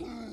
No!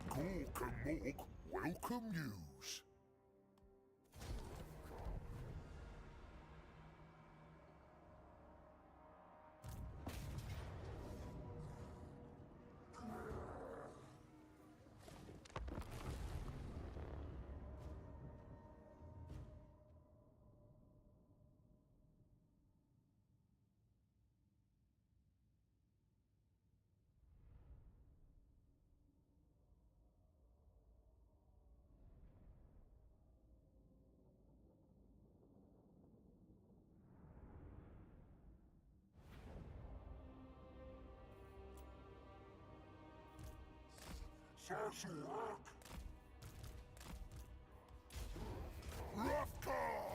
Gork and Morg welcome news. Sorcerer! Rafka!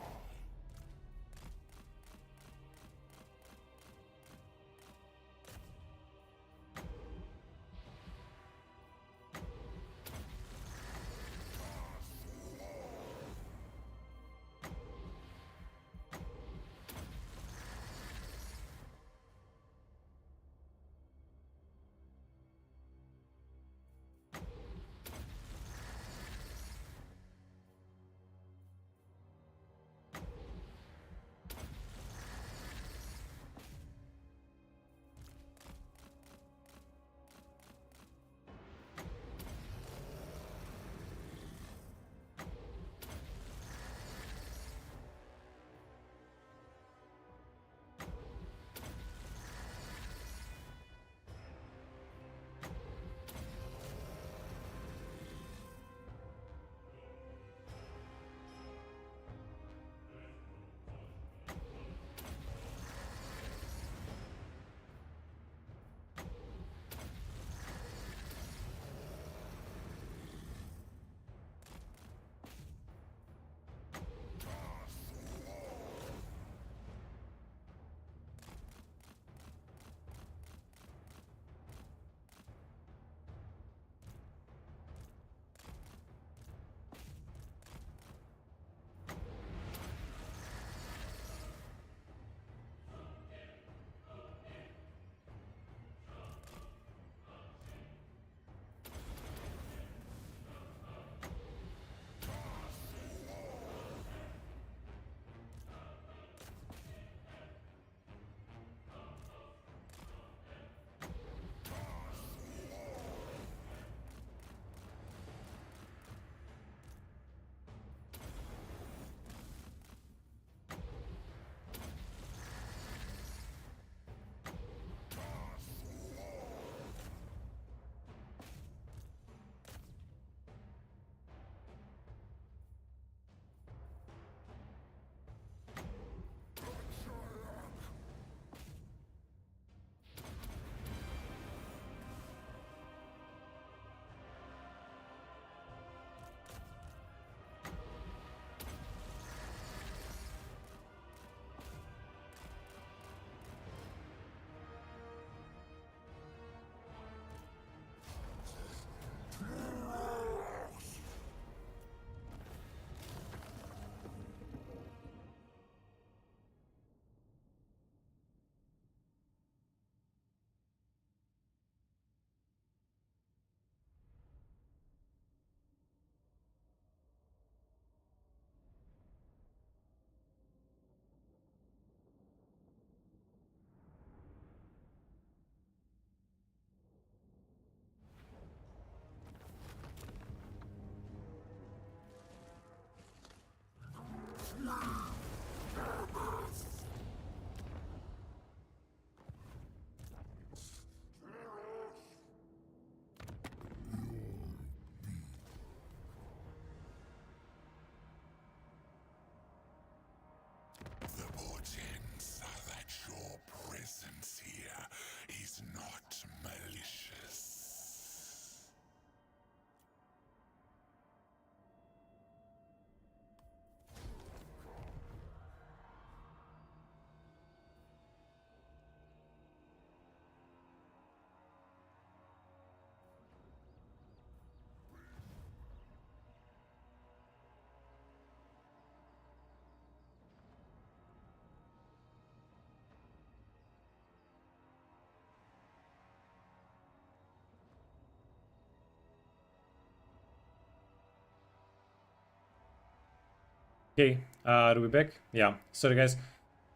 Okay, are we back? Yeah, sorry guys.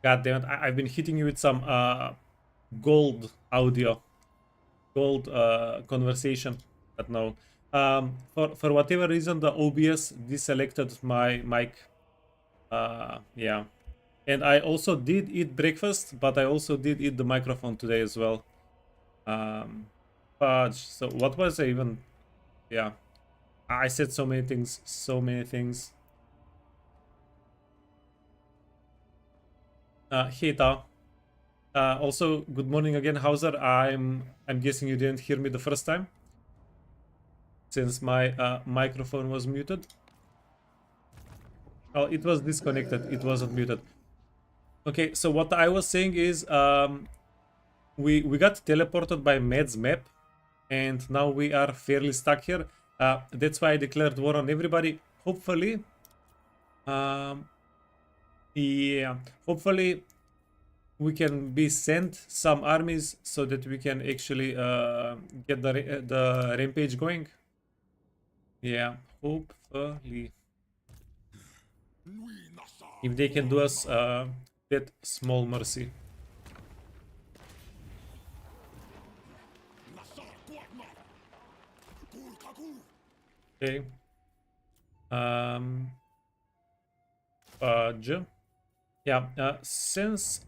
God damn it, I've been hitting you with some gold audio, gold conversation, but no. For whatever reason, the OBS deselected my mic. Yeah, and I also did eat breakfast, but I also did eat the microphone today as well. Fudge. So what was I even? Yeah, I said so many things, so many things. Hey Tao. Also, good morning again, Hauser. I'm guessing you didn't hear me the first time, since my microphone was muted. Oh, it was disconnected. It wasn't muted. Okay, so what I was saying is, we got teleported by Med's map, and now we are fairly stuck here. That's why I declared war on everybody. Hopefully, um, yeah, hopefully we can be sent some armies so that we can actually get the rampage going. Yeah, hopefully. If they can do us that small mercy. Okay. Um, Fudge. Yeah, since...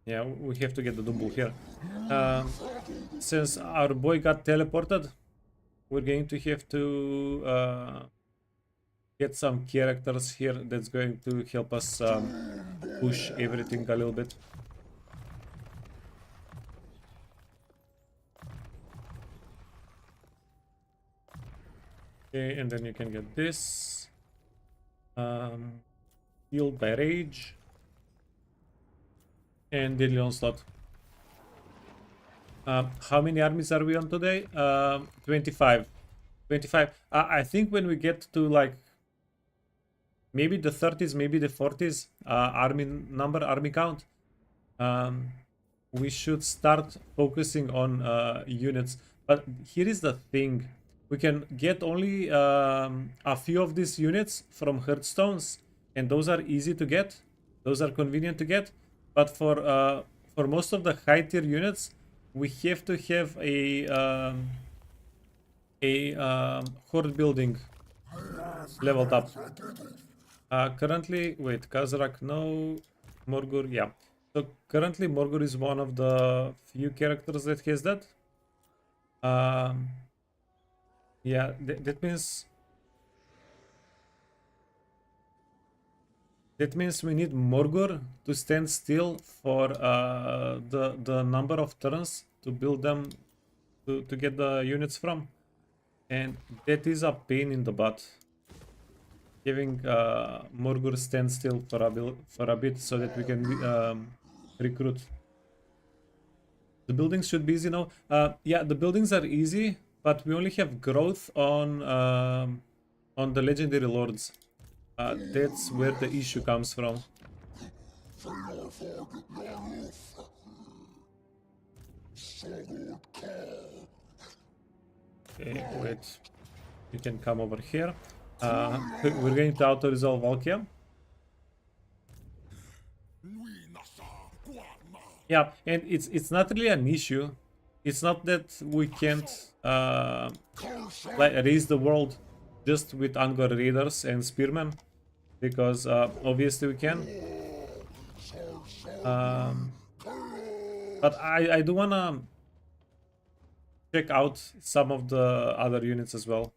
Yeah, we have to get the double here. Since our boy got teleported, we're going to have to get some characters here that's going to help us push everything a little bit. Okay, and then you can get this. Healed by rage. And Deadly Onslaught. How many armies are we on today? 25. 25. I think when we get to like maybe the 30s, maybe the 40s army number, army count, we should start focusing on units. But here is the thing. We can get only a few of these units from Hearthstones, and those are easy to get. Those are convenient to get. But for most of the high tier units, we have to have a horde building leveled up. Currently, wait, Kazarak, no. Morgur, yeah. So currently, Morgur is one of the few characters that has that. Yeah, that means... That means we need Morgur to stand still for the number of turns to build them to get the units from. And that is a pain in the butt. Having Morgur stand still for a bit so that we can recruit. The buildings should be easy now. Yeah, the buildings are easy, but we only have growth on the legendary lords. That's where the issue comes from. Okay, wait. You can come over here. We're going to auto-resolve Valkia. Yeah, and it's not really an issue. It's not that we can't like raise the world just with Angor Raiders and Spearmen, because obviously we can. But I do wanna check out some of the other units as well.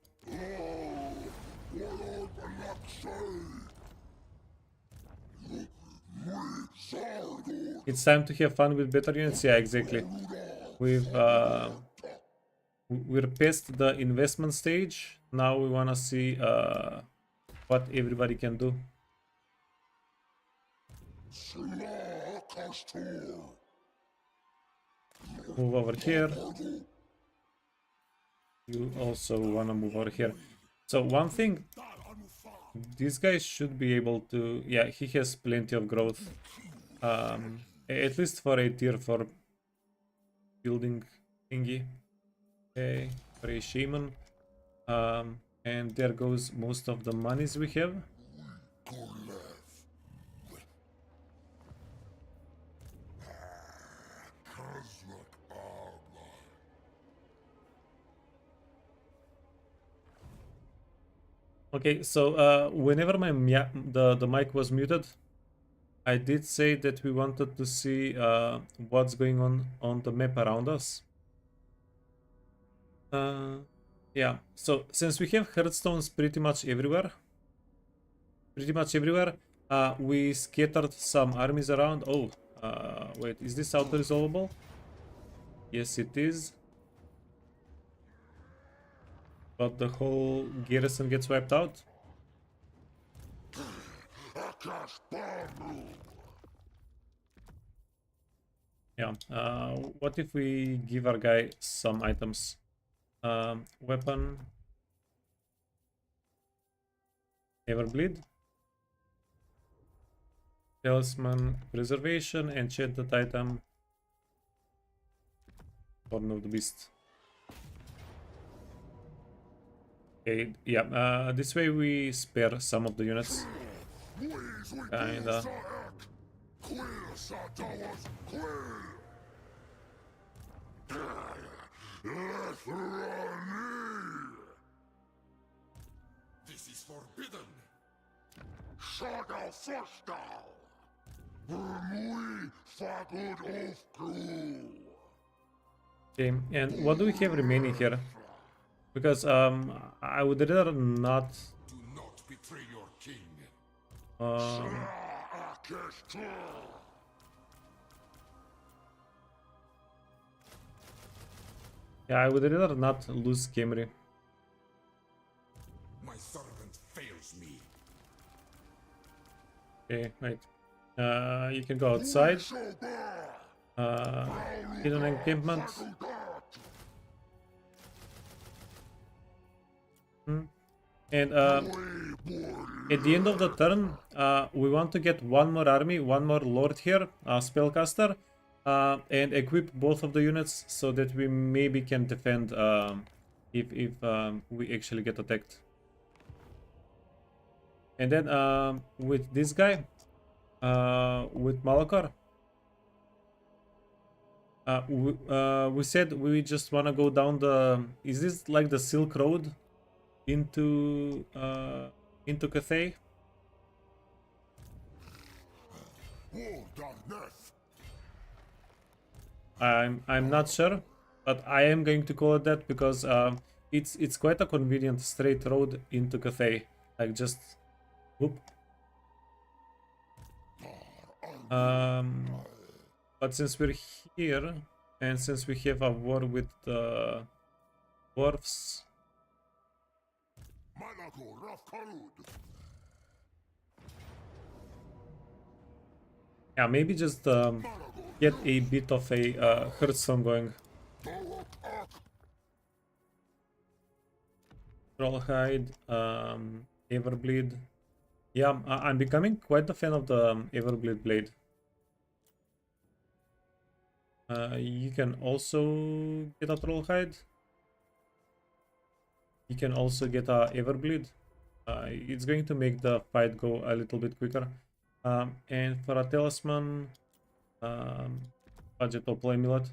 It's time to have fun with better units. Yeah, exactly. We're past the investment stage. Now we wanna see what everybody can do. Move over here. You also wanna move over here. So one thing, these guys should be able to... Yeah, he has plenty of growth. At least for a tier 4 building thingy. Okay, for a shaman. And there goes most of the monies we have. Okay, so whenever the mic was muted, I did say that we wanted to see what's going on the map around us. Yeah, so since we have hearthstones pretty much everywhere, we scattered some armies around. Oh, wait, is this auto-resolvable? Yes, it is. But the whole garrison gets wiped out. Yeah, what if we give our guy some items? Weapon, Everbleed, Talisman, Preservation, Enchanted item, Horn of the Beast. Okay, yeah, this way we spare some of the units. Kinda. This is forbidden. Saga Forstal. Vermui Fagud Ofku. Okay, and what do we have remaining here? Because I would rather not. Do not betray your king. Um, yeah, I would rather not lose Camry. My servant fails me. Okay, wait. You can go outside. Hidden encampment. And at the end of the turn, we want to get one more army, one more lord here, spellcaster, and equip both of the units so that we maybe can defend if we actually get attacked. And then with this guy, with Malakar, we said we just want to go down the. Is this like the Silk Road into Cathay? I'm not sure, but I am going to call it that because it's quite a convenient straight road into Cathay. Like just whoop. But since we're here and since we have a war with the dwarfs, yeah, maybe just get a bit of a Hearthstone going. Trollhide, Everbleed. Yeah, I'm becoming quite a fan of the Everbleed blade. You can also get a Trollhide. You can also get a Everbleed. It's going to make the fight go a little bit quicker. And for a Talisman, budget or play Millet.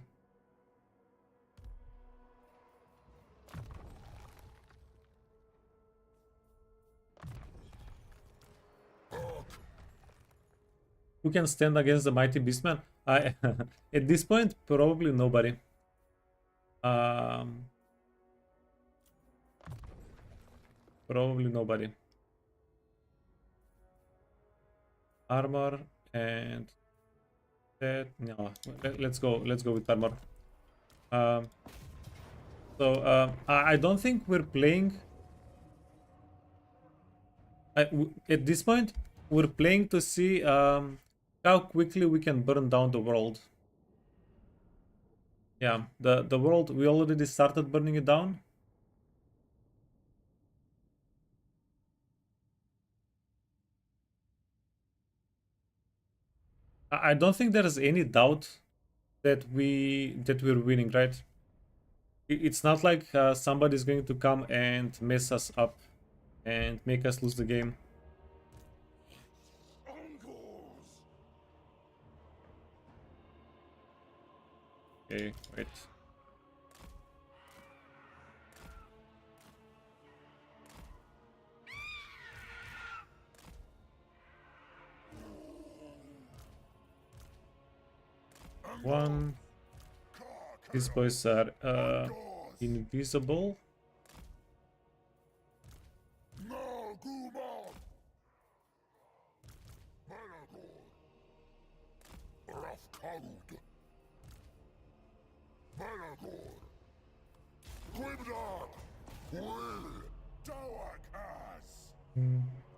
Who can stand against the mighty Beastman? At this point, probably nobody. Probably nobody. Armor and that. No, let's go. Let's go with armor. I don't think we're playing. At this point, we're playing to see how quickly we can burn down the world. Yeah, the world, we already started burning it down. I don't think there is any doubt that we're winning, right? It's not like somebody's going to come and mess us up and make us lose the game. Okay, wait. One. These boys are invisible.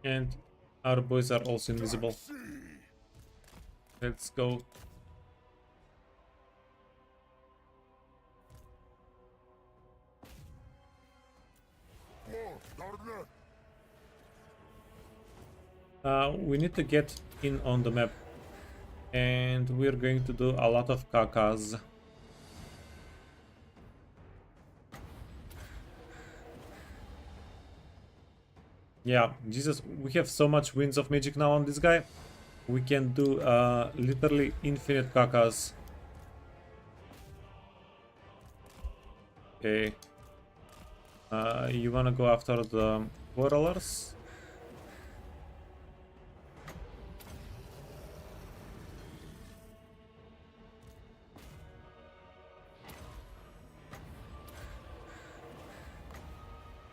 And our boys are also invisible. Let's go. We need to get in on the map. And we're going to do a lot of kakas. Yeah, Jesus, we have so much winds of magic now on this guy. We can do literally infinite kakas. Okay. You wanna go after the warlords?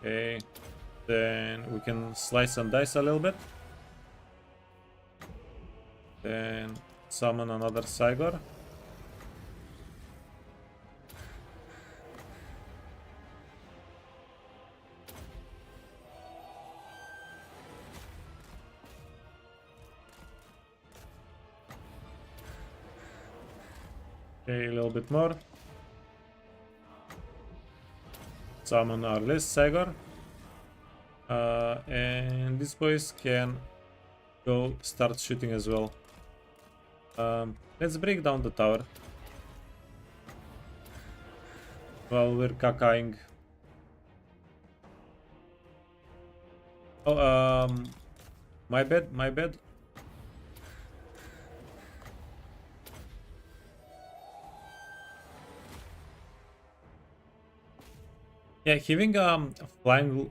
Okay. Then we can slice and dice a little bit. Then summon another Cygor. Okay, a little bit more. Summon our last Cygor. And these boys can go start shooting as well. Let's break down the tower while we're kakaing. Oh, my bad, my bad. Yeah, having a flying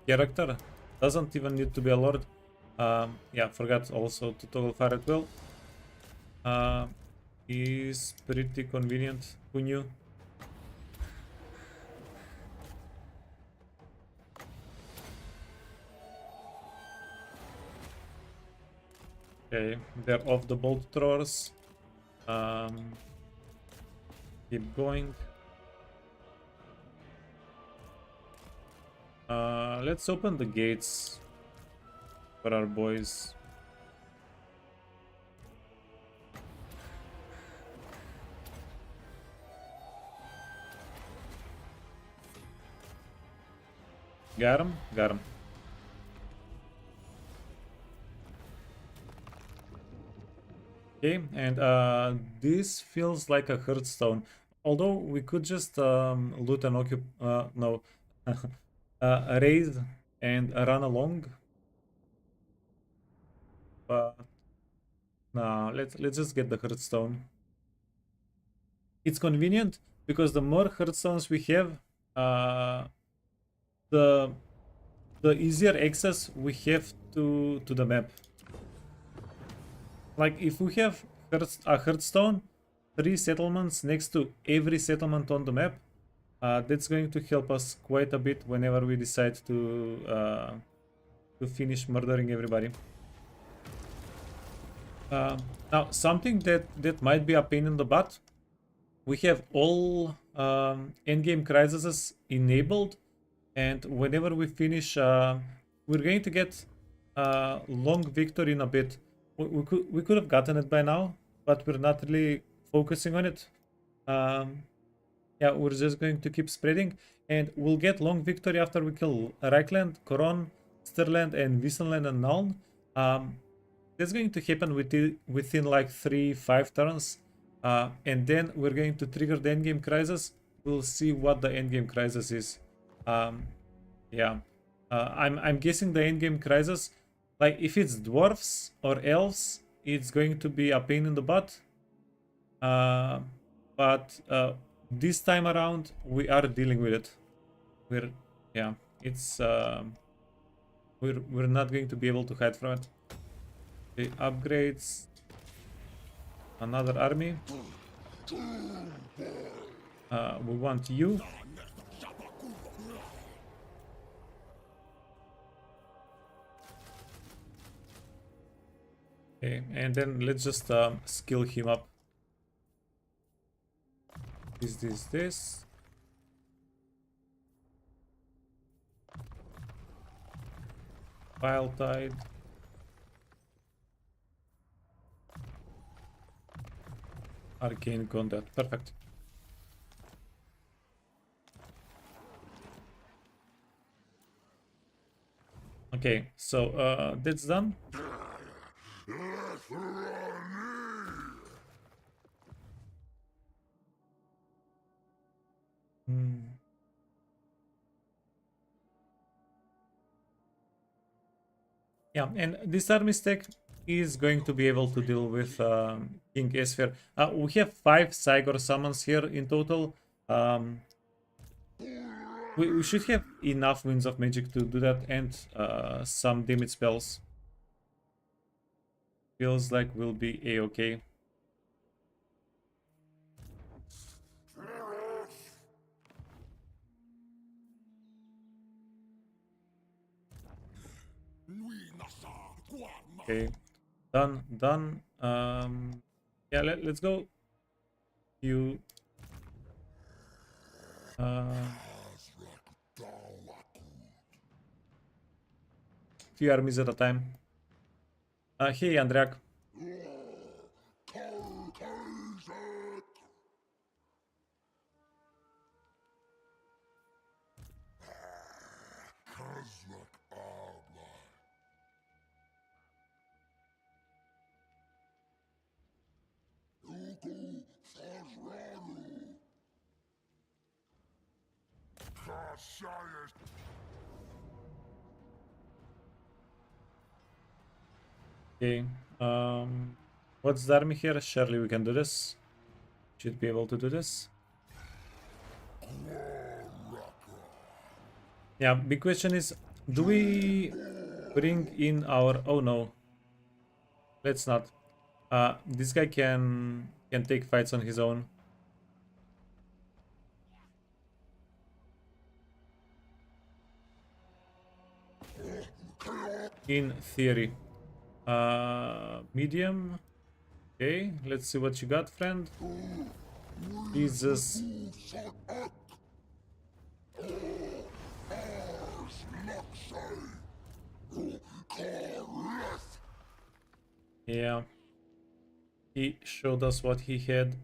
character doesn't even need to be a lord. Yeah, forgot also to toggle fire at will. Is pretty convenient. Who knew? Okay, they're off the bolt throwers. Keep going. Let's open the gates for our boys. Got him? Got him. Okay, and this feels like a Hearthstone. Although we could just loot and occupy, no, raise and run along. But no, let's just get the Hearthstone. It's convenient because the more Hearthstones we have, the easier access we have to the map. Like if we have a Hearthstone, 3 settlements next to every settlement on the map, that's going to help us quite a bit whenever we decide to finish murdering everybody. Now, something that might be a pain in the butt, we have all endgame crises enabled, and whenever we finish, we're going to get long victory in a bit. We could have gotten it by now, but we're not really focusing on it. Yeah, we're just going to keep spreading, and we'll get long victory after we kill Reichland, Koron, Sterland, and Wissenland and Nuln. That's going to happen within like 3-5 turns, and then we're going to trigger the endgame crisis, we'll see what the endgame crisis is. Yeah, I'm guessing the endgame crisis, like if it's dwarfs or elves, it's going to be a pain in the butt. But this time around, we are dealing with it. We're yeah, it's we're not going to be able to hide from it. The upgrades, another army. We want you. Okay, and then let's just skill him up. This. Wild Tide. Arcane Conduit. Perfect. Okay, so that's done. Yeah, and this army stack is going to be able to deal with King Esper. We have 5 Cygor summons here in total. We should have enough Winds of Magic to do that, and some damage spells. Feels like we'll be a-okay. Okay, done. Yeah, let's go. You. Few armies at a time. Hey, Andriak. Okay. What's the army here? Surely we can do this. Should be able to do this. Yeah, big question is, do we bring in our... Oh no. Let's not. This guy can take fights on his own. In theory. Medium. Okay, let's see what you got, friend. Jesus. Yeah. He showed us what he had.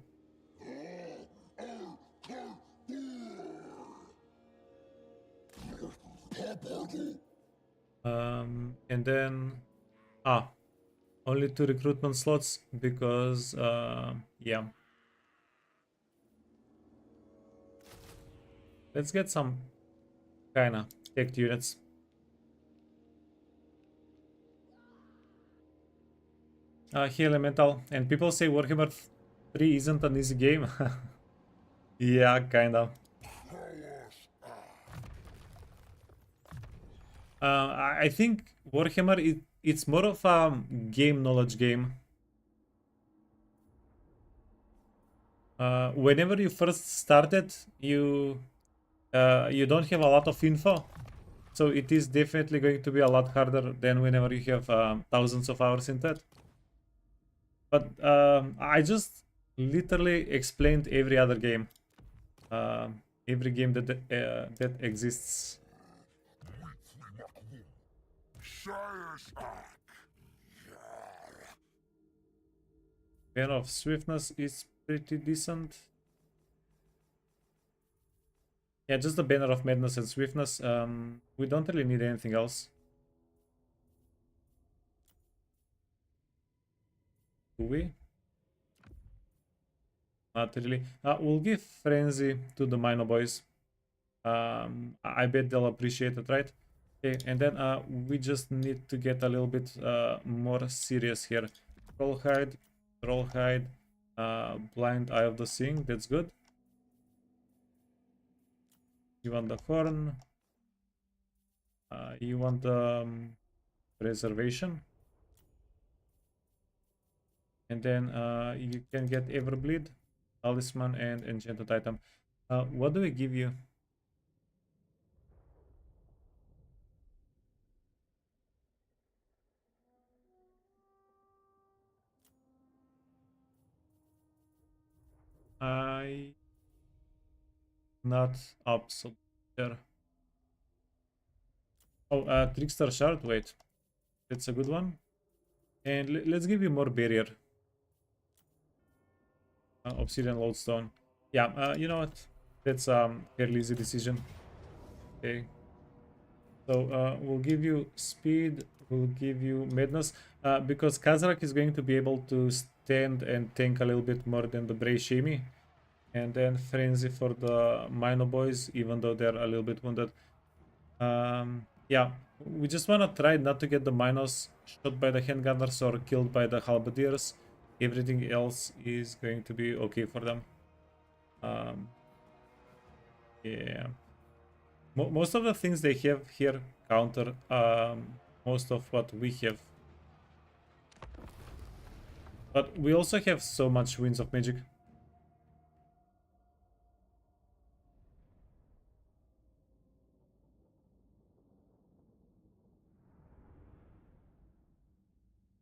And then... only 2 recruitment slots because, yeah. Let's get some kinda tech units. He elemental, and people say Warhammer 3 isn't an easy game. Yeah, kinda. I think Warhammer it's more of a game knowledge game. Whenever you first started, you don't have a lot of info, so it is definitely going to be a lot harder than whenever you have thousands of hours into it. But I just literally explained every other game, every game that exists. Banner of Swiftness is pretty decent. Yeah, just the Banner of Madness and Swiftness. We don't really need anything else. Do we? Not really. We'll give Frenzy to the Mino boys. I bet they'll appreciate it, right? Okay, and then we just need to get a little bit more serious here. Trollhide, Trollhide, Blind Eye of the Seeing, that's good. You want the Horn, you want the Preservation. And then you can get Everbleed, Talisman, and Enchanted Item. What do we give you? I not absolutely sure. Oh, Trickster Shard. Wait, that's a good one. And let's give you more barrier. Obsidian Lodestone. Yeah, you know what? That's fairly easy decision. Okay. So we'll give you speed. We'll give you madness because Kazrak is going to be able to stand and tank a little bit more than the Bray Shami. And then Frenzy for the Mino boys, even though they're a little bit wounded. Yeah, we just want to try not to get the Minos shot by the handgunners or killed by the halberdiers. Everything else is going to be okay for them. Yeah. Most of the things they have here counter most of what we have. But we also have so much Winds of Magic.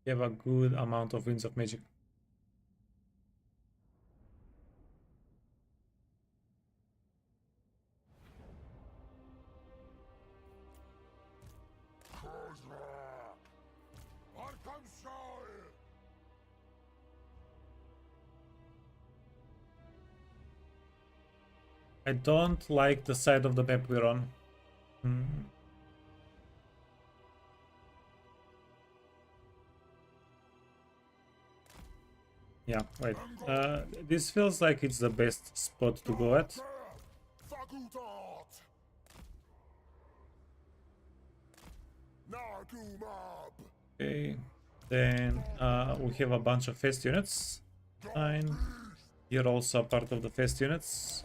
We have a good amount of Winds of Magic. I don't like the side of the map we're on. Yeah, right. This feels like it's the best spot to go at. Okay, then we have a bunch of fast units. Fine. You're also a part of the fast units.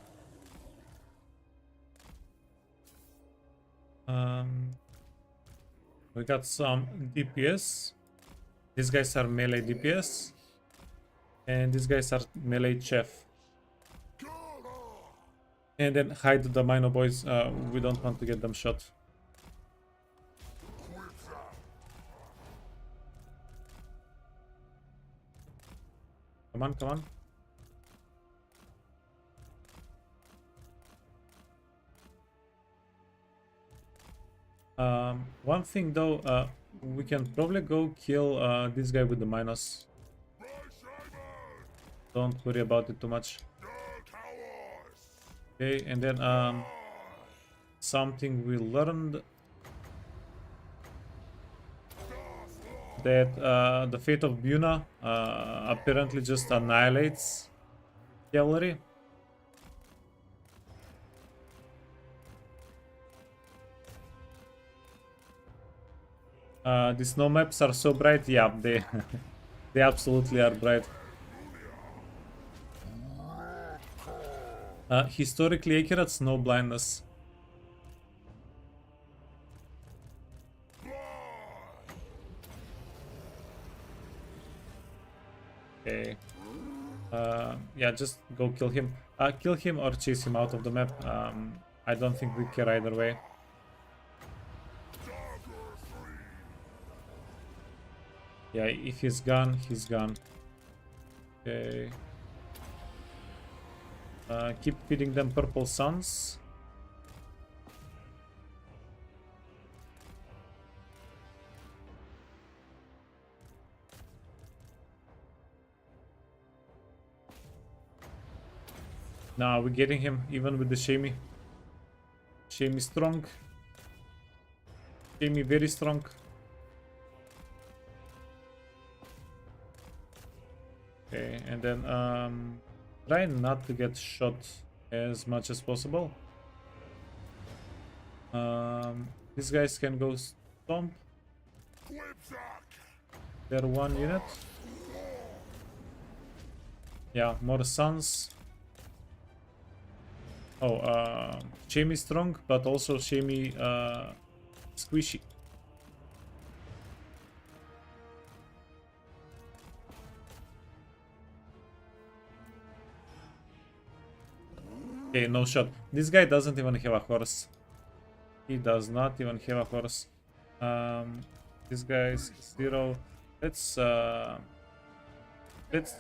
We got some DPS. These guys are melee DPS. And these guys are melee chef. And then hide the Mino boys. We don't want to get them shot. Come on, come on. One thing though, we can probably go kill this guy with the Minos. Don't worry about it too much. Okay, and then something we learned that the fate of Buna apparently just annihilates cavalry. The snow maps are so bright. Yeah, they they absolutely are bright. Historically accurate snow blindness. Okay. Yeah, just go kill him. Kill him or chase him out of the map. I don't think we care either way. Yeah, if he's gone, he's gone. Okay. Keep feeding them purple suns. Nah, we're getting him even with the Shami. Shami strong. Shami very strong. Okay, and then Try not to get shot as much as possible. These guys can go stomp. They're one unit. Yeah, more suns. Oh, Shamey strong, but also Shamey squishy. Okay, no shot. This guy doesn't even have a horse. He does not even have a horse. This guy's 0. Let's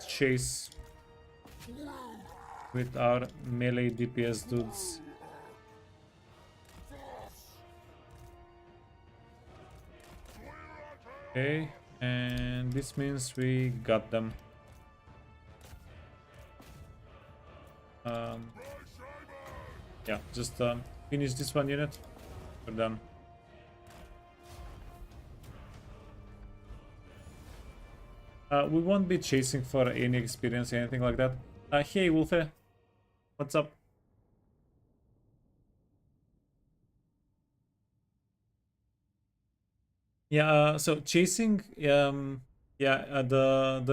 chase with our melee DPS dudes. Okay, and this means we got them. Yeah, just finish this one unit. We're done. We won't be chasing for any experience or anything like that. Hey, Wolfe. What's up? Yeah, so chasing, the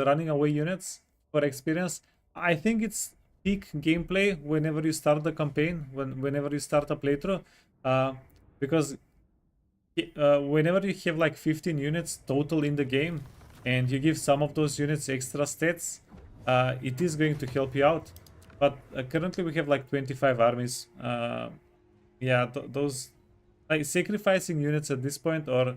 running away units for experience, I think it's peak gameplay whenever you start the campaign, whenever you start a playthrough, because whenever you have like 15 units total in the game, and you give some of those units extra stats, it is going to help you out. But currently we have like 25 armies. Yeah, those like sacrificing units at this point, or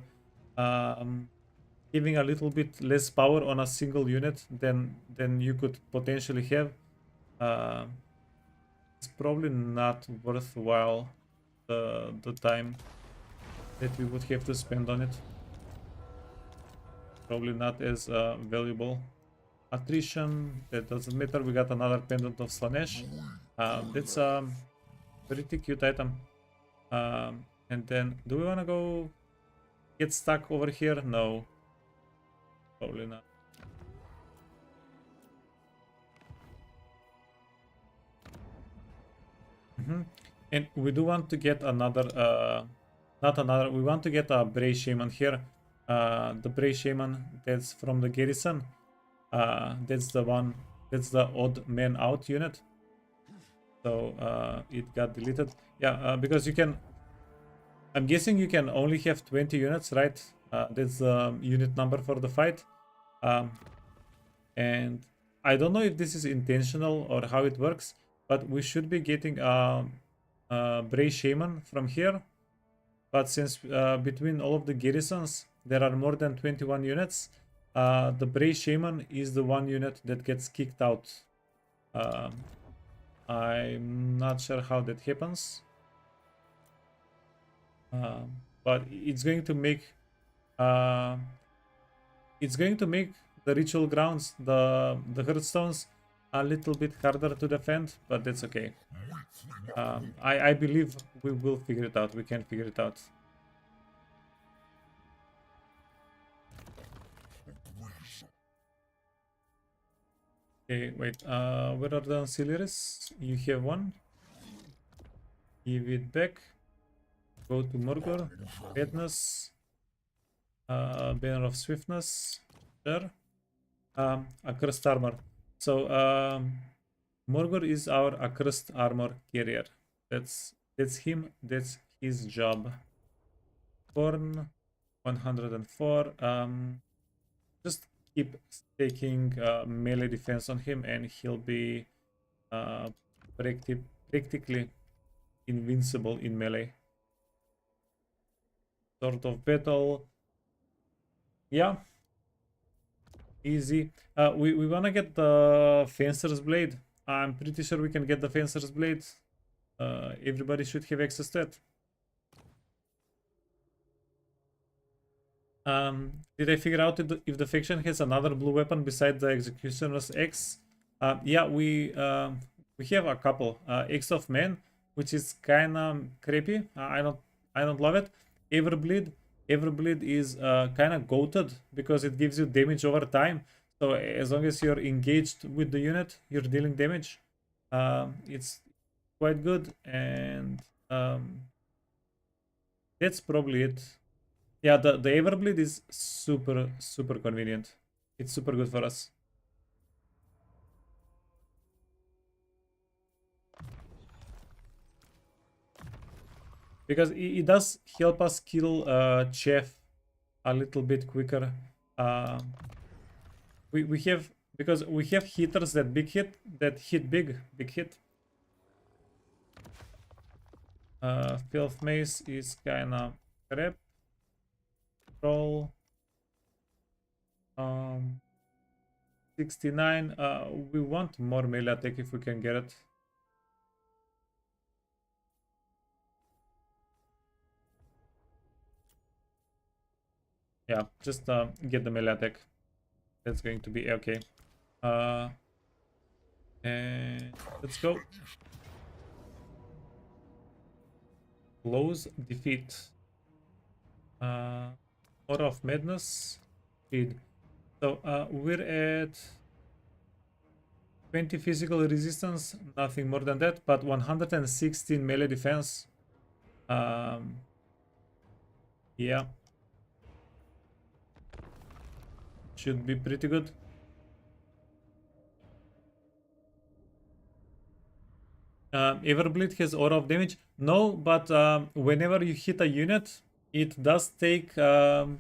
giving a little bit less power on a single unit than you could potentially have, it's probably not worthwhile the time that we would have to spend on it. Probably not as valuable. Attrition, that doesn't matter. We got another pendant of Slanesh. That's a pretty cute item. And then, do we want to go get stuck over here? No, probably not. And we do want to get another, we want to get a Bray Shaman here. The Bray Shaman that's from the garrison. That's the one, that's the odd man out unit. So it got deleted. Yeah, because you can, I'm guessing you can only have 20 units, right? That's the unit number for the fight. And I don't know if this is intentional or how it works, but we should be getting a Bray Shaman from here. But since between all of the garrisons there are more than 21 units, the Bray Shaman is the one unit that gets kicked out. I'm not sure how that happens, but it's going to make the ritual grounds, the hearthstones, a little bit harder to defend, but that's okay. I believe we will figure it out. We can figure it out. Okay, wait. Where are the auxiliaries? You have one. Give it back. Go to Morgor. Redness. Banner of Swiftness. There. Accursed armor. So Morgor is our accursed armor carrier. That's him. That's his job. Born 104. Just keep taking melee defense on him, and he'll be practically invincible in melee. Sort of battle. Yeah. Easy. We wanna get the Fencer's Blade. I'm pretty sure we can get the Fencer's Blade. Everybody should have access to it. Did I figure out if the faction has another blue weapon besides the Executioner's Axe? Yeah, we have a couple. Axe of Man, which is kinda crappy. I don't love it. Everbleed. Everbleed is kinda goated because it gives you damage over time. So as long as you're engaged with the unit, you're dealing damage. It's quite good, and that's probably it. Yeah, the Everbleed is super convenient. It's super good for us. Because it does help us kill Chef a little bit quicker. Uh, we have, because we have hitters that hit big hit. Filth Mace is kinda crap. Roll 69. We want more melee attack if we can get it. Yeah, just get the melee attack. That's going to be okay. And let's go. Close defeat. Aura of Madness. Speed. So we're at 20 physical resistance, nothing more than that, but 116 melee defense. Yeah. Should be pretty good. Everbleed has aura of damage. No, but whenever you hit a unit, it does take 11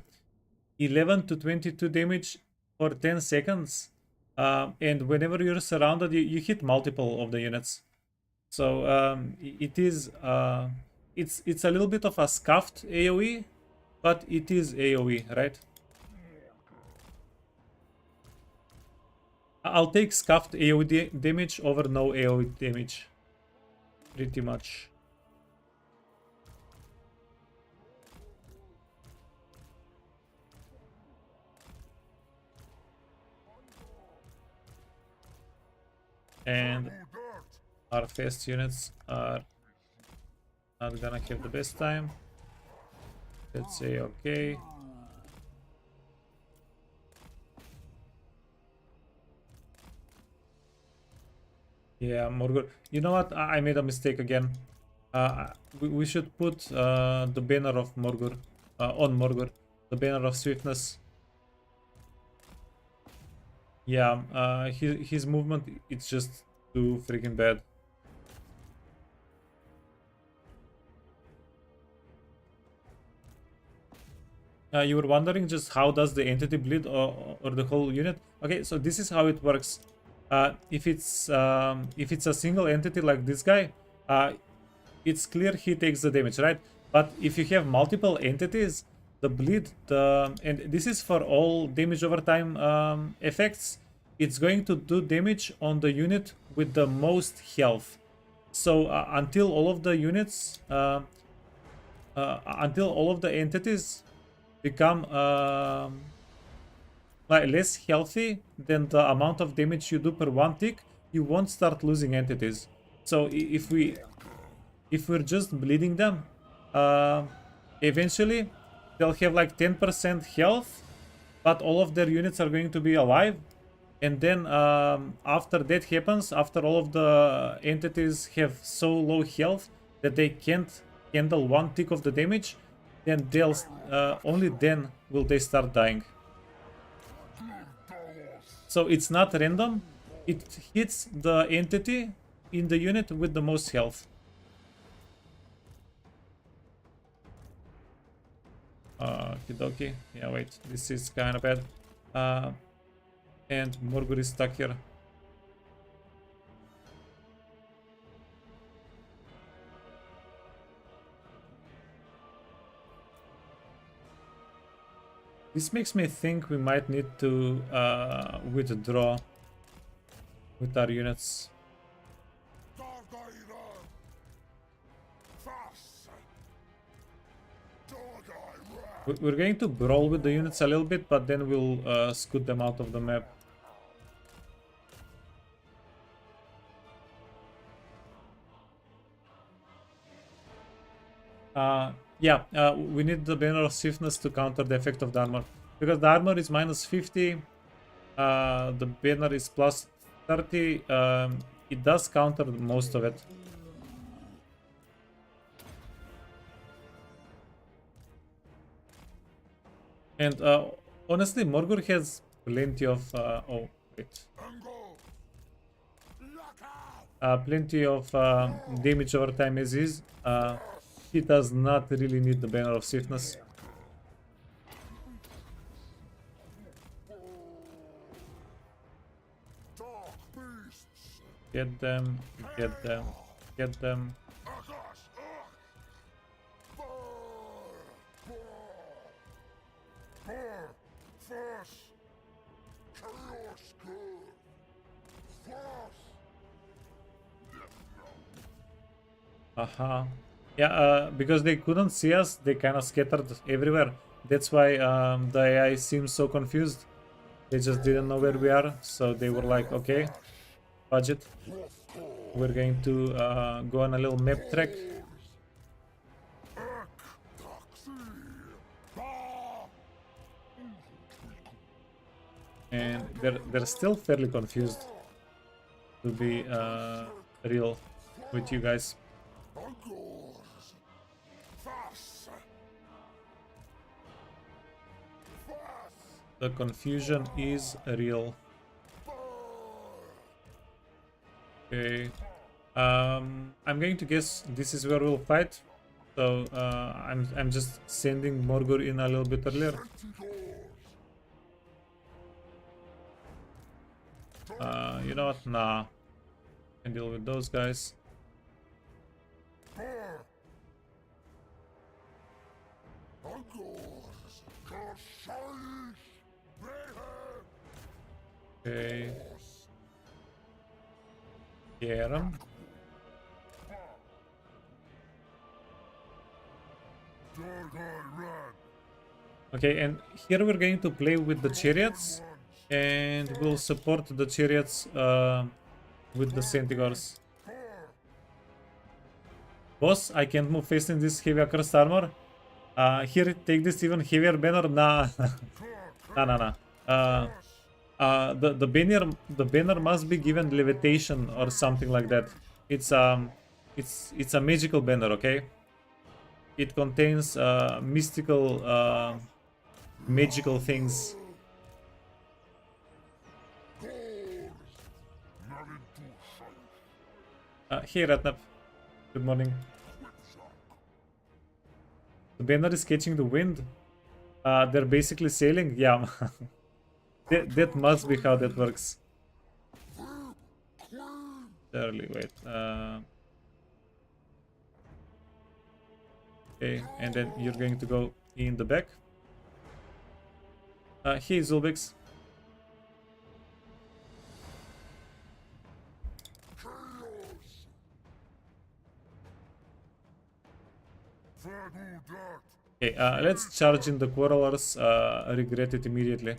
to 22 damage for 10 seconds. And whenever you're surrounded, you hit multiple of the units. So it is it's a little bit of a scuffed AoE, but it is AoE, right? I'll take scuffed AoE damage over no AoE damage. Pretty much. And our fast units are not gonna have the best time. Let's say okay. Yeah, Morgur. You know what? I made a mistake again. We should put the banner of Morgur on Morgur. The banner of swiftness. Yeah, his movement, it's just too freaking bad. You were wondering just how does the entity bleed, or the whole unit? Okay, so this is how it works. If it's a single entity like this guy, it's clear he takes the damage, right? But if you have multiple entities, the bleed, and this is for all damage over time effects, it's going to do damage on the unit with the most health. So until all of the units, until all of the entities become like less healthy than the amount of damage you do per one tick, you won't start losing entities. So if we're just bleeding them, eventually they'll have like 10% health, but all of their units are going to be alive. And then after that happens, after all of the entities have so low health that they can't handle one tick of the damage, then they'll only then will they start dying. So it's not random. It hits the entity in the unit with the most health. Kidoki. Yeah, wait. This is kind of bad. And Morgur is stuck here. This makes me think we might need to withdraw with our units. We're going to brawl with the units a little bit, but then we'll scoot them out of the map. Yeah, we need the banner of swiftness to counter the effect of the armor. Because the armor is minus 50, the banner is plus 30. it does counter most of it. And honestly, Morgur has plenty of oh wait, plenty of damage over time as is. He does not really need the banner of swiftness. Get them, get them, get them. Yeah, because they couldn't see us, they kind of scattered everywhere. That's why the AI seems so confused. They just didn't know where we are, so they were like, okay, budget. We're going to go on a little map trek. And they're still fairly confused, to be real with you guys. The confusion is real. Okay. I'm going to guess this is where we'll fight. So I'm just sending Morgur in a little bit earlier. You know what? Nah. I can deal with those guys. Okay. Get him. Okay, and here we're going to play with the chariots, and we'll support the chariots with the Centigors. Boss, I can't move fast in this heavy accursed armor. Here, take this even heavier banner. Nah, nah. The banner must be given levitation or something like that. It's a magical banner, okay? It contains mystical magical things. Hey Ratnap, good morning. The banner is catching the wind. They're basically sailing. Yeah, that must be how that works. Early, wait. Okay, and then you're going to go in the back. Hey Zulbix. Okay, let's charge in the quarrelers. Regret it immediately.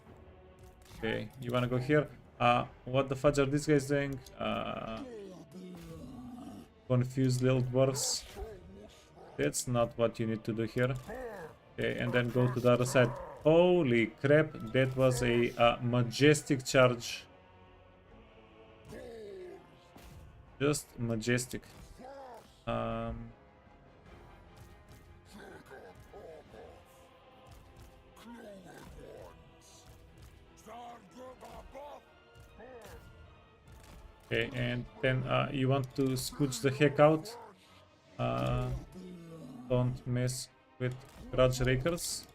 Okay, you wanna go here? What the fudge are these guys doing? Confused little dwarfs. That's not what you need to do here. Okay, and then go to the other side. Holy crap, that was a majestic charge. Just majestic. Okay, and then you want to scooch the heck out. Don't mess with grudge rakers.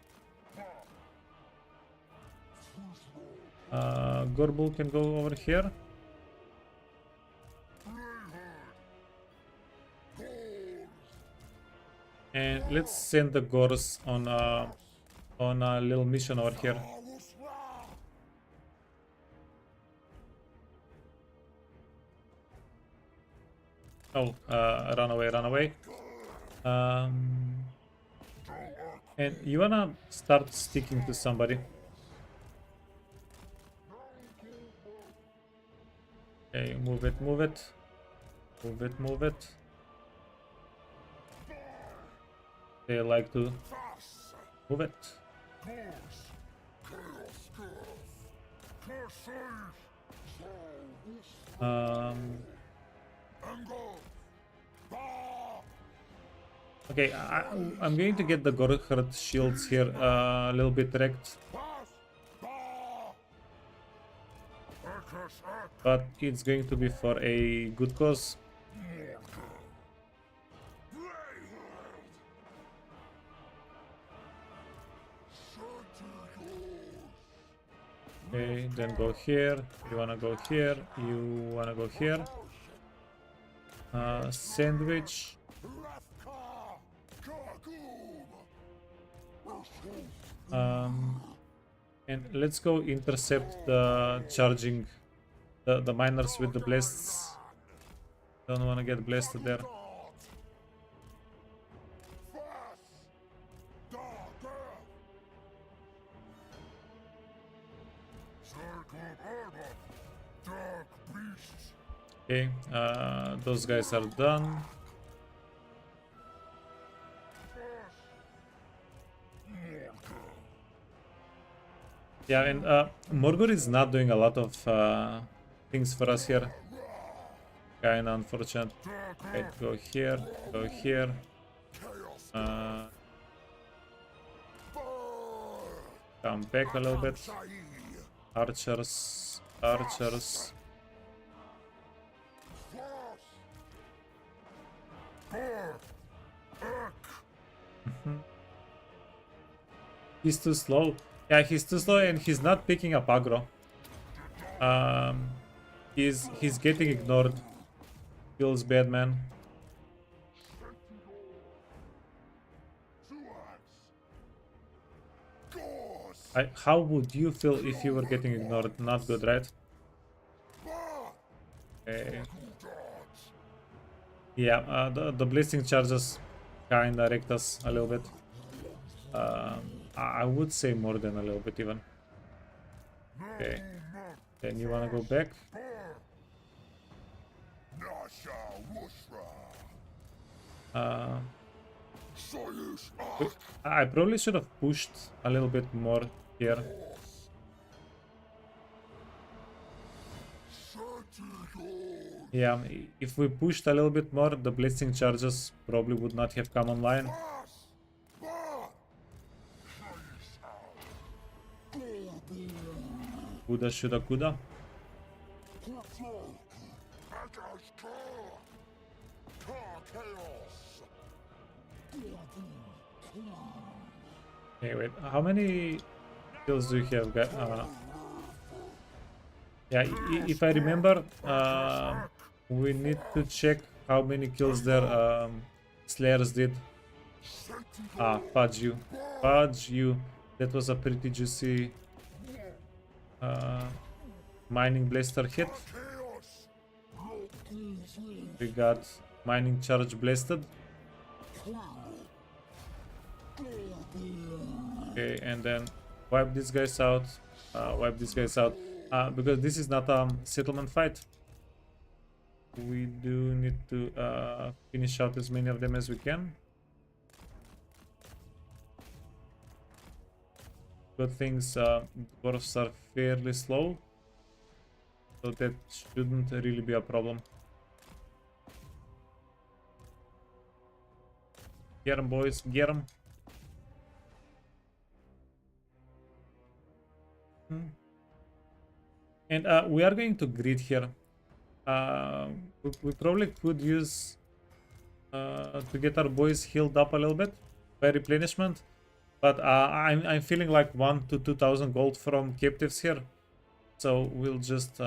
Gorbul can go over here. And let's send the Gors on a little mission over here. Oh, run away, run away. And you wanna start sticking to somebody. Okay, move it, move it. Move it, move it. They like to move it. Okay, I'm going to get the Gorkhard shields here a little bit wrecked. But it's going to be for a good cause. Okay, then go here. You wanna go here. You wanna go here. Sandwich. And let's go intercept the charging the miners with the blasts. Don't wanna get blasted there. Okay, those guys are done. Yeah, and Morgul is not doing a lot of things for us here. Kinda unfortunate. Okay, go here, go here. Come back a little bit. Archers, archers. He's too slow. Yeah, he's too slow and he's not picking up aggro. He's getting ignored. Feels bad, man. How would you feel if you were getting ignored? Not good, right? Okay. Yeah, the blasting charges kinda wrecked us a little bit. I would say more than a little bit even. Okay. Then you wanna go back? I probably should have pushed a little bit more here. Yeah, if we pushed a little bit more, the blasting charges probably would not have come online. Coulda, shoulda, coulda. Okay, wait, how many kills do you have? Yeah, if I remember, we need to check how many kills their Slayers did. Fudge you. Fudge you. That was a pretty juicy mining blaster hit. We got mining charge blasted. Okay, and then wipe these guys out. Wipe these guys out. Because this is not a settlement fight. We do need to finish out as many of them as we can. Good things, dwarves are fairly slow, so that shouldn't really be a problem. Get 'em, boys, get 'em. And we are going to grid here. We probably could use to get our boys healed up a little bit by replenishment, but I'm feeling like 1 to 2,000 gold from captives here, so we'll just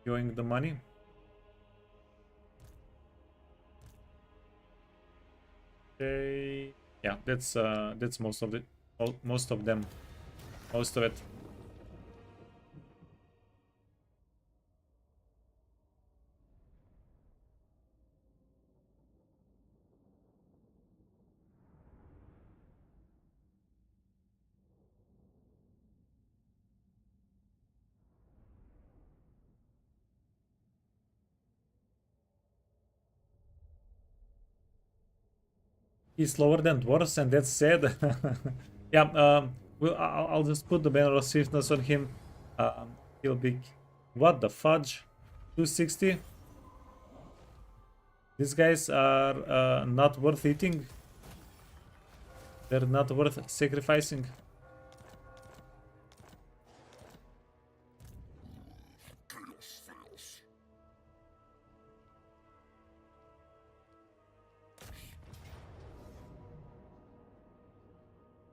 yoink the money. Okay, yeah, that's most of it. Most of them, most of it. He's slower than dwarves, and that's sad. Yeah, I'll just put the banner of swiftness on him. He'll be... What the fudge? 260? These guys are not worth eating. They're not worth sacrificing. Chaos fails.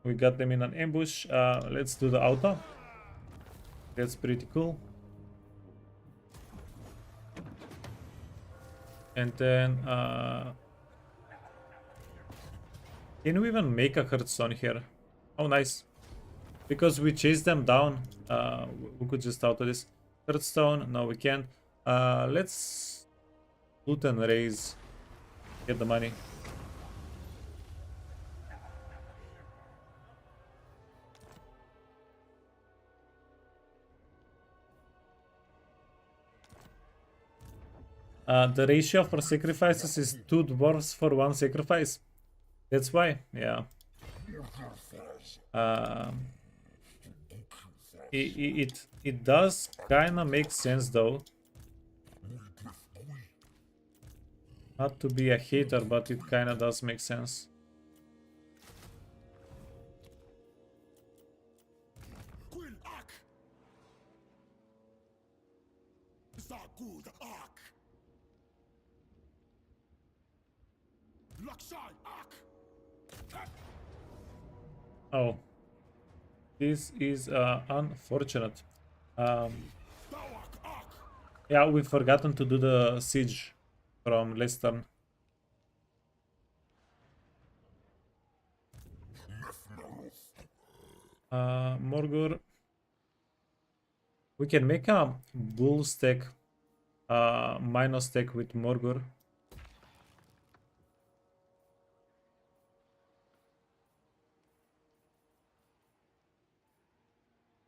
We got them in an ambush. Let's do the auto. That's pretty cool. And then can we even make a hearthstone here? Oh, nice. Because we chased them down, we could just auto this. Hearthstone, no, we can't. Let's loot and raise. Get the money. The ratio for sacrifices is 2 dwarves for 1 sacrifice. That's why, yeah. It does kind of make sense though. Not to be a hater, but it kind of does make sense. Oh, this is unfortunate. Yeah, we've forgotten to do the siege from last turn. Morgur. We can make a bull stack, minus stack with Morgur.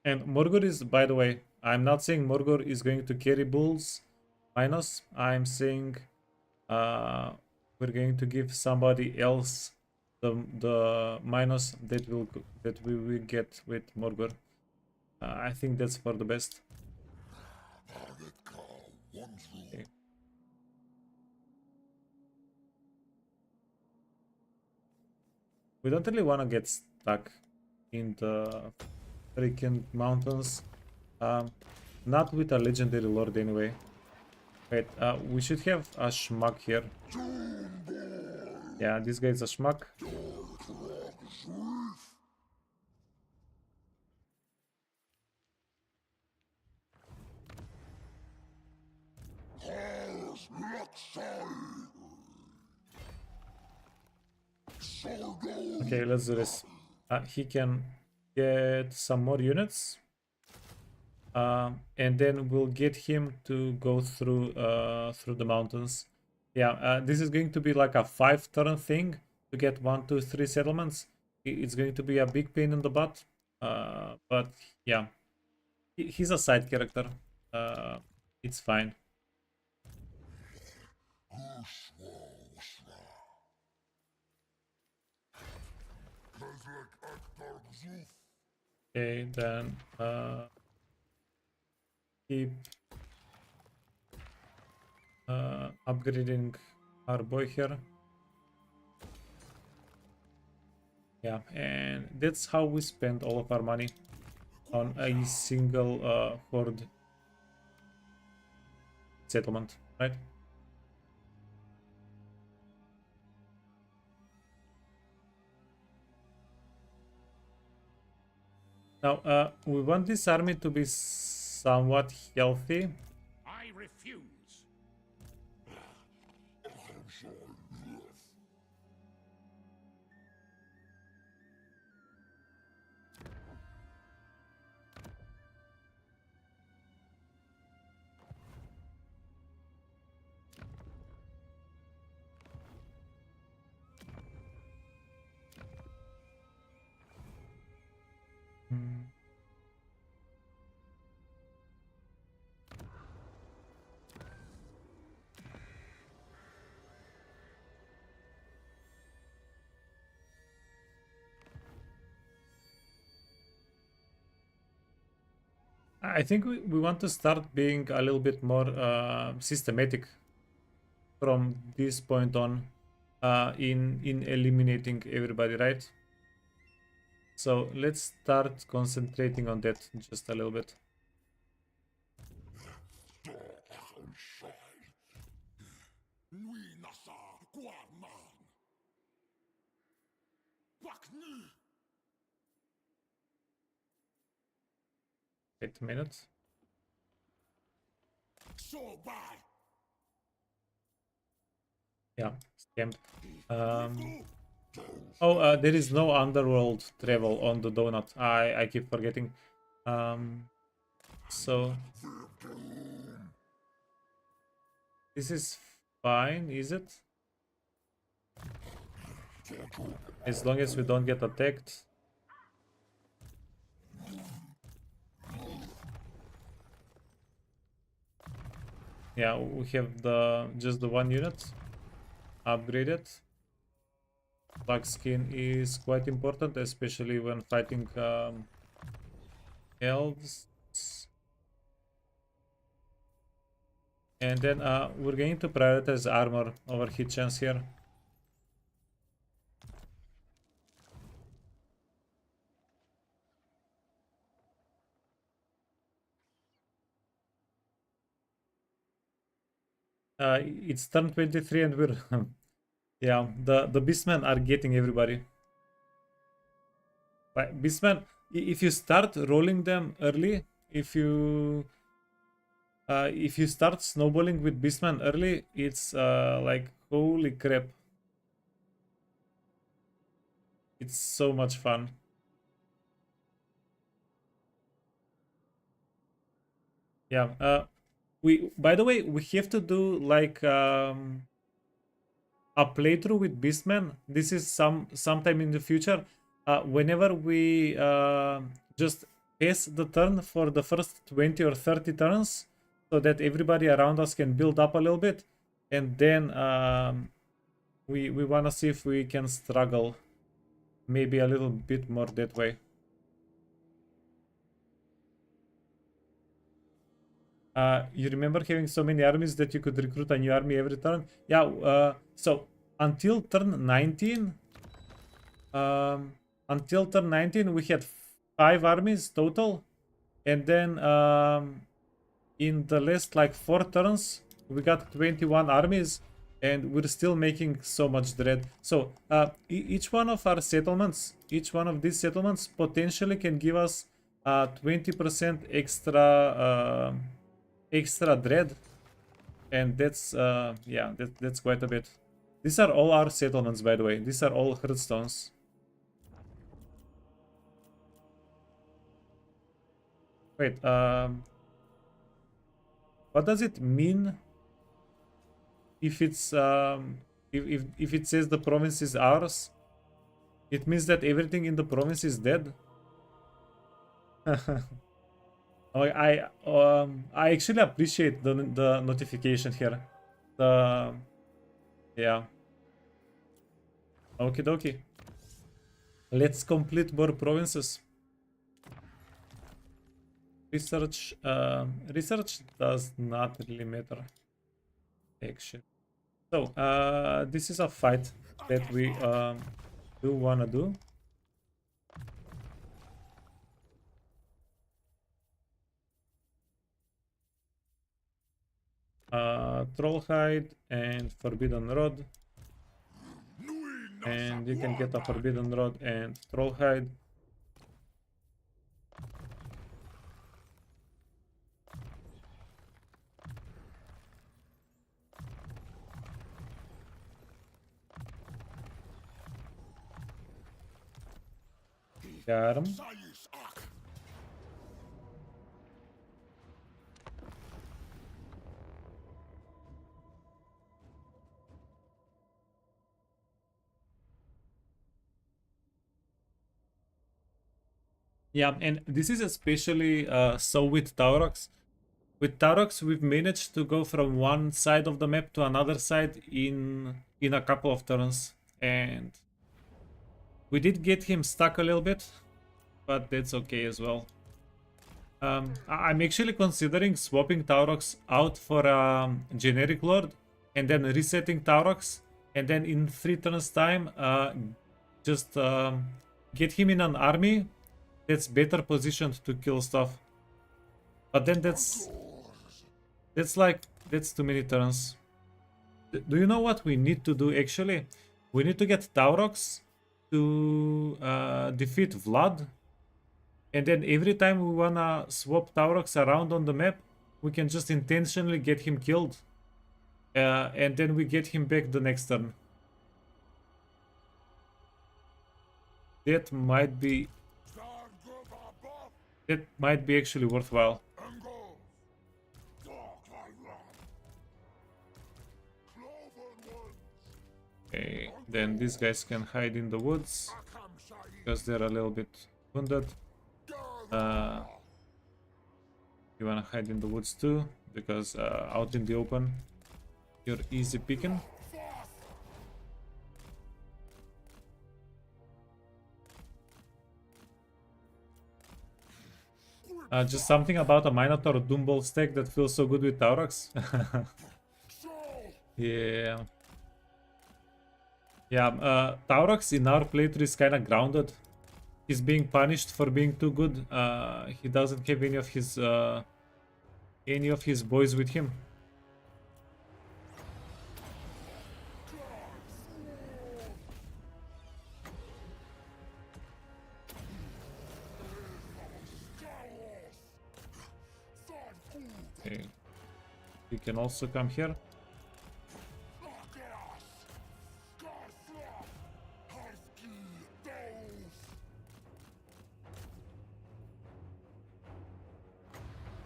And Morgur is, by the way, I'm not saying Morgur is going to carry bulls minus. I'm saying we're going to give somebody else the minus that we will get with Morgur. I think that's for the best. Okay. We don't really want to get stuck in the freaking mountains. Not with a legendary lord anyway. Wait, we should have a schmuck here. Yeah, this guy's a schmuck. Okay, let's do this. He can get some more units. And then we'll get him to go through the mountains. Yeah, this is going to be like a 5-turn thing to get 1, 2, 3 settlements. It's going to be a big pain in the butt. But yeah, he's a side character. It's fine. Okay, then keep upgrading our boy here. Yeah, and that's how we spend all of our money on a single horde settlement, right? Now, we want this army to be somewhat healthy. I refuse. I think we want to start being a little bit more systematic. from this point on in eliminating everybody, right? So let's start concentrating on that just a little bit. Nui nasa guaman. 8 minutes. So bad. Yeah, scammed. Oh, there is no underworld travel on the donut. I keep forgetting. So this is fine, is it? As long as we don't get attacked. Yeah, we have just the one unit upgraded. Black skin is quite important, especially when fighting elves. And then we're going to prioritize armor over hit chance here. It's turn 23 and we're yeah, the beastmen are getting everybody. Like beastmen, if you start rolling them early, if you start snowballing with beastmen early, it's like holy crap. It's so much fun. Yeah, we by the way, we have to do like a playthrough with beastmen. This is sometime in the future. Whenever we just pace the turn for the first 20 or 30 turns, so that everybody around us can build up a little bit, and then we want to see if we can struggle maybe a little bit more that way. You remember having so many armies that you could recruit a new army every turn? Yeah, so until turn 19, we had 5 armies total, and then in the last like 4 turns we got 21 armies, and we're still making so much dread. So each one of our settlements, each one of these settlements potentially can give us 20% extra dread, and that's yeah, that's quite a bit. These are all our settlements, by the way. These are all hearthstones. Wait, what does it mean if it's if it says the province is ours? It means that everything in the province is dead. I actually appreciate the notification here. The yeah. Okie dokie. Let's complete more provinces. Research does not really matter. Action. So this is a fight that we do wanna do. Trollhide and Forbidden Rod. And you can get a Forbidden Rod and Trollhide. Got him. Yeah, and this is especially so with Taurox. With Taurox, we've managed to go from one side of the map to another side in a couple of turns, and we did get him stuck a little bit, but that's okay as well. I'm actually considering swapping Taurox out for generic lord, and then resetting Taurox, and then in 3 turns time, just get him in an army that's better positioned to kill stuff. But then that's too many turns. Do you know what we need to do actually? We need to get Taurox to defeat Vlad. And then every time we wanna swap Taurox around on the map, we can just intentionally get him killed. And then we get him back the next turn. That might be actually worthwhile. Okay, then these guys can hide in the woods because they're a little bit wounded. You wanna hide in the woods too, because out in the open you're easy picking. Just something about a Minotaur Doomball stack that feels so good with Taurox. Yeah. Yeah, Taurox in our playthrough is kinda grounded. He's being punished for being too good. He doesn't have any of his boys with him. Okay. You can also come here.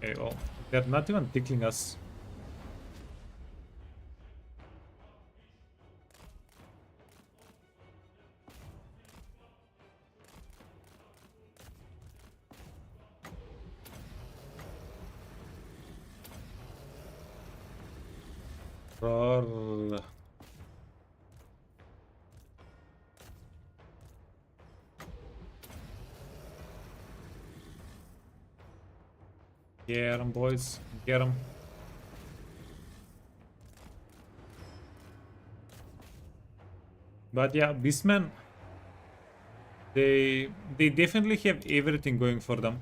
Okay, well, they're not even tickling us. Roar. Get 'em, boys. Get 'em. But yeah, Beastmen, they definitely have everything going for them.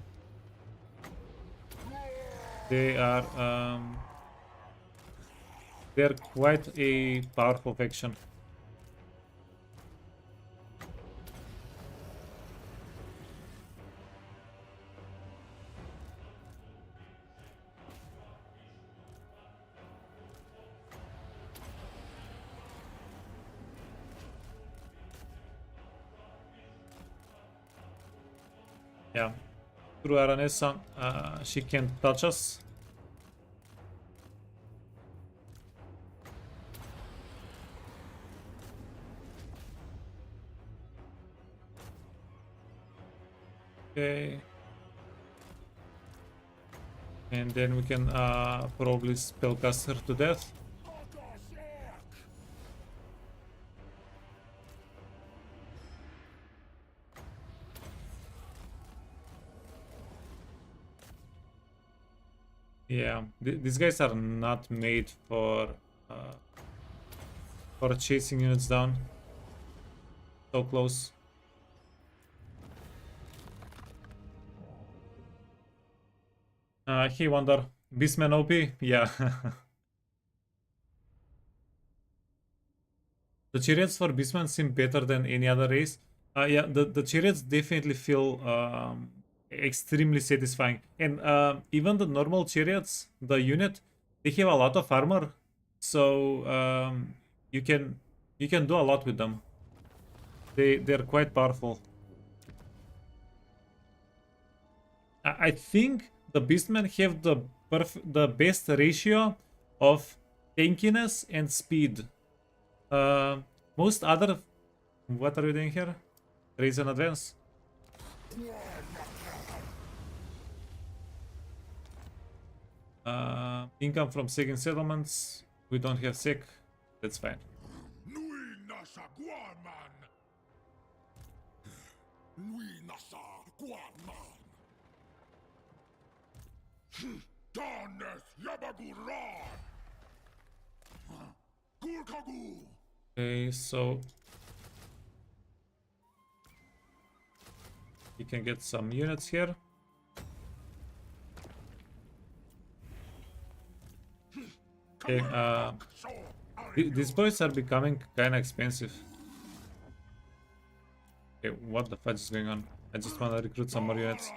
They are they're quite a powerful faction. Yeah, through Aranessa, she can't touch us. Okay. And then we can probably spellcast her to death. Yeah, these guys are not made for chasing units down. So close. Hey Wonder, Beastman OP? Yeah. The chariots for Beastman seem better than any other race. Yeah, the chariots definitely feel extremely satisfying. And even the normal chariots, the unit, they have a lot of armor. So you can do a lot with them. They're quite powerful. I think the Beastmen have the best ratio of tankiness and speed. Most other... What are you doing here? Raise and advance. Income from second settlements. We don't have sec. That's fine. Nui nasa guarman. Nui nasa guarman. Darnes yabagurar. Fagu! Okay, so he can get some units here. Okay, these boys are becoming kind of expensive. Okay, what the fudge is going on? I just want to recruit some more units.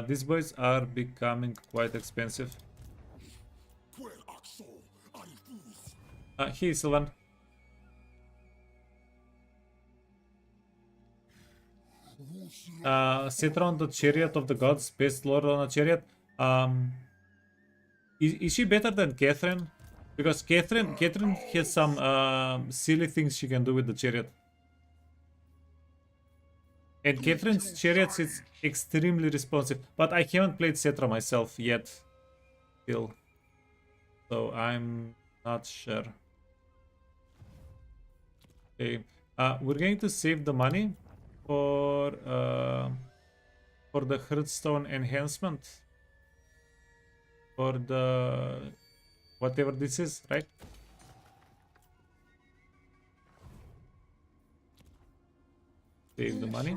These boys are becoming quite expensive. Here is Sylvan. Sit around the chariot of the gods, best lord on a chariot. Is she better than Catherine? Because Catherine has some silly things she can do with the chariot. And Catherine's chariots is extremely responsive. But I haven't played Cetra myself yet. Still. So I'm not sure. Okay. We're going to save the money for the Hearthstone enhancement. For the whatever this is, right? Save the money.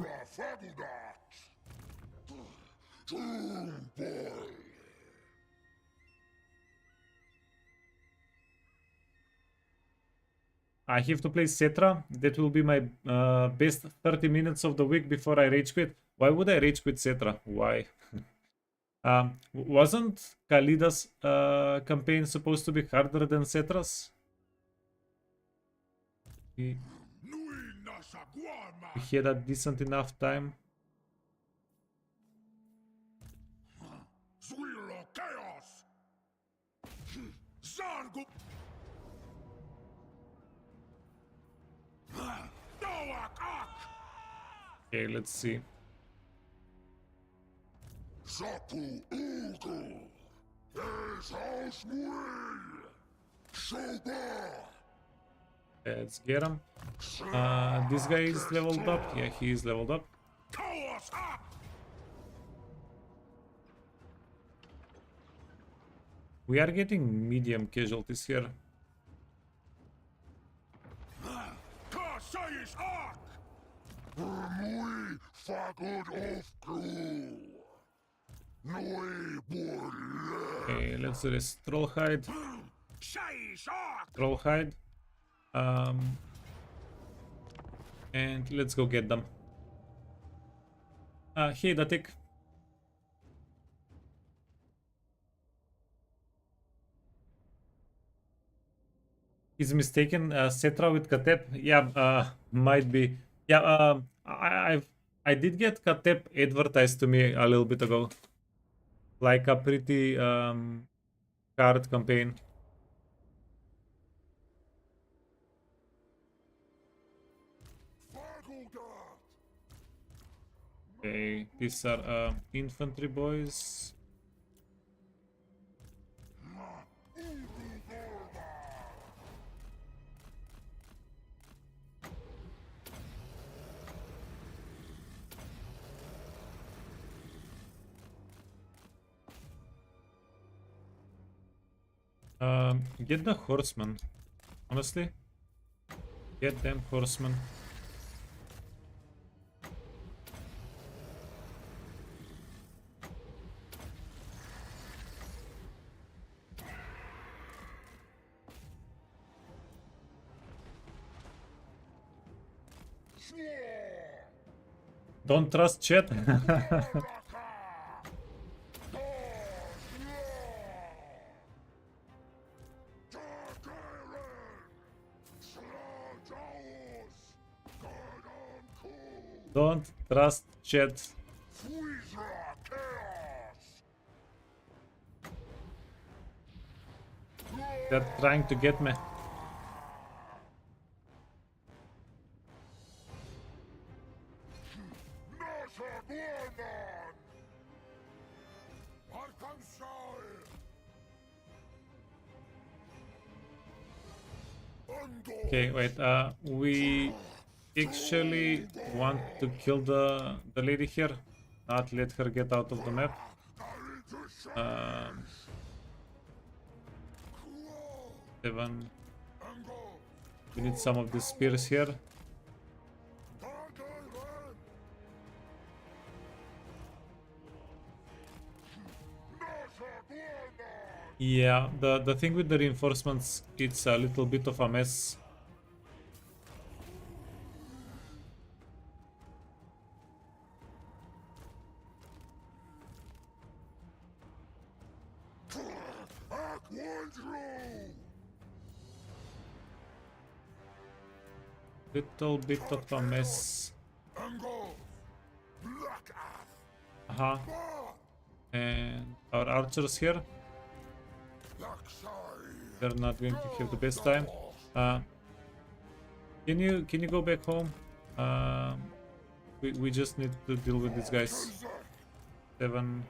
I have to play Cetra. That will be my best 30 minutes of the week before I rage quit. Why would I rage quit Cetra? Why? Wasn't Khalida's campaign supposed to be harder than Cetra's? We had a decent enough time. Okay, let's see. Let's get him. This guy is leveled up. Yeah, he is leveled up. We are getting medium casualties here. Okay, let's do this. Trollhide. Trollhide. And let's go get them. Hey, Datik. He's mistaken Cetra with Katep. Yeah, might be. Yeah, I did get Katep advertised to me a little bit ago. Like a pretty card campaign. Okay, these are infantry boys. Get the horsemen. Honestly, get them horsemen. Don't trust chat. Don't trust chat. They're trying to get me. Okay, wait. We actually want to kill the lady here, not let her get out of the map. Seven. We need some of these spears here. Yeah, the thing with the reinforcements, it's a little bit of a mess. Little bit of a mess. Uh-huh. And our archers here, they're not going to have the best time. Can you go back home? We just need to deal with these guys. 7.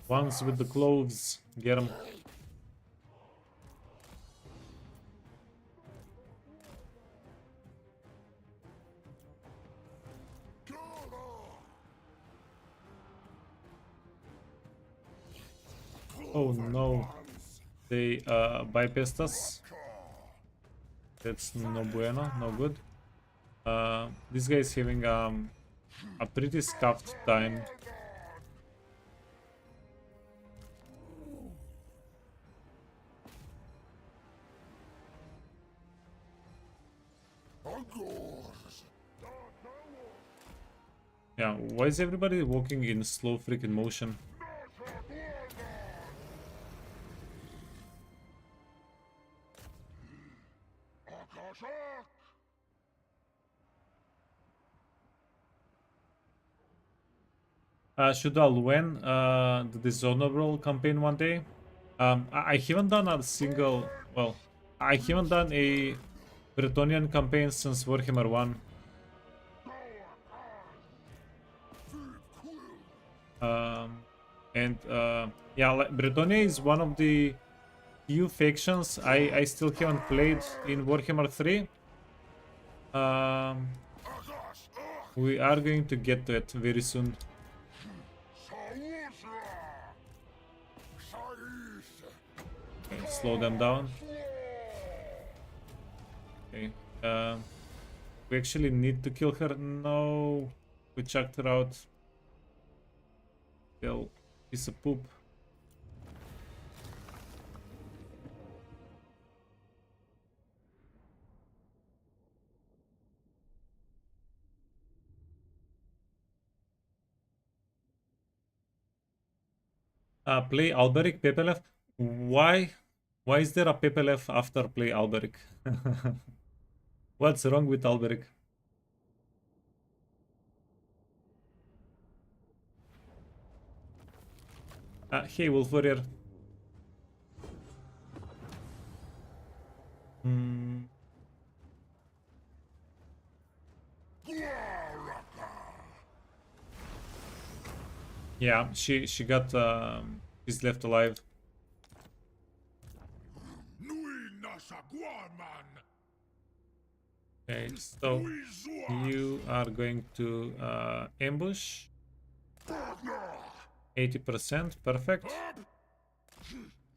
Ones with the clothes, get them. Oh no, they bypassed us. That's no bueno, no good. This guy is having a pretty scuffed time. Yeah, why is everybody walking in slow freaking motion? Should I win the dishonorable campaign one day? I haven't done a single, well, I haven't done a Bretonian campaign since Warhammer 1. Yeah, like, Bretonia is one of the few factions I still haven't played in Warhammer 3. We are going to get to it very soon. Okay, slow them down. Okay. We actually need to kill her. No, we chucked her out. Still, piece of poop. Play Alberic Pepelev. Why? Why is there a Pepelev after play Alberic? What's wrong with Alberic? Hey, Wolf Warrior. Hmm. Yeah, she got she's left alive. Okay, so you are going to ambush. 80%, perfect.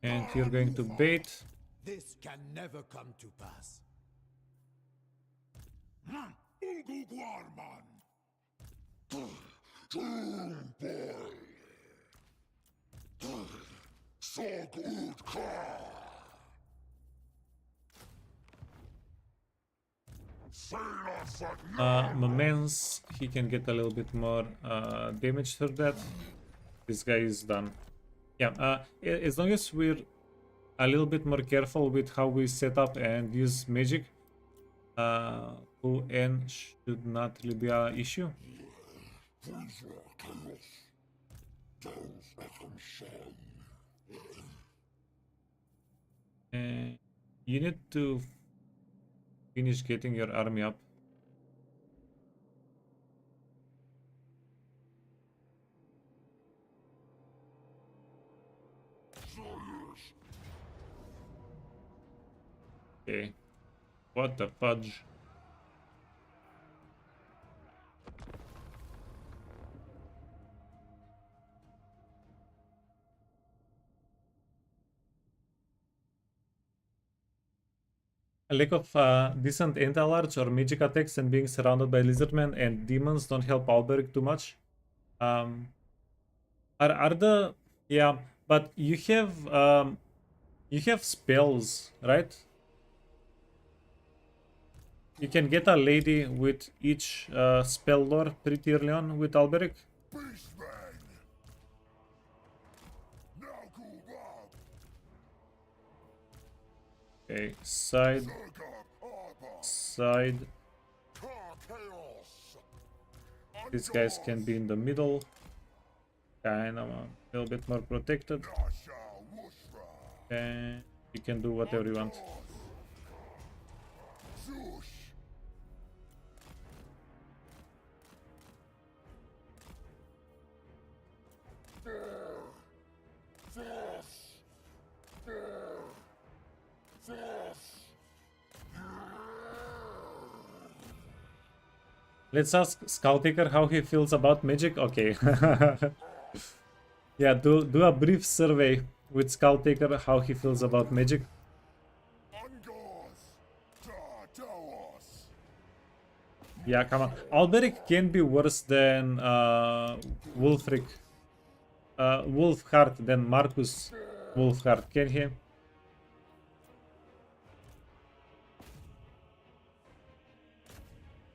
And you're going to bait. This can never come to pass. Moments, he can get a little bit more damage through that. This guy is done. Yeah, as long as we're a little bit more careful with how we set up and use magic, ON should not really be an issue. And you need to finish getting your army up. Okay. What the fudge? A lack of decent anti-large or magic attacks and being surrounded by lizardmen and demons don't help Alberic too much. Um, are the yeah, but you have spells, right? You can get a lady with each spell lore pretty early on with Alberic. Beastman! Now go Bob! Okay, side, Zergab Arbor! side. Car Chaos! These guys can be in the middle, kind of a little bit more protected. Nasha Wushra! And you can do whatever you want. Zush! Let's ask Skulltaker how he feels about magic. Okay. Yeah, do a brief survey with Skulltaker how he feels about magic. Angos! Taurox! Yeah, come on. Alberic can be worse than Wulfric. Wolfheart than Marcus Wolfheart, can he?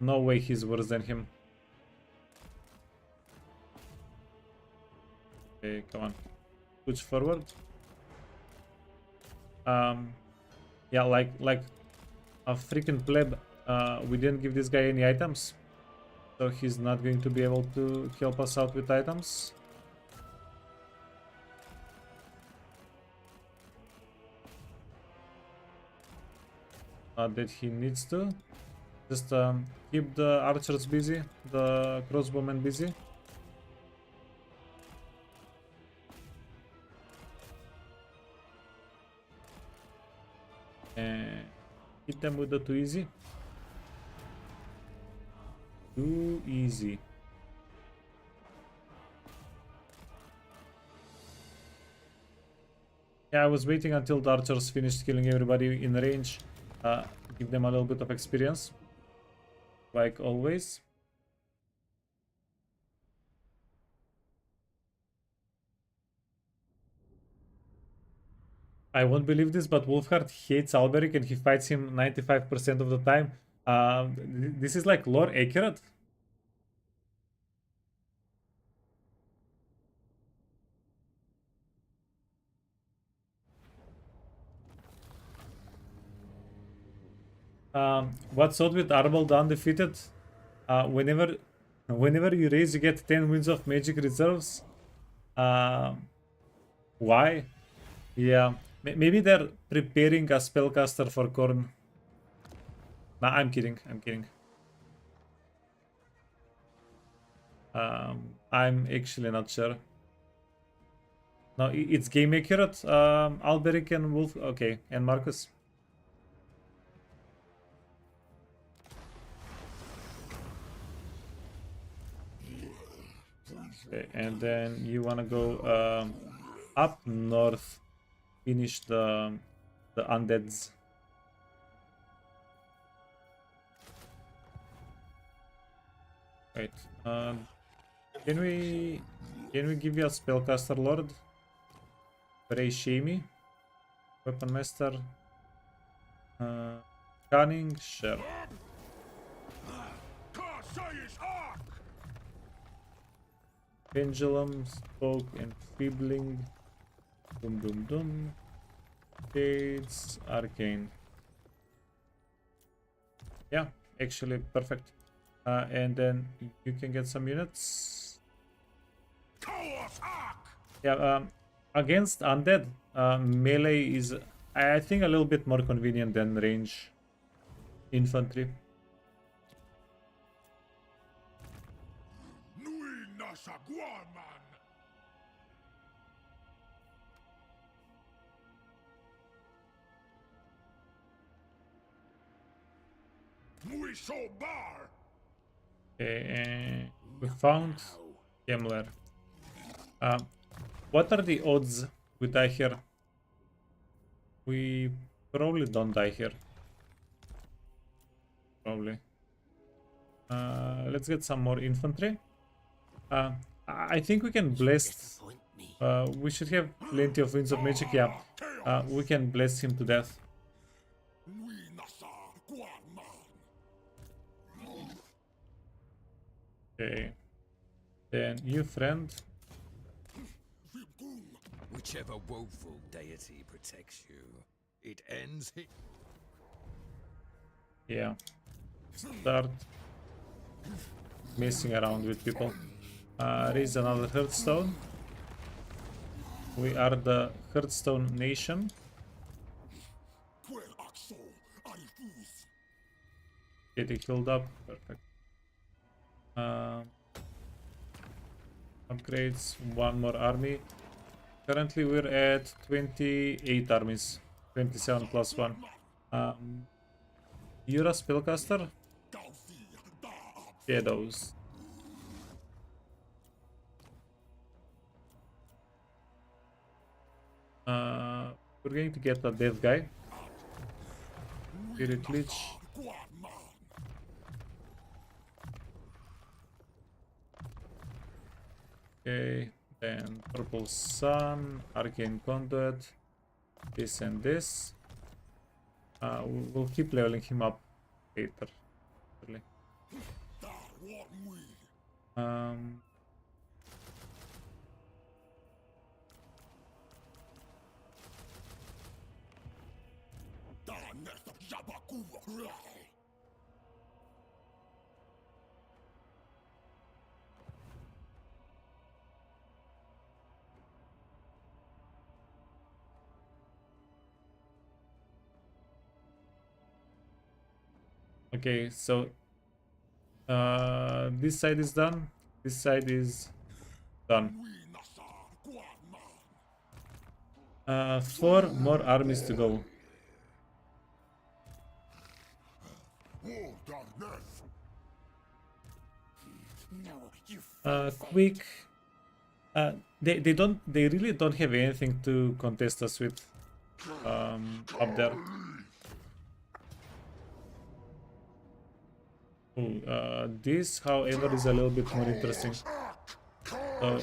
No way he's worse than him. Okay, come on. Push forward. Yeah, like a freaking pleb. We didn't give this guy any items, so he's not going to be able to help us out with items. Not that he needs to. Just keep the archers busy, the crossbowmen busy. And hit them with the too easy. Too easy. Yeah, I was waiting until the archers finished killing everybody in range. Give them a little bit of experience. Like always. I won't believe this, but Wolfheart hates Alberic and he fights him 95% of the time. This is like lore accurate. What's up with Arnold undefeated? Whenever you raise, you get 10 wins of magic reserves. Why? Yeah, maybe they're preparing a spellcaster for Korn. Nah, I'm kidding. I'm kidding. I'm actually not sure. No, it's game accurate. Alberic and Wolf. Okay, and Marcus. Okay, and then you wanna go up north, finish the undeads. Wait, can we give you a spellcaster lord? Pray Shamey, weapon master, cunning, sure. Karsay's Ark! Pendulum, spoke, and feebling. Dum dum dum. Shades, arcane. Yeah, actually perfect. And then you can get some units. Chaos Ark! Yeah, against undead, melee is, I think, a little bit more convenient than range infantry. Nui Nasha Guarman! we so bar? Okay, and we found Himmler. What are the odds we die here? We probably don't die here. Probably. Let's get some more infantry. I think we can blast. We should have plenty of Winds of Magic. Yeah. We can blast him to death. We nasa guaman. Okay. Then you, friend. Whichever woeful deity protects you, it ends here. Yeah. Start messing around with people. Raise another Hearthstone. We are the Hearthstone nation. Quel axo arifus. Getting healed up. Perfect. Upgrades. One more army. Currently we're at 28 armies. 27 plus 1. You're a spellcaster? Shadows. We're going to get a dead guy. Spirit Lich. Okay, then Purple Sun, Arcane Conduit, this and this. We'll keep leveling him up later. Really. Um, okay, so this side is done. This side is done. 4 more armies to go. Quick. They really don't have anything to contest us with up there. This, however, is a little bit more interesting. So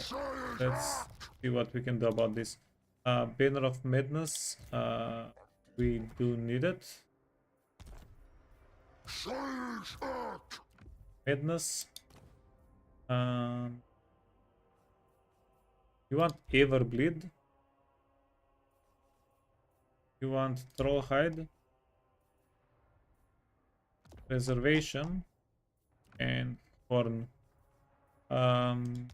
let's see what we can do about this. Banner of Madness. We do need it. Madness. You want Everbleed? You want Trollhide? Reservation and Horn. And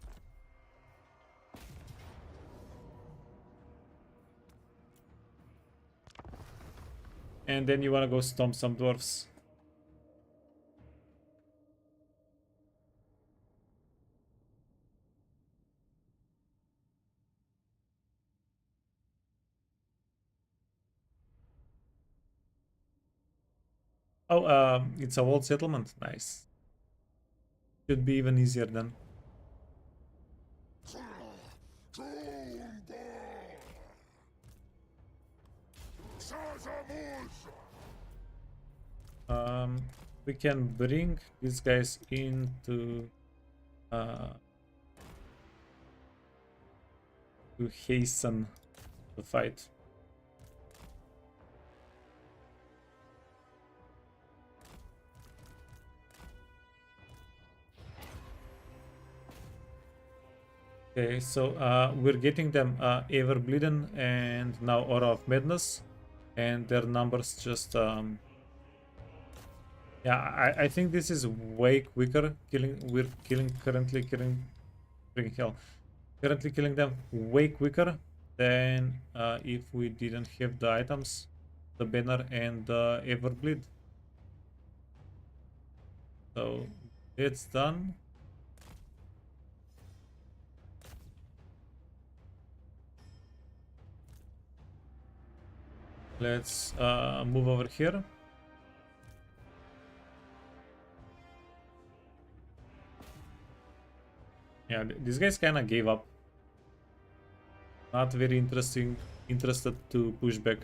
then you want to go stomp some dwarfs. Oh, it's a walled settlement. Nice. Should be even easier then. We can bring these guys into to hasten the fight. Okay, so we're getting them Everbleeden and now Aura of Madness, and their numbers just yeah, I think this is way quicker. We're currently killing hell. Currently killing them way quicker than if we didn't have the items, the banner and the Everbleed. So it's done. Let's move over here. Yeah, these guys kind of gave up. Not very interested to push back.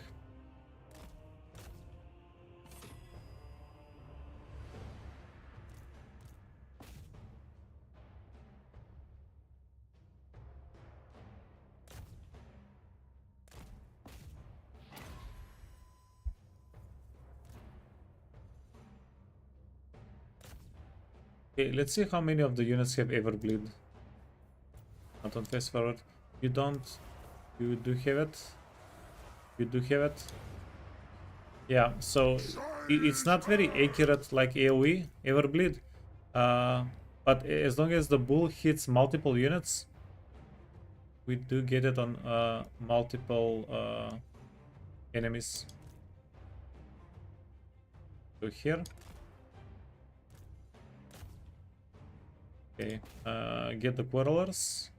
Okay, let's see how many of the units have Everbleed. Not on fast forward. You don't. You do have it. You do have it. Yeah, so it's not very accurate like AoE, Everbleed. But as long as the bull hits multiple units, we do get it on multiple enemies. So here. Okay, get the quarrelers.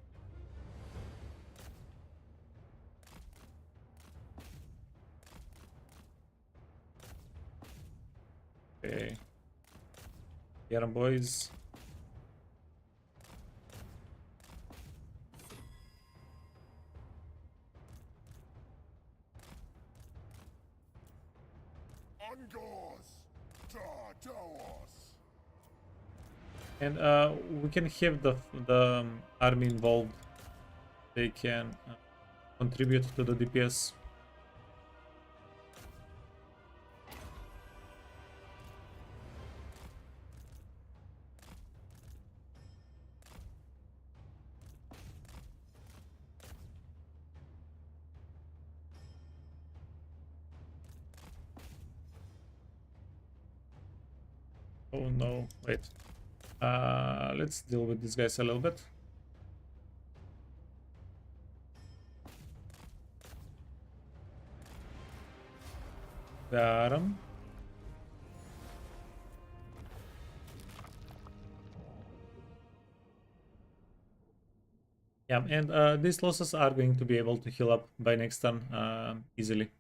Okay. Get 'em, boys. Angos! Taurox! And we can have the army involved. They can contribute to the DPS. Oh no, wait. Let's deal with these guys a little bit. Got him. Yeah, and these losses are going to be able to heal up by next turn easily.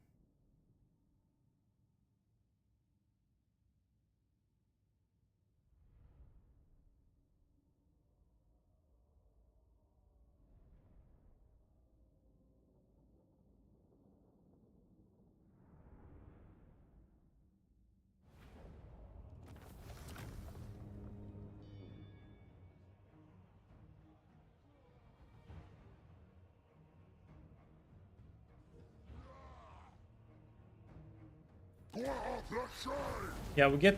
Yeah, we get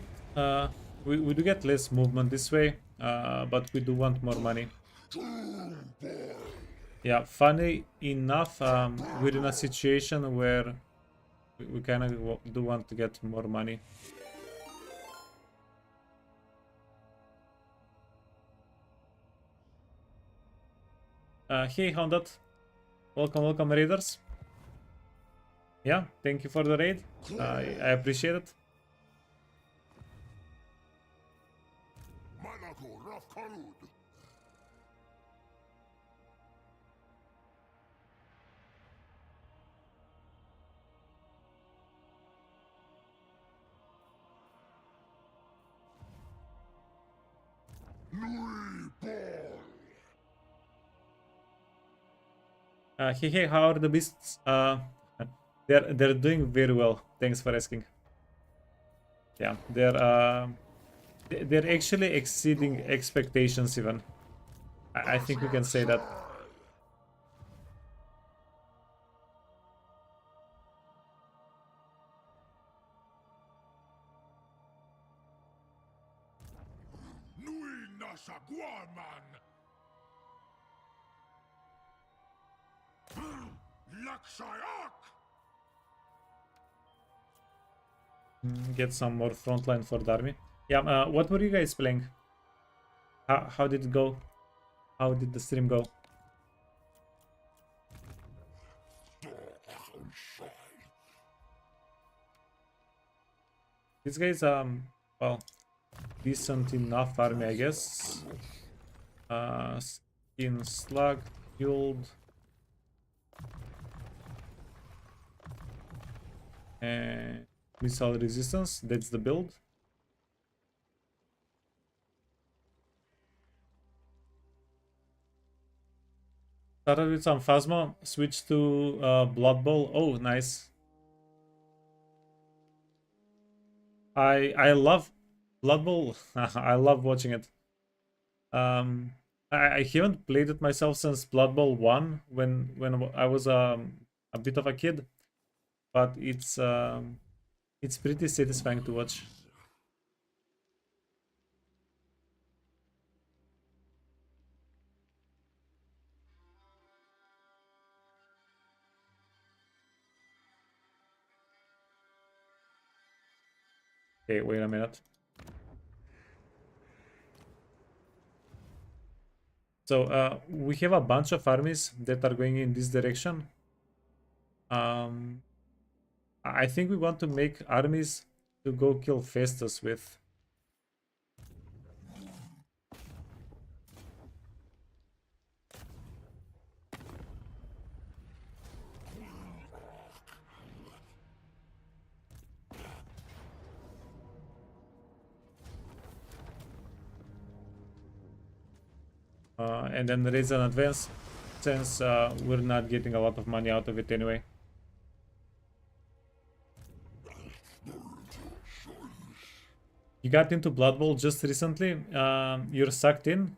we do get less movement this way, but we do want more money. Yeah, funny enough, we're in a situation where we kind of do want to get more money. Hey, Hounded. Welcome, raiders. Yeah, thank you for the raid. I appreciate it. Malago Raf Karud! Nui Ball! Hey, how are the beasts? They're doing very well. Thanks for asking. Yeah, they're actually exceeding expectations even. I think we can say that. Nui Nasa Guaman! Laksayak! Get some more frontline for the army. Yeah, what were you guys playing? How did it go? How did the stream go? These guys, well, decent enough army, I guess. Skin slug, fueled. And missile resistance, that's the build. Started with some Phasma, switched to Blood Bowl. Oh, nice. I love Blood Bowl. I love watching it. I haven't played it myself since Blood Bowl 1 when I was a bit of a kid, but it's pretty satisfying to watch. Okay, wait a minute. So we have a bunch of armies that are going in this direction. I think we want to make armies to go kill Festus with. And then raise an advance, since we're not getting a lot of money out of it anyway. You got into Blood Bowl just recently? You're sucked in?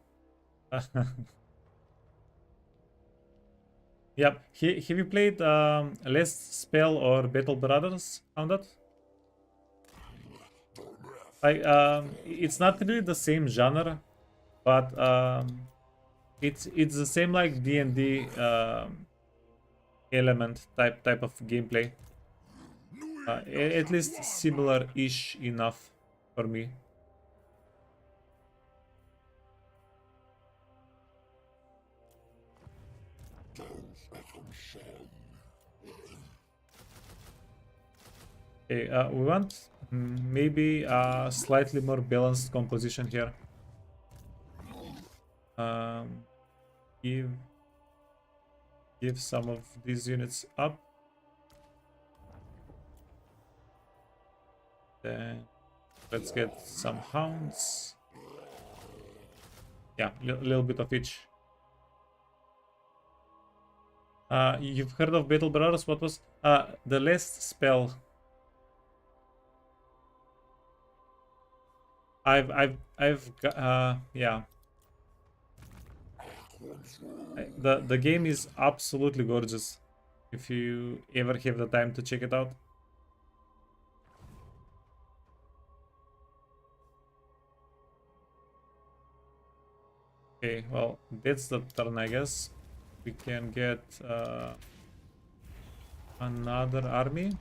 Yep. Have you played Last Spell or Battle Brothers on that? Like, it's not really the same genre, but it's the same like D&D element type of gameplay. At least similar-ish enough for me. Okay, we want maybe a slightly more balanced composition here. Give some of these units up. Then let's get some hounds. Yeah, little bit of each. You've heard of Battle Brothers? What was the Last Spell? Yeah. The game is absolutely gorgeous. If you ever have the time to check it out. Okay, well, that's the turn, I guess. We can get another army.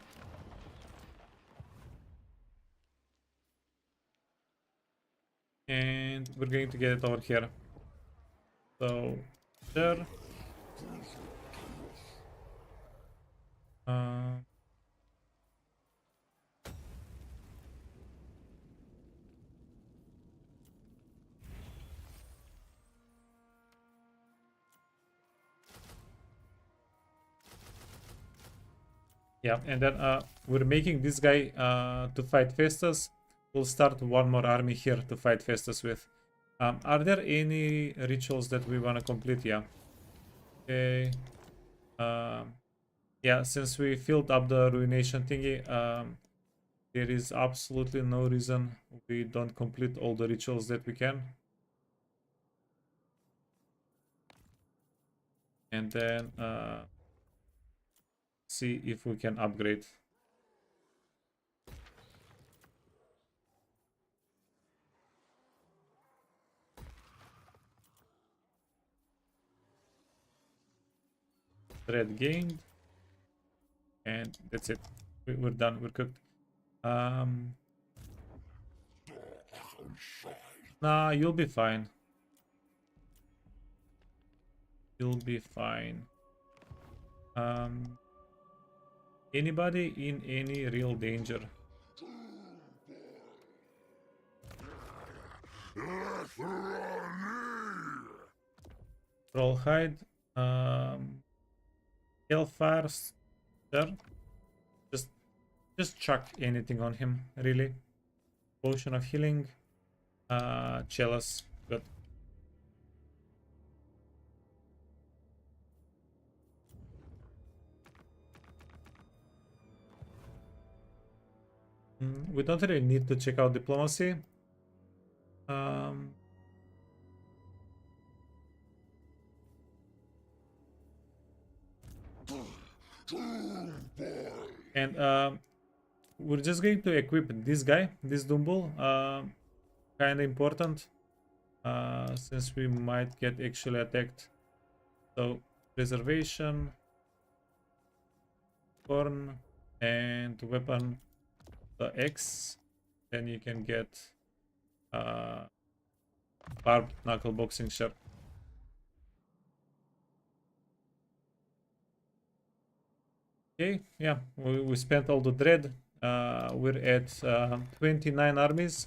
And we're going to get it over here. So, there. Yeah, and then we're making this guy to fight Festus. We'll start one more army here to fight Festus with. Are there any rituals that we want to complete? Yeah. Okay. Yeah, since we filled up the ruination thingy, there is absolutely no reason we don't complete all the rituals that we can. And then see if we can upgrade. Thread gained. And that's it. We're done. We're cooked. Nah, you'll be fine. You'll be fine. Anybody in any real danger? Trollhide. Hellfire. Sir. Just chuck anything on him, really. Potion of healing. Chalice. Good. We don't really need to check out diplomacy. Um, and we're just going to equip this guy, this Dumble. Kind of important since we might get actually attacked. So preservation, corn, and weapon the X. Then you can get barbed knuckle boxing shirt. Okay, yeah, we spent all the dread. We're at 29 armies.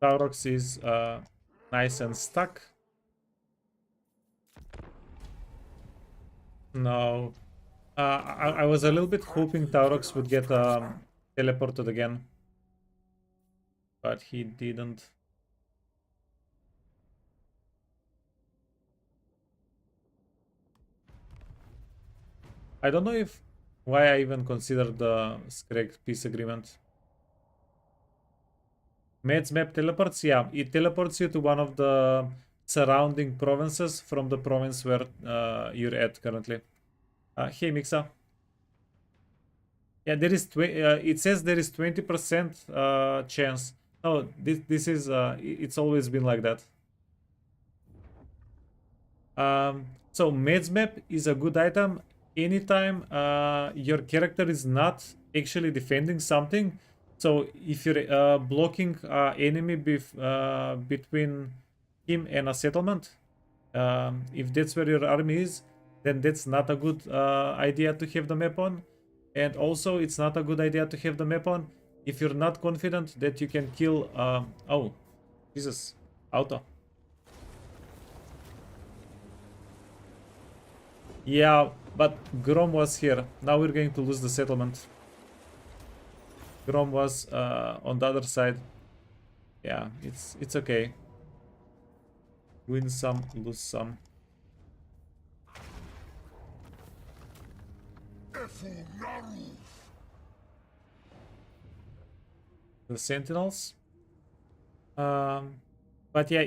Taurox is nice and stuck. No. I was a little bit hoping Taurox would get teleported again. But he didn't. I don't know if why I even considered the Scrag peace agreement. Maid's map teleports? Yeah, it teleports you to one of the surrounding provinces from the province where you're at currently. Hey, Mixa. Yeah, there is it says there is 20% chance. No, this is it's always been like that. So Maid's map is a good item anytime your character is not actually defending something. So if you're blocking enemy between him and a settlement, if that's where your army is, then that's not a good idea to have the map on. And also, it's not a good idea to have the map on if you're not confident that you can kill. Oh, Jesus, auto. Yeah, but Grom was here. Now we're going to lose the settlement. Grom was on the other side. Yeah, it's okay. Win some, lose some. The Sentinels. But yeah,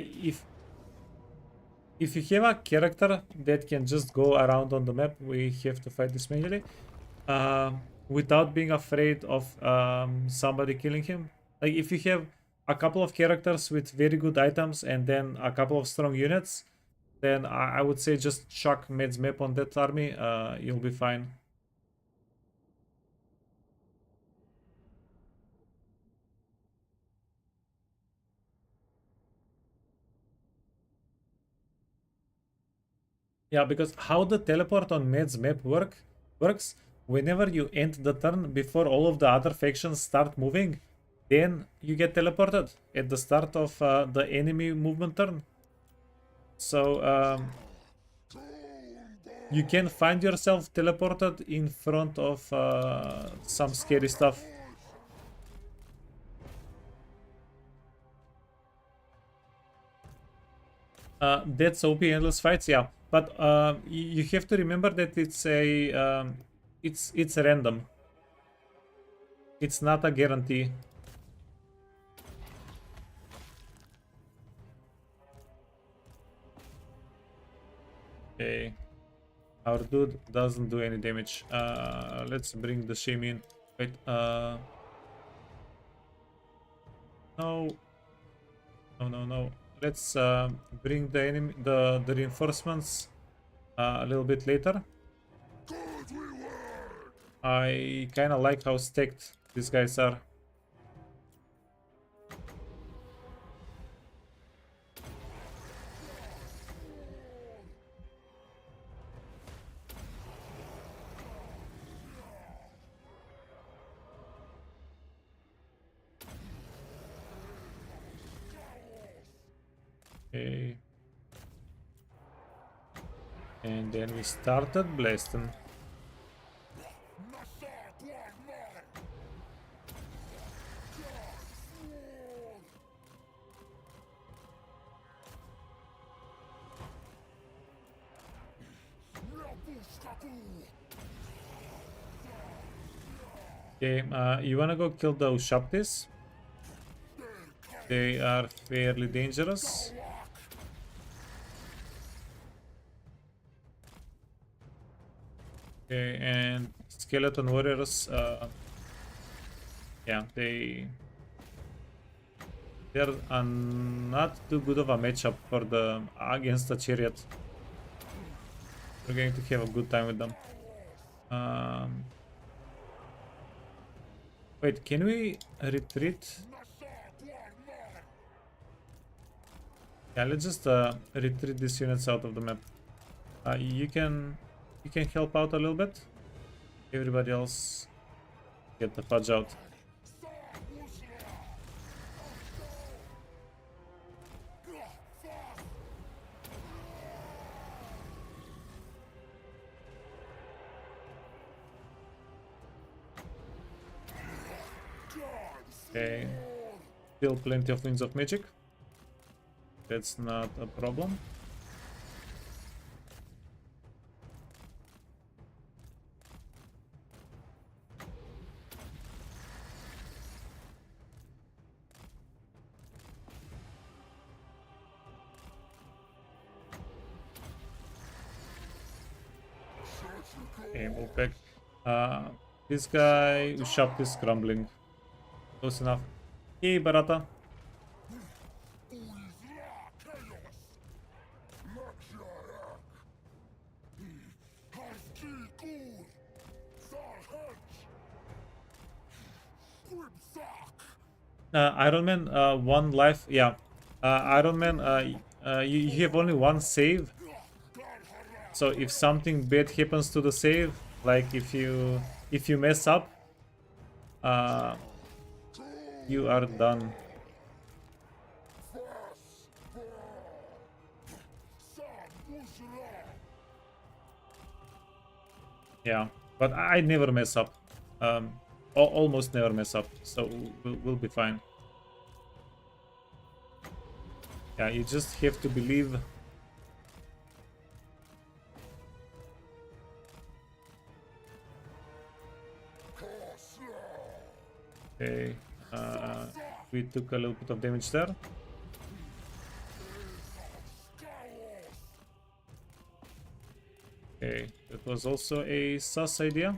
if you have a character that can just go around on the map, we have to fight this manually. Without being afraid of somebody killing him. Like if you have a couple of characters with very good items and then a couple of strong units, then I would say just chuck Med's map on that army. You'll be fine. Yeah, because how the teleport on Med's map works, whenever you end the turn before all of the other factions start moving, then you get teleported at the start of the enemy movement turn. So you can find yourself teleported in front of some scary stuff. That's OP endless fights, yeah. But you have to remember that it's a it's random. It's not a guarantee. Okay. Our dude doesn't do any damage. Let's bring the shame in. Wait, no. No. Let's bring the enemy, the reinforcements a little bit later. I kind of like how stacked these guys are. Okay. And then we started blasting. Okay, you wanna go kill the Ushaptis? They are fairly dangerous. Okay, and skeleton warriors, yeah, they're not too good of a matchup for the against the chariot. We're going to have a good time with them. Um, Wait, can we retreat? Yeah, let's just retreat these units out of the map. You can help out a little bit. Everybody else get the fudge out. Okay, still plenty of winds of magic. That's not a problem. Okay, move back. This guy who shop is crumbling. Close enough. Hey, Barata. Iron Man, one life. Yeah. Iron Man, you have only one save. So if something bad happens to the save, like if you mess up, uh, you are done. Yeah, but I never mess up. Almost never mess up, so we'll be fine. Yeah, you just have to believe. Okay, we took a little bit of damage there. Okay, that was also a sus idea.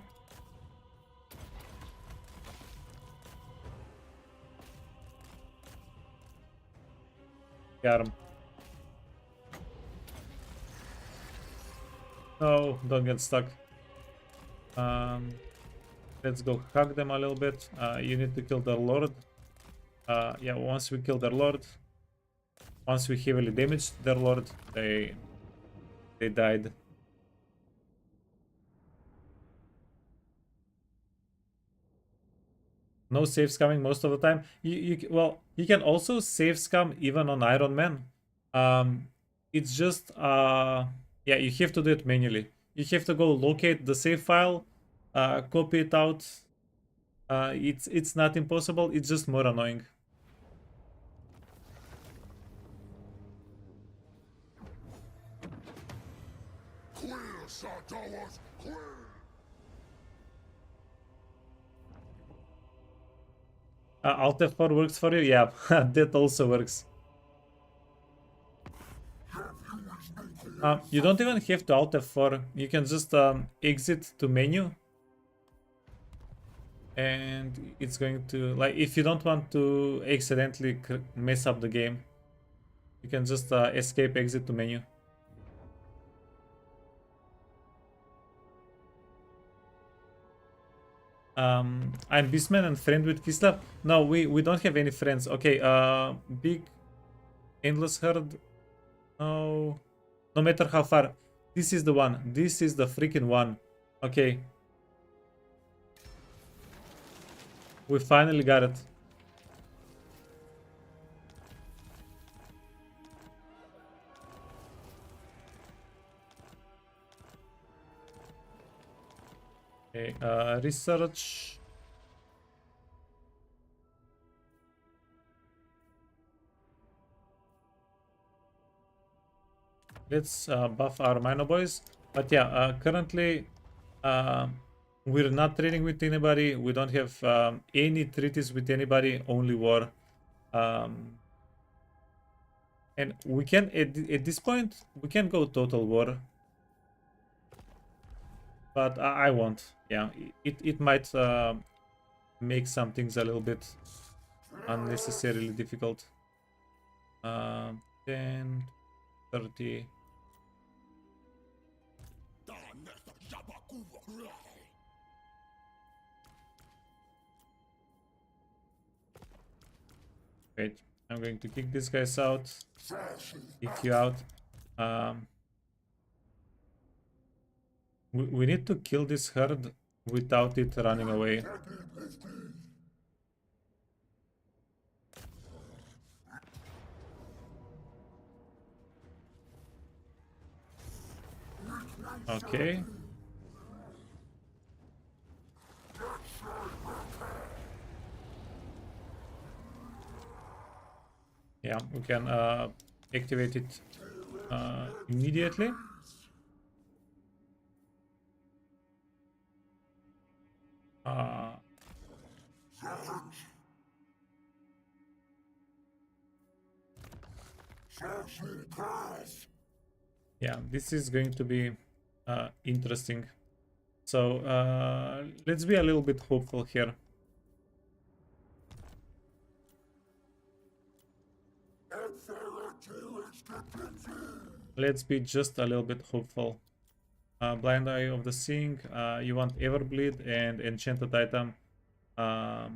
Got him. No, don't get stuck. Let's go hug them a little bit. You need to kill their lord. Yeah, once we kill their lord, once we heavily damaged their lord, they died. No save scamming most of the time. Well, you can also save scam even on Iron Man. It's just yeah, you have to do it manually. You have to go locate the save file, copy it out. It's not impossible. It's just more annoying. Clear, Sir Towers, clear! Alt F4 works for you? Yeah, that also works. You don't even have to Alt F4. You can just exit to menu. And it's going to, like, if you don't want to accidentally mess up the game, you can just escape, exit to menu. I'm Beastman and friend with Kislev. No, we don't have any friends. Okay, big endless herd. No, no matter how far. This is the one. This is the freaking one. Okay. We finally got it. Okay, research. Let's buff our Mino boys. But yeah, currently We're not trading with anybody. We don't have any treaties with anybody. Only war. And we can at this point we can go total war. But I won't. Yeah, it might make some things a little bit unnecessarily difficult. 10, 30. Wait, I'm going to kick these guys out. Kick you out. We need to kill this herd without it running away. Okay. Yeah, we can activate it immediately. Yeah, this is going to be interesting. So let's be a little bit hopeful here. Let's be just a little bit hopeful. Blind Eye of the Seeing, you want Everbleed and Enchanted Item. Yeah,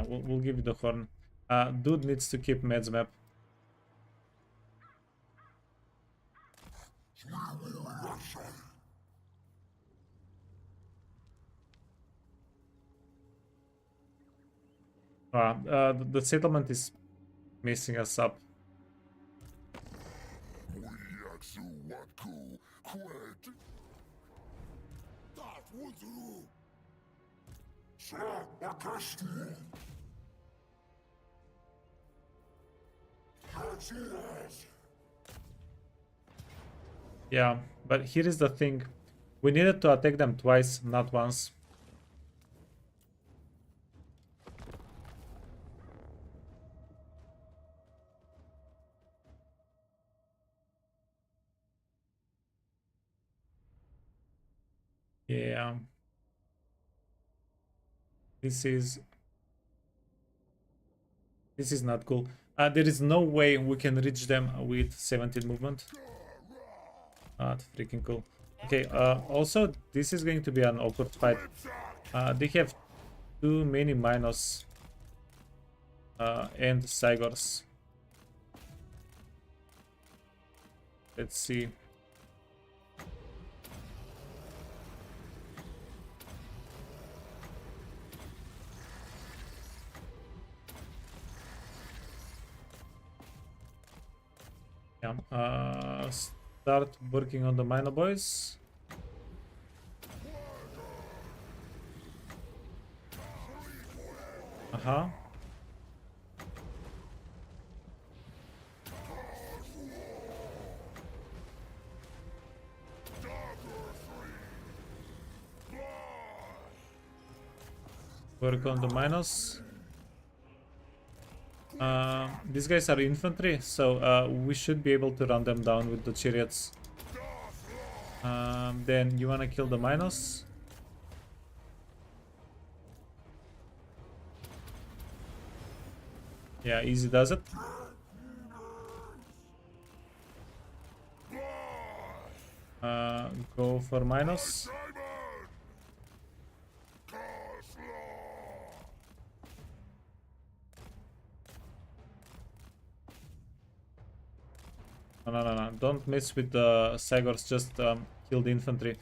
we'll give you the horn. Dude needs to keep Med's map. The settlement is messing us up. Yeah, but here is the thing. We needed to attack them twice, not once. Yeah. This is not cool. There is no way we can reach them with 17 movement. Not freaking cool. Okay, also, this is going to be an awkward fight. They have too many minus and Cygors. Let's see. Yeah, start working on the minor boys. Work on the minus. These guys are infantry, so we should be able to run them down with the chariots. Then you wanna kill the minus. Yeah, easy does it. Go for minus. No. Don't mess with the Cygors, just kill the infantry.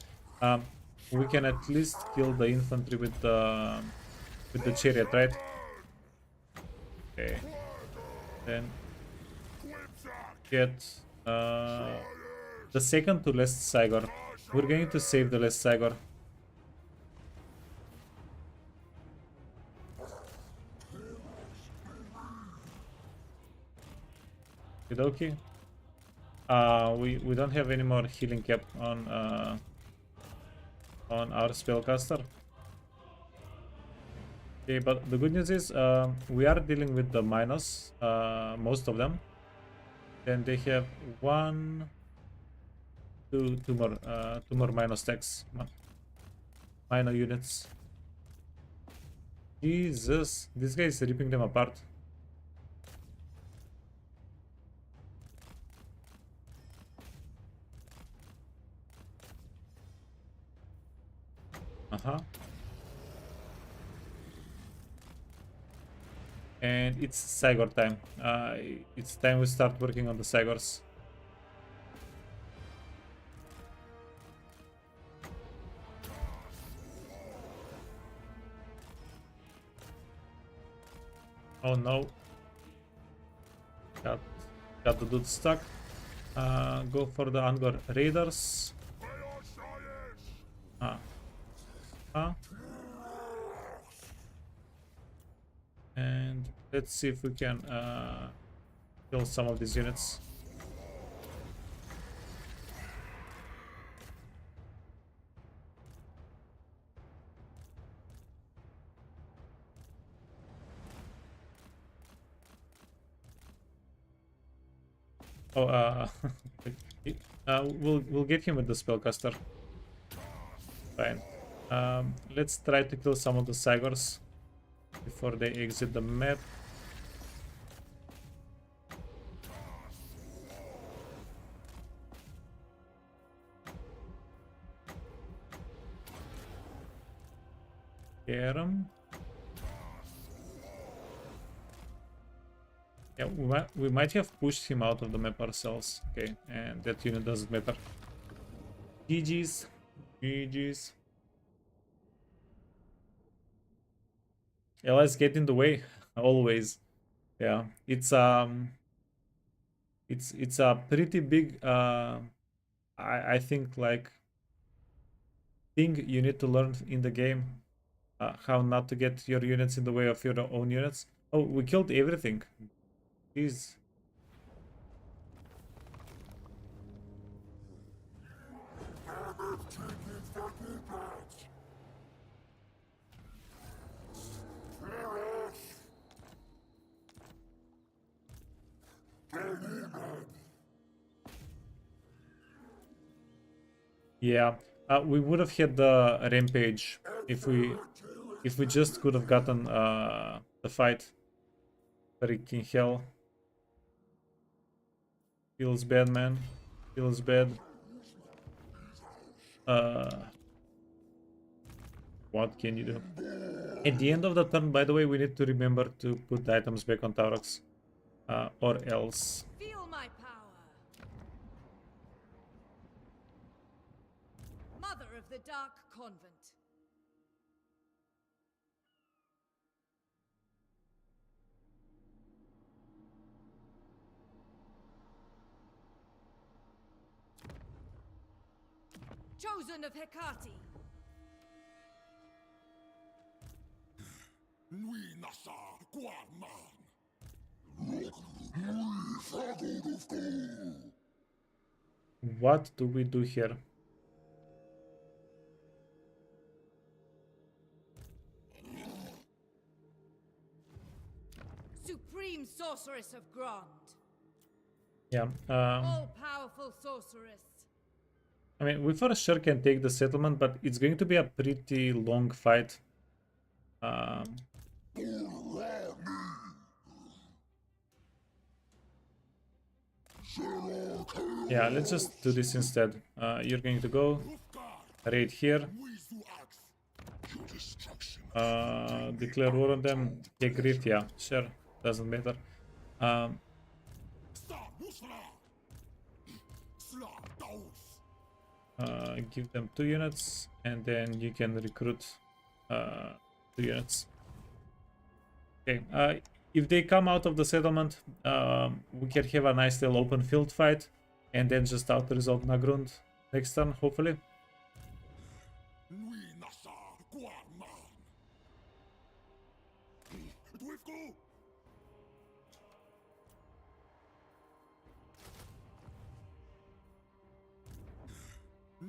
We can at least kill the infantry with the chariot, right? Okay. Then get the second to last Cygor. We're going to save the last Cygor. Okay. We don't have any more healing cap on our spellcaster. Okay, but the good news is we are dealing with the minus, most of them. Then they have two more minus stacks, minor units. Jesus, this guy is ripping them apart. And it's Cygor time. It's time we start working on the Cygors. Oh no. Got the dude stuck. Go for the Angor Raiders. And let's see if we can kill some of these units. Oh, we'll get him with the spellcaster. Fine. Let's try to kill some of the Cygors before they exit the map. Get him. Yeah, we might have pushed him out of the map ourselves. Okay, and that unit doesn't matter. GG's. GG's. Allies get in the way, always. Yeah, it's a pretty big I think like thing you need to learn in the game, how not to get your units in the way of your own units. Oh, we killed everything. Jeez. Yeah, we would have had the rampage if we just could have gotten the fight. Freaking hell. Feels bad, man. Feels bad. What can you do? At the end of the turn, by the way, we need to remember to put the items back on Taurox. Or else. Feel my power. Mother of the Dark Convent. Chosen of Hecate. Lui nasa Guarman. What do we do here? Supreme Sorceress of Grant. Yeah. All-powerful sorceress. I mean, we for sure can take the settlement, but it's going to be a pretty long fight. Yeah, let's just do this instead. You're going to go raid here. Declare war on them. Take Rift, yeah, sure. Doesn't matter. Give them 2 units, and then you can recruit 2 units. Okay, if they come out of the settlement, we can have a nice little open field fight, and then just out-resolve Nagrund next turn, hopefully.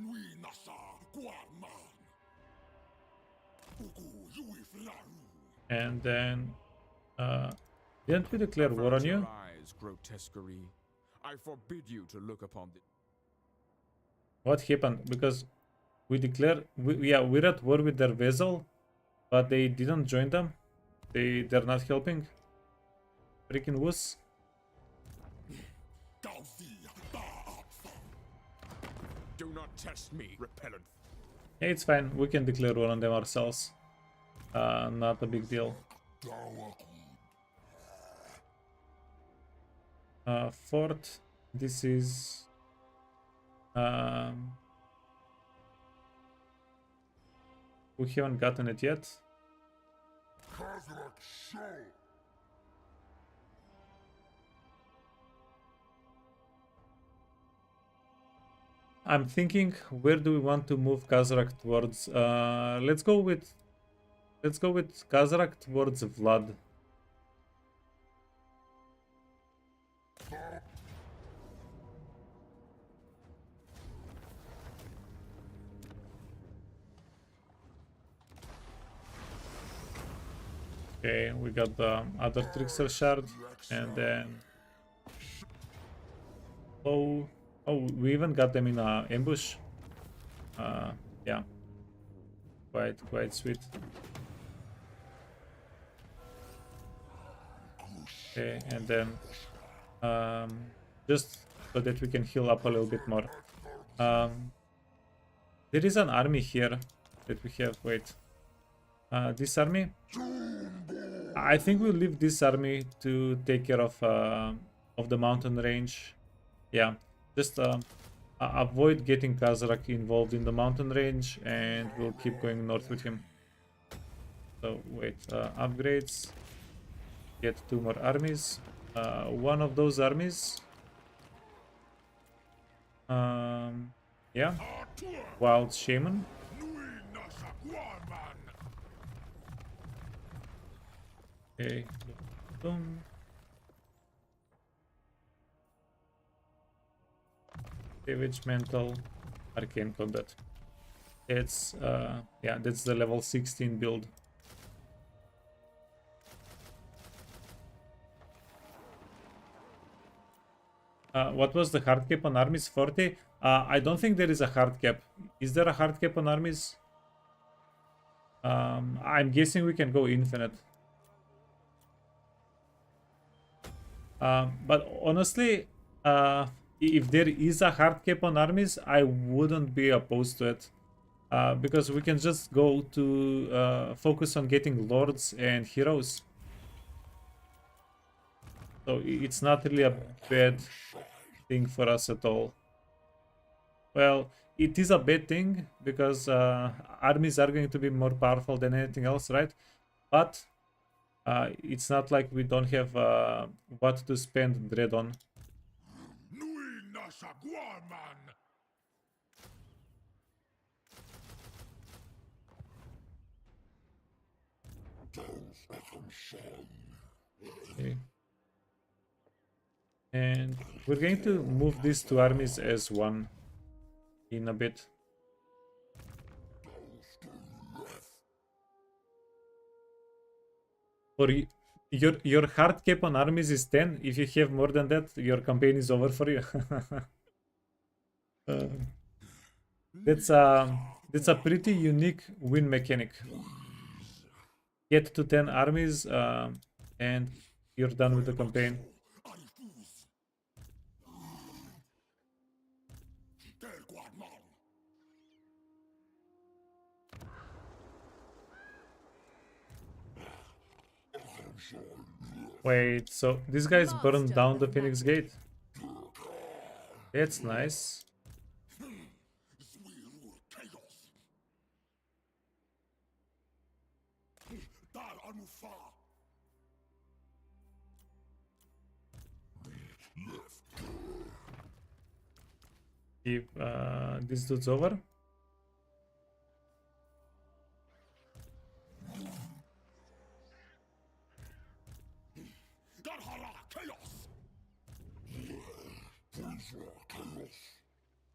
Nui nasa guarman. Uku yui flaru. And then, didn't we declare war on Avert you? your eyes, grotesquerie. I forbid you to look upon the. What happened? Because we declare, yeah, we're at war with their vessel, but they didn't join them. They're not helping. Freaking wuss. Gauthi ba apfa. Do not test me, repellent. Yeah, it's fine. We can declare war on them ourselves. Not a big deal. Fort. This is. We haven't gotten it yet. Kazrak show. I'm thinking, where do we want to move Kazrak towards? Let's go with Kazrak towards Vlad. Okay, we got the other Trickster Shard, and then oh, we even got them in a ambush. Yeah, quite sweet. Okay, and then just so that we can heal up a little bit more. There is an army here that we have. Wait, this army. I think we'll leave this army to take care of the mountain range. Yeah, just avoid getting Kazrak involved in the mountain range, and we'll keep going north with him. So wait, upgrades. Get 2 more armies. One of those armies. Yeah, Wild Shaman. Nui nasa guarman. Okay, boom. Savage Mental, Arcane Combat. It's yeah, that's the level 16 build. What was the hard cap on armies? 40? I don't think there is a hard cap. Is there a hard cap on armies? I'm guessing we can go infinite. But honestly, if there is a hard cap on armies, I wouldn't be opposed to it. Because we can just go to focus on getting lords and heroes. So it's not really a bad thing for us at all. Well, it is a bad thing because armies are going to be more powerful than anything else, right? But it's not like we don't have what to spend dread on. Nui nasa guarman. Okay. And we're going to move these 2 armies as one in a bit. For your hard cap on armies is 10. If you have more than that, your campaign is over for you. That's a pretty unique win mechanic. Get to 10 armies and you're done with the campaign. Alfuz. Del guarman. Wait, so these guys burned down the Phoenix Gate? That's nice. Zwirur chaos. Dar amufa. If this dude's over. Dar hala chaos.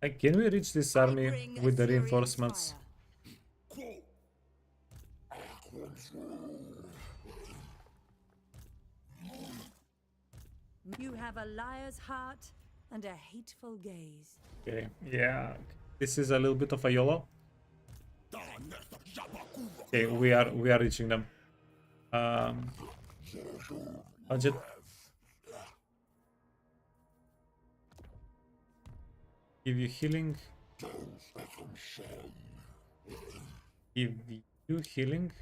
Can we reach this army Bring with the Assyrian reinforcements? fire. You have a liar's heart and a hateful gaze. Okay, yeah. This is a little bit of a YOLO. Okay, we are reaching them. Budget. Give you healing. Give you healing.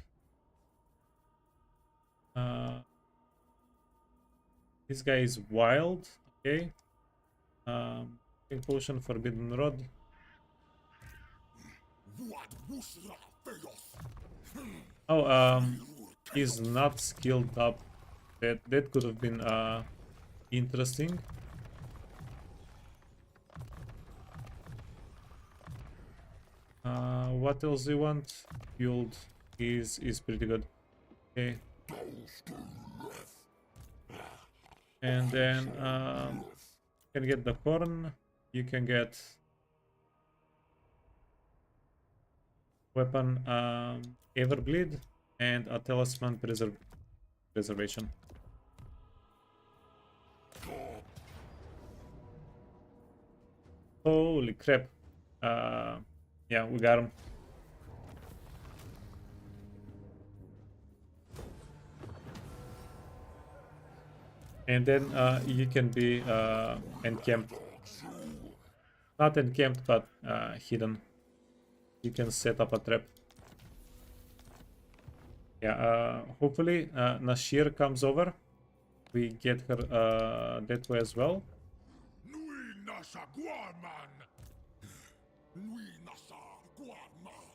This guy is wild. Okay. Potion, forbidden rod. Oh, he's not skilled up. That could have been interesting. What else do you want? Fueled is pretty good. Okay. And then you can get the horn. You can get weapon Everbleed and a talisman preservation. Holy crap. Yeah, we got him. And then you can be encamped. Not encamped, but hidden. You can set up a trap. Yeah, hopefully Nashir comes over. We get her that way as well. Nui nasa guaman. Nui nasa guaman.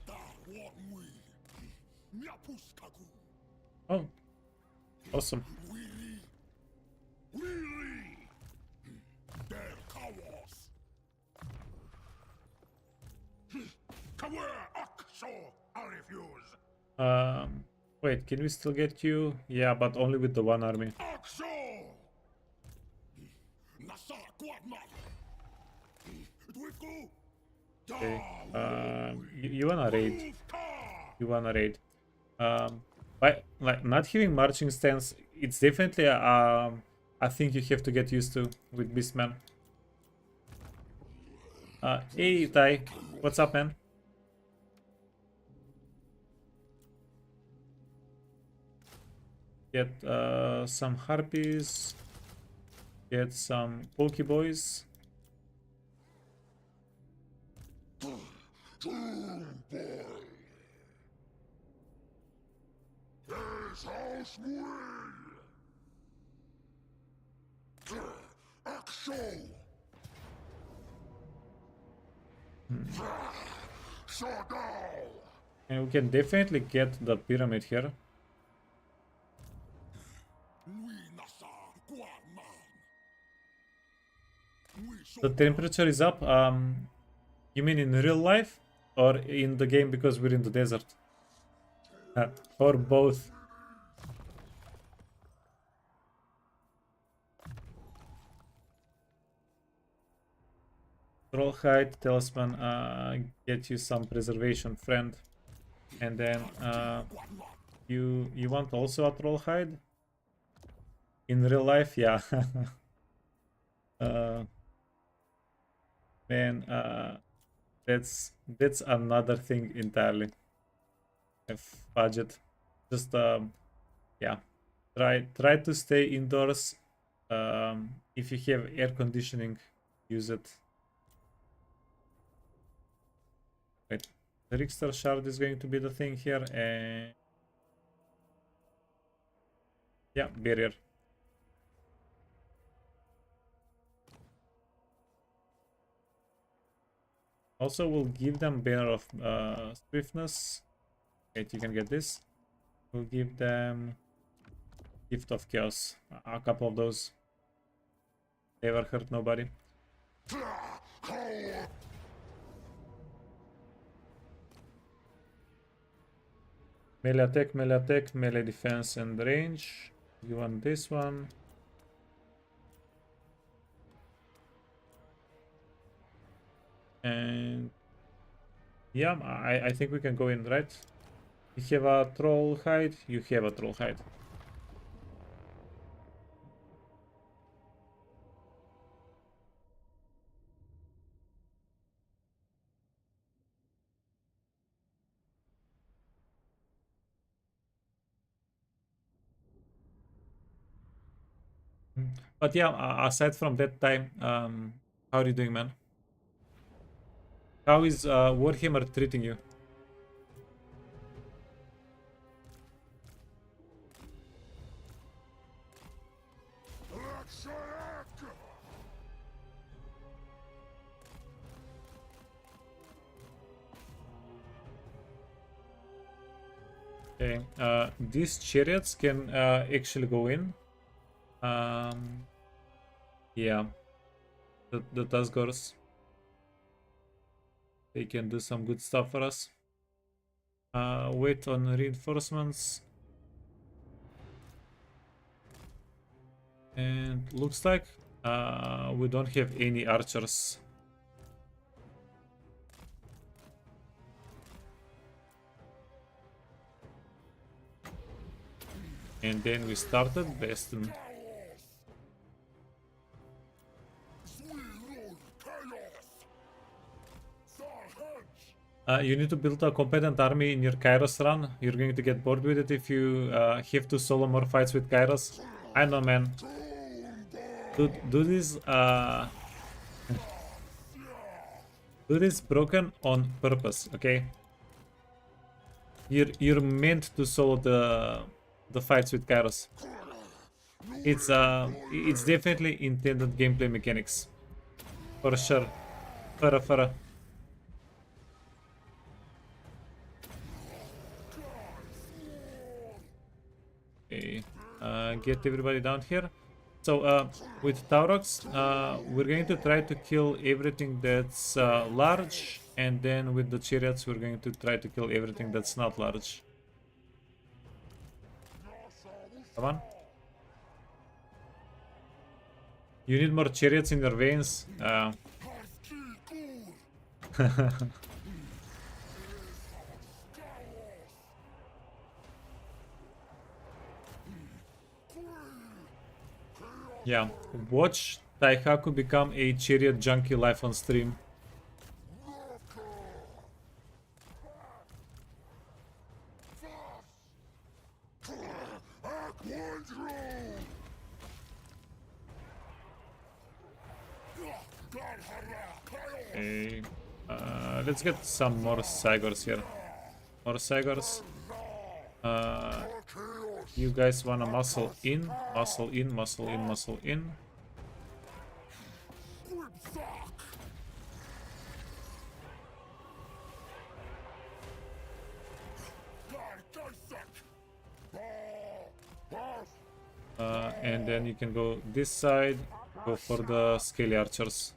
Da wat mui. Miapuskaku. Oh, awesome. Wili. Wili. Der kawas. Kawer akso. I refuse. Wait, can we still get you? Yeah, but only with the one army. Akso. Nasa guaman. Dwiku. Okay. You wanna raid? You wanna raid? But like not having marching stance, it's definitely a thing you have to get used to with Beastman. Hey Tai, what's up, man? Get some harpies. Get some pokeboys. House Axel. And we can definitely get the pyramid here. The temperature is up. You mean in real life or in the game because we're in the desert? Or both. Trollhide, talisman, get you some preservation, friend. And then you want also a Trollhide? In real life, yeah. Man, that's another thing entirely. Have budget. Just yeah. Try to stay indoors. If you have air conditioning, use it. Wait, the Richter shard is going to be the thing here, and yeah, barrier. Also, we'll give them banner of swiftness. Wait, you can get this. We'll give them gift of chaos. A couple of those. Never hurt nobody. Melee attack, melee defense and range. You want this one. And yeah, I think we can go in, right? You have a troll hide, you have a troll hide. But yeah, aside from that time, how are you doing, man? How is Warhammer treating you? Okay, these chariots can actually go in. Yeah, the Tasgors. They can do some good stuff for us. Wait on reinforcements. And looks like we don't have any archers. And then we started Bastion. You need to build a competent army in your Kairos run. You're going to get bored with it if you have to solo more fights with Kairos. I know, man. Do this do this broken on purpose, okay? You're meant to solo the fights with Kairos. It's definitely intended gameplay mechanics. For sure. For Okay, get everybody down here. So with Taurox, we're going to try to kill everything that's large, and then with the chariots, we're going to try to kill everything that's not large. Come on. You need more chariots in your veins. Yeah, watch Taihaku become a chariot junkie live on stream. Okay, let's get some more Cygors here. More Cygors. You guys wanna muscle in, muscle in, muscle in, muscle in. And then you can go this side, go for the scaly archers.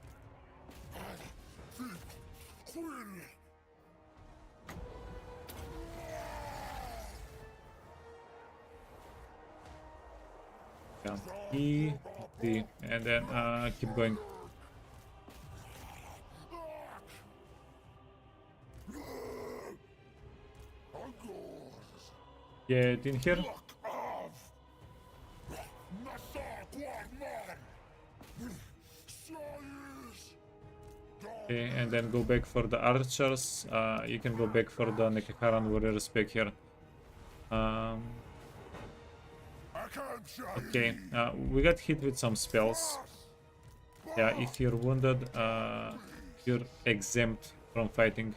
Yeah. E, D, and then keep going. Get in here. Okay, and then go back for the archers. You can go back for the Nekakaran warriors back here. Okay, we got hit with some spells. Yeah, if you're wounded, you're exempt from fighting.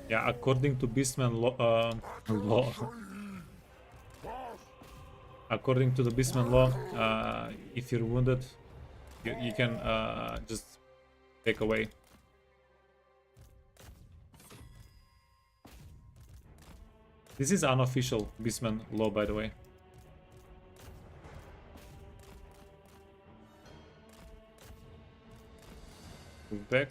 Yeah, according to Beastman law, according to the Beastman law, if you're wounded, you can just take away. This is unofficial Beastman law, by the way. Move back.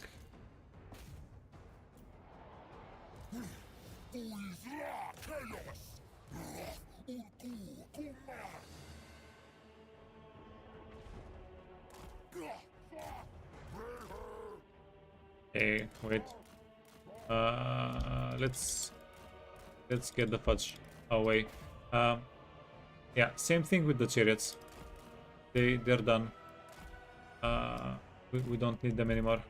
Okay, wait. Let's get the fudge away. Yeah, same thing with the chariots. They're done. We don't need them anymore.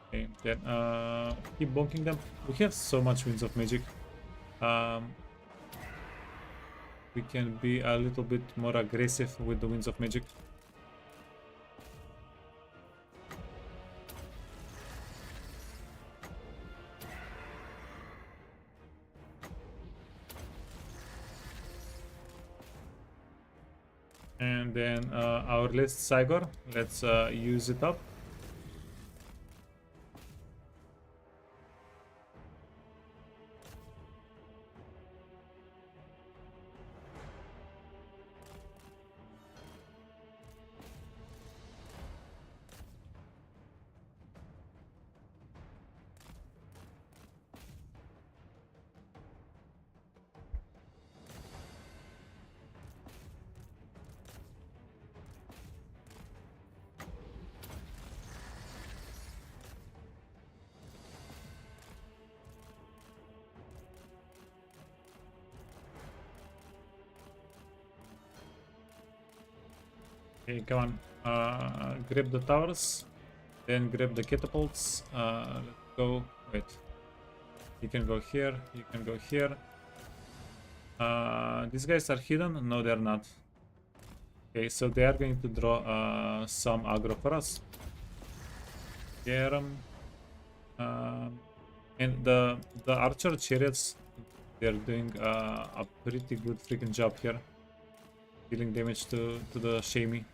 Okay, then keep bonking them. We have so much winds of magic. We can be a little bit more aggressive with the winds of magic. And then our last Cygor, let's use it up. Okay, come on. Grab the towers, then grab the catapults. Let's go. Wait. You can go here. You can go here. These guys are hidden? No, they're not. Okay, so they are going to draw some aggro for us. Get 'em. And the archer chariots, they're doing a pretty good freaking job here, dealing damage to the Shamey.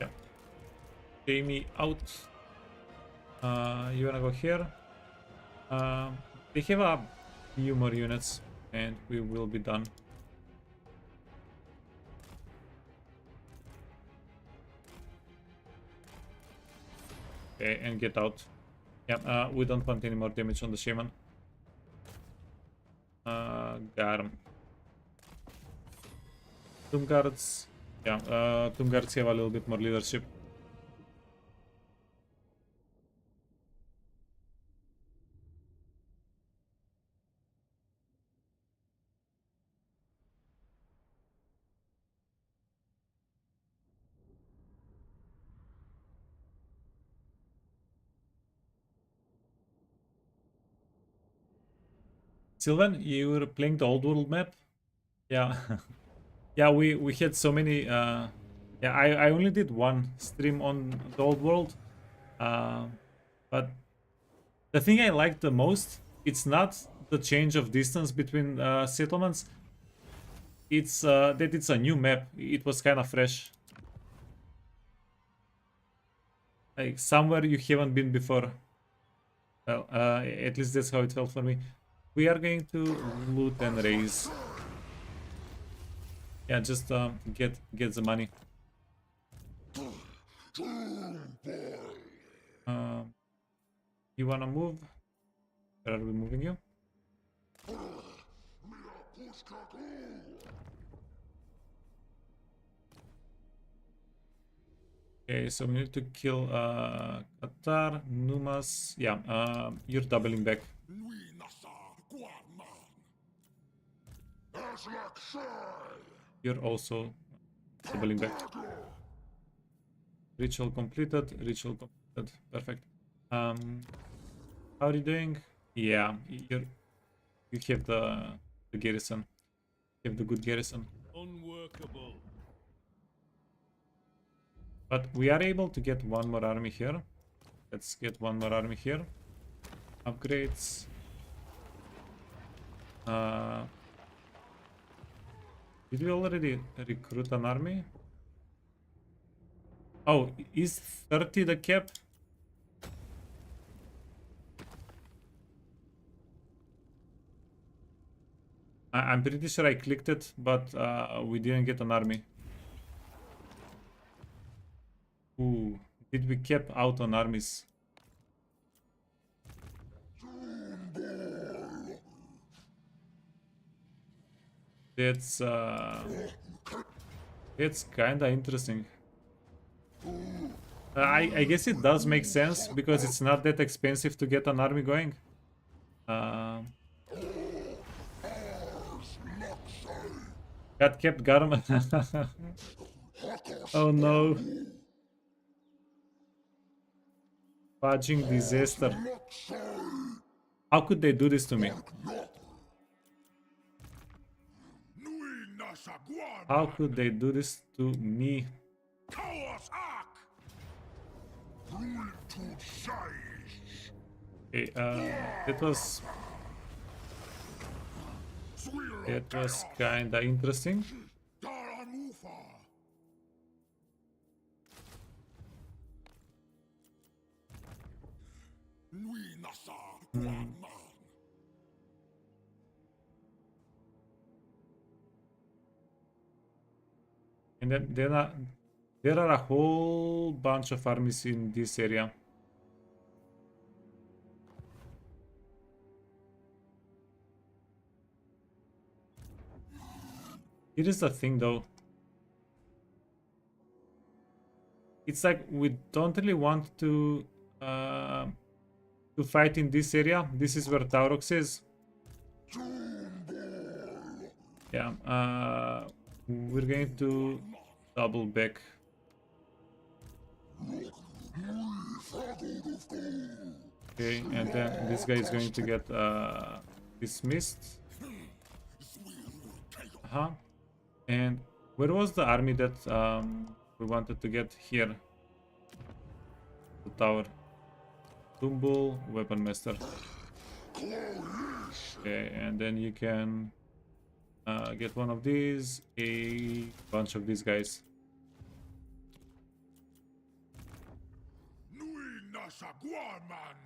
Yeah, Shamey out. You wanna go here? They have a few more units, and we will be done. Okay, and get out. Yeah, we don't want any more damage on the shaman. Got him. Tomb guards. Yeah, tomb guards have a little bit more leadership. Sylvan, you were playing the old world map? Yeah. Yeah, we had so many yeah, I only did one stream on the old world. But the thing I liked the most, it's not the change of distance between settlements. It's that it's a new map. It was kind of fresh. Like somewhere you haven't been before. Well, at least that's how it felt for me. We are going to loot and raise. Yeah, just get the money. You wanna move? Where are we moving you? Okay, so we need to kill Qatar, Numas. Yeah, you're doubling back. You're also doubling back. Ritual completed. Ritual completed. Perfect. How are you doing? Yeah, you have the garrison. You have the good garrison. Unworkable. But we are able to get one more army here. Let's get one more army here. Upgrades. Did we already recruit an army? Oh, is 30 the cap? I'm pretty sure I clicked it, but we didn't get an army. Ooh, did we cap out on armies? That's kinda interesting. I guess it does make sense because it's not that expensive to get an army going. Got kept Garm. Oh no. Fudging disaster. How could they do this to me? Nui nasa guan. How could they do this to me? Chaos arc. Rule to size. Okay, that was kinda interesting. Daramufa. Nui nasa guan man. And then there are a whole bunch of armies in this area. Here is the thing though. It's like we don't really want to fight in this area. This is where Taurox is. Yeah, we're going to double back. Okay, and then this guy is going to get dismissed. And where was the army that we wanted to get here? The tower. Tumble, weapon master. Okay, and then you can get one of these, a bunch of these guys. Nui nasa guan man.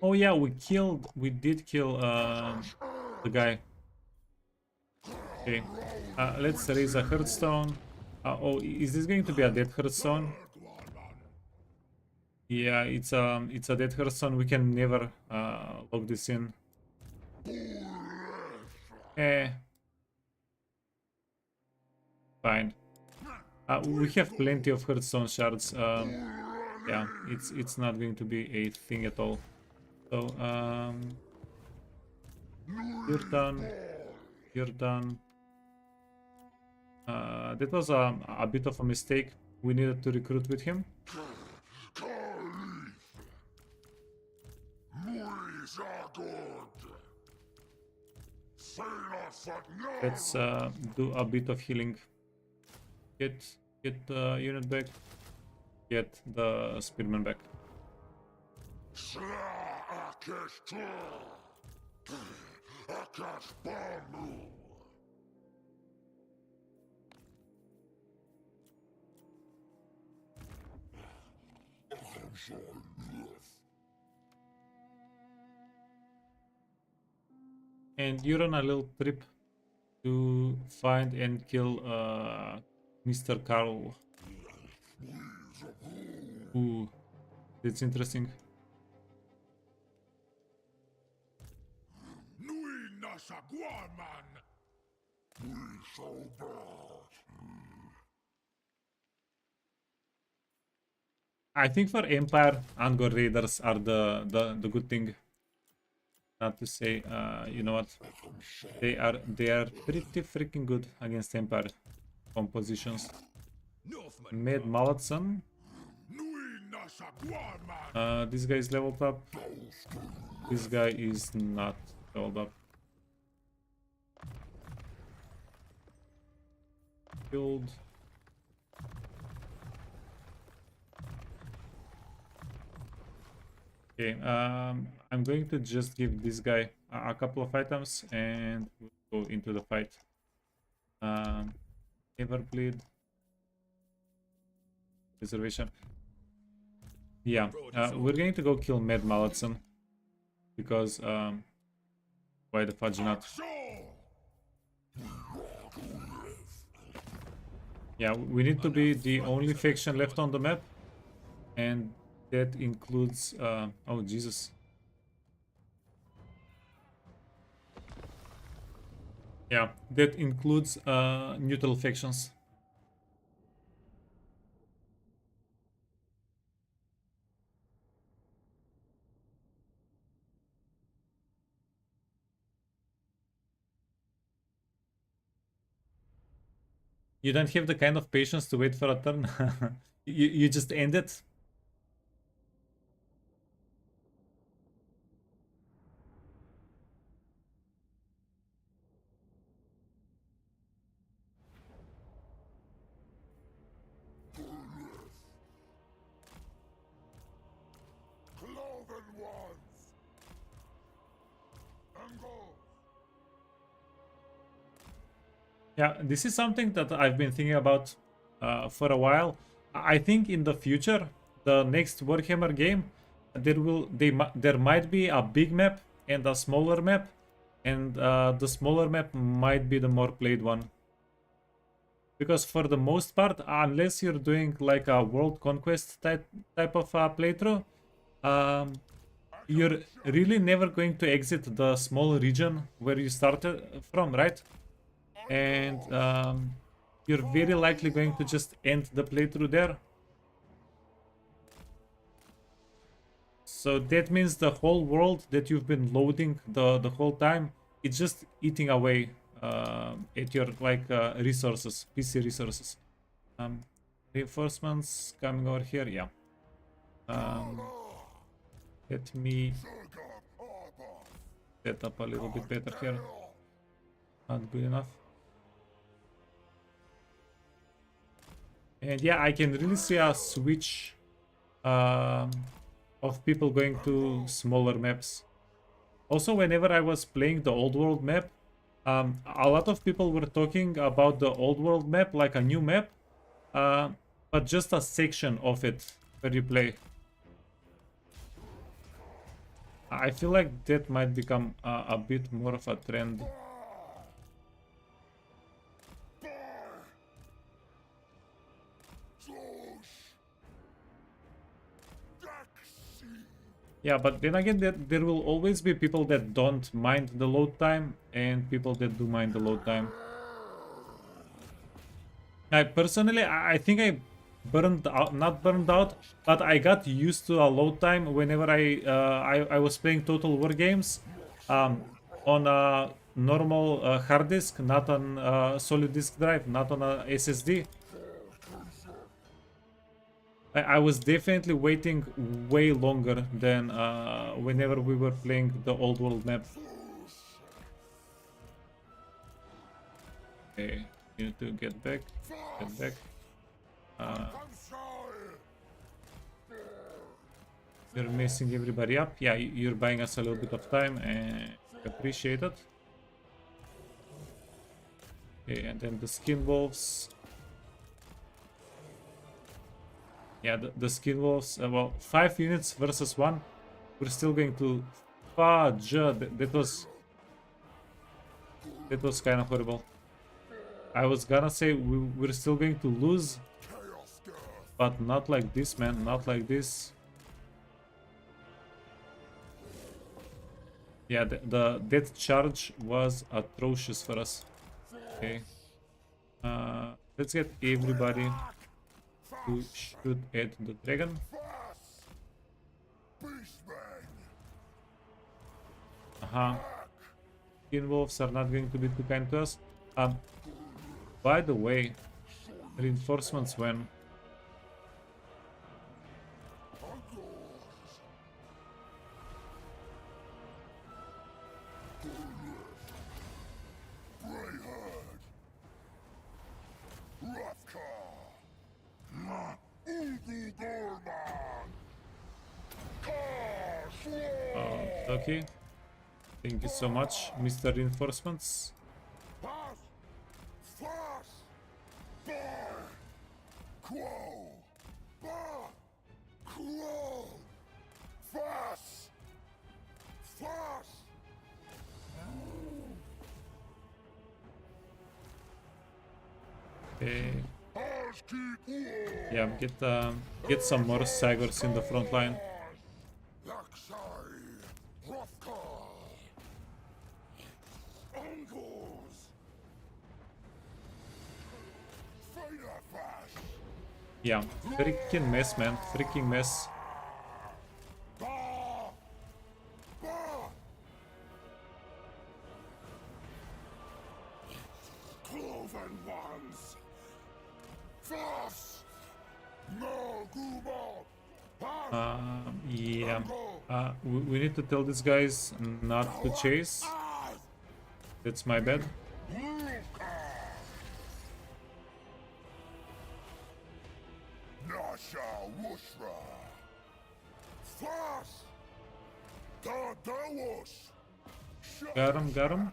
Oh yeah, we did kill the guy. Okay, let's raise a hearthstone. Oh, is this going to be a dead hearthstone? Yeah, it's a dead hearthstone. We can never log this in. Fine. We have plenty of hearthstone shards. Yeah, it's not going to be a thing at all. So you're done. You're done. That was a bit of a mistake. We needed to recruit with him. Let's do a bit of healing. Get the unit back. Get the spearman back. And you're on a little trip to find and kill Mr. Carl. Ooh, that's interesting. Nui nasa guan man. I think for Empire, Angor Raiders are the good thing. Not to say, you know what? They are pretty freaking good against Empire compositions. Mad Malletson. This guy is leveled up. This guy is not leveled up. Killed. Okay, I'm going to just give this guy a couple of items and we'll go into the fight. Everbleed. reservation. Yeah, we're going to go kill Mad Malletson because why the fudge not? Yeah, we need to be the only faction left on the map, and that includes oh Jesus. Yeah, that includes neutral factions. You don't have the kind of patience to wait for a turn. You just end it. Cloven ones. And go. Yeah, this is something that I've been thinking about for a while. I think in the future, the next Warhammer game, there might be a big map and a smaller map, and the smaller map might be the more played one. Because for the most part, unless you're doing like a world conquest type of playthrough, you're really never going to exit the small region where you started from, right? And you're very likely going to just end the playthrough there. So that means the whole world that you've been loading the whole time, it's just eating away at your like resources, PC resources. Reinforcements coming over here, yeah. Let me set up a little bit better here. Not good enough. And yeah, I can really see a switch of people going to smaller maps. Also, whenever I was playing the old world map, a lot of people were talking about the old world map like a new map, but just a section of it where you play. I feel like that might become a bit more of a trend. Yeah, but then again, there will always be people that don't mind the load time and people that do mind the load time. I personally, I think I burned out, not burned out, but I got used to a load time whenever I was playing Total War games on a normal hard disk, not on a solid disk drive, not on a SSD. I was definitely waiting way longer than whenever we were playing the old world map. Okay, you need to get back. Get back. You're messing everybody up. Yeah, you're buying us a little bit of time and appreciate it. Okay, and then the skin wolves. Yeah, the skin wolves. Well, 5 units versus 1. We're still going to fudge. That was kind of horrible. I was gonna say we're still going to lose, but not like this, man. Not like this. Yeah, the death charge was atrocious for us. Okay. Let's get everybody to shoot at the dragon. Skin wolves are not going to be too kind to us. By the way, reinforcements when? Okay. Thank you so much, Mr. Reinforcements. Claw! Fast! Fast! Okay. Ours keep war! Get some more Sagors in the front line. Laksai! Hrothgar! Uncles! Fire fast! Yeah, freaking mess, man. Freaking mess. Bah! Bah! Cloven ones! Fast! No, Gubo! Yeah. We need to tell these guys not to chase. That's my bad. Nasha Wushra! Fast! Dawash! Got him, got him.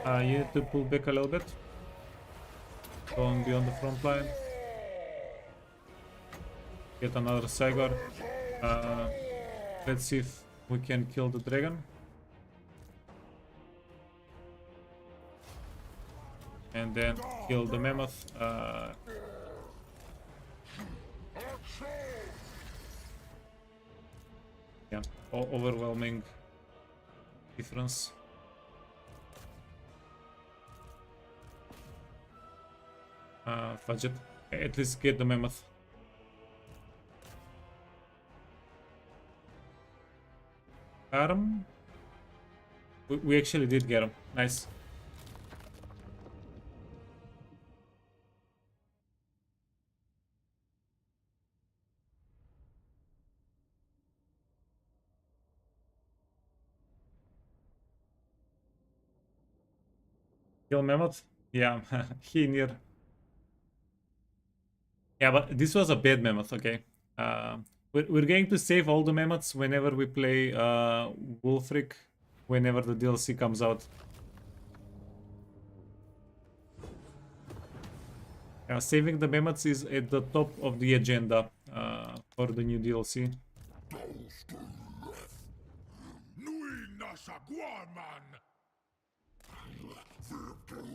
You need to pull back a little bit. Don't be on the front line. Get another Sagor. Let's see if we can kill the dragon. And then kill the mammoth. Yeah, overwhelming difference. Fudge it. At least get the mammoth. Got him. We actually did get him. Nice. Kill mammoth? Yeah, he near. Yeah, but this was a bad mammoth, okay? We're going to save all the mammoths whenever we play Wolfric, whenever the DLC comes out. Saving the mammoths is at the top of the agenda for the new DLC.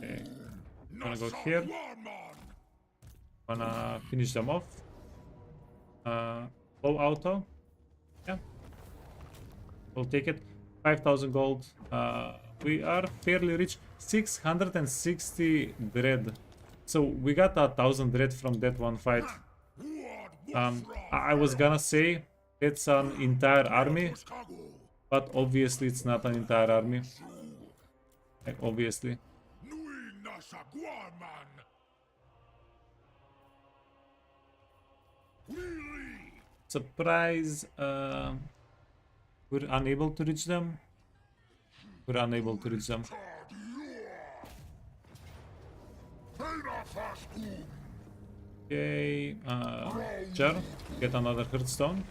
Okay. Gonna go here. Gonna finish them off. Low auto. Yeah. We'll take it. 5,000 gold. We are fairly rich. 660 dread. So we got 1,000 dread from that one fight. I was gonna say it's an entire army, but obviously it's not an entire army. Like, obviously. Surprise! We're unable to reach them. We're unable to reach them. Okay, Jar, get another Hearthstone.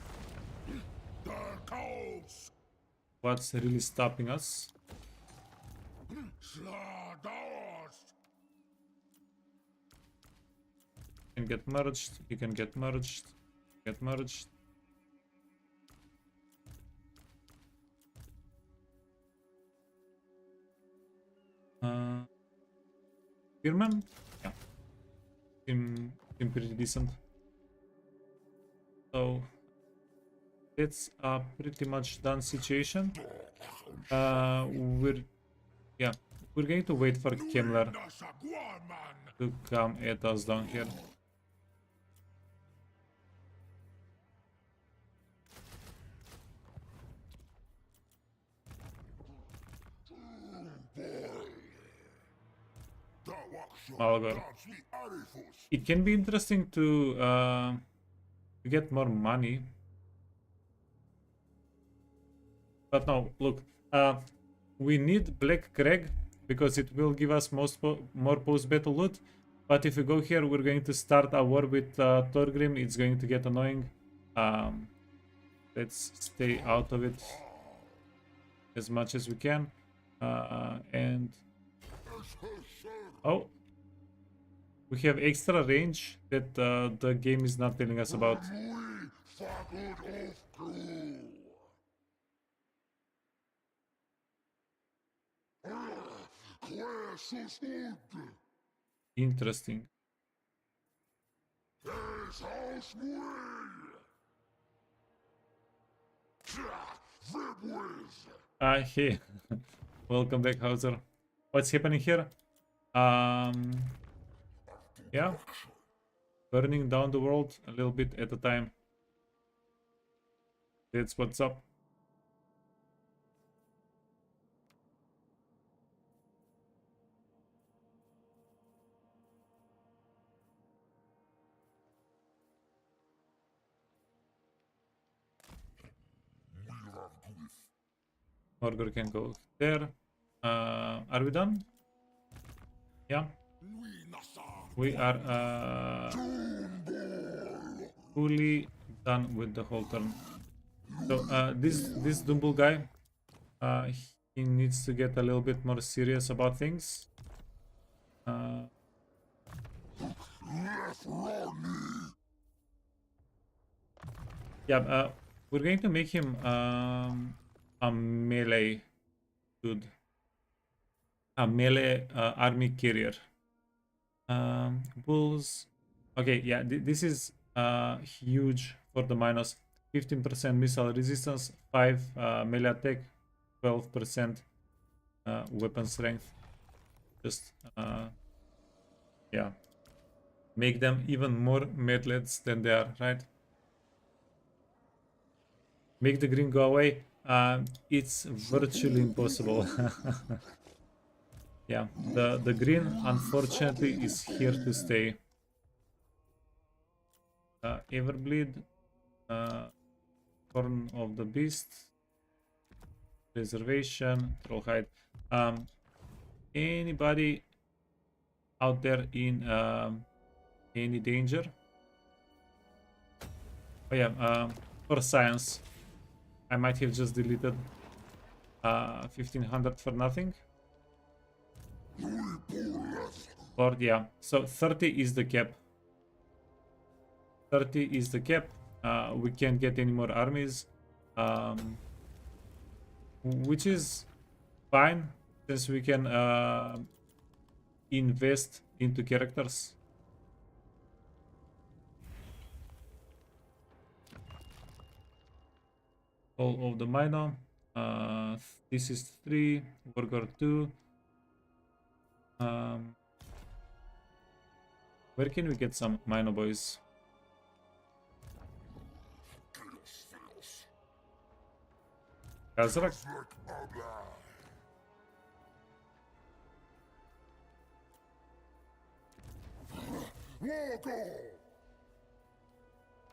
What's really stopping us? You can get merged, you can get merged, get merged. Spearman? Yeah. Seem pretty decent. So it's a pretty much done situation. We're going to wait for Kemler to come at us down here. Malagor. It can be interesting to get more money. But no, look, we need Black Crag because it will give us more post-battle loot. But if we go here, we're going to start a war with Thorgrim. It's going to get annoying. Let's stay out of it as much as we can. And oh, We have extra range that the game is not telling us about. Interesting. Hey, welcome back, Hauser. What's happening here? Yeah, burning down the world a little bit at a time. That's what's up. Order can go there. Are we done? Yeah. We are fully done with the whole turn. So this Dumble guy, he needs to get a little bit more serious about things. Yeah, we're going to make him a melee dude, a melee army carrier. Bulls. Okay, yeah, this is huge for the minus. 15% missile resistance, 5 melee attack, 12% weapon strength. Just yeah, make them even more medlets than they are, right? Make the green go away. It's virtually impossible. Yeah, the green unfortunately is here to stay. Everbleed, Horn of the Beast, Reservation, Trollhide. Anybody out there in any danger? Oh yeah, for science, I might have just deleted 1500 for nothing. Or yeah, so 30 is the cap. 30 is the cap. We can't get any more armies, which is fine since we can invest into characters. All of the minor. This is 3, Wargor 2. Where can we get some minor boys? Kazrak?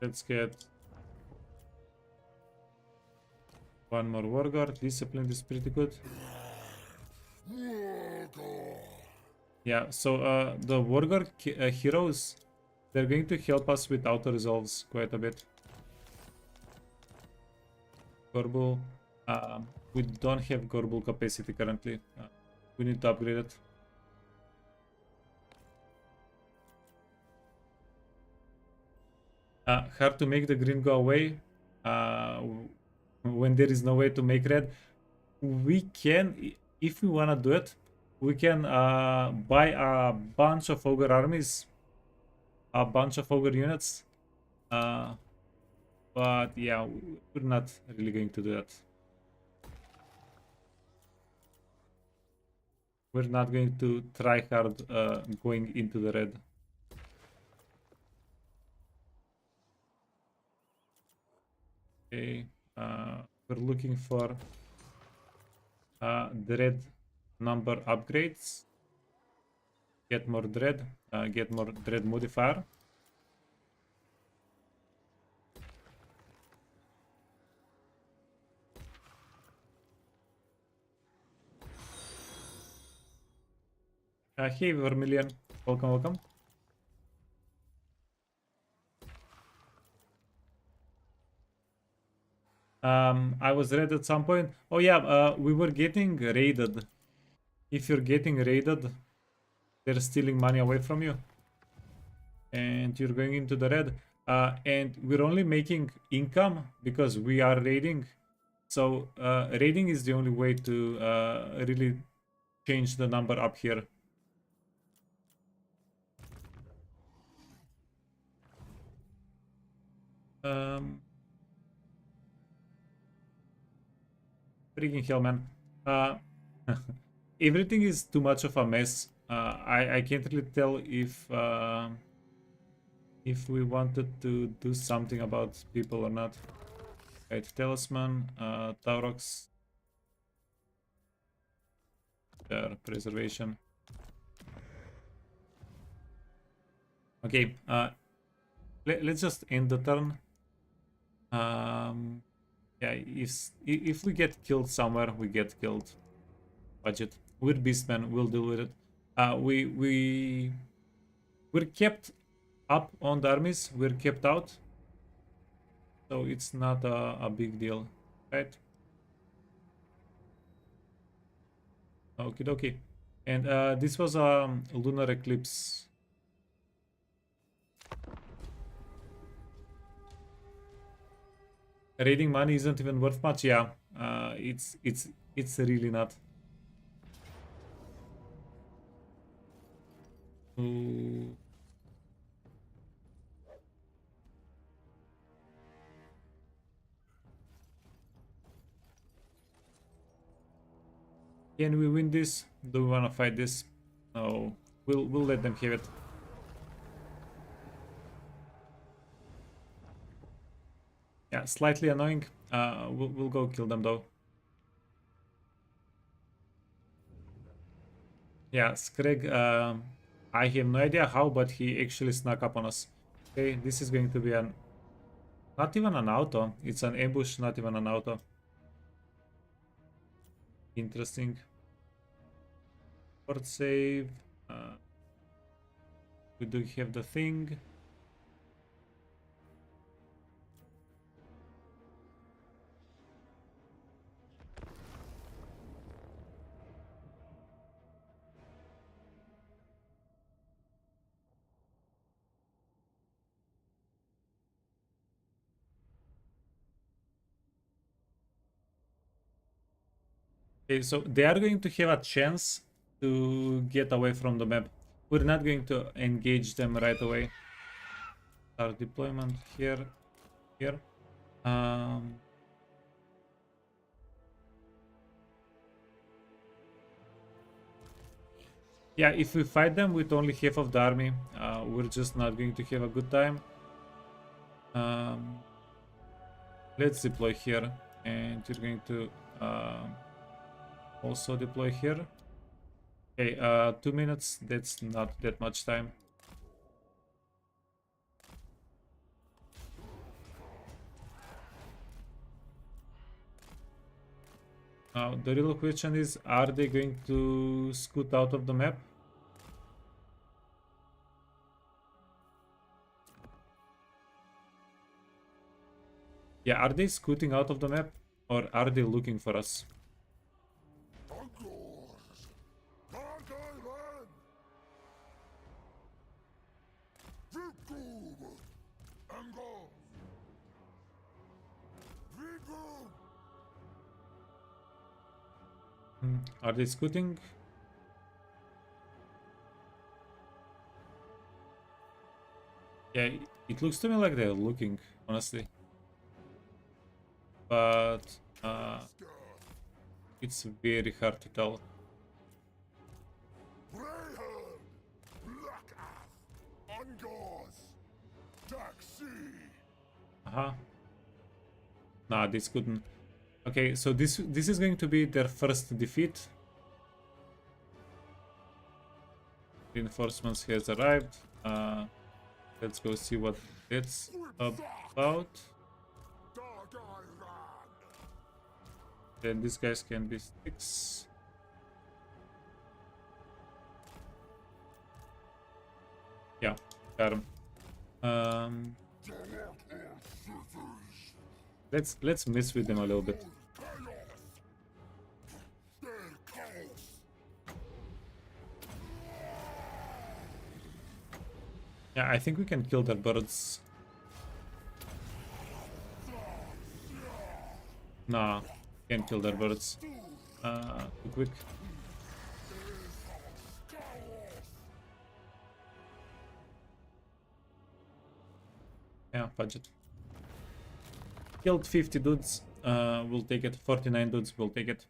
Let's get one more Warguard. Discipline is pretty good. Yeah, so the Warguard heroes, they're going to help us with auto resolves quite a bit. Gorbul. We don't have Gorbul capacity currently. We need to upgrade it. Hard to make the green go away when there is no way to make red. We can, if we want to do it, we can buy a bunch of ogre armies, a bunch of ogre units. But yeah, we're not really going to do that. We're not going to try hard going into the red. Okay, we're looking for dread number upgrades. Get more dread, get more dread modifier. Hey Vermilion, welcome, welcome. I was read at some point. Oh yeah, we were getting raided. If you're getting raided, they're stealing money away from you. and you're going into the red. And we're only making income because we are raiding. So raiding is the only way to really change the number up here. Freaking hell, man. Everything is too much of a mess. I can't really tell if we wanted to do something about people or not. Right, talisman, Taurox, preservation. Okay, let's just end the turn. Yeah, if we get killed somewhere, we get killed. Budget. We're beastmen. We'll deal with it. We're kept up on the armies. We're kept out, so it's not a big deal, right? Okie dokie. And this was a lunar eclipse. Raiding money isn't even worth much. Yeah, it's really not. Ooh. Can we win this? Do we want to fight this? No, we'll let them have it. Yeah, slightly annoying. We'll go kill them though. Yeah, Screg, I have no idea how, but he actually snuck up on us. Okay, this is going to be an... not even an auto. It's an ambush, not even an auto. Interesting. Fort save. We do have the thing. Okay, so they are going to have a chance to get away from the map. We're not going to engage them right away. Our deployment here. Yeah, if we fight them with only half of the army, we're just not going to have a good time. Let's deploy here, and you're going to also deploy here. Okay, 2 minutes, that's not that much time. Now, the real question is, are they going to scoot out of the map? Yeah, are they scooting out of the map, or are they looking for us? Are they scooting? Yeah, it looks to me like they're looking, honestly. But it's very hard to tell. Nah, this couldn't. Okay, so this is going to be their first defeat. Reinforcements has arrived. Let's go see what it's about. Then these guys can be 6. Yeah, got him. Let's mess with them a little bit. Yeah, I think we can kill their birds. Nah, can't kill their birds. Too quick. Yeah, budget. Killed 50 dudes. We'll take it. 49 dudes, we'll take it.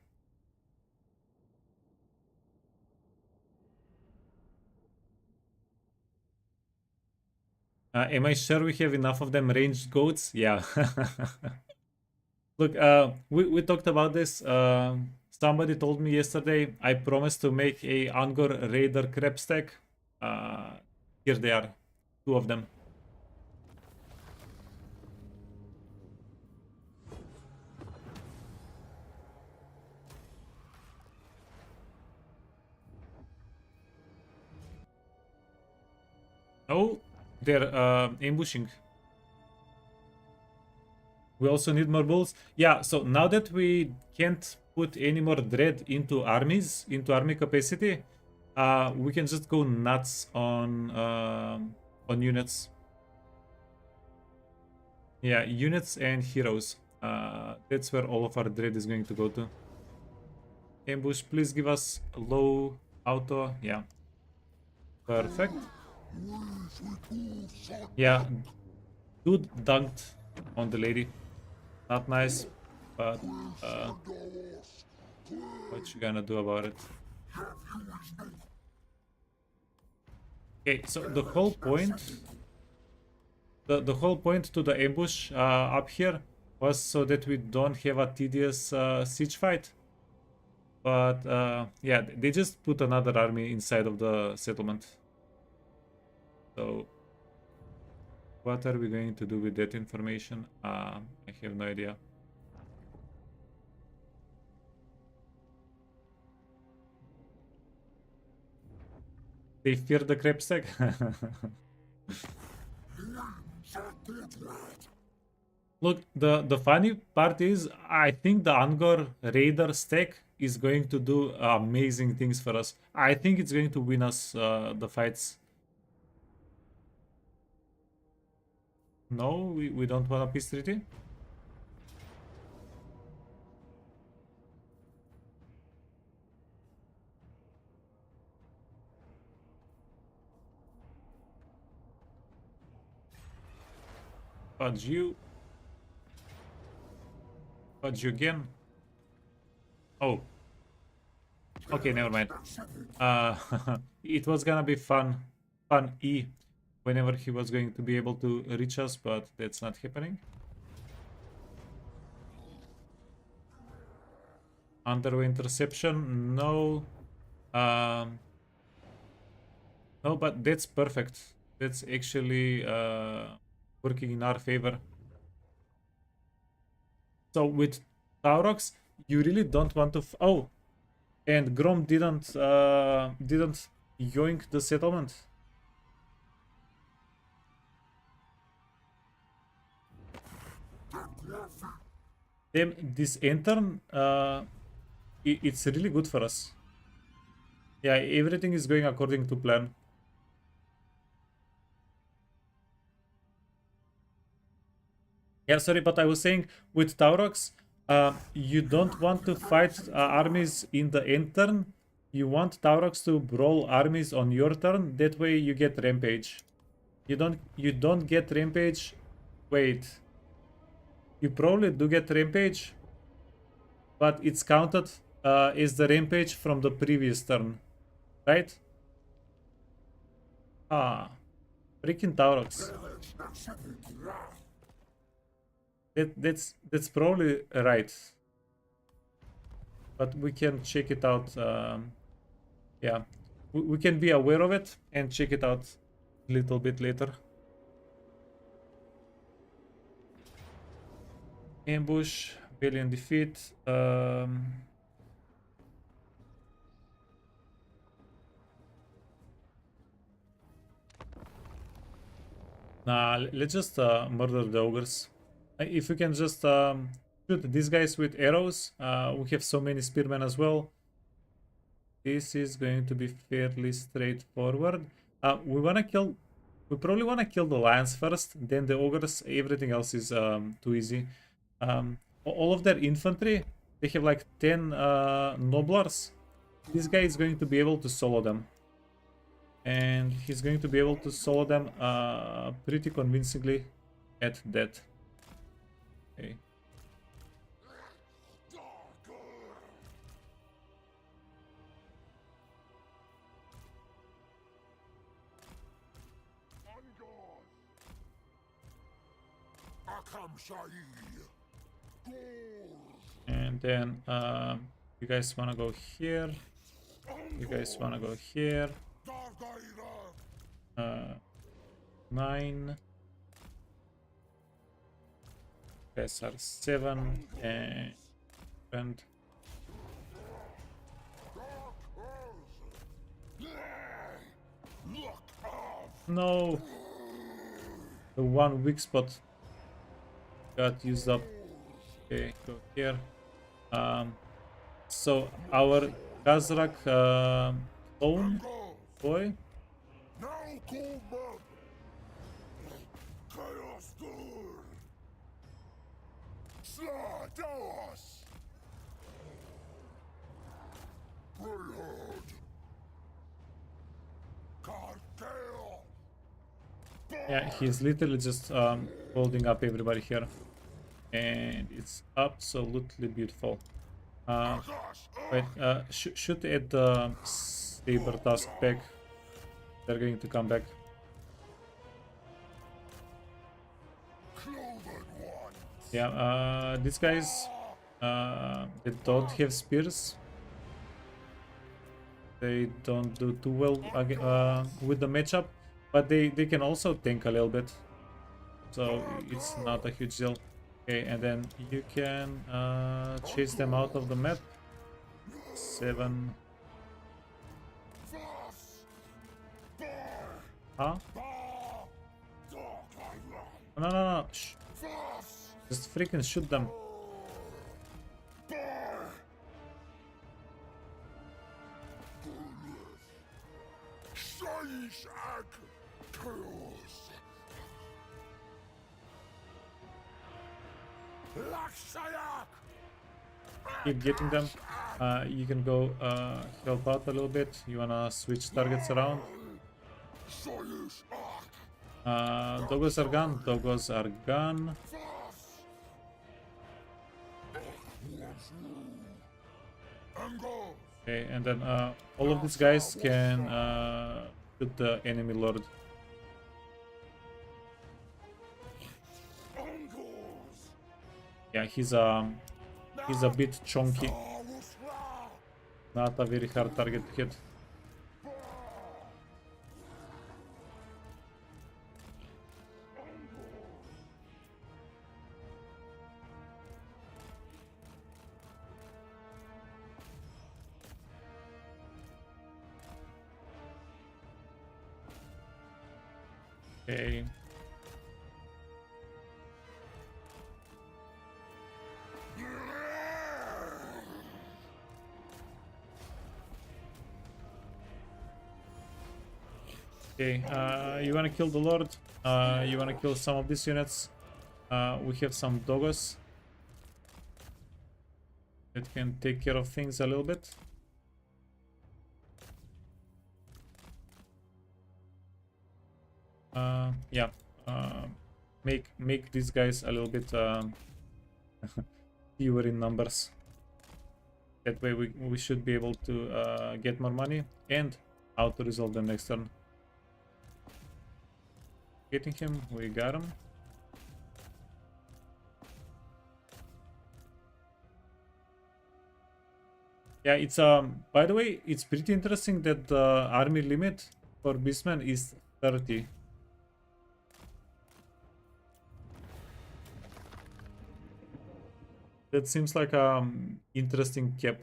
Am I sure we have enough of them ranged goats? Yeah. Look, we talked about this. Somebody told me yesterday I promised to make a Angor Raider crab stack. Here they are. 2 of them. Oh, they're ambushing. We also need more bulls. Yeah, so now that we can't put any more dread into armies, into army capacity, we can just go nuts on units. Yeah, units and heroes. That's where all of our dread is going to go to. Ambush, please give us low auto. Yeah. Perfect. Yeah. Dude dunked on the lady. Not nice, but what you gonna do about it? Okay, so the whole point, the whole point to the ambush up here was so that we don't have a tedious siege fight. But yeah, they just put another army inside of the settlement. So what are we going to do with that information? I have no idea. They fear the crab stack. Look, the funny part is I think the Angor Raider stack is going to do amazing things for us. I think it's going to win us the fights. No, we don't want a peace treaty. Fudge you. Fudge you again. Oh. Okay, never mind. It was gonna be fun E whenever he was going to be able to reach us, but that's not happening. Underway interception, no. No, but that's perfect. That's actually working in our favor. So with Taurox, you really don't want to. Oh, and Grom didn't yoink the settlement. Damn, this intern, it's really good for us. Yeah, everything is going according to plan. Yeah, sorry, but I was saying with Taurox, you don't want to fight armies in the end turn. You want Taurox to brawl armies on your turn. That way you get rampage. You don't get rampage. Wait. You probably do get rampage, but it's counted as the rampage from the previous turn, right? Ah, freaking Taurox. That's probably right, but we can check it out. Yeah, we can be aware of it and check it out a little bit later. Ambush, Valiant defeat. Nah, let's just murder the ogres. If we can just shoot these guys with arrows, we have so many spearmen as well. This is going to be fairly straightforward. We wanna kill We probably want to kill the lions first, then the ogres. Everything else is too easy. All of their infantry, they have like 10 noblars. This guy is going to be able to solo them. And he's going to be able to solo them pretty convincingly at that. Okay. Akam Shai. And then you guys want to go here. You guys want to go here. 9. Guys are 7 and no, the one weak spot got used up. Okay, go here. So our Kazrak clone boy. Now come back. Chaos Door. Taurox. Greyhound. Cartel. Yeah, he's literally just holding up everybody here, and it's absolutely beautiful. Wait, should add the saber tusk back. They're going to come back. Yeah, these guys, they don't have spears. They don't do too well with the matchup, but they can also tank a little bit, so it's not a huge deal. Okay, and then you can chase them out of the map. 7. Huh? No. Shh. Just freaking shoot them. Keep getting them. You can go help out a little bit. You wanna switch targets around. Doggos are gone. Doggos are gone. Okay, and then all of these guys can shoot the enemy lord. Yeah, he's a bit chunky. Not a very hard target to hit. Okay. Okay, you wanna kill the Lord, you wanna kill some of these units. We have some doggos that can take care of things a little bit. Yeah, make these guys a little bit fewer in numbers. That way we should be able to get more money and auto resolve them next turn. Getting him, we got him. Yeah, it's by the way, it's pretty interesting that the army limit for Beastmen is 30. That seems like interesting cap.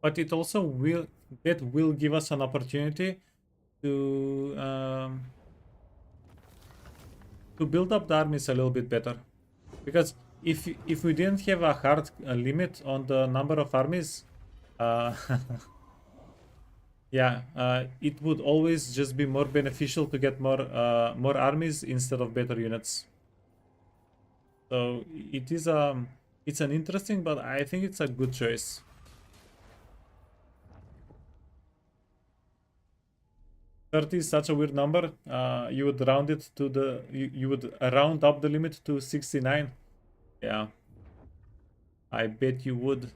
But it also will give us an opportunity to to build up the armies a little bit better. Because if we didn't have a hard limit on the number of armies, uh, yeah, it would always just be more beneficial to get more armies instead of better units. So it is it's an interesting, but I think it's a good choice. $30 is such a weird number. You would round it to the you would round up the limit to 69. Yeah, I bet you would.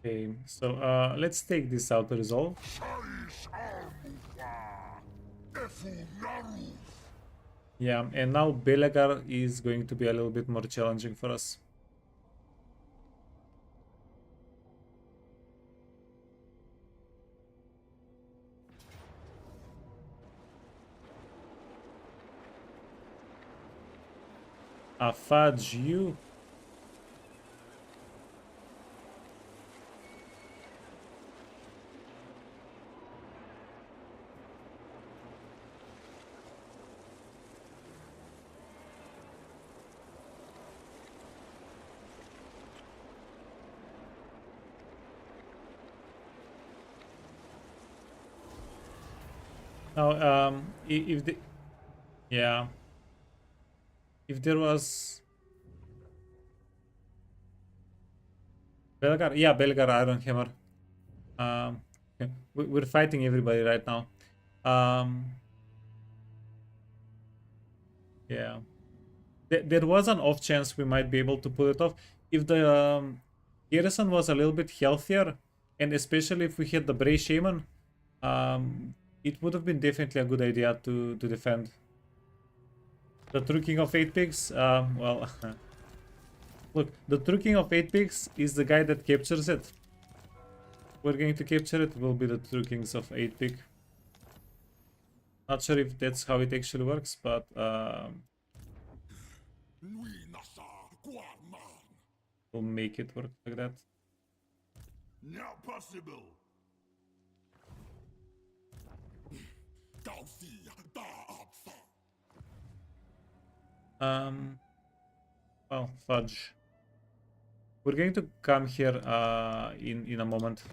Okay, so let's take this out to resolve. Yeah, and now Belegar is going to be a little bit more challenging for us. Fudge you. Now, if the yeah, if there was Belgar, yeah, Belgar Iron Hammer. Okay. We're fighting everybody right now. Yeah, there was an off chance we might be able to pull it off if the garrison was a little bit healthier, and especially if we had the Bray Shaman. It would have been definitely a good idea to defend. The True King of 8 Pigs, well, look, the True King of 8 Pigs is the guy that captures it. We're going to capture it, will be the True Kings of 8 Pig. Not sure if that's how it actually works, but we'll make it work like that. Not possible. Well, fudge. We're going to come here in a moment.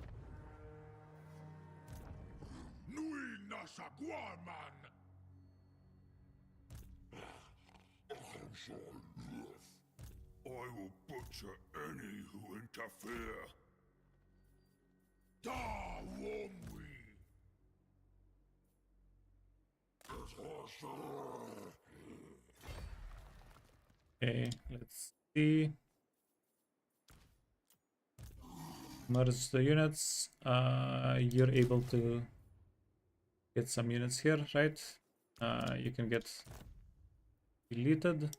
I will butcher any who interfere. Da Wongwi. Okay, let's see. Merge the units. You're able to get some units here, right? You can get deleted.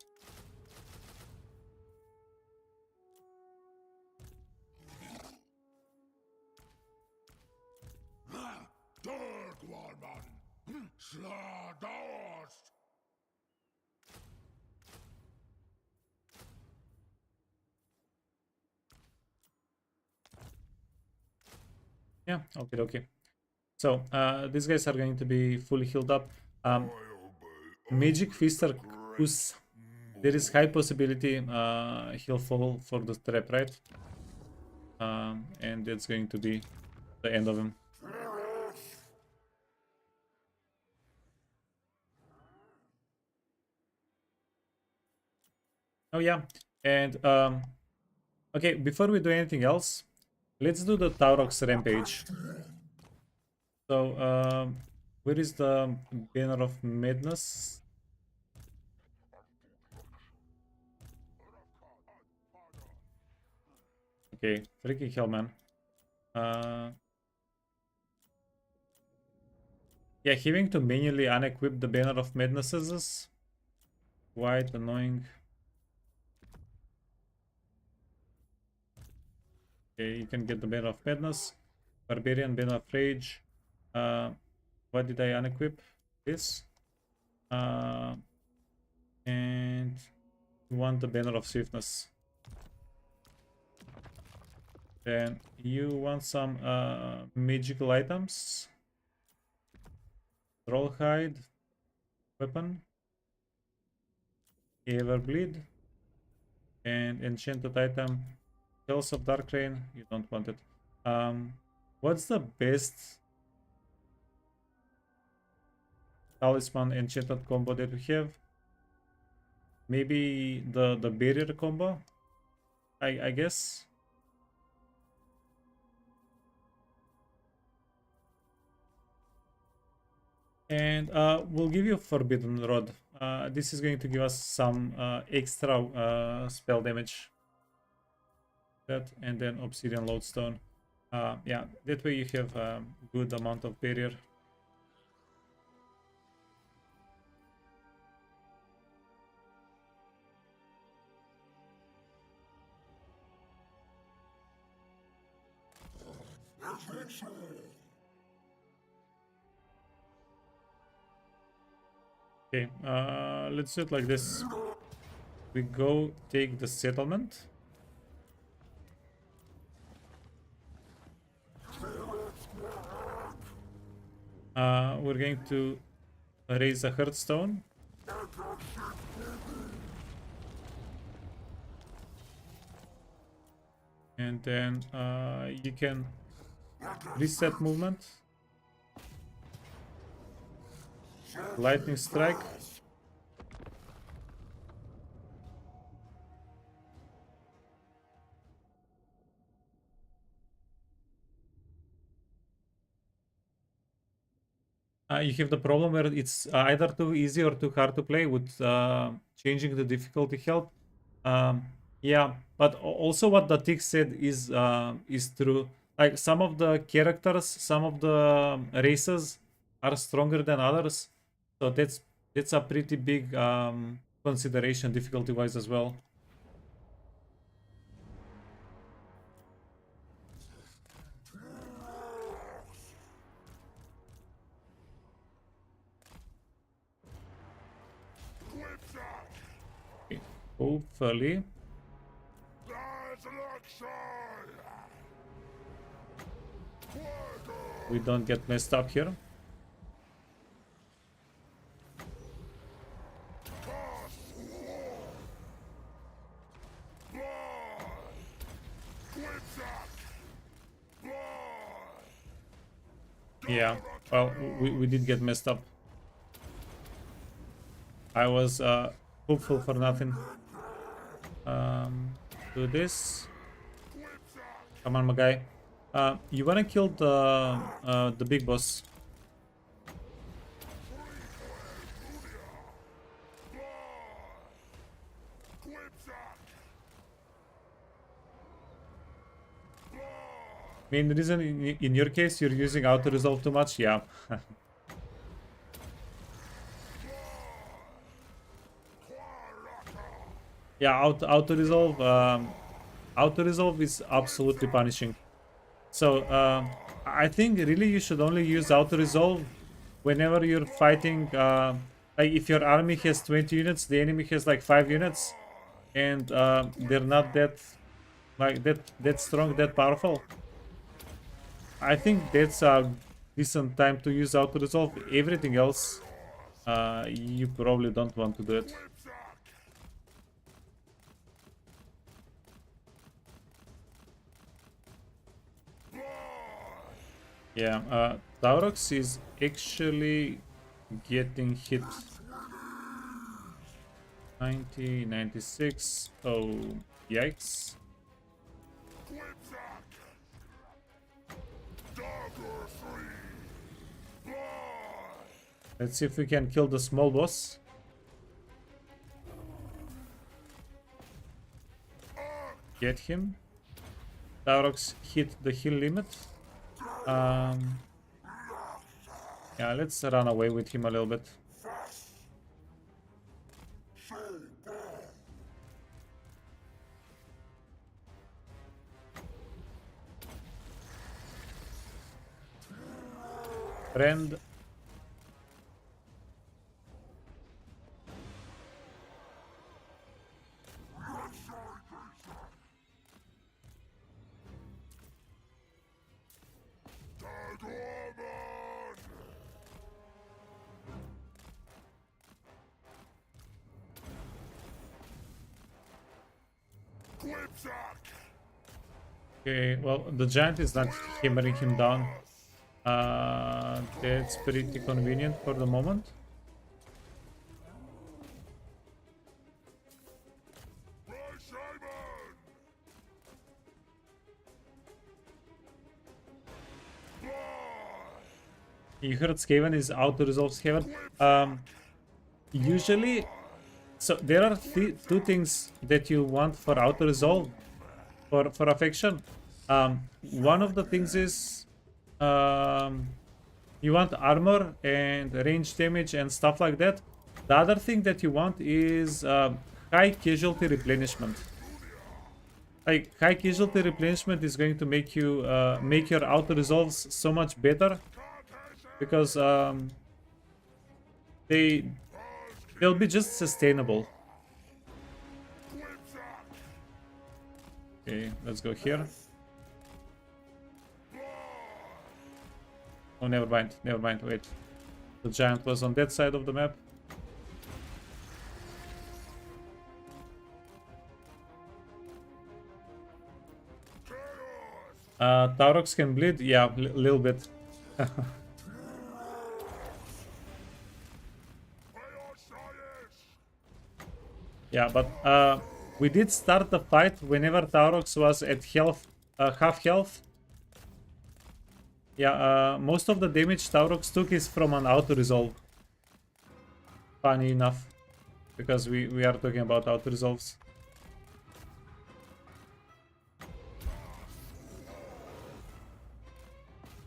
Yeah, okay. So these guys are going to be fully healed up. Magic Fister Kus. There is high possibility he'll fall for the trap, right? And that's going to be the end of him. Oh yeah, and okay, before we do anything else, let's do the Taurox Rampage. So, where is the Banner of Madness? Okay, freaking hell, man. Yeah, having to manually unequip the Banner of Madness is quite annoying. Okay, you can get the Banner of Madness, Barbarian, Banner of Rage. What did I unequip? This. And you want the Banner of Swiftness. Then you want some magical items. Trollhide, weapon, Everbleed, and enchanted item, Tales of Dark Rain. You don't want it. What's the best talisman enchanted combo that we have? Maybe the barrier combo, I guess. And we'll give you Forbidden Rod. This is going to give us some extra spell damage. That, and then Obsidian Lodestone. Yeah, that way you have a good amount of barrier. Okay, let's do it like this. We go take the settlement. We're going to raise a Hearthstone. And then you can reset movement. Lightning Strike. You have the problem where it's either too easy or too hard to play. With changing the difficulty help. Yeah, but also what the tick said is true. Like some of the characters, some of the races are stronger than others, so that's a pretty big consideration difficulty wise as well. Okay, hopefully. We don't get messed up here. Yeah, well, we did get messed up. I was hopeful for nothing. Do this. Come on, my guy. You wanna kill the big boss. Main reason in your case you're using auto resolve too much, yeah. Yeah, auto resolve is absolutely punishing. So I think really you should only use auto resolve whenever you're fighting. Like if your army has 20 units, the enemy has like 5 units, and they're not that strong, that powerful. I think that's a decent time to use auto resolve. Everything else, you probably don't want to do it. Yeah, Taurox is actually getting hit. 90, 96. Oh, yikes. Let's see if we can kill the small boss. Get him. Taurox hit the heal limit. Yeah, let's run away with him a little bit. Friend. Okay, well, the giant is not hammering him down. That's pretty convenient for the moment. You heard Skaven is out to resolve Skaven. Usually, so there are two things that you want for auto resolve for affection. One of the things is you want armor and range damage and stuff like that. The other thing that you want is high casualty replenishment. Like high casualty replenishment is going to make you make your auto resolves so much better because they'll be just sustainable. Okay, let's go here. Oh, never mind, wait. The giant was on that side of the map. Taurox can bleed? Yeah, a little bit. Yeah, but we did start the fight whenever Taurox was at health, half health. Yeah, most of the damage Taurox took is from an auto-resolve. Funny enough, because we are talking about auto-resolves.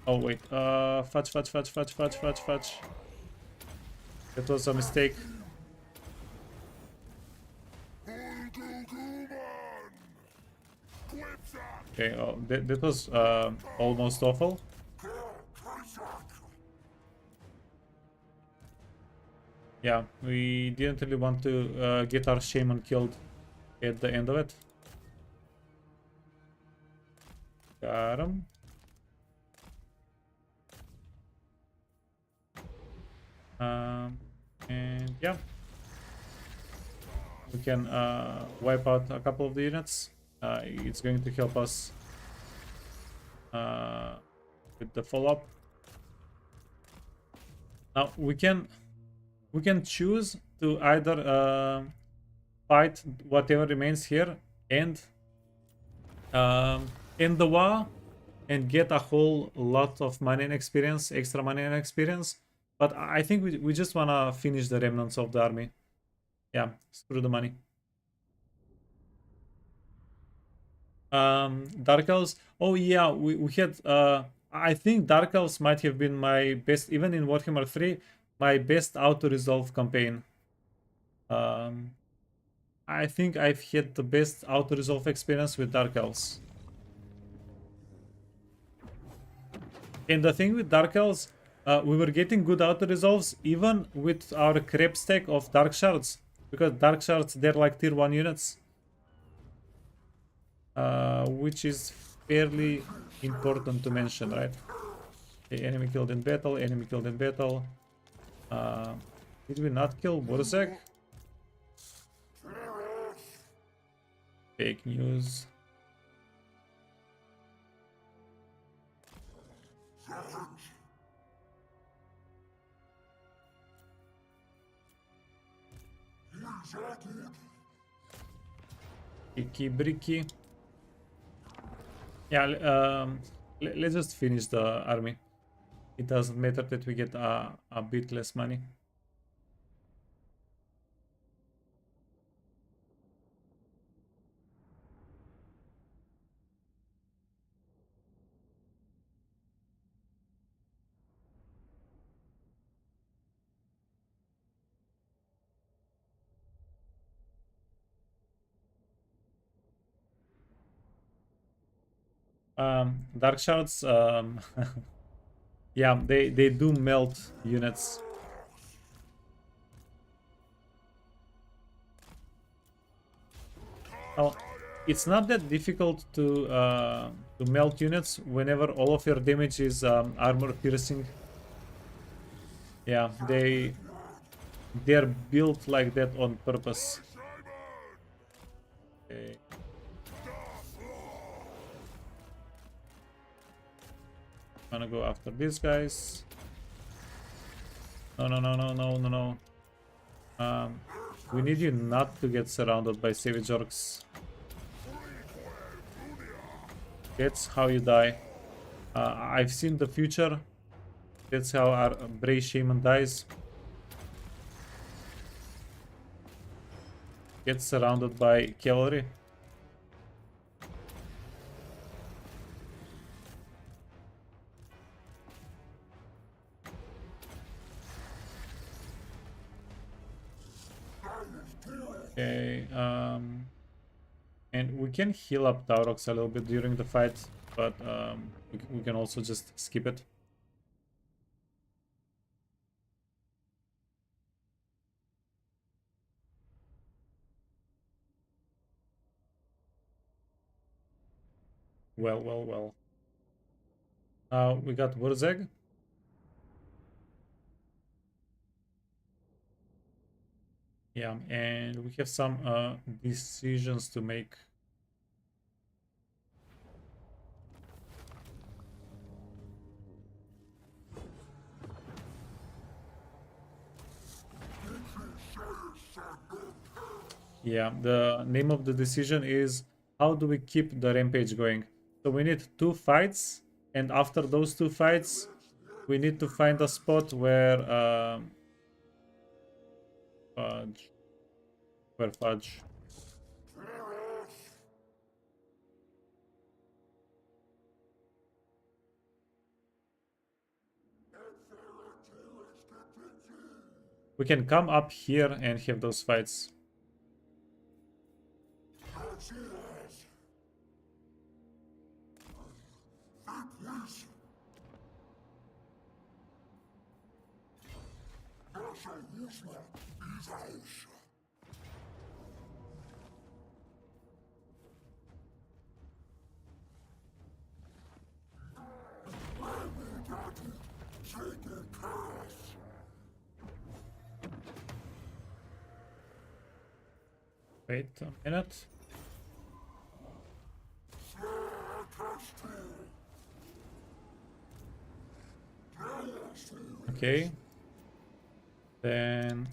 Oh wait, fudge. That was a mistake. Okay, oh, that was almost awful. Yeah, we didn't really want to get our shaman killed at the end of it. Got him. And yeah, we can wipe out a couple of the units. It's going to help us with the follow-up. Now we can choose to either fight whatever remains here and end the war and get a whole lot of money and experience, extra money and experience. But I think we just wanna finish the remnants of the army. Yeah, screw the money. Dark Elves. Oh yeah, we had I think Dark Elves might have been my best, even in Warhammer 3, my best auto-resolve campaign. I think I've had the best auto-resolve experience with Dark Elves. And the thing with Dark Elves, we were getting good auto-resolves even with our crap stack of Dark Shards. Because Dark Shards, they're like tier 1 units. Which is fairly important to mention, right? Okay, enemy killed in battle, enemy killed in battle. Did we not kill Borzek? Fake news. Icky bricky. Yeah, let's just finish the army. It doesn't matter that we get a bit less money. Dark Shards, Yeah, they do melt units. Oh, it's not that difficult to melt units whenever all of your damage is armor piercing. Yeah, they're built like that on purpose. Okay. Gonna go after these guys. No, no, no, no, no, no, no. We need you not to get surrounded by savage orcs. That's how you die. I've seen the future. That's how our Bray Shaman dies. Gets surrounded by cavalry. Okay, and we can heal up Taurox a little bit during the fight, but we can also just skip it. Well, well, well. We got Wurzeg. Yeah, and we have some decisions to make. Yeah, the name of the decision is how do we keep the rampage going? So we need 2 fights, and after those 2 fights, we need to find a spot where fudge. We can come up here and have those fights. Wait a minute. Okay. Then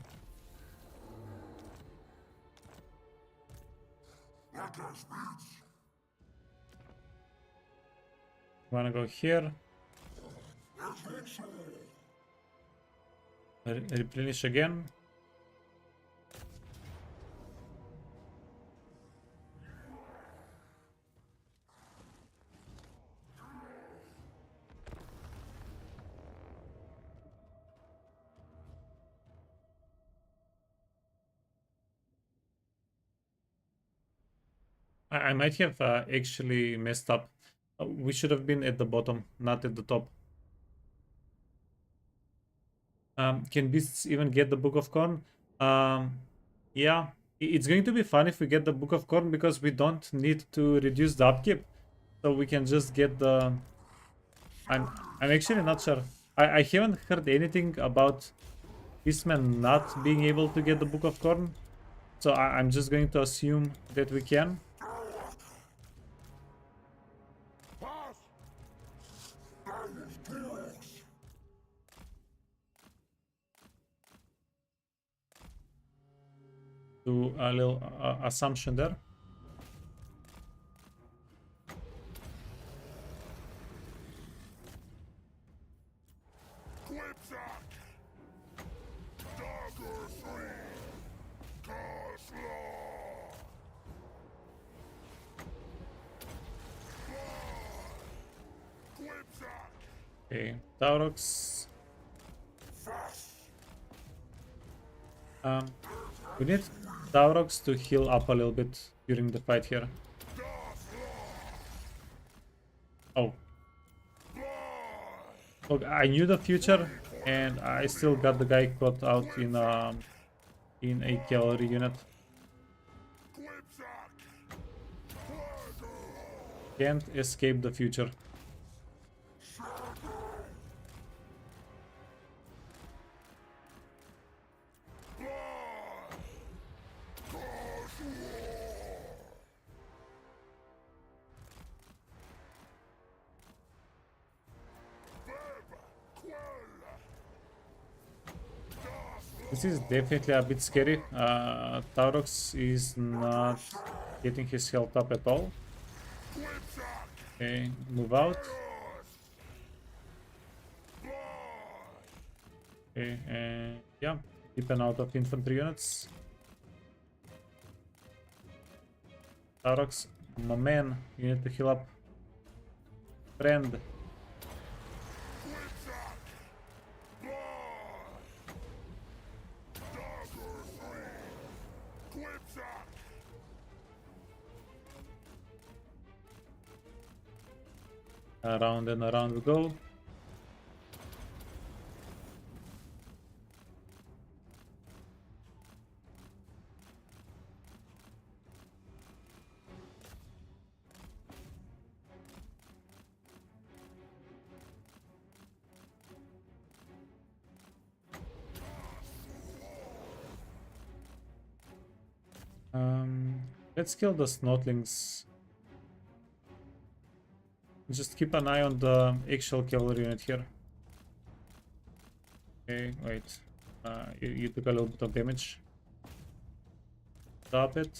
wanna go here. Replenish again. I might have actually messed up. We should have been at the bottom, not at the top. Can beasts even get the Book of Corn? Yeah, it's going to be fun if we get the Book of Corn because we don't need to reduce the upkeep, so we can just get the. I'm actually not sure. I haven't heard anything about Beastmen not being able to get the Book of Corn, so I'm just going to assume that we can. Do a little assumption there. Okay, Taurox. We need Taurox to heal up a little bit during the fight here. Oh. Look, I knew the future, and I still got the guy caught out in a cavalry unit. Can't escape the future. This is definitely a bit scary. Taurox is not getting his health up at all. Okay, move out. Okay, and yeah, keep an out of infantry units. Taurox, my man, you need to heal up. Friend. Around and around we go. Let's kill the snotlings. Just keep an eye on the actual cavalry unit here. Okay, wait. You took a little bit of damage. Stop it.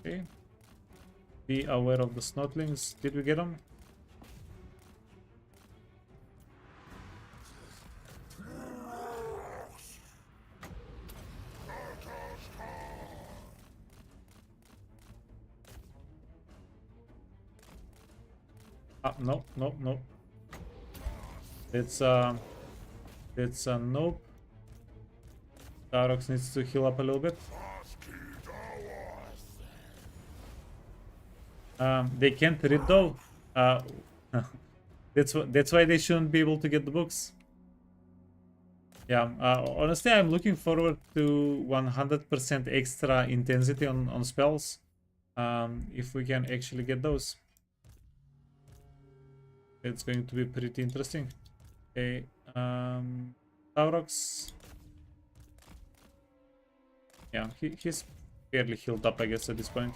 Okay. Be aware of the snotlings. Did we get them? No, no, no. It's a nope. Taurox needs to heal up a little bit. They can't read though. That's why they shouldn't be able to get the books. Yeah, honestly, I'm looking forward to 100% extra intensity on spells. If we can actually get those. It's going to be pretty interesting. Okay, Taurox. Yeah, he's fairly healed up, I guess, at this point.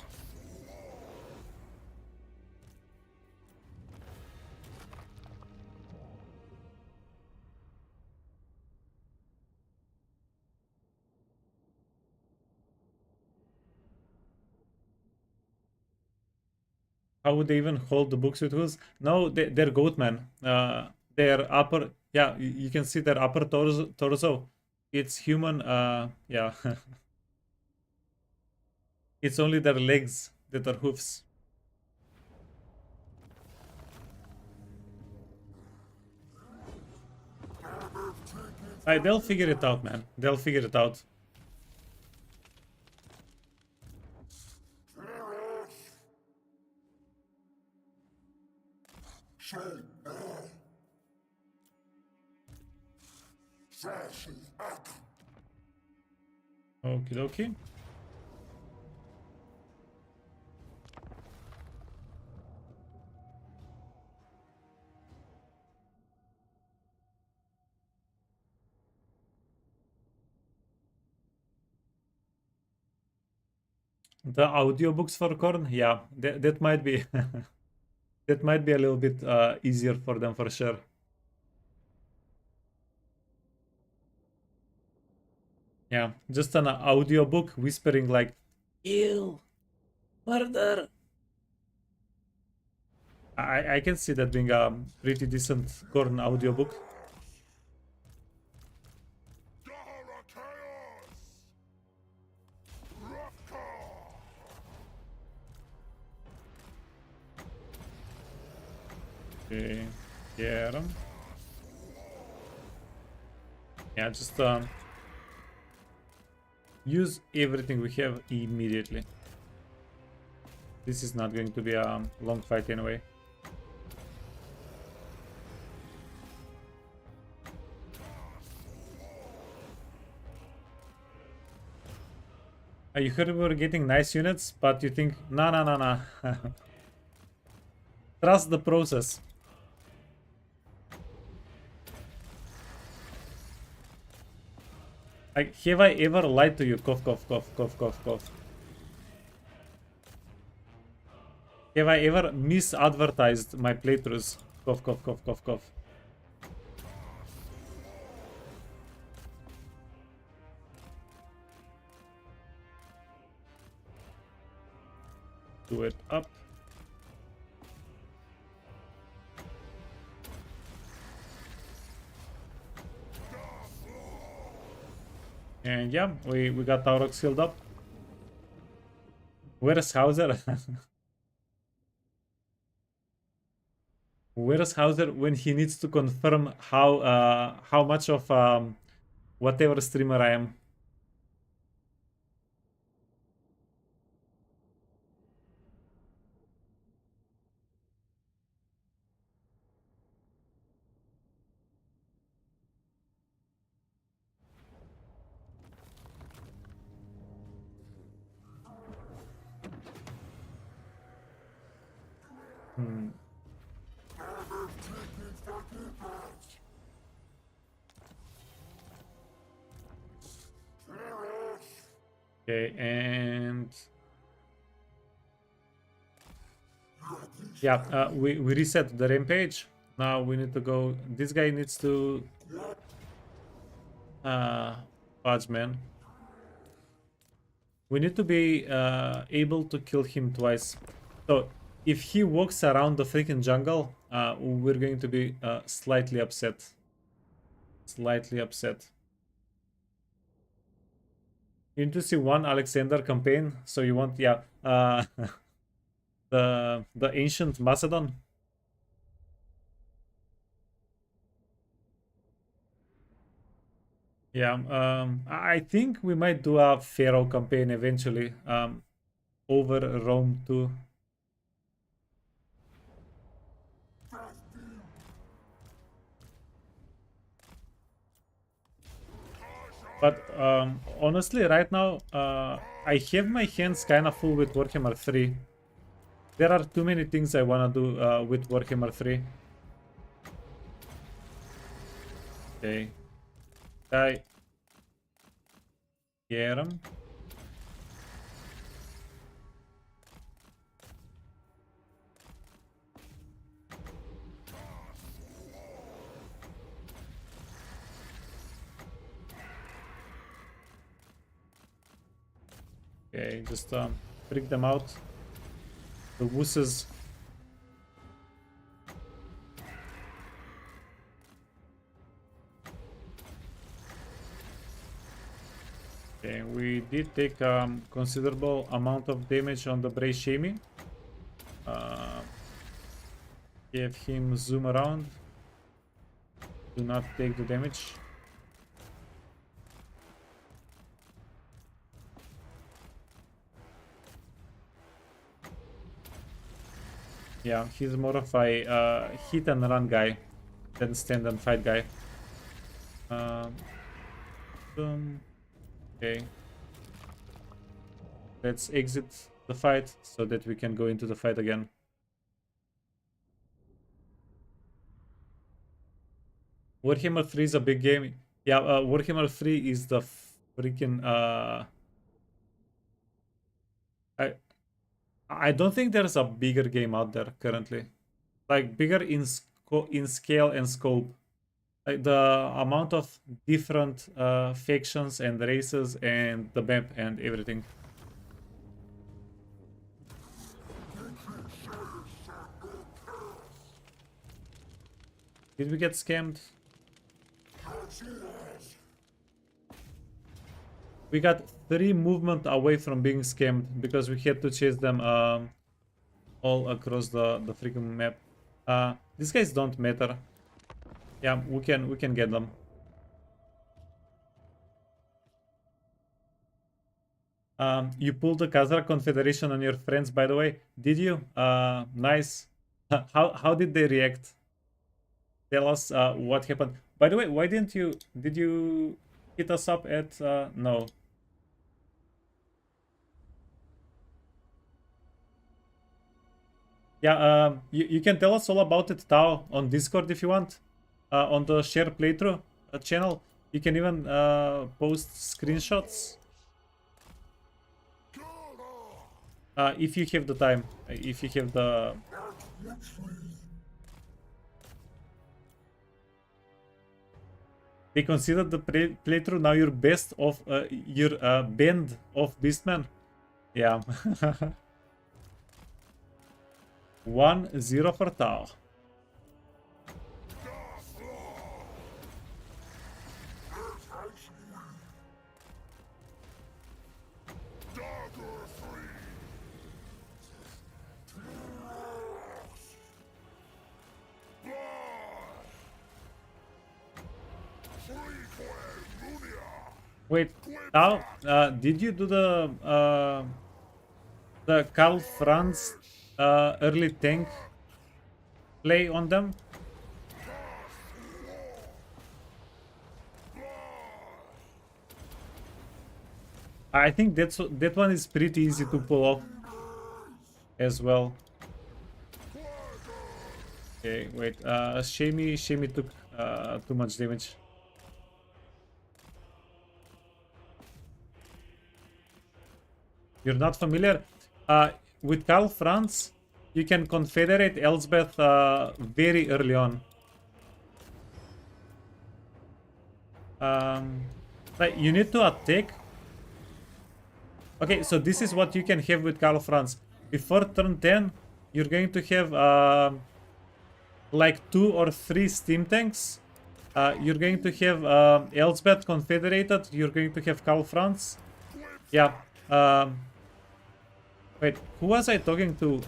How would they even hold the books with hooves? No, they're goatmen. Their upper, yeah, you can see their upper torso. It's human. Yeah, it's only their legs that are hoofs. They'll figure it out, man. They'll figure it out. Okie dokie. The audiobooks for Korn, yeah, that might be that might be a little bit easier for them for sure. Yeah, just an audiobook whispering like kill, murder. I can see that being a pretty decent Korn audiobook. Okay, get him. Yeah, just use everything we have immediately. This is not going to be a long fight anyway. You heard we were getting nice units, but you think, nah, nah, nah, nah. Trust the process. Like, have I ever lied to you? Cough, cough, cough, cough, cough, cough. Have I ever misadvertised my playthroughs? Cough, cough, cough, cough, cough. Do it up. And yeah, we got Taurox healed up. Where's Hauser? Where's Hauser when he needs to confirm how much of whatever streamer I am? Hmm. Okay, and yeah, we reset the rampage. Now we need to go. This guy needs to fudge, man. We need to be able to kill him twice. So if he walks around the freaking jungle, we're going to be slightly upset. Slightly upset. You need to see one Alexander campaign, so you want, yeah, the ancient Macedon. Yeah, I think we might do a Pharaoh campaign eventually, over Rome too. But honestly, right now, I have my hands kind of full with Warhammer 3. There are too many things I want to do with Warhammer 3. Okay. Die. Get him. Okay, just freak them out. The wusses. Okay, we did take considerable amount of damage on the Bray Shami. Have him zoom around. Do not take the damage. Yeah, he's more of a hit and run guy than stand and fight guy. Okay. Let's exit the fight so that we can go into the fight again. Warhammer 3 is a big game. Yeah, Warhammer 3 is the freaking I don't think there's a bigger game out there currently. Like bigger in scale and scope. Like the amount of different factions and races and the map and everything. Did we get scammed? We got 3 movement away from being scammed because we had to chase them all across the freaking map. These guys don't matter. Yeah, we can get them. You pulled the Khazar Confederation on your friends, by the way. Did you? Nice. How did they react? Tell us what happened. By the way, why didn't you? Did you hit us up at? No. Yeah. You can tell us all about it, Tao, on Discord if you want. On the share playthrough channel, you can even post screenshots. If you have the time, if you have the... They consider the playthrough now your best of your band of Beastmen. Yeah. 1-0 for Tao. Wait, Tao, did you do the Karl Franz early tank play on them? I think that one is pretty easy to pull off as well. Okay, wait. Shamey took too much damage. You're not familiar? With Karl Franz, you can confederate Elsbeth very early on. Like you need to attack. Okay, so this is what you can have with Karl Franz. Before turn 10, you're going to have like 2 or 3 steam tanks. You're going to have Elsbeth confederated. You're going to have Karl Franz. Yeah. Wait, who was I talking to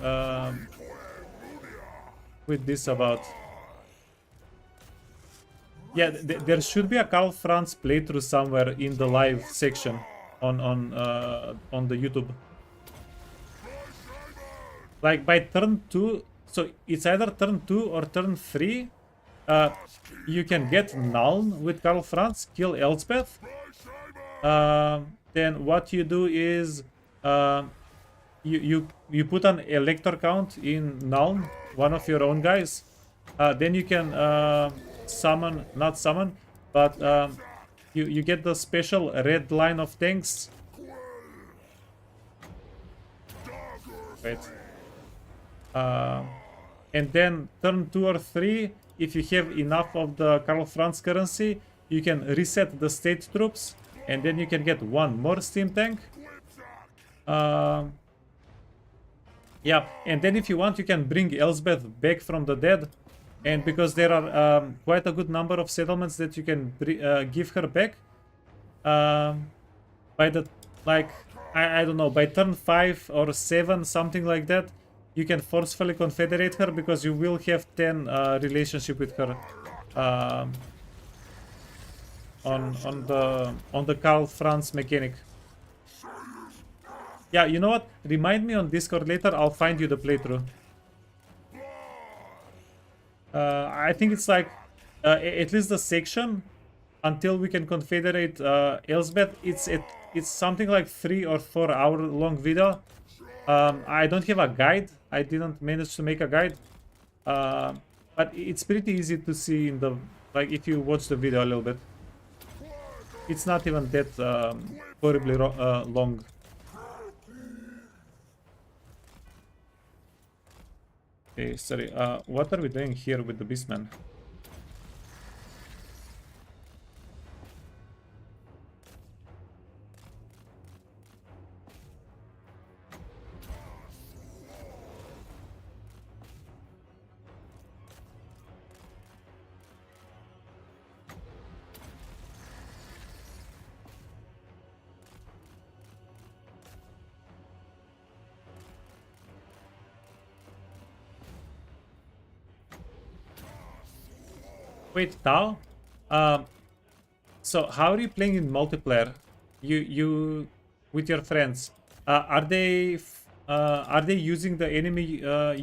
with this about? Yeah, there should be a Karl Franz playthrough somewhere in the live section on the YouTube. Like by turn 2, so it's either turn 2 or turn 3. You can get Nuln with Karl Franz, kill Elsbeth. Then what you do is you put an elector count in Nuln, one of your own guys. Then you can not summon, but you get the special red line of tanks. Wait. And then turn 2 or 3, if you have enough of the Karl Franz currency, you can reset the state troops, and then you can get one more steam tank. Yeah, and then if you want, you can bring Elsbeth back from the dead. And because there are quite a good number of settlements that you can give her back, by the, like, I don't know, by turn 5 or 7, something like that, you can forcefully confederate her because you will have 10 relationship with her on the Karl Franz mechanic. Yeah, you know what? Remind me on Discord later. I'll find you the playthrough. I think it's like at least the section until we can confederate Elsbeth. It's something like 3 or 4 hour long video. I don't have a guide. I didn't manage to make a guide. But it's pretty easy to see in the, like, if you watch the video a little bit. It's not even that horribly long. Okay, sorry. What are we doing here with the Beastman? Wait, Tao? So how are you playing in multiplayer? with your friends, are they using the enemy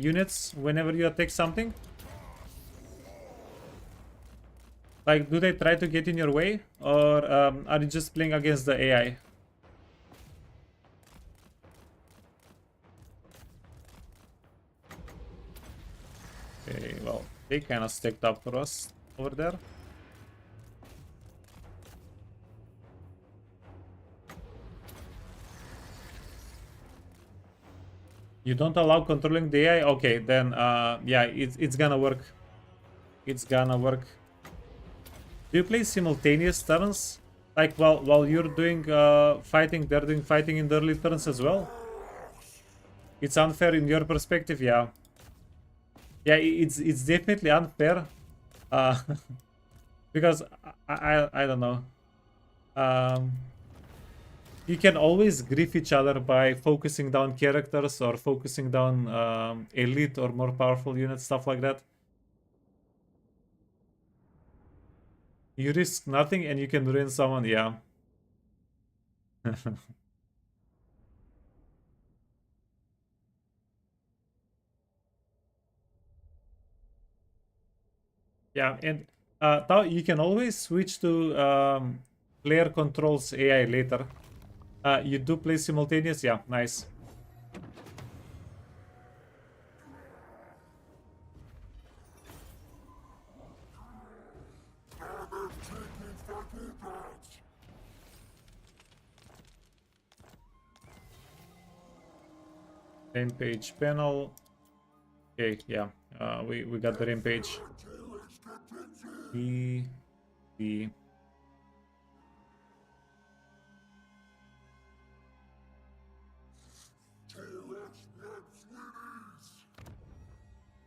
units whenever you attack something? Like, do they try to get in your way, or are you just playing against the AI? Okay, well, they kind of stacked up for us over there. You don't allow controlling the AI? Okay, then yeah, it's gonna work. It's gonna work. Do you play simultaneous turns? Like while you're doing fighting, they're doing fighting in the early turns as well? It's unfair in your perspective, yeah. Yeah, it's definitely unfair. Uh, because I don't know. You can always grief each other by focusing down characters or focusing down elite or more powerful units, stuff like that. You risk nothing and you can ruin someone, yeah. Yeah, and you can always switch to player controls AI later. You do play simultaneous? Yeah, nice. Rampage panel. Okay, yeah. We got the rampage. E.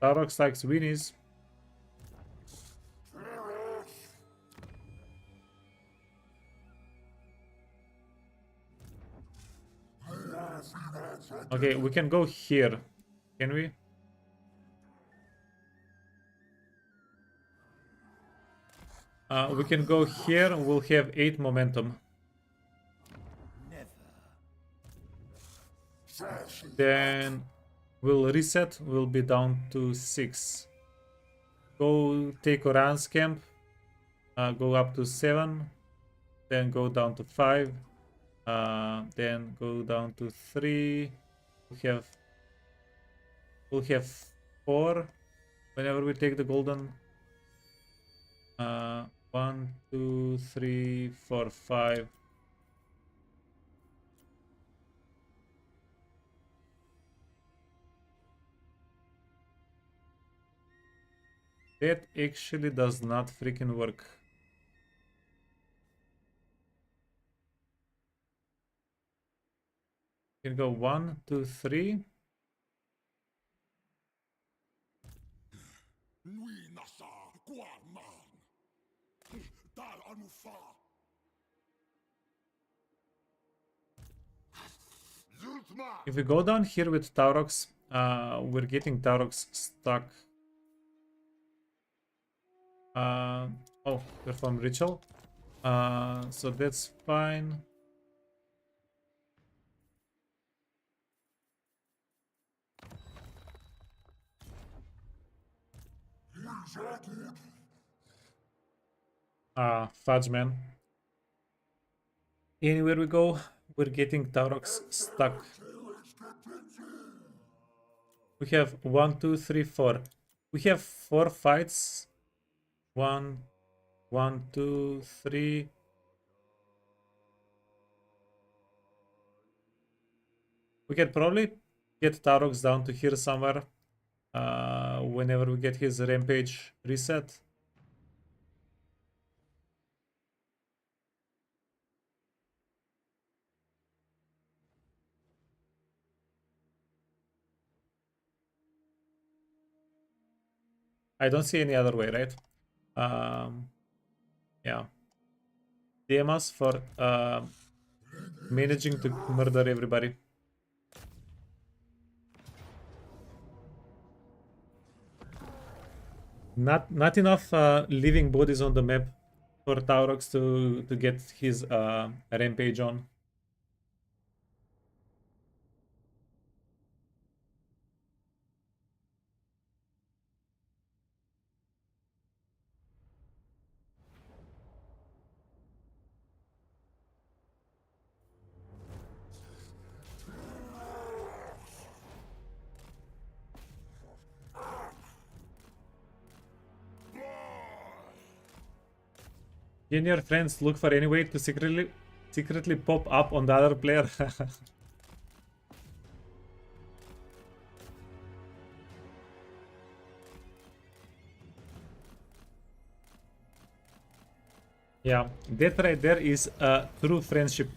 Taurox likes Winnies. Okay, we can go here. Can we? We can go here. We'll have 8 momentum. Then we'll reset. We'll be down to 6. Go take Oran's camp. Go up to 7. Then go down to 5. Then go down to 3. We'll have 4 whenever we take the golden. 1, 2, 3, 4, 5. That actually does not freaking work. You can go 1, 2, 3. If we go down here with Taurox, we're getting Taurox stuck. Oh, perform ritual. So that's fine. Fudge man. Anywhere we go, we're getting Taurox stuck. We have 1, 2, 3, 4. We have 4 fights. 1, 1, 2, 3. We can probably get Taurox down to here somewhere. Whenever we get his rampage reset. I don't see any other way, right? Yeah. DM us for managing to murder everybody. Not enough living bodies on the map for Taurox to get his rampage on. Can your friends look for any way to secretly pop up on the other player? Yeah, that right there is a true friendship.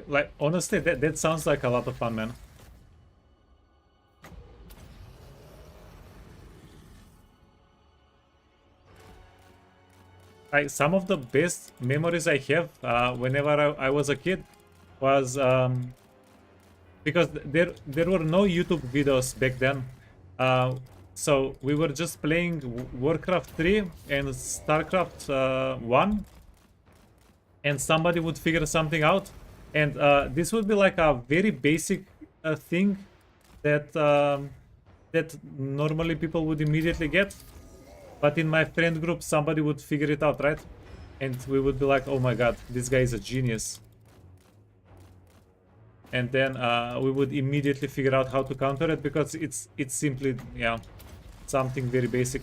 Like honestly, that sounds like a lot of fun, man. Some of the best memories I have whenever I was a kid was because there were no YouTube videos back then. So we were just playing Warcraft 3 and StarCraft 1, and somebody would figure something out, and this would be like a very basic thing that that normally people would immediately get, but in my friend group somebody would figure it out, right? And we would be like, oh my god, this guy is a genius. And then we would immediately figure out how to counter it, because it's simply, yeah, something very basic.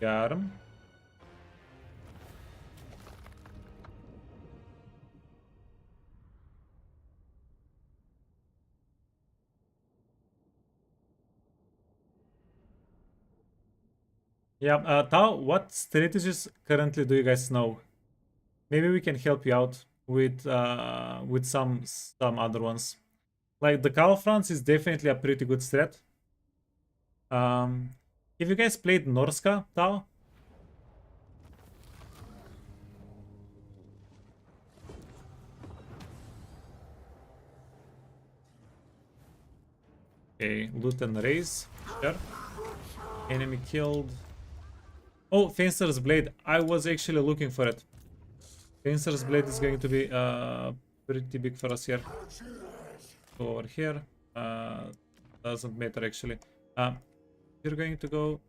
Got him. Yeah, Tao, what strategies currently do you guys know? Maybe we can help you out with some other ones. Like the Call of France is definitely a pretty good strat. Have you guys played Norska, Tao? Okay, loot and raise. Sure. Enemy killed. Oh, Fencer's Blade. I was actually looking for it. Fencer's Blade is going to be pretty big for us here. Go over here. Doesn't matter actually. You're going to go.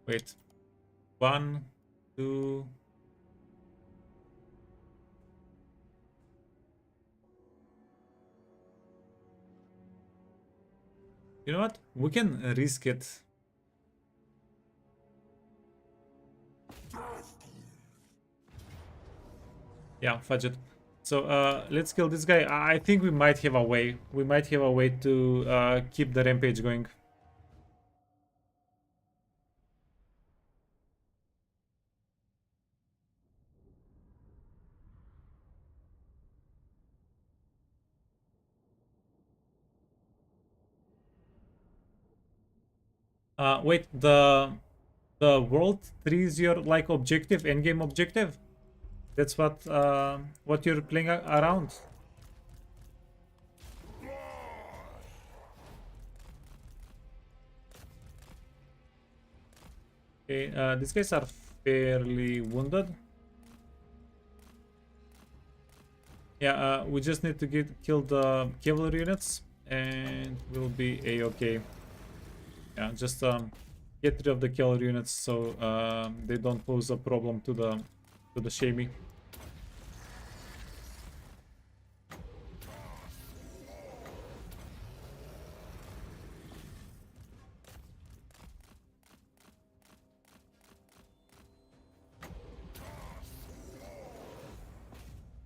Wait. 1, 2. You know what? We can risk it. Yeah, fudge it. So let's kill this guy. I think we might have a way. We might have a way to keep the rampage going. Wait, the world 3 is your like objective, endgame objective? That's what you're playing around. Okay, these guys are fairly wounded. Yeah, we just need to kill the cavalry units, and we'll be a-okay. Yeah, just get rid of the cavalry units so they don't pose a problem to the shamey.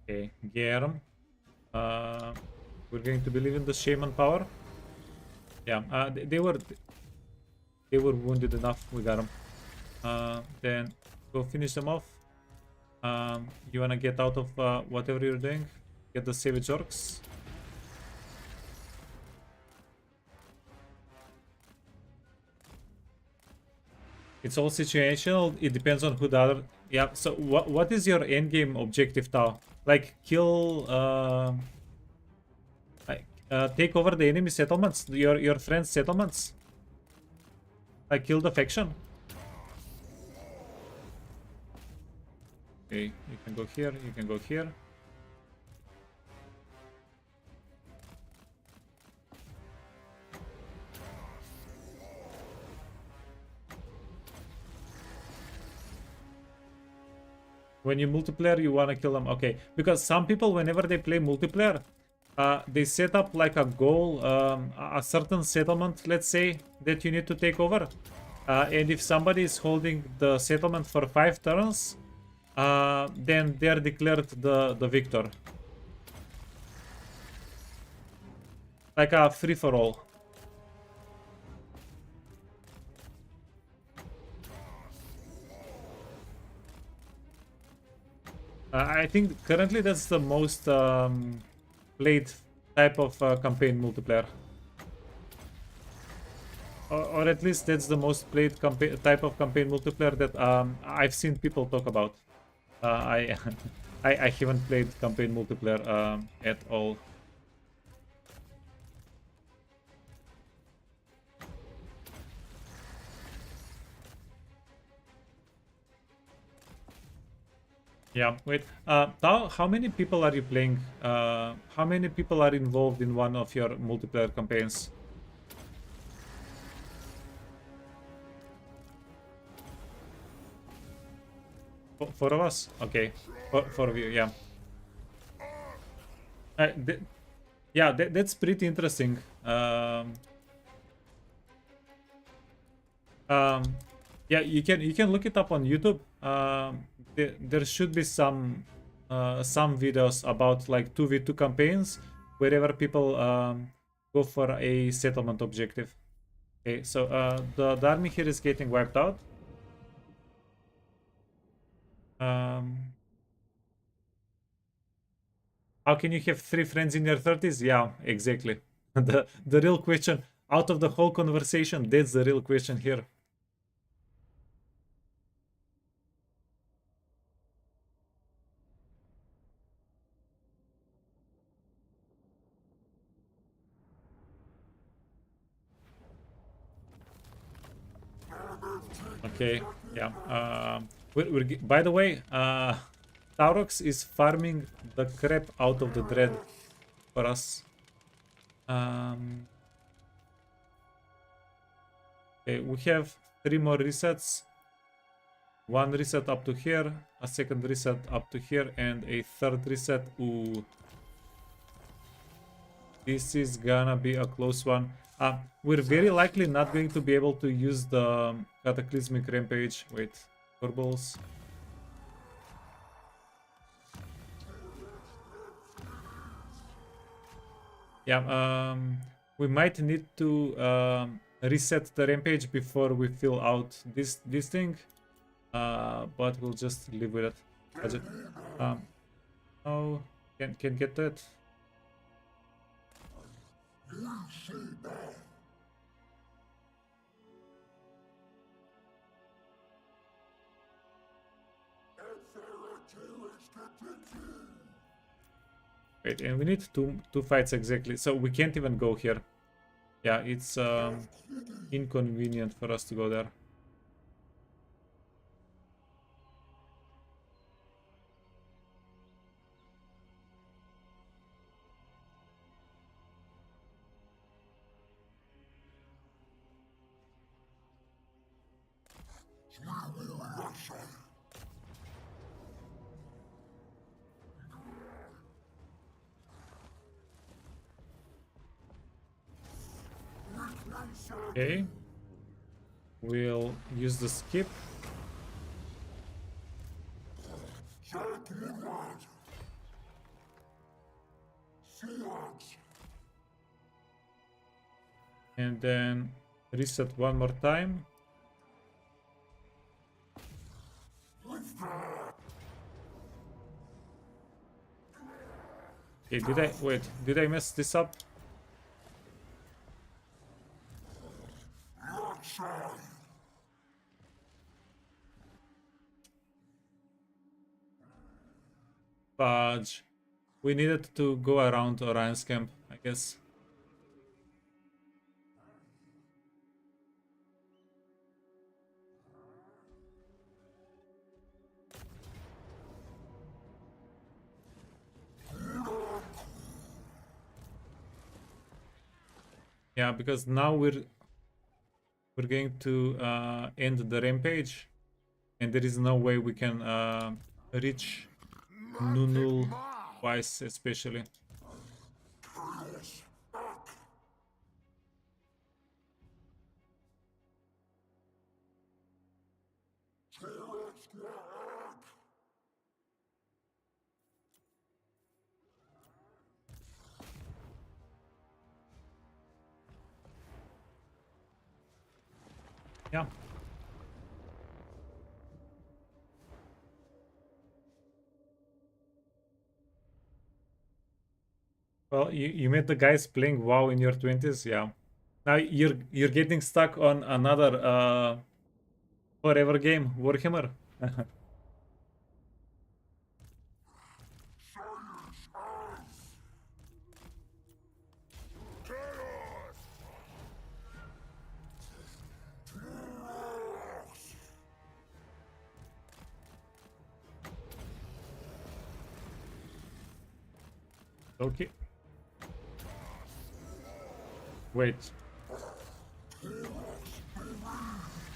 Okay, get him. We're going to believe in the shaman power. Yeah, they were wounded enough. We got them. Then go finish them off. You wanna get out of whatever you're doing? Get the savage orcs. It's all situational. It depends on who Yeah. So what is your end game objective, Tao? Like kill like take over the enemy settlements, your friends' settlements. Like kill the faction. Okay, you can go here. You can go here. When you multiplayer, you wanna kill them. Okay, because some people, whenever they play multiplayer, they set up like a goal, a certain settlement, let's say, that you need to take over. And if somebody is holding the settlement for 5 turns, then they're declared the victor. Like a free-for-all. I think currently that's the most played type of campaign multiplayer. Or at least that's the most played type of campaign multiplayer that I've seen people talk about. I, I haven't played campaign multiplayer at all. Yeah, wait. How many people are you playing? How many people are involved in one of your multiplayer campaigns? Four of us? Okay. Four of you, yeah. Yeah, that's pretty interesting. Yeah, you can look it up on YouTube. There should be some videos about like 2v2 campaigns wherever people go for a settlement objective. Okay, so the army here is getting wiped out. How can you have 3 friends in your 30s? Yeah, exactly. The real question out of the whole conversation, that's the real question here. Okay, yeah. By the way, Taurox is farming the crap out of the dread for us. Okay, we have 3 more resets. 1 reset up to here, a second reset up to here, and a 3rd reset. Ooh. This is gonna be a close one. We're very likely not going to be able to use the Cataclysmic Rampage. Wait, Turbles. Yeah, we might need to reset the Rampage before we fill out this thing. But we'll just live with it. Budget. Oh, can get that. Wait, and we need two fights exactly, so we can't even go here. Yeah, it's inconvenient for us to go there. Okay. We'll use the skip. And then reset one more time. Okay, did I mess this up? Fudge. We needed to go around Orion's camp, I guess. Yeah, because now we're going to end the rampage, and there is no way we can reach Nunul twice, especially. Yeah. Well, you met the guys playing WoW in your 20s, yeah. Now you're getting stuck on another forever game, Warhammer. Okay. Wait.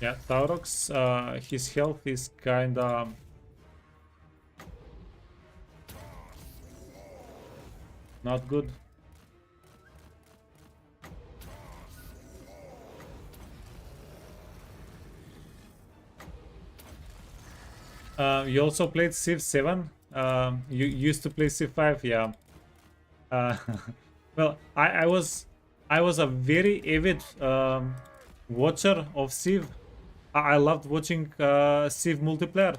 Yeah, Taurox, his health is kinda not good. You also played Civ 7? You used to play Civ 5, yeah. Uh, well, I was a very avid watcher of Civ. I loved watching Civ multiplayer.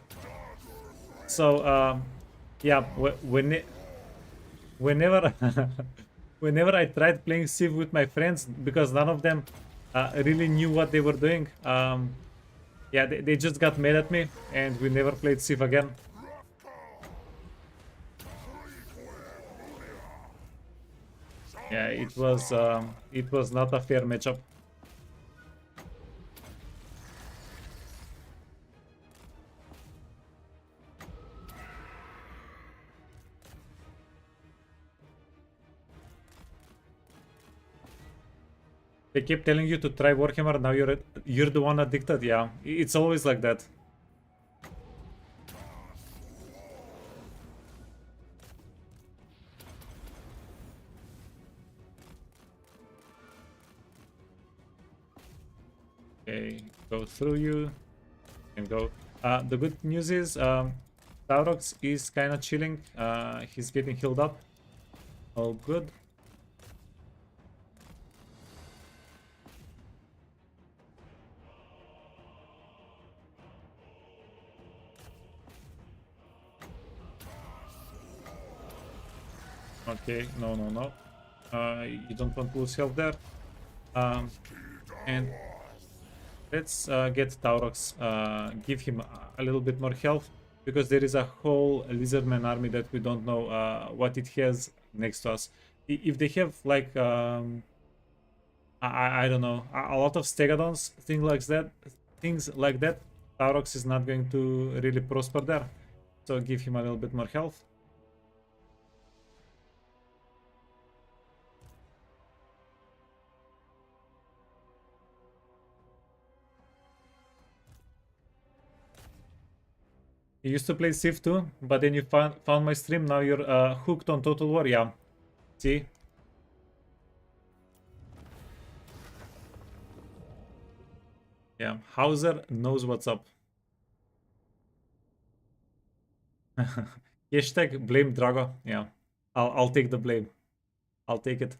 So yeah, whenever whenever I tried playing Civ with my friends, because none of them really knew what they were doing, yeah, they just got mad at me, and we never played Civ again. Yeah, it was not a fair matchup. They kept telling you to try Warhammer, now you're the one addicted. Yeah, it's always like that. Okay, go through you and go. The good news is Taurox is kind of chilling. He's getting healed up. All good. Okay, no. You don't want to lose health there. And let's get Taurox, give him a little bit more health, because there is a whole Lizardman army that we don't know what it has next to us. If they have like, I don't know, a lot of Stegodons, things like that, Taurox is not going to really prosper there. So give him a little bit more health. You used to play Civ 2, but then you found my stream. Now you're hooked on Total War. Yeah. See? Yeah. Hauser knows what's up. Hashtag blame Drago. Yeah. I'll take the blame. I'll take it.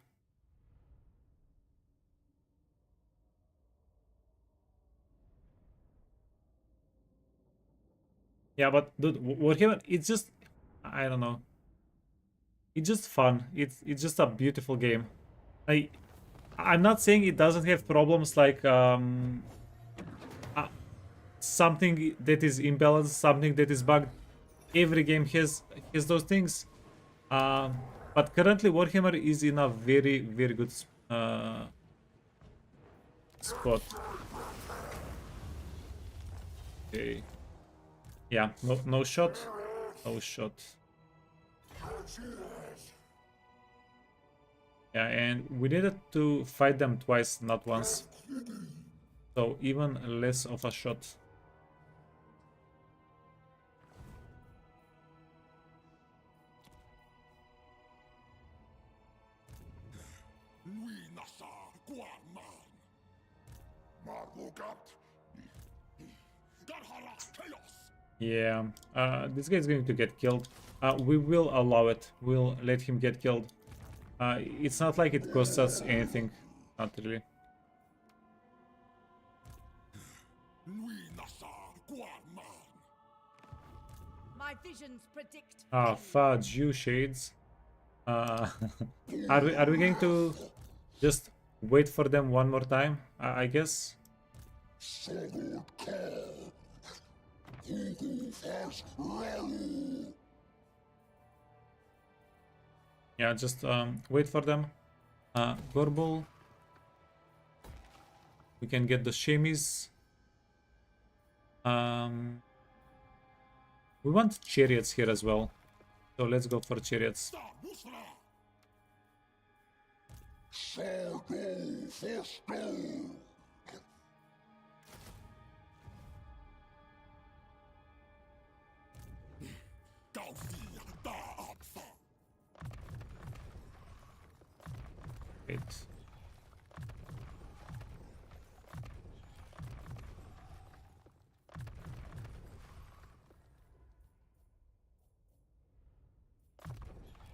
Yeah, but dude, Warhammer, it's just, I don't know. It's just fun. It's just a beautiful game. I'm not saying it doesn't have problems like something that is imbalanced, something that is bugged. every game has those things. But currently Warhammer is in a very good spot. Okay. Yeah, no shot. No shot. Yeah, and we needed to fight them twice, not once. So even less of a shot. Yeah, this guy is going to get killed. We will allow it. We'll let him get killed. It's not like it costs us anything. Not really. My visions predict. Ah, fudge, you shades. Uh, are we going to just wait for them one more time? I guess. Yeah, just wait for them. Gorbel. We can get the Shamies. We want chariots here as well. So let's go for chariots. Wait.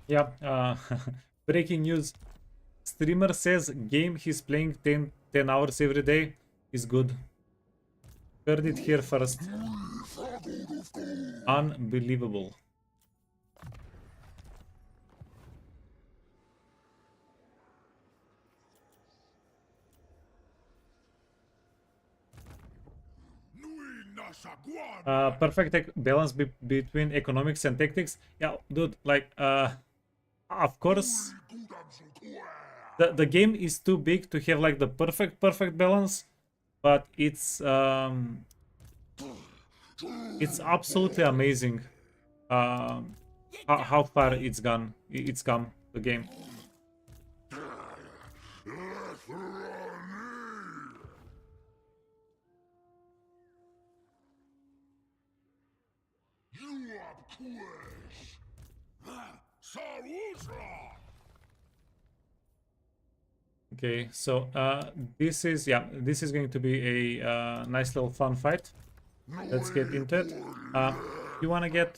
Yeah, breaking news. Streamer says game he's playing 10 hours every day is good. Heard it here first. Unbelievable. Perfect balance between economics and tactics. Yeah, dude, like, of course, the game is too big to have like the perfect balance, but it's absolutely amazing how far it's come the game. Okay, so this is going to be a nice little fun fight. Let's get into it. You wanna get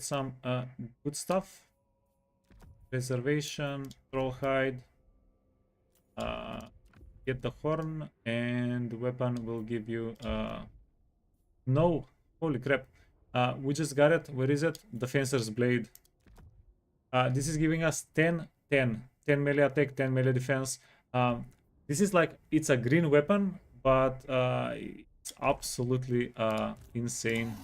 some good stuff? Preservation, Trollhide. Get the horn, and the weapon will give you no, holy crap. We just got it. Where is it? The Fencer's Blade. This is giving us 10 melee attack, 10 melee defense. This is like, it's a green weapon, but it's absolutely insane.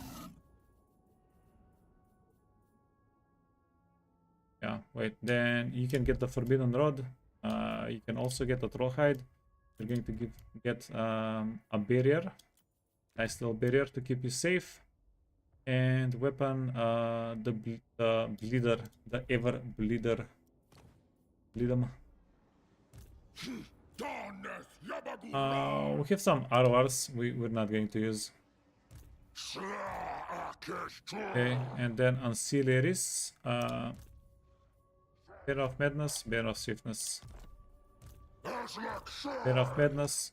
Yeah, wait, then you can get the Forbidden Rod. You can also get the Trollhide. You're going to get a barrier. Nice little barrier to keep you safe. And weapon, the bleeder, the ever bleeder. Bleed them. We have some RORs we're not going to use. Okay, and then ancillaries. Bear of Madness, Bear of Swiftness. Bear of Madness.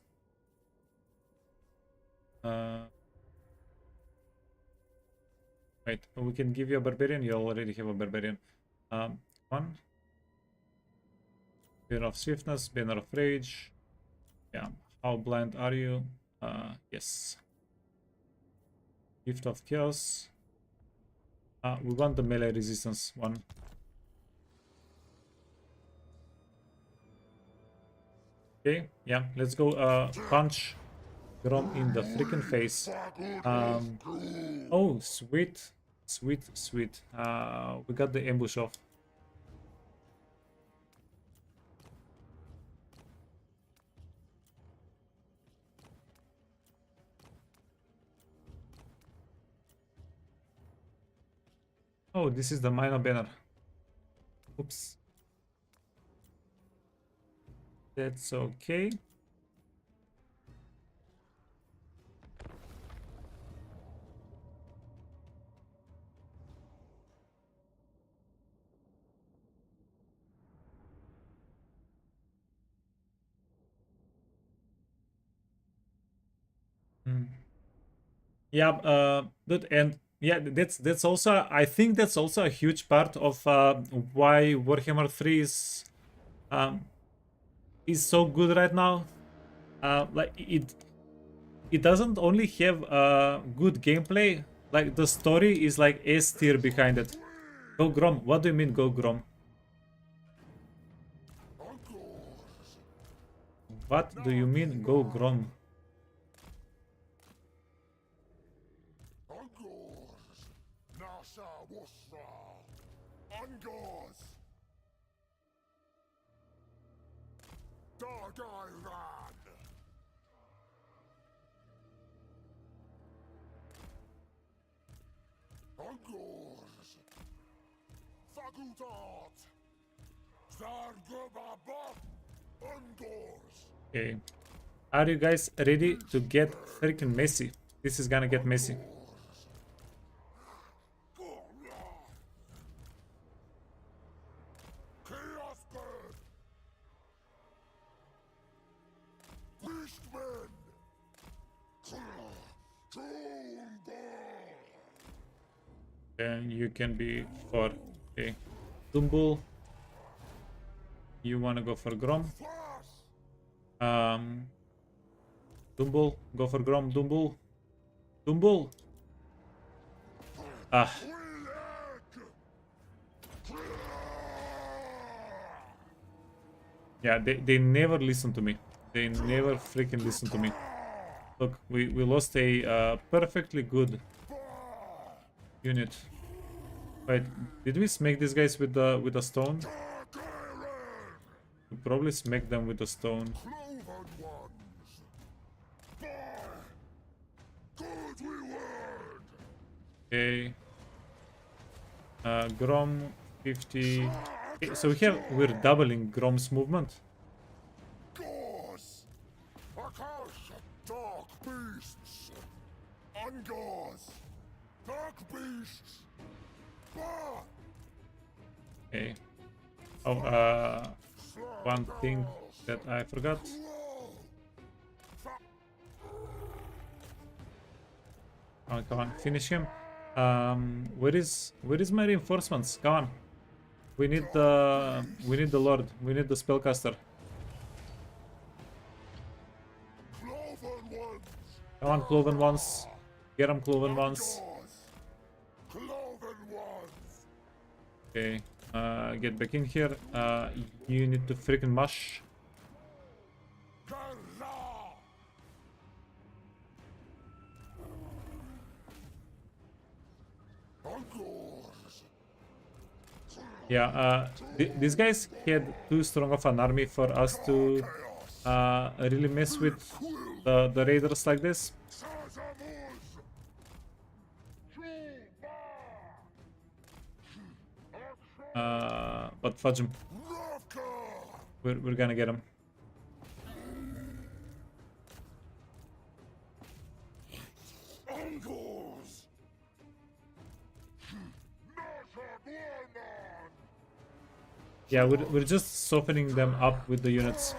Wait, we can give you a Barbarian. You already have a Barbarian. One. Bear of Swiftness, Banner of Rage. Yeah, how blind are you? Yes. Gift of Chaos. We want the melee resistance one. Okay, yeah, let's go punch. Grom in the freaking face. Oh, sweet. Sweet, sweet. We got the ambush off. Oh, this is the minor banner. Oops. That's okay. Yeah, but and yeah, that's also, I think that's also a huge part of why Warhammer 3 is so good right now. Like it doesn't only have good gameplay, like the story is like S tier behind it. Go Grom. What do you mean go Grom? What do you mean go Grom? Okay. Are you guys ready to get freaking messy? This is gonna get messy. Then you can be for okay. Dumble. You wanna go for Grom? Dumble, go for Grom, Dumble. Dumble. Ah. Yeah, they never listen to me. They never freaking listen to me. Look, we lost a perfectly good unit. Wait, did we smack these guys with the stone? We probably smack them with the stone. Okay. Grom 50. Okay, so we're doubling Grom's movement. Dark beasts. Ungors. Dark beasts. Okay. Oh, one thing that I forgot. Come on, finish him. Where is my reinforcements? Come on. We need the Lord. We need the spellcaster. Come on, Cloven ones. Get him, Cloven ones. Okay. Get back in here. You need to freaking mush. Yeah, these guys had too strong of an army for us to really mess with the raiders like this. But fudge him. We're gonna get him. Yeah, we're just softening them up with the units.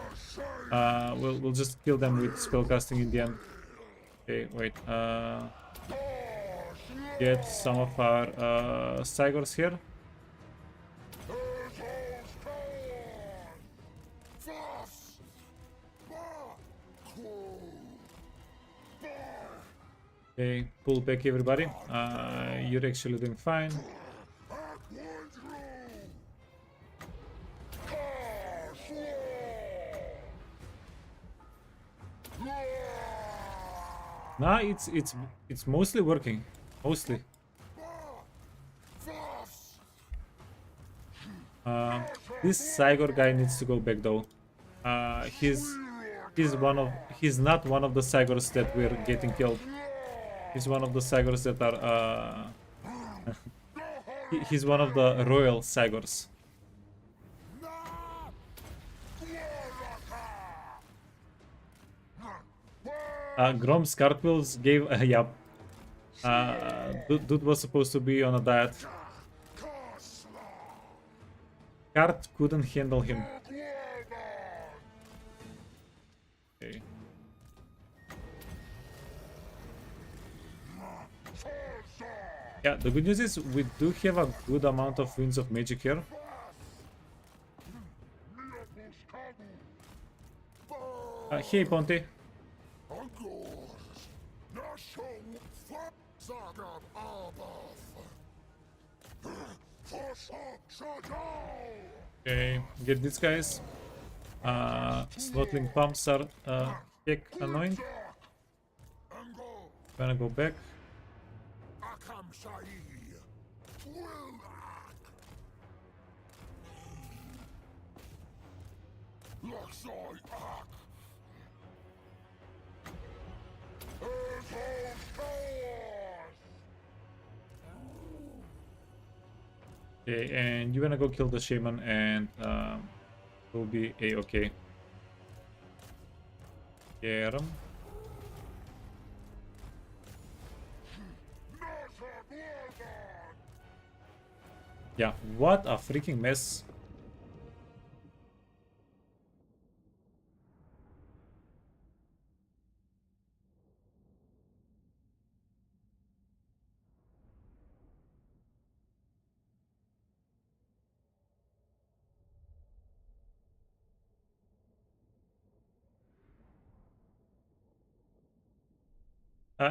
We'll just kill them with spellcasting in the end. Okay, wait. Get some of our Cygors here. Okay, pull back everybody. You're actually doing fine. Nah, it's mostly working. Mostly. This Cygor guy needs to go back though. He's not one of the Cygors that we're getting killed. He's one of the Cygors that are he's one of the royal Cygors. Grom's cartwheels gave yep. Dude was supposed to be on a diet. Cart couldn't handle him. Okay. Yeah, the good news is we do have a good amount of winds of magic here. Hey, Ponte. Okay, get these guys. Slotling pumps are heck annoying. Gonna go back. Okay, and you're gonna go kill the shaman and we'll be a-okay. Get him. Yeah, what a freaking mess.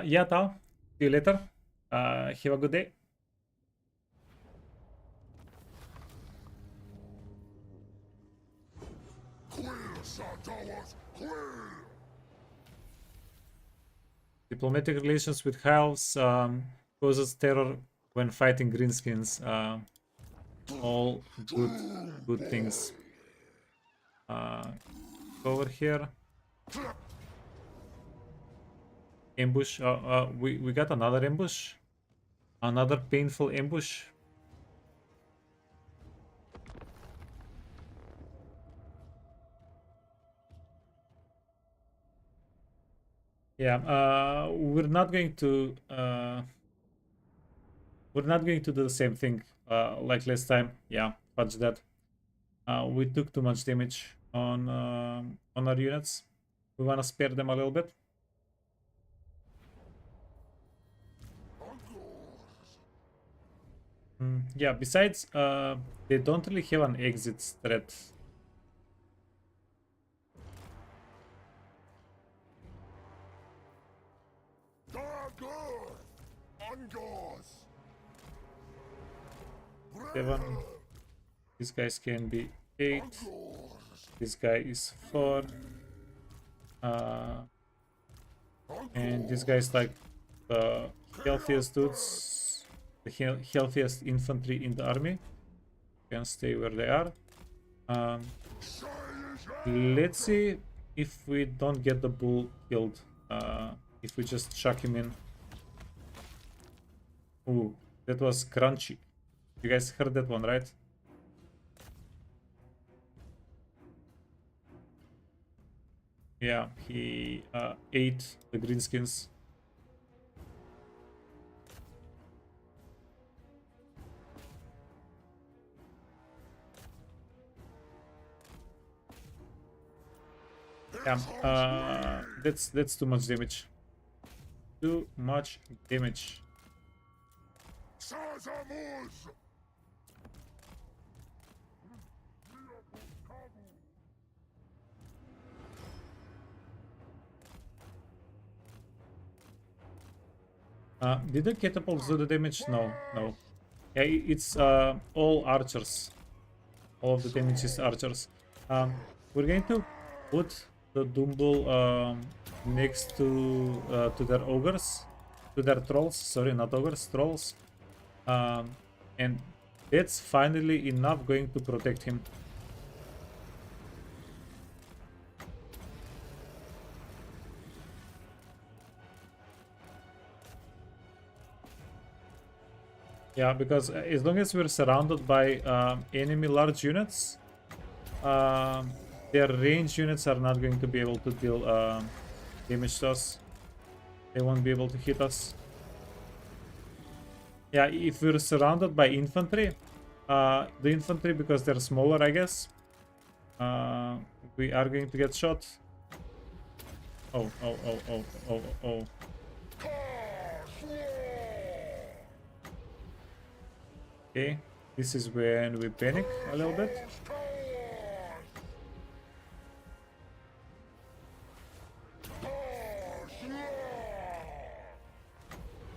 Yeah, Tao. See you later. Have a good day. Diplomatic relations with halves causes terror when fighting greenskins. All good things. Over here. Ambush. We got another ambush. Another painful ambush. Yeah, we're not going to do the same thing like last time. Yeah, fudge that. We took too much damage on our units. We want to spare them a little bit. Yeah, besides, they don't really have an exit threat. Seven. These guys can be 8. This guy is 4. And this guy is like the healthiest dudes, the healthiest infantry in the army. Can stay where they are. Let's see if we don't get the bull killed. If we just chuck him in. Ooh, that was crunchy. You guys heard that one, right? Yeah, he ate the greenskins. Yeah, that's too much damage. Too much damage. Did the catapults do the damage? No, no. Yeah, it's all archers. All of the damage is archers. We're going to put the Doombull next to their ogres, to their trolls. Sorry, not ogres, trolls. And that's finally enough going to protect him. Yeah, because as long as we're surrounded by enemy large units, their range units are not going to be able to deal damage to us. They won't be able to hit us. Yeah, if we're surrounded by infantry, the infantry, because they're smaller, I guess, we are going to get shot. Oh. Okay, this is when we panic a little bit.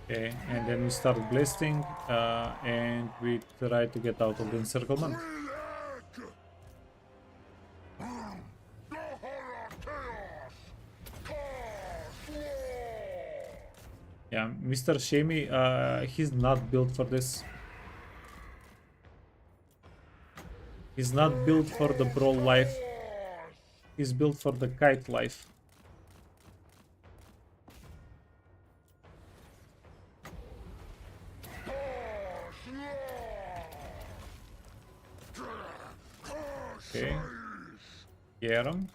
Okay, and then we start blasting, and we try to get out of the encirclement. Yeah, Mr. Shamey, he's not built for this. He's not built for the brawl life. He's built for the kite life. Okay. Get him.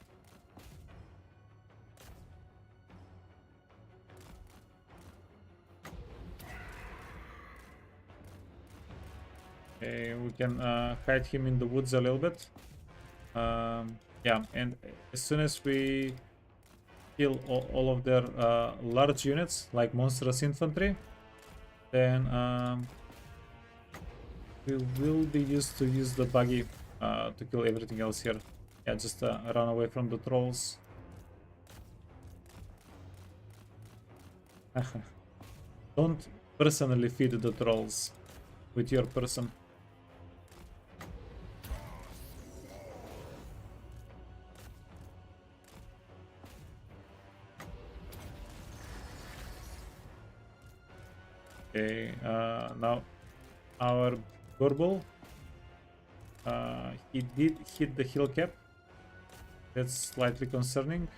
Okay, we can hide him in the woods a little bit. Yeah, and as soon as we kill all of their large units, like monstrous infantry, then we will be used to use the buggy to kill everything else here. Yeah, just run away from the trolls. Don't personally feed the trolls with your person. Okay, now our Gorbel, he did hit the hill cap. That's slightly concerning.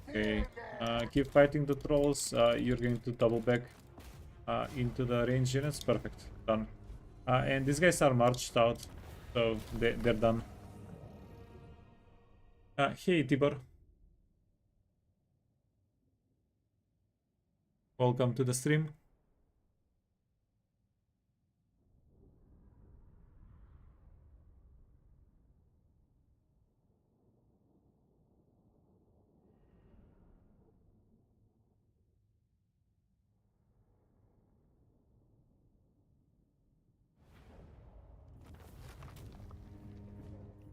Okay, keep fighting the trolls. You're going to double back into the range units. Perfect, done. And these guys are marched out, so they're done. Hey, Tibor. Welcome to the stream.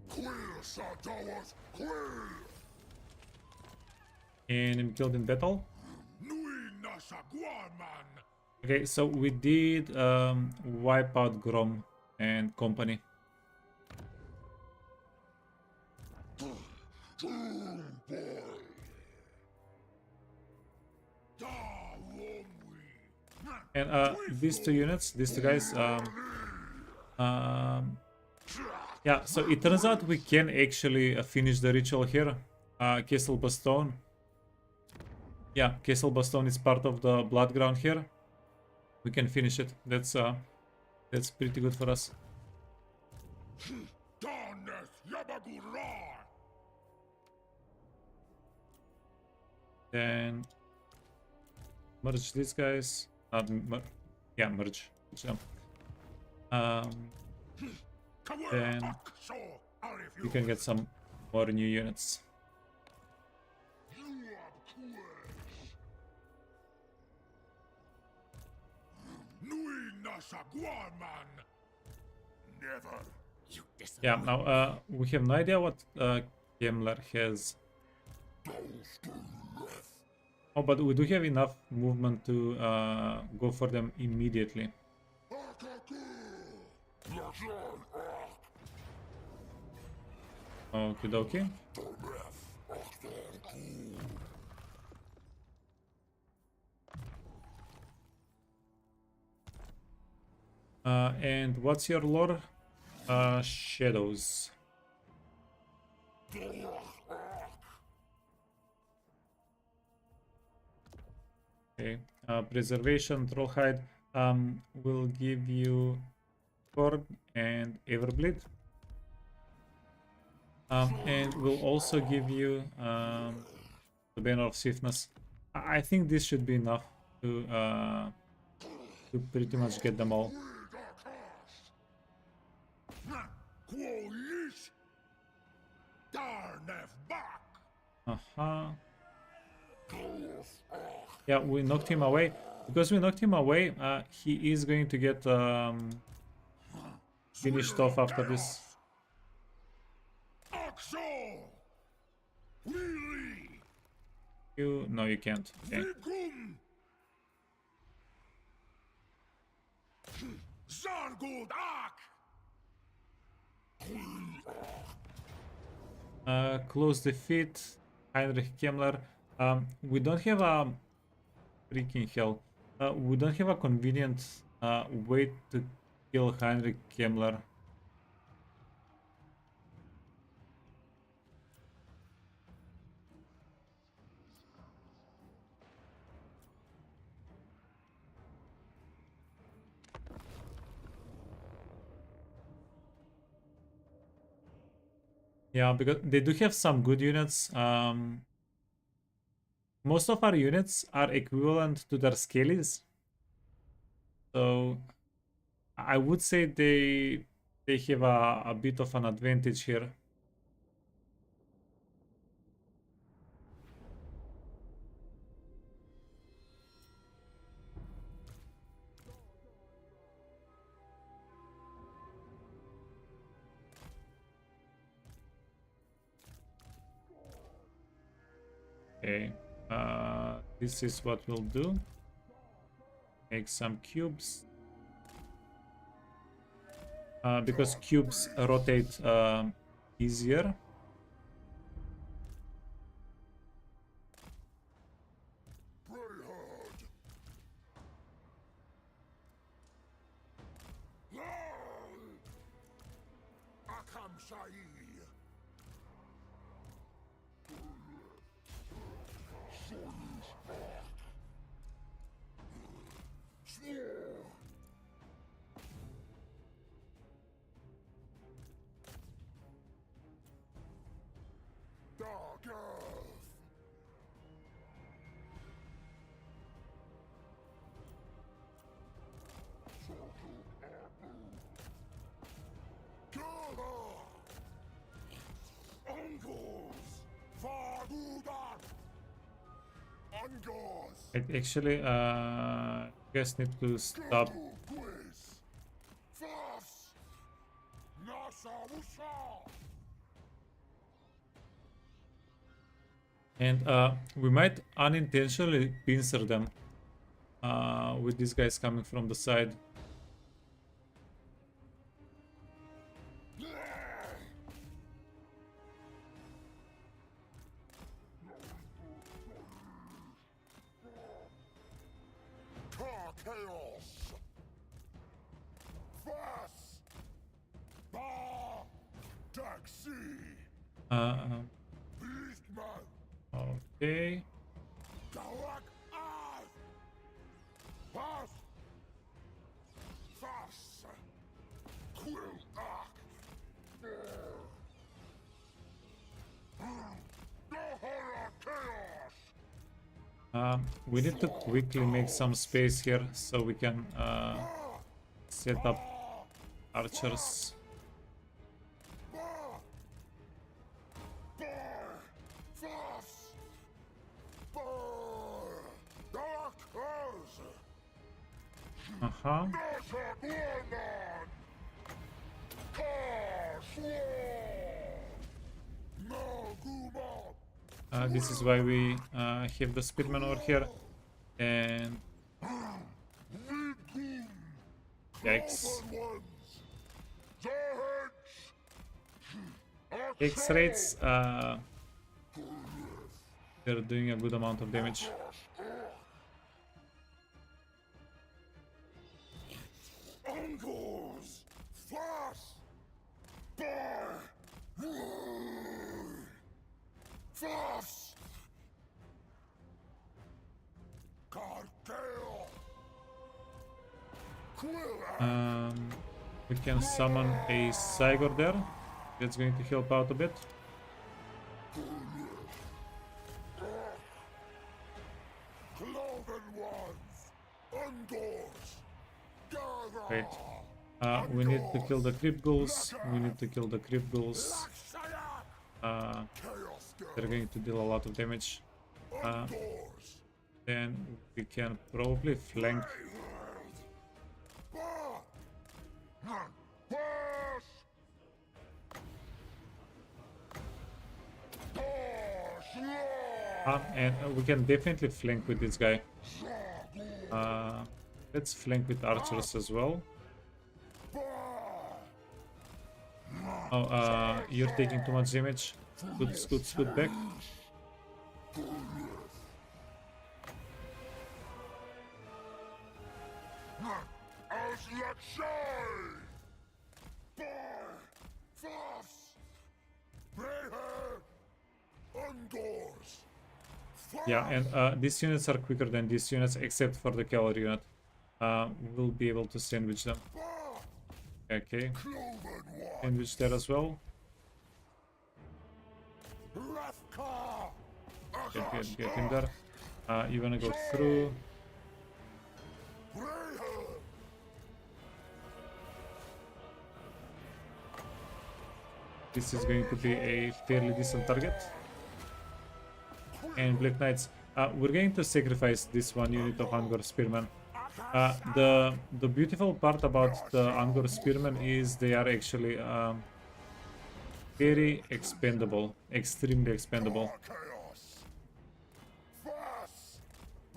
Clear, Taurox, clear! Enemy killed in battle. Okay, so we did wipe out Grom and company. And these two units, these two guys, yeah, so it turns out we can actually finish the ritual here. Castle Bastone. Yeah, Castle Bastone is part of the blood ground here. We can finish it. That's pretty good for us. Then merge these guys. Yeah, merge. So, then we can get some more new units. Never. Yeah, now we have no idea what Kemler has. Oh, but we do have enough movement to go for them immediately. Okie dokie. And what's your lore? Shadows. Okay. Preservation, Trollhide will give you Cord and Everbleed. And will also give you the Banner of Swiftness. I think this should be enough to pretty much get them all. Yeah, we knocked him away. Because we knocked him away, he is going to get finished off after this. No, you can't. Okay. Close defeat, Heinrich Kemmler. We don't have a freaking hell. We don't have a convenient way to kill Heinrich Kemmler. Yeah, because they do have some good units. Most of our units are equivalent to their scalies. So I would say they have a bit of an advantage here. Okay, this is what we'll do. Make some cubes. Because cubes rotate easier. Actually, you guys need to stop. And we might unintentionally pincer them with these guys coming from the side. Okay. We need to quickly make some space here so we can set up archers. This is why we have the spearman over here, and yikes. X rates, they're doing a good amount of damage. Angles! Fast! Fast! Cartel! We can summon a Cygor there. That's going to help out a bit. Cloven ones! Angles! Gather! Wait. We need to kill the creep ghouls. We need to kill the creep ghouls. Chaos! They're going to deal a lot of damage. Angles! Then we can probably flank. And we can definitely flank with this guy. Let's flank with archers as well. Oh, you're taking too much damage. Scoot back. Yeah, and these units are quicker than these units, except for the cavalry unit. We'll be able to sandwich them. Okay, sandwich there as well. Get in there. You wanna go through? This is going to be a fairly decent target. And Black Knights, we're going to sacrifice this one unit of Angor Spearmen. The beautiful part about the Angor Spearmen is they are actually very expendable, extremely expendable.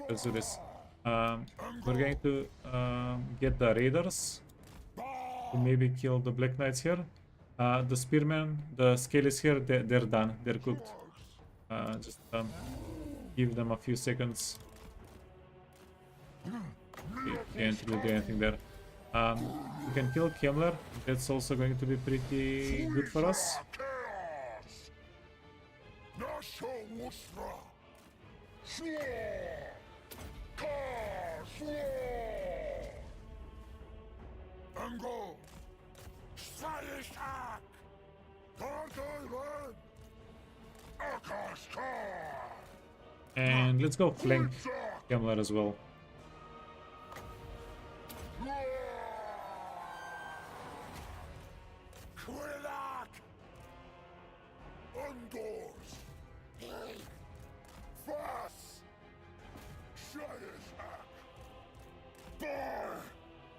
Let's do this. We're going to get the raiders to maybe kill the Black Knights here. The spearmen, the scales here, they're done, they're cooked. Just give them a few seconds. Can't really do anything there. We can kill Kemler. That's also going to be pretty good for us. And let's go flank Kemler as well.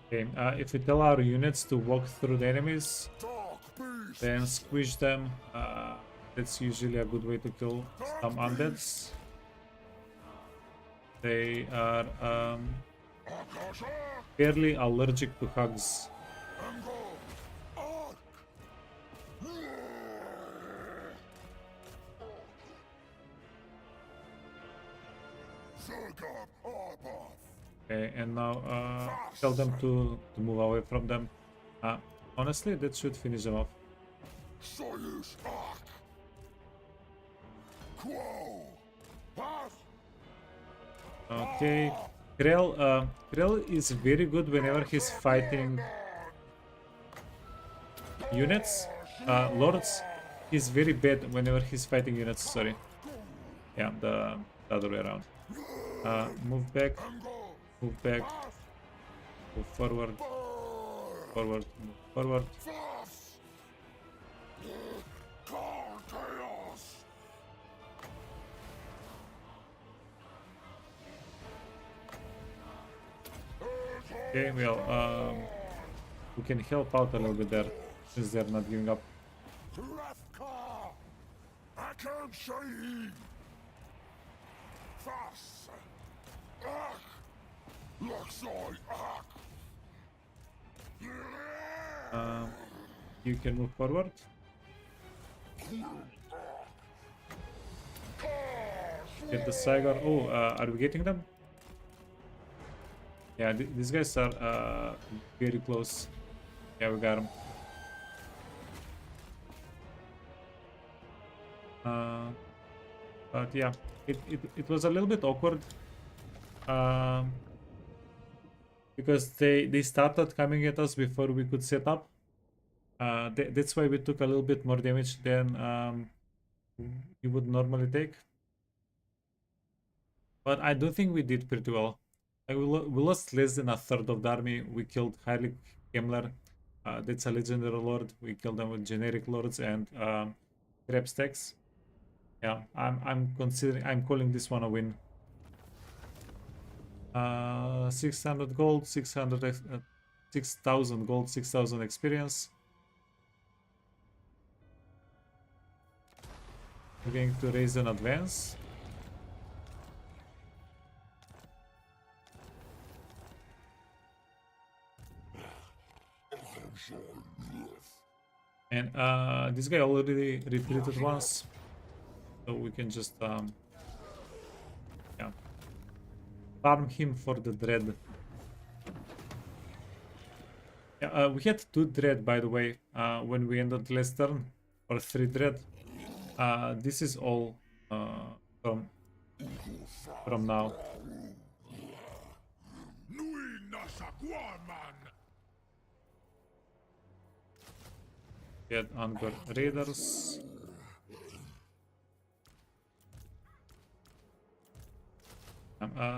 Okay, if we tell our units to walk through the enemies, then squish them, that's usually a good way to kill some undeads. They are fairly allergic to hugs. Okay, and now tell them to move away from them. Honestly, that should finish them off. Okay, Krell is very good whenever he's fighting units. Lords, he's very bad whenever he's fighting units, sorry. Yeah, the other way around. Move back, move back, move forward, forward, move forward. Okay, well, we can help out a little bit there, since they're not giving up. You can move forward. Get the Saigar. Oh, are we getting them? Yeah, these guys are very close. Yeah, we got them. But yeah, it was a little bit awkward. Um, because they started coming at us before we could set up. That's why we took a little bit more damage than we would normally take. But I do think we did pretty well. Like we lost less than a third of the army. We killed Heilig Himmler. That's a legendary lord. We killed them with generic lords and grab stacks. Yeah, I'm calling this one a win. 600 gold, 6,000 gold, 6,000 experience. We're going to raise an advance. And this guy already retreated once, so we can just yeah, farm him for the dread. Yeah, we had 2 dread, by the way, when we ended last turn, or 3 dread. This is all from now. Nui Nasaguaman! Get Angor Raiders.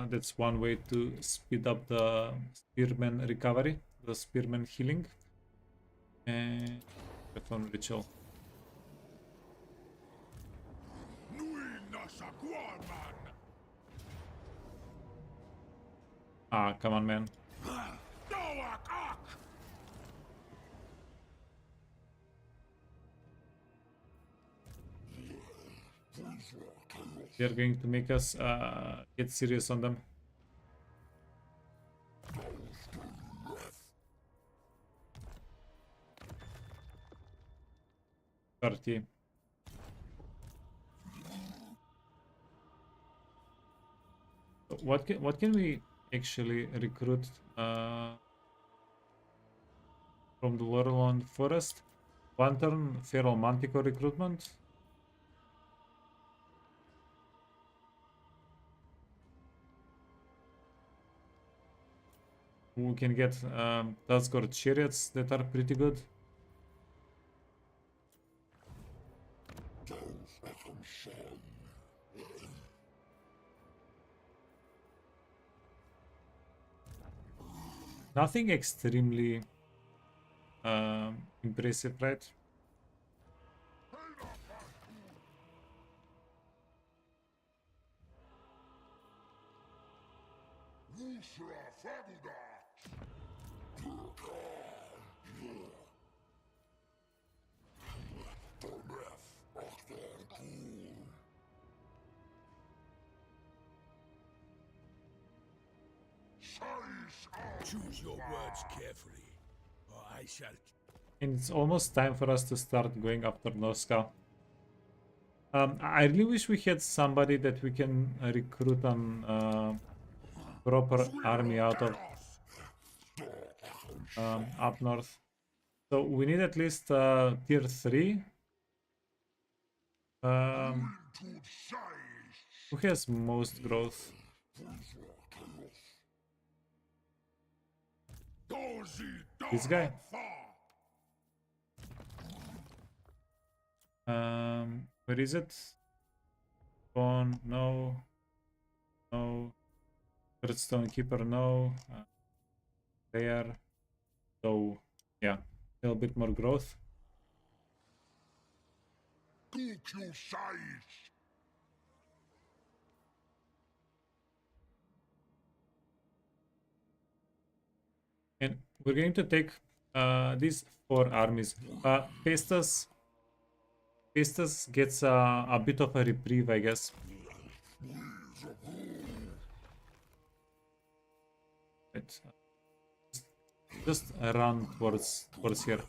That's one way to speed up the spearman recovery, the spearman healing. And weapon ritual. Nui Nasaguaman! Ah, come on, man. Taurox! They're going to make us get serious on them. What can we actually recruit from the Lorelon Forest? One turn Feral Manticore recruitment. We can get Dazgord chariots that are pretty good. Nothing extremely impressive, right? Wusra Fabuda! Choose your words carefully, or I shall. And it's almost time for us to start going after Noska. I really wish we had somebody that we can recruit an proper army out of up north. So we need at least tier 3. Who has most growth? This guy. Where is it? Spawn, no. No. Redstone Keeper, no. There. So, yeah. A little bit more growth. And we're going to take these 4 armies. Pestas gets a bit of a reprieve, I guess. Right. Just run towards here.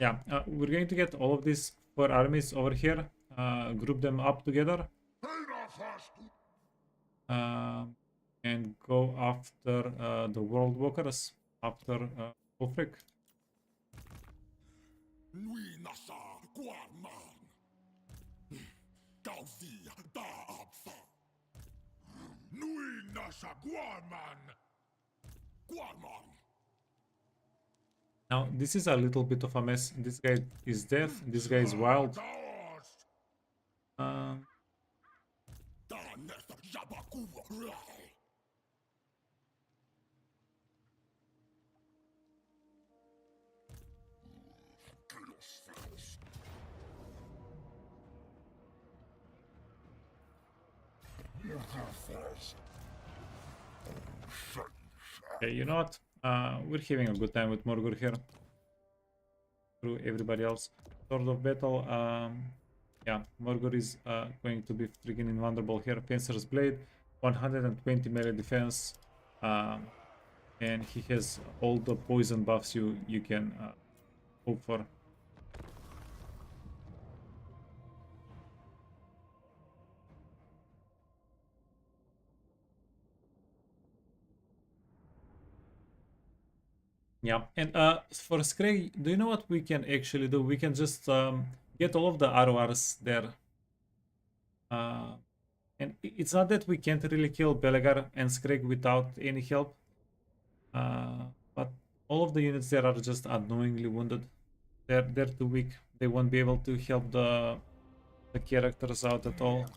Yeah, we're going to get all of these 4 armies over here, group them up together, uh, and go after the World Walkers, after Ulfric. Nui nasa guarman. Gausi da absa. Nui nasa guarman. Guarman. Now, this is a little bit of a mess. This guy is dead, this guy is wild. Um, Da nesa jabakuwa rai. Chaos flash. okay, you know what? We're having a good time with Morgur here. Through everybody else. Sword of Battle, yeah, Morgur is going to be freaking invulnerable here. Fencer's Blade, 120 melee defense, and he has all the poison buffs you can hope for. Yeah, and for Scrag, do you know what we can actually do? We can just get all of the RORs there. And it's not that we can't really kill Belegar and Scrag without any help. But all of the units there are just annoyingly wounded. They're too weak. They won't be able to help the characters out at all.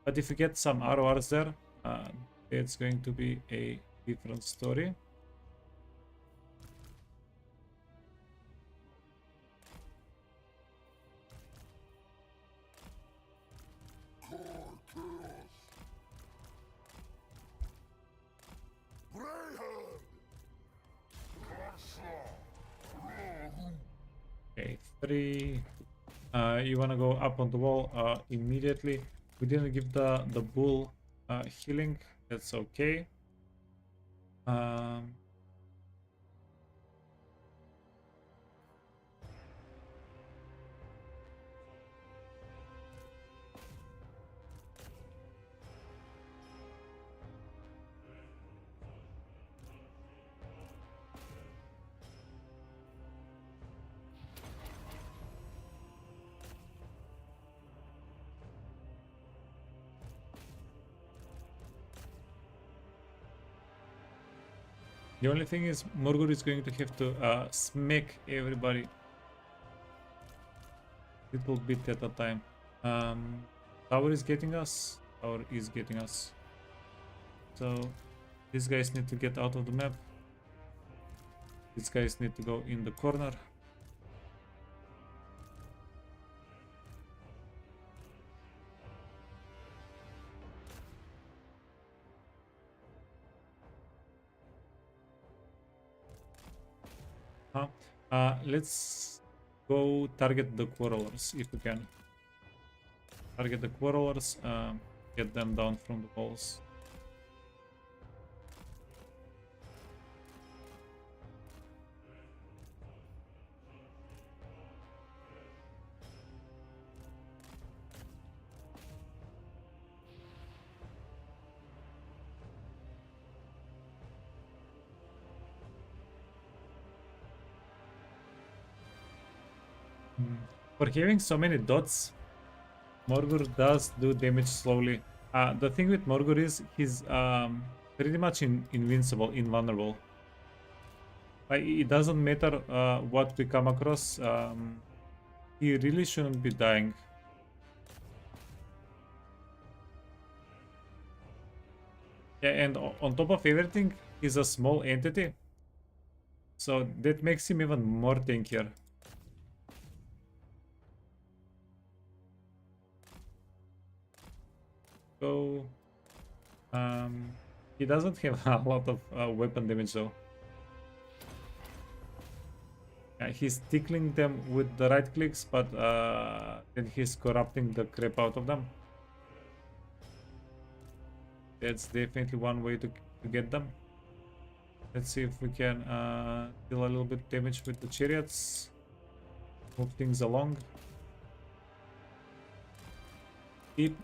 But if you get some RORs there, it's going to be a different story. Okay, 3. You wanna go up on the wall immediately. We didn't give the bull healing. That's okay. The only thing is, Morgur is going to have to smack everybody little bit at a time. Tower is getting us. Tower is getting us. So these guys need to get out of the map. These guys need to go in the corner. Let's go target the quarrelers if we can. Target the quarrelers, get them down from the walls. For having so many dots, Morgur does do damage slowly. The thing with Morgur is he's pretty much invincible, invulnerable. It doesn't matter what we come across, he really shouldn't be dying. Yeah, and on top of everything, he's a small entity. So that makes him even more tankier. So he doesn't have a lot of weapon damage though. Yeah, he's tickling them with the right clicks, but then he's corrupting the crap out of them. That's definitely one way to get them. Let's see if we can deal a little bit damage with the chariots. Move things along. Keep.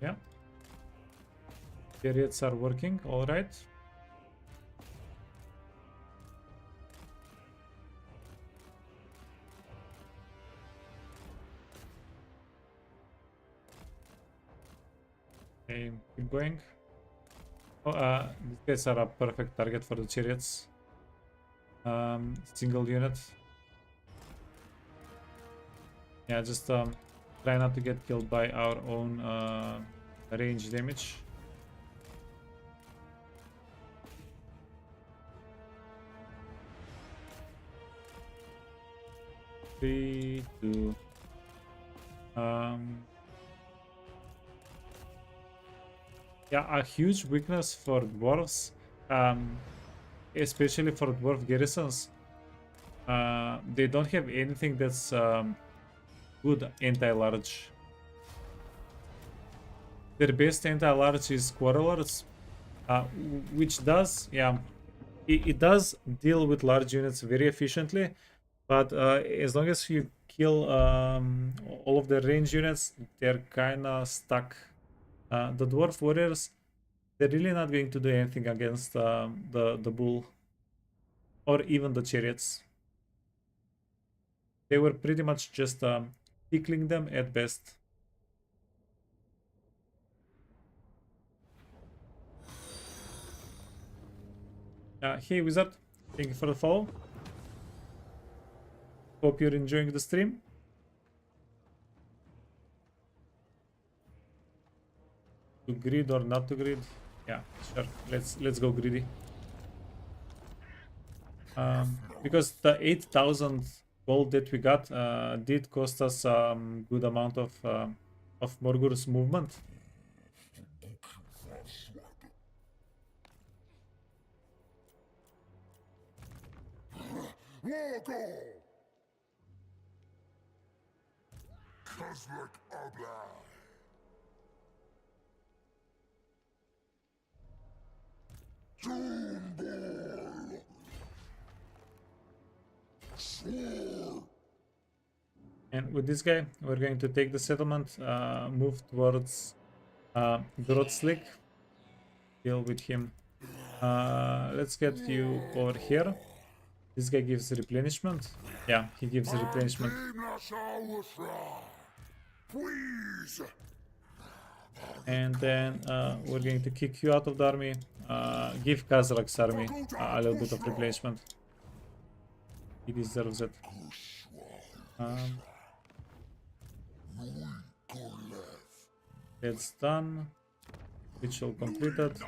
Yeah. Periods are working, alright. Okay, keep going. Oh, these guys are a perfect target for the chariots. Single unit. Yeah, just try not to get killed by our own range damage. Three, two. Yeah, a huge weakness for dwarves, especially for dwarf garrisons. They don't have anything that's good anti-large. Their best anti-large is quarrelers, which does, yeah, it does deal with large units very efficiently, but as long as you kill all of the range units, they're kind of stuck. The dwarf warriors, they're really not going to do anything against the bull or even the chariots. They were pretty much just tickling them at best. Hey wizard, thank you for the follow. Hope you're enjoying the stream. To grid or not to grid? Yeah, sure. Let's go greedy. Because the 8,000 gold that we got did cost us good amount of Morgur's movement. Kozlik Obla. Doomball. Swore. And with this guy, we're going to take the settlement, move towards Grotslick, deal with him. Let's get you over here. This guy gives replenishment. Yeah, he gives replenishment. Please. And then we're going to kick you out of the army. Give Kazrak's army a little bit of replenishment. He deserves it. That's done. Ritual completed.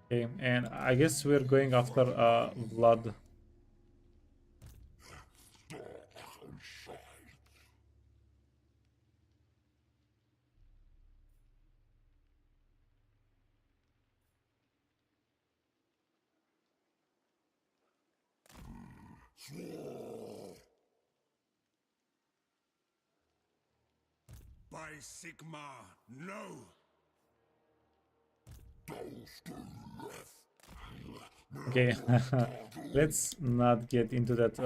Okay, and I guess we're going after Vlad. By Sigma, no! Okay, let's not get into that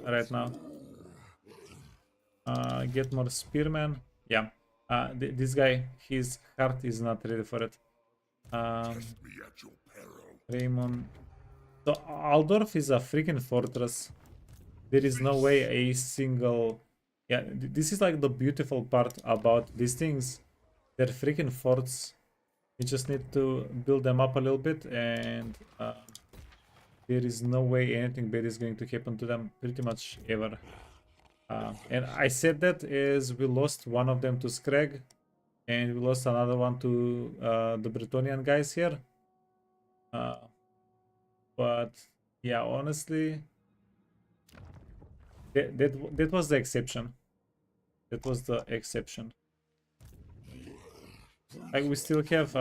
right now. Get more spearmen. Yeah, this guy, his heart is not ready for it. Raymond. So Aldorf is a freaking fortress. There is no way a single... Yeah, this is like the beautiful part about these things. They're freaking forts. You just need to build them up a little bit, and there is no way anything bad is going to happen to them pretty much ever. And I said that as we lost one of them to Scrag, and we lost another one to the Bretonnian guys here. But yeah, honestly, that was the exception. That was the exception. Like, we still have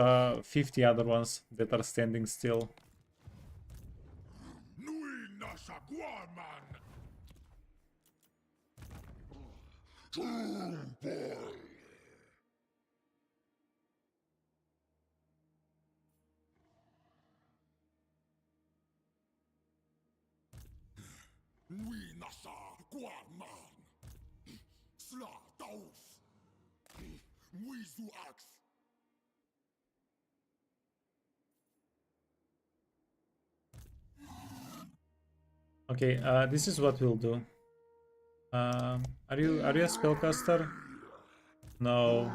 50 other ones that are standing still. Nui nasa guaman. Nui nasa guaman. Sla Taurox. Nui Taurox. Okay, this is what we'll do. Are you a spellcaster? No,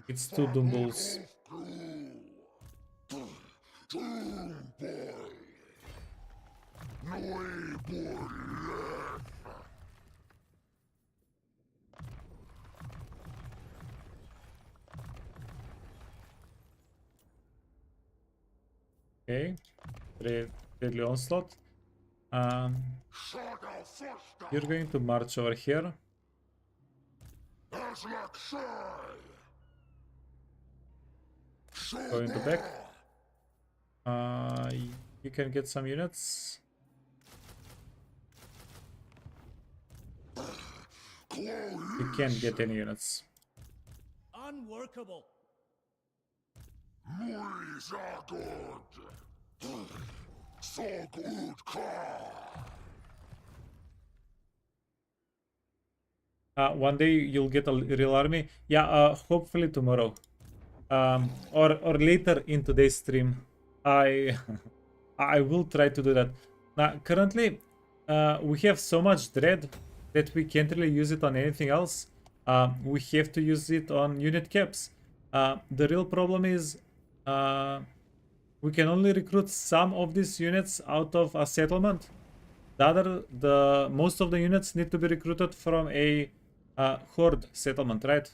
it's two Dumbles. Okay, Deadly Onslaught. You're going to march over here. Go into back. You can get some units. You can't get any units. Unworkable. One day you'll get a real army. Yeah, hopefully tomorrow. Or later in today's stream. I I will try to do that. Now, currently, we have so much dread that we can't really use it on anything else. We have to use it on unit caps. The real problem is we can only recruit some of these units out of a settlement. Most of the units need to be recruited from a horde settlement, right?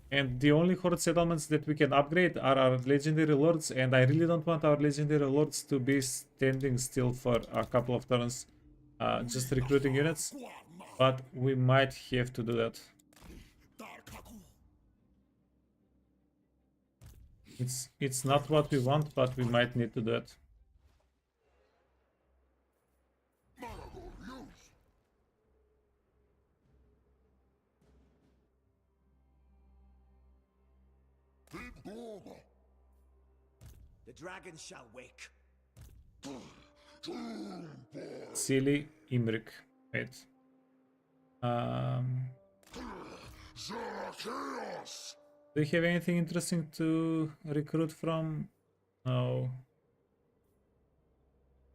And the only horde settlements that we can upgrade are our legendary lords, and I really don't want our legendary lords to be standing still for a couple of turns, just recruiting units. But we might have to do that. It's not what we want, but we might need to do it. The dragon shall wake. Silly Imrik. Wait. Do you have anything interesting to recruit from? No.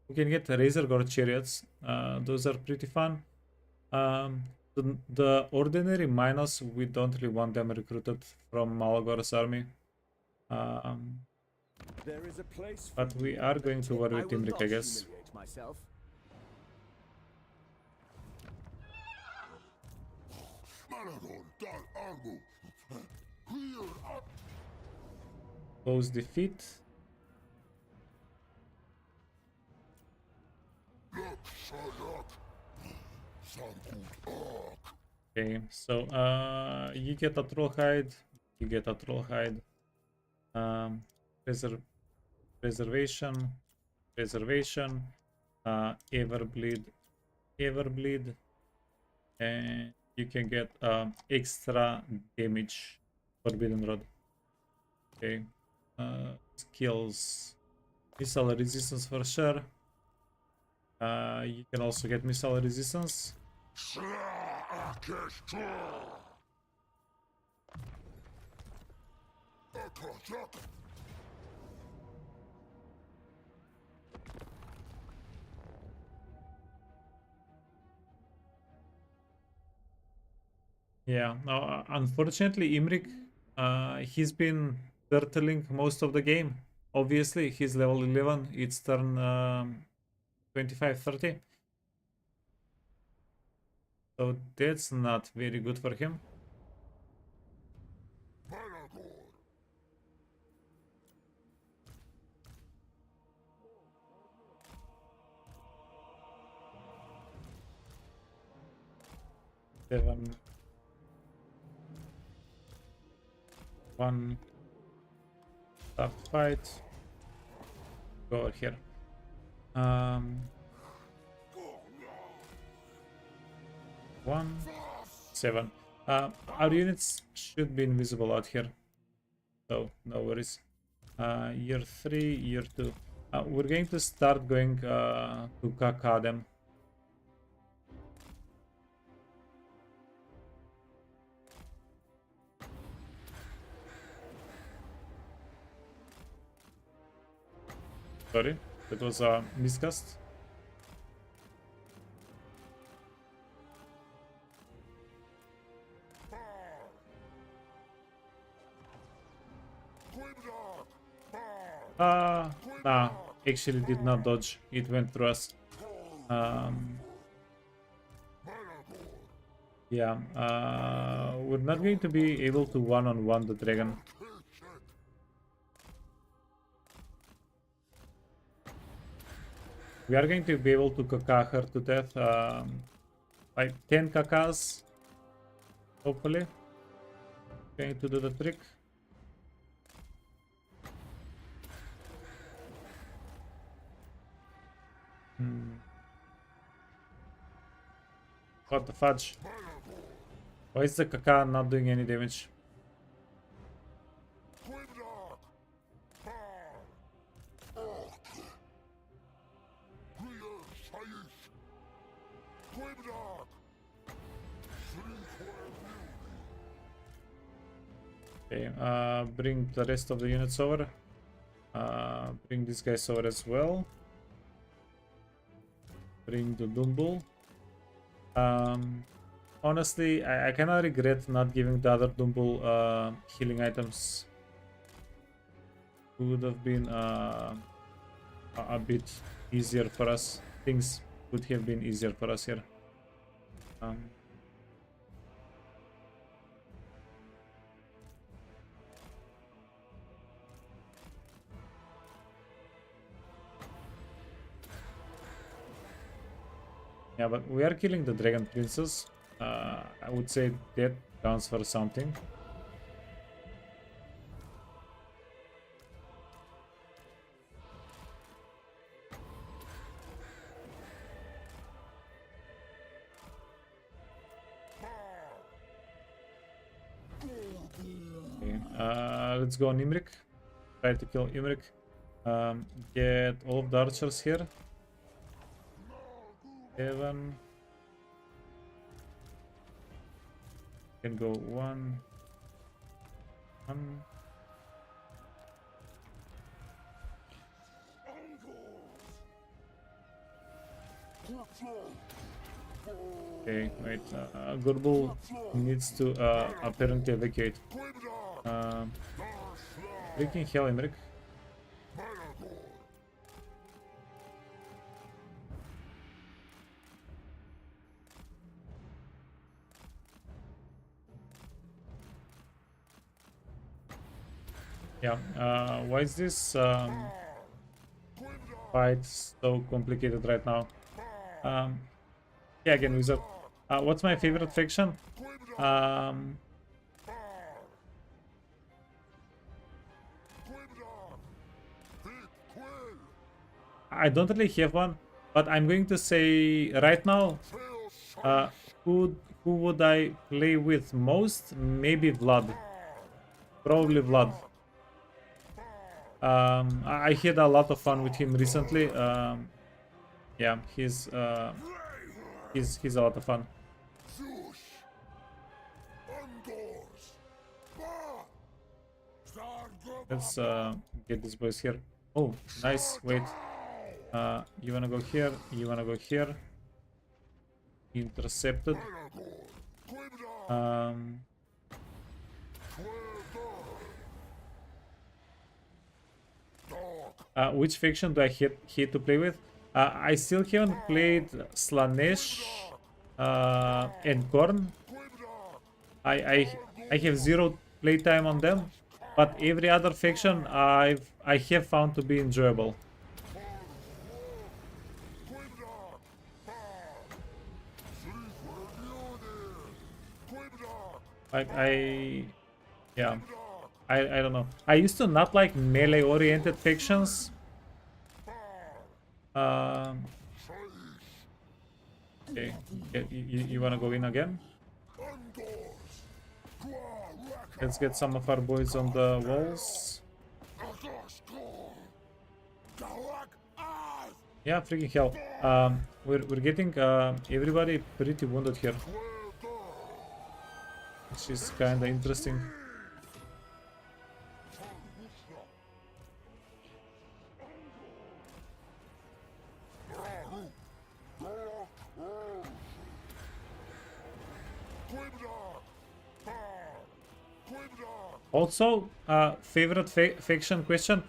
We can get Razor Gore chariots. Those are pretty fun. The ordinary miners, we don't really want them recruited from Malagor's army. There is a place But we are going to war with Imrik, I guess. myself. Marathon dal armu. Clear up. Close defeat. Look, Shark. Sankut ark. Okay, so you get a troll hide, you get a troll hide. Preservation, Everbleed, and you can get extra damage, Forbidden Rod. Okay, skills, missile resistance for sure. You can also get missile resistance. Yeah, no, unfortunately, Imrik, he's been turtling most of the game. Obviously, he's level 11, it's turn 25-30. So that's not very good for him. One. Start fight. Go over here. 1, 7. Our units should be invisible out here, so no worries. Year 3, year 2. We're going to start going to Kaka them. Sorry, that was a miscast. Nah, actually did not dodge. It went through us. Yeah, we're not going to be able to one-on-one the dragon. We are going to be able to kaka her to death. Like 10 kakas, hopefully. Going to do the trick. What the fudge? Why is the kaka not doing any damage? Okay, bring the rest of the units over. Bring these guys over as well. Bring the Dumble. Honestly, I kind of regret not giving the other Dumble healing items. Would have been a bit easier for us. Things would have been easier for us here. Yeah, but we are killing the Dragon Princess. I would say that counts for something. Okay, let's go on Imrik. Try to kill Imrik. Get all of the archers here. 7. Can go 1. 1. Okay, wait. Gurbul needs to apparently evacuate. Freaking hell, Emmerich. Yeah, why is this fight so complicated right now? Yeah, again, Wizard. What's my favorite faction? I don't really have one, but I'm going to say right now, who would I play with most? Maybe Vlad. Probably Vlad. I had a lot of fun with him recently. Yeah, he's a lot of fun. Let's get these boys here. Oh, nice. Wait. You wanna go here? You wanna go here? Intercepted. Which faction do I hate to play with? I still haven't played Slanesh and Korn. I have 0 playtime on them, but every other faction I have found to be enjoyable. Yeah, I don't know. I used to not like melee-oriented factions. Okay, you wanna go in again? Let's get some of our boys on the walls. Yeah, freaking hell. We're getting everybody pretty wounded here, which is kinda interesting. Also, favorite faction question.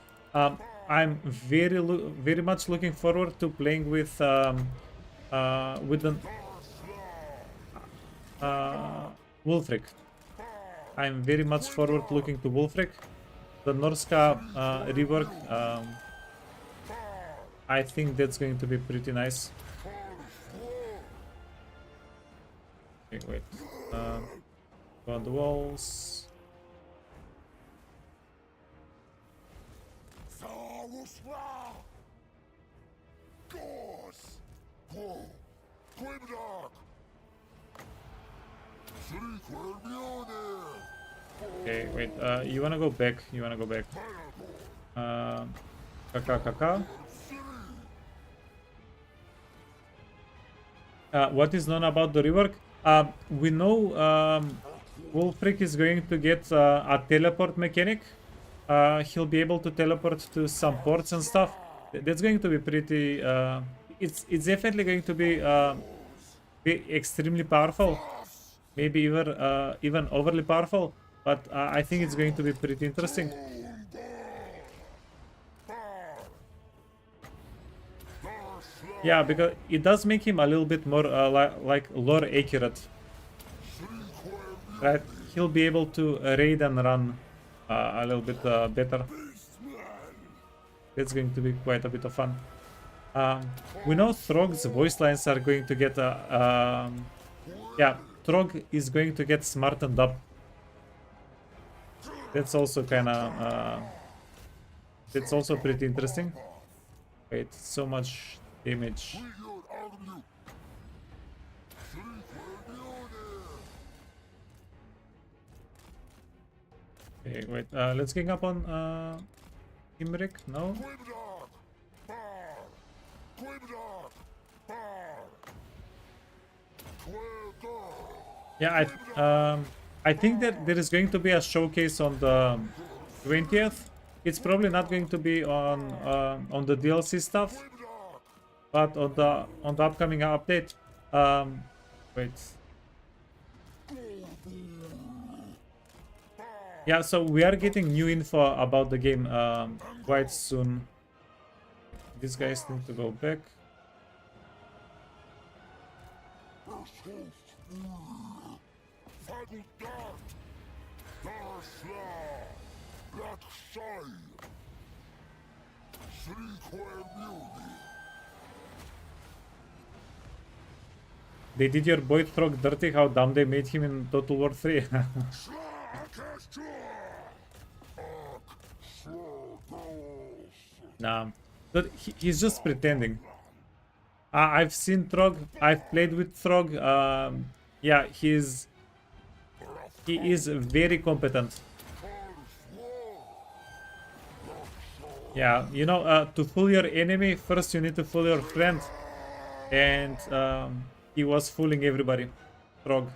I'm very much looking forward to playing with the Wulfric. I'm very much forward looking to Wulfric. The Norska rework. I think that's going to be pretty nice. Okay, wait. Go on the walls. Okay, wait. You wanna go back? You wanna go back? Kaka. What is known about the rework? We know Wulfric is going to get a teleport mechanic. He'll be able to teleport to some ports and stuff. That's going to be pretty. It's definitely going to be extremely powerful. Maybe even overly powerful. But I think it's going to be pretty interesting. Yeah, because it does make him a little bit more like lore accurate. Right? He'll be able to raid and run a little bit better. It's going to be quite a bit of fun. We know Throg's voice lines are going to get yeah, Throg is going to get smartened up. That's also kind of that's also pretty interesting. Wait, so much damage. Okay, wait. Let's gang up on Imrik. No. Yeah, I think that there is going to be a showcase on the 20th. It's probably not going to be on the DLC stuff, but on the upcoming update. Wait. Yeah, so we are getting new info about the game quite soon. These guys need to go back. They did your boy Throg dirty, how dumb they made him in Total War 3. Nah, but he's just pretending. I've seen Throg, I've played with Throg. Yeah, he is very competent. Yeah, you know, to fool your enemy, first you need to fool your friend. And he was fooling everybody. Throg.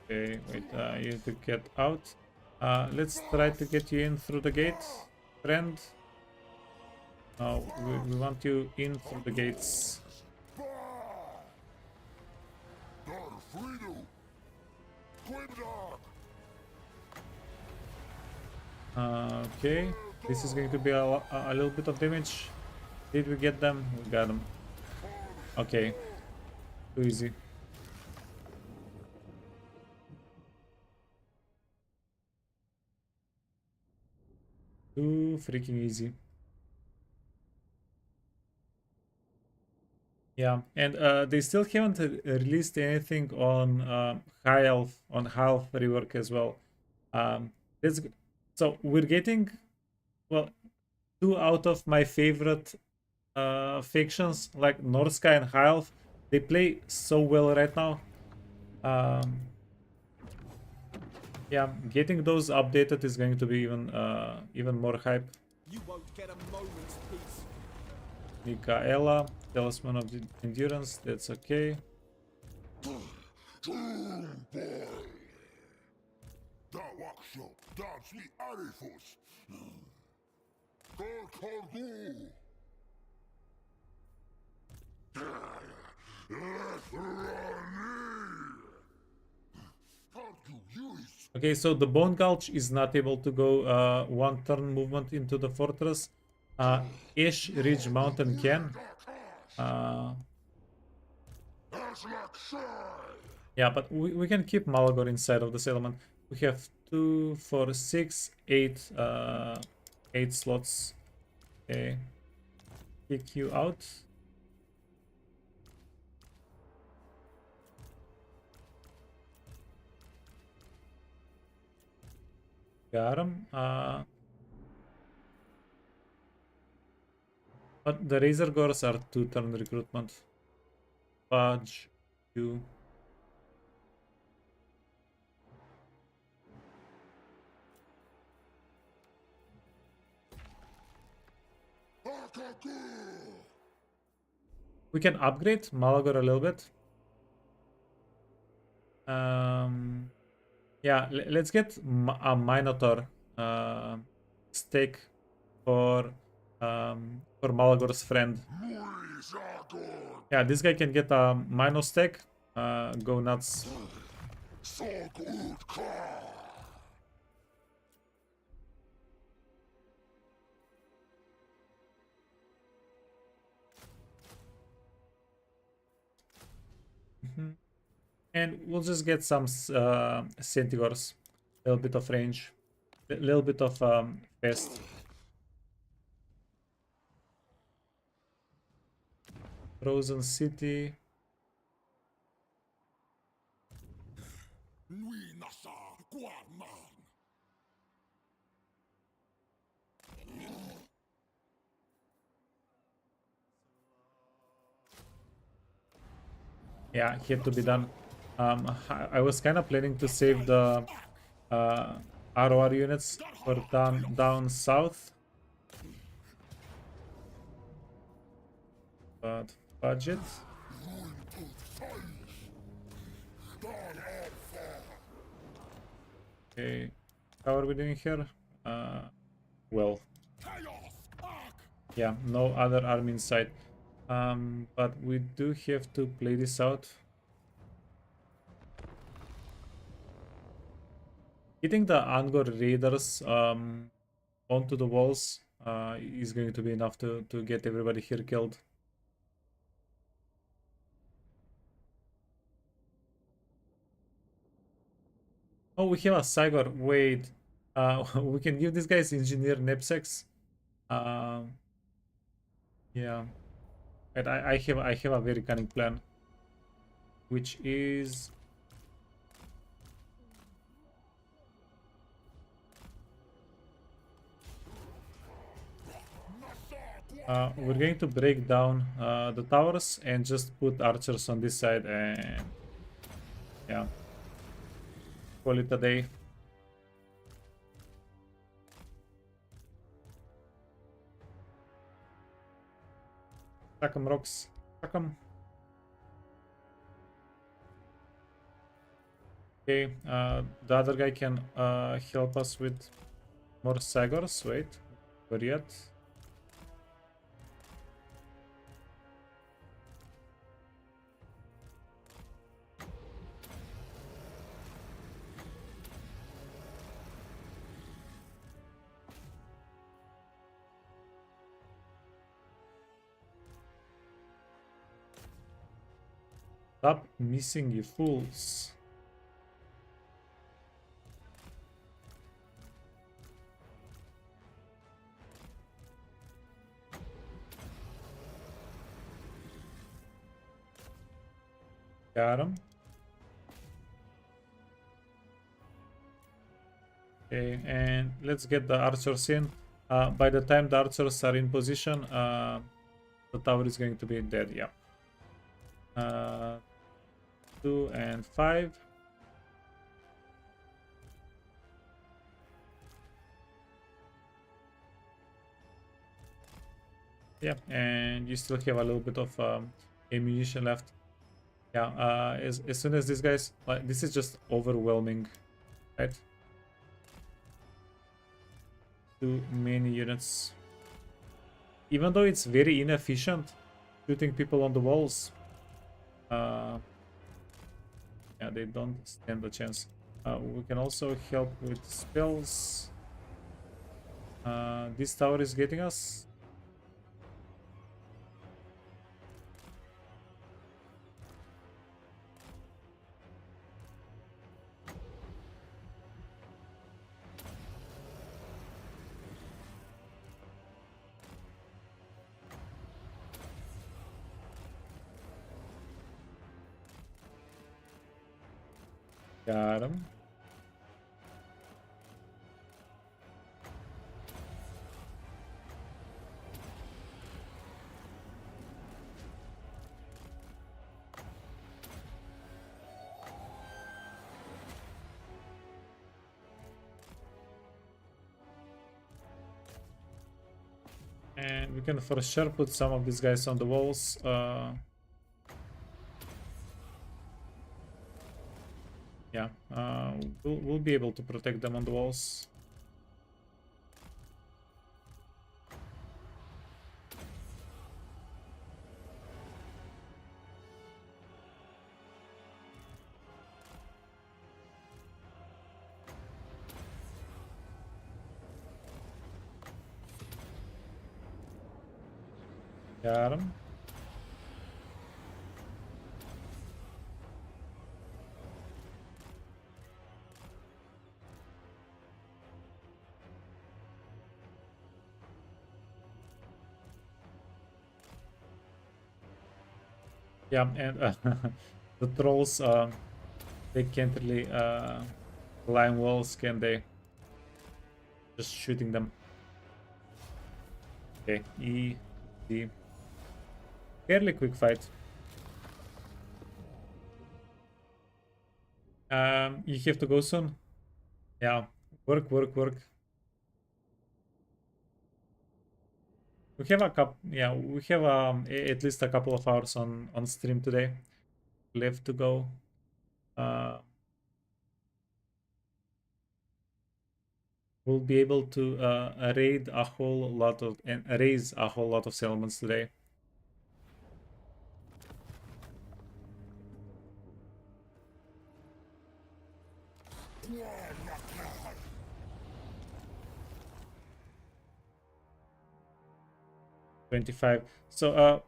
Okay, wait, you have to get out. Let's try to get you in through the gate, friend. No, we want you in through the gates. Okay, this is going to be a little bit of damage. Did we get them? We got them. Okay, too easy. too freaking easy. Yeah, and they still haven't released anything on high elf rework as well. That's so we're getting, well, two out of my favorite factions like North Sky and High Elf. They play so well right now. Yeah, getting those updated is going to be even more hype. You won't get a moment's peace. Michaela, Talisman of the Endurance, that's okay. Taurox, dance me Arifus. Korkorgu. Okay, so the Bone Gulch is not able to go one turn movement into the fortress. Ash Ridge Mountain can. Yeah, but we can keep Malagor inside of the settlement. We have 2, 4, 6, 8, 8 slots. Okay. Kick you out. Got him. But the Razor Gores are 2-turn recruitment. Fudge you. We can upgrade Malagor a little bit. Yeah, let's get a Minotaur stake for Malagor's friend. Yeah, this guy can get a Mino stake. Go nuts. And we'll just get some Centigors. A little bit of range. A little bit of fast. Frozen City. Yeah, had to be done. I was kind of planning to save the ROR units for down south, but budget. Okay, how are we doing here? Well, yeah, no other army in sight. But we do have to play this out. Hitting the Angor raiders onto the walls is going to be enough to get everybody here killed. Oh, we have a Cygor. Wait, we can give these guys engineer knapsacks. Yeah, but I have a very cunning plan, which is we're going to break down the towers and just put archers on this side and yeah, call it a day. Stack 'em rocks, stack 'em. Okay, the other guy can help us with more Cygors. Wait, where yet? Stop missing, you fools. Got him. Okay, and let's get the archers in. By the time the archers are in position, the tower is going to be dead. Yeah. 2 and 5. Yeah, and you still have a little bit of ammunition left. Yeah, as soon as these guys, like, this is just overwhelming, right? Too many units. Even though it's very inefficient shooting people on the walls, yeah, they don't stand a chance. We can also help with spells. This tower is getting us. Got him. And we can for sure put some of these guys on the walls. Yeah, we'll be able to protect them on the walls. Got him. Yeah, and the trolls, they can't really climb walls, can they? Just shooting them. Okay, E, D. Fairly quick fight. You have to go soon. Yeah, work. We have a couple. Yeah, we have at least a couple of hours on stream today left to go. We'll be able to raid a whole lot of and raise a whole lot of settlements today. $25. So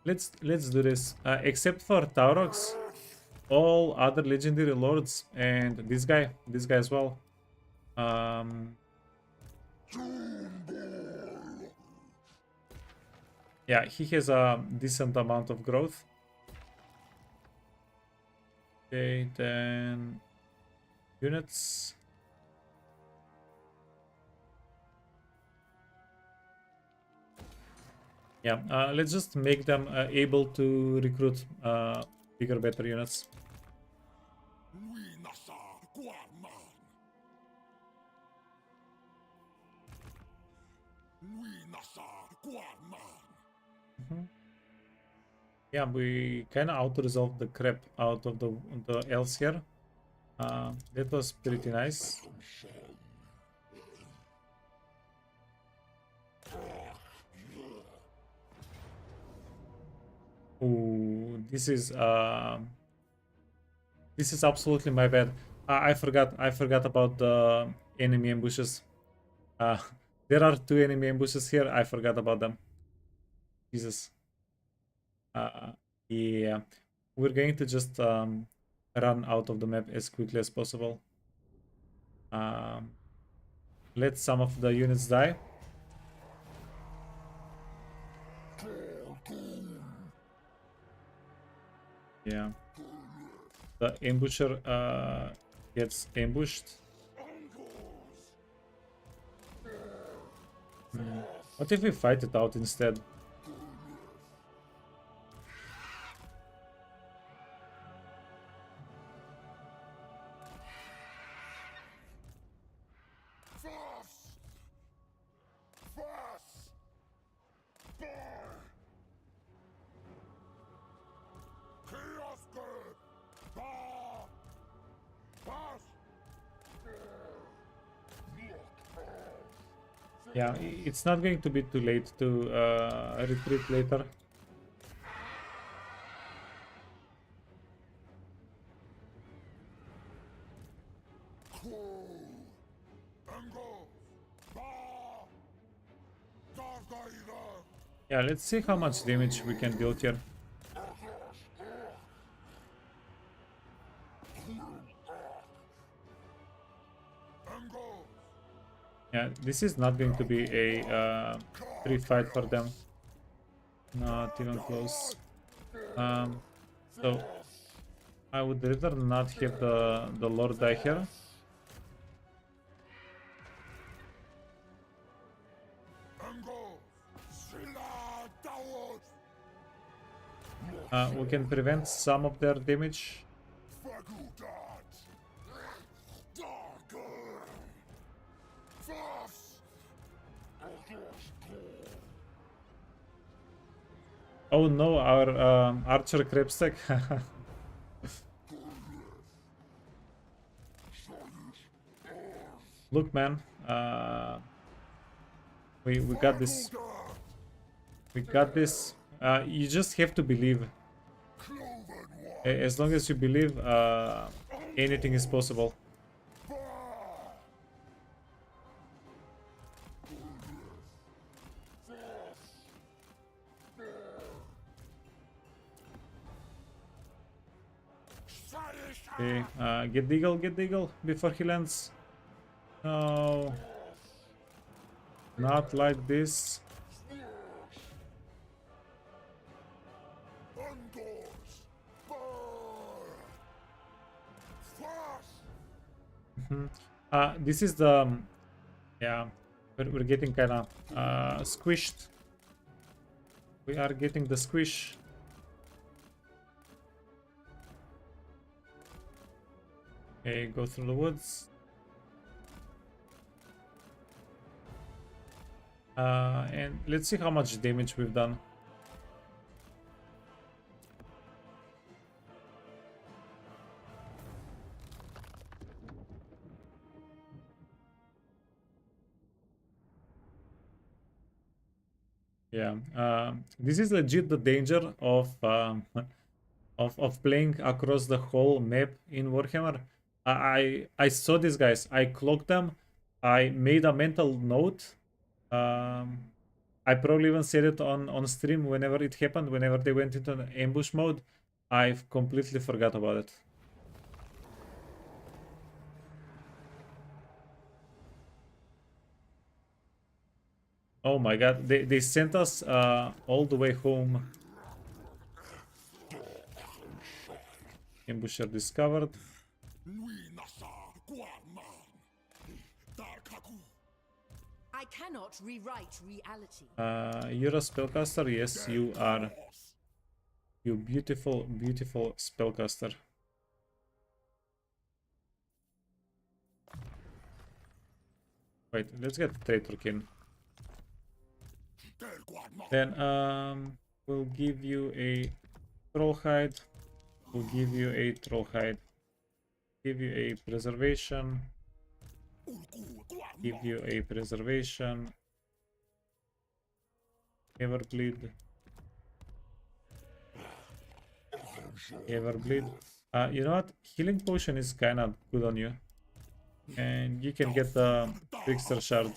let's do this. Except for Taurox, all other legendary lords and this guy as well. Yeah, he has a decent amount of growth. Okay, then units. Yeah, let's just make them able to recruit bigger, better units. Yeah, we kind of auto-resolved the crap out of the elves here. That was pretty nice. Ooh, this is absolutely my bad. I forgot about the enemy ambushes. There are 2 enemy ambushes here. I forgot about them. Jesus. Yeah, we're going to just run out of the map as quickly as possible. Let some of the units die. Yeah. The ambusher gets ambushed. What if we fight it out instead? Fast! Fast! Bar! Chaos Girl! Bar! Fast! Yeah, it's not going to be too late to retreat later. Yeah, let's see how much damage we can deal here. Yeah, this is not going to be a free fight for them. Not even close. So I would rather not have the Lord die here. We can prevent some of their damage. Oh no, our archer crab stack. Look, man, we got this. We got this. You just have to believe. As long as you believe, anything is possible. Okay, get the eagle before he lands. No, not like this. This is the yeah, we're getting kind of squished. We are getting the squish. Okay, go through the woods. And let's see how much damage we've done. Yeah, this is legit the danger of of playing across the whole map in Warhammer. I saw these guys. I clocked them. I made a mental note. I probably even said it on stream whenever it happened. Whenever they went into an ambush mode, I've completely forgot about it. Oh my god, they sent us all the way home. Ambusher discovered. I cannot rewrite reality. You're a spellcaster? Yes, you are. You beautiful, beautiful spellcaster. Wait, let's get Traitor King. Then we'll give you a troll hide. We'll give you a troll hide. Give you a preservation. Give you a preservation. Everbleed. Everbleed. You know what? Healing potion is kind of good on you. And you can get the Trickster Shard.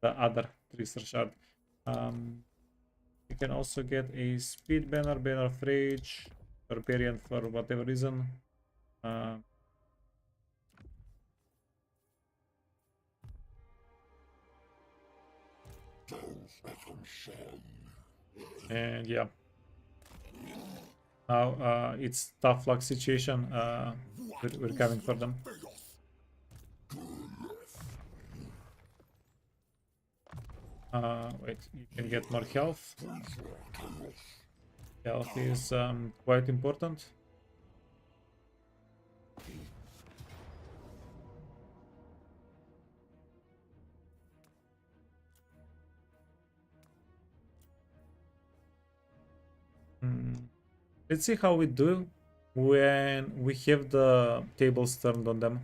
The other Trickster Shard. You can also get a Speed Banner, Banner of Rage, Barbarian for whatever reason. And yeah. Now it's tough luck situation. We're coming for them. Wait, you can get more health. Health is quite important. Let's see how we do when we have the tables turned on them.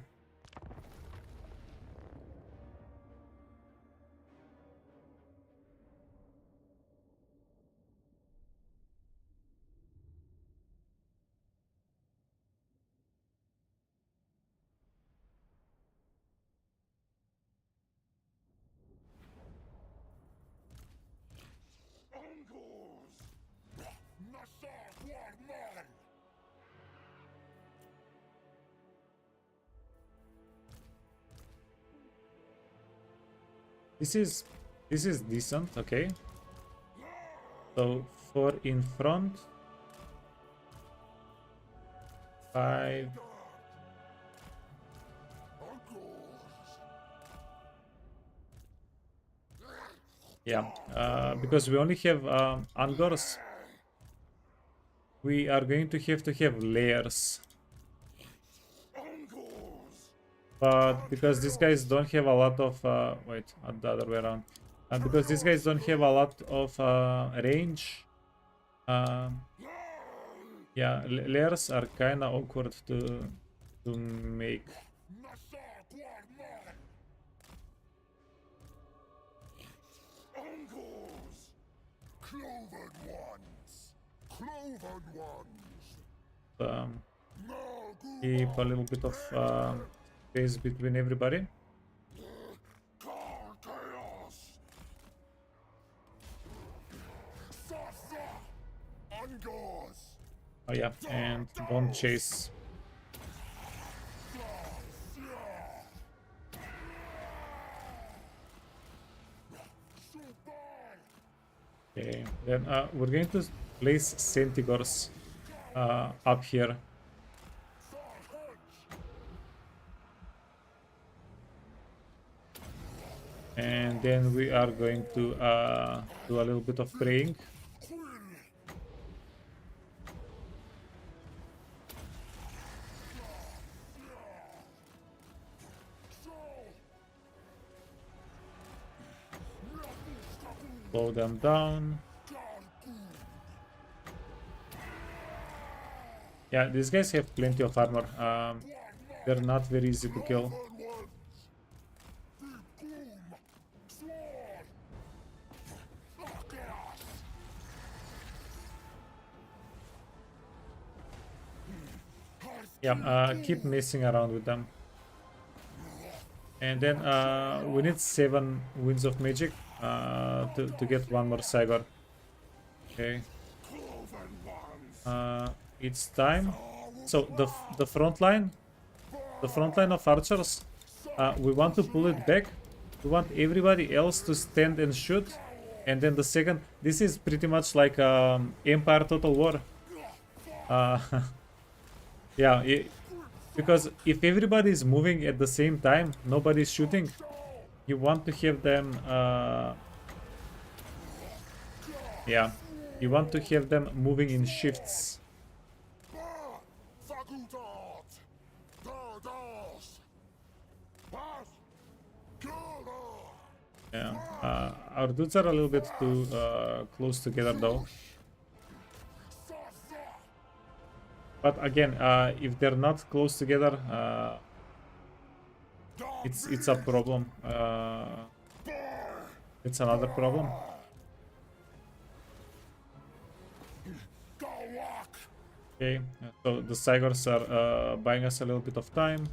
This is decent, okay. So 4 in front. 5. Yeah, because we only have Angors, we are going to have layers. But because these guys don't have a lot of wait, the other way around. Because these guys don't have a lot of range. Yeah, layers are kind of awkward to make. Keep a little bit of space between everybody. Oh yeah, and don't chase. Okay, then we're going to place Centigors up here. And then we are going to do a little bit of praying. Slow them down. Yeah, these guys have plenty of armor. They're not very easy to kill. Yeah, keep messing around with them. And then we need 7 winds of magic to get one more Cygor. Okay. It's time. So the front line of archers, we want to pull it back. We want everybody else to stand and shoot. And then the second, this is pretty much like Empire Total War. Yeah, because if everybody is moving at the same time, nobody's shooting. You want to have them, yeah, you want to have them moving in shifts. Yeah, our dudes are a little bit too close together though. But again, if they're not close together, it's a problem. It's another problem. Okay, so the Cygors are buying us a little bit of time.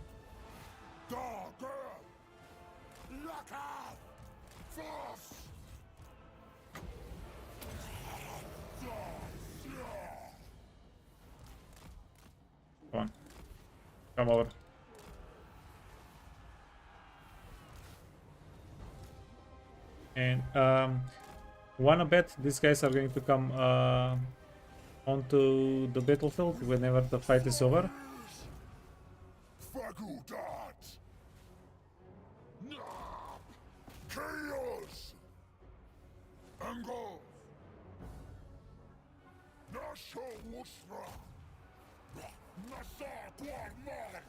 Come on, come over. And wanna bet these guys are going to come onto the battlefield whenever the fight is over. Fagudat! Chaos! Ango! Nasho Wusra! Nasa Guarman!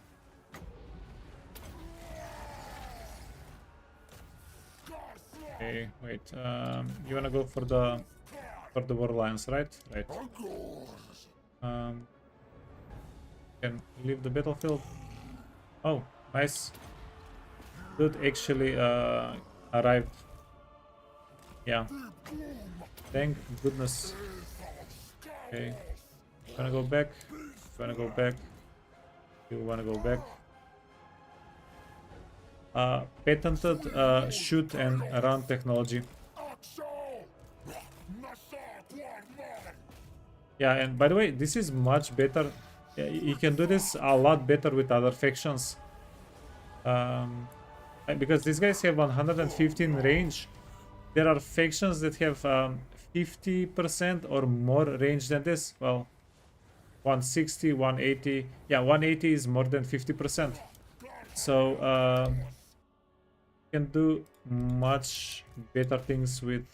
Okay, wait. You wanna go for the war lions, right? Right. Can leave the battlefield. Oh, nice. Dude actually arrived. Yeah. Thank goodness. Okay. Wanna go back? Wanna go back? You wanna go back? Patented shoot and run technology. Yeah, and by the way, this is much better. You can do this a lot better with other factions. Because these guys have 115 range. There are factions that have 50% or more range than this. Well, 160, 180. Yeah, 180 is more than 50%. So can do much better things with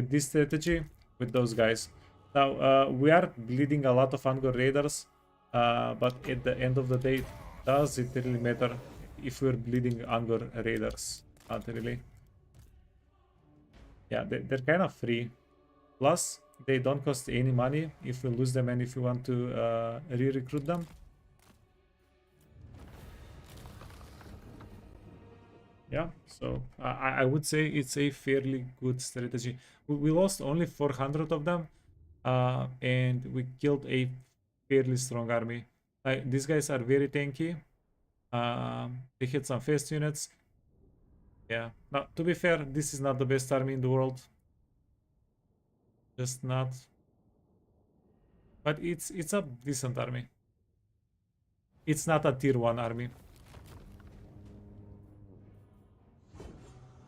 this strategy with those guys. Now we are bleeding a lot of Angor Raiders, but at the end of the day, does it really matter if we're bleeding Angor Raiders? Not really. Yeah, they're kind of free. Plus, they don't cost any money if we lose them and if we want to re-recruit them. Yeah, so I would say it's a fairly good strategy. We lost only 400 of them, and we killed a fairly strong army. These guys are very tanky. They hit some fast units. Yeah, now to be fair, this is not the best army in the world. Just not. But it's a decent army. It's not a tier 1 army.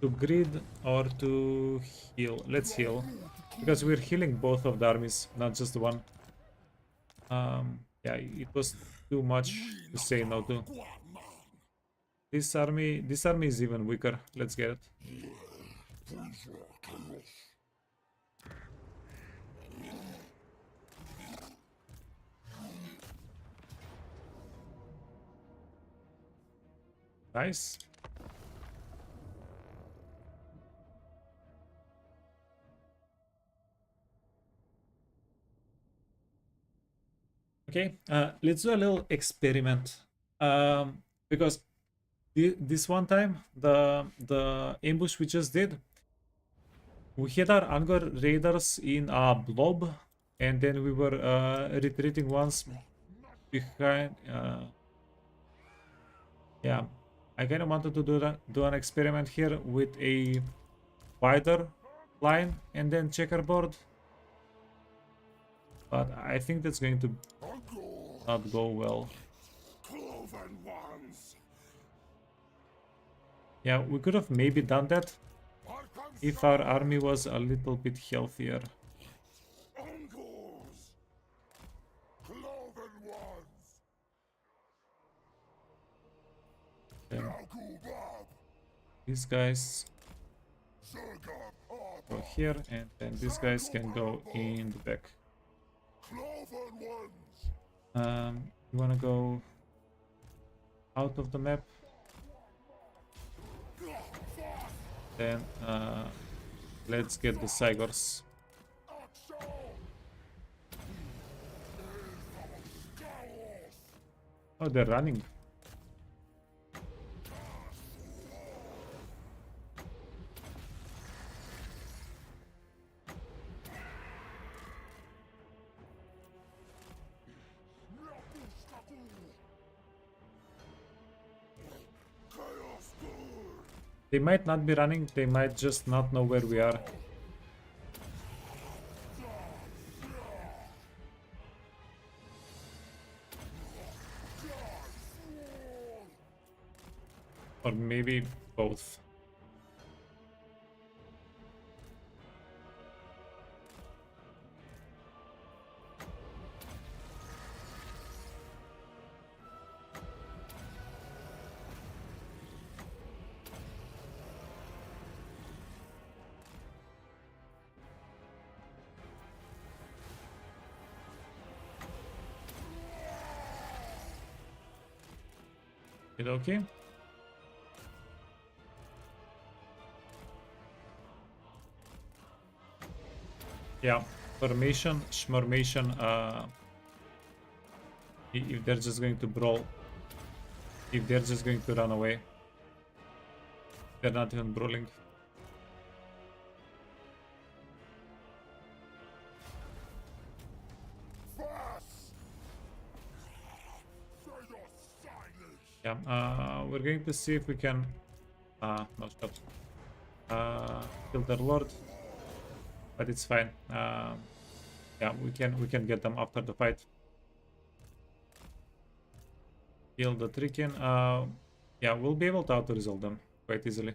To grid or to heal? Let's heal. Because we're healing both of the armies, not just one. Yeah, it was too much to say no to. This army is even weaker. Let's get it. Nice. Okay, let's do a little experiment. Because this one time, the ambush we just did, we had our Angor Raiders in a blob, and then we were retreating once behind. Yeah, I kind of wanted to do an experiment here with a wider line and then checkerboard, but I think that's going to not go well. Yeah, we could have maybe done that if our army was a little bit healthier. Then these guys go here, and then these guys can go in the back. You wanna go out of the map? Then let's get the Cygors. Oh, they're running. They might not be running, they might just not know where we are. Or maybe both. Okay. Yeah, formation, schmormation, if they're just going to brawl, if they're just going to run away, they're not even brawling. Yeah, we're going to see if we can, no stop, kill their lord, but it's fine. Yeah, we can get them after the fight. Kill the Trikin. Yeah, we'll be able to auto-resolve them quite easily.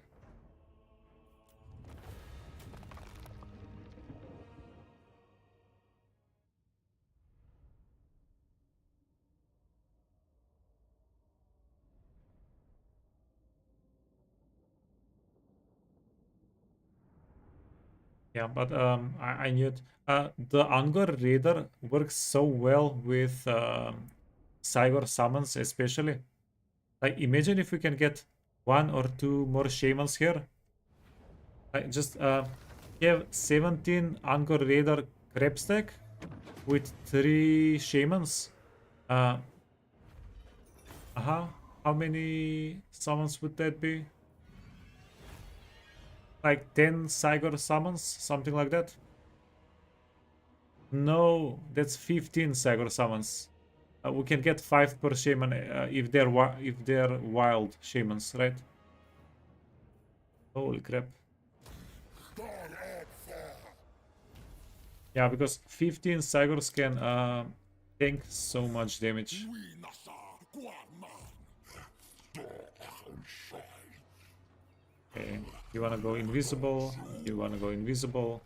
Yeah, but I knew it. The Angor Raider works so well with Cygor summons, especially. Like, imagine if we can get 1 or 2 more shamans here. Like, just have 17 Angor Raider crab stack with 3 shamans. Uh, how many summons would that be? Like 10 Cygor summons, something like that. No, that's 15 Cygor summons. We can get 5 per shaman if they're wild shamans, right? Holy crap! Yeah, because 15 Cygors can tank so much damage. Okay, you wanna go invisible? You wanna go invisible?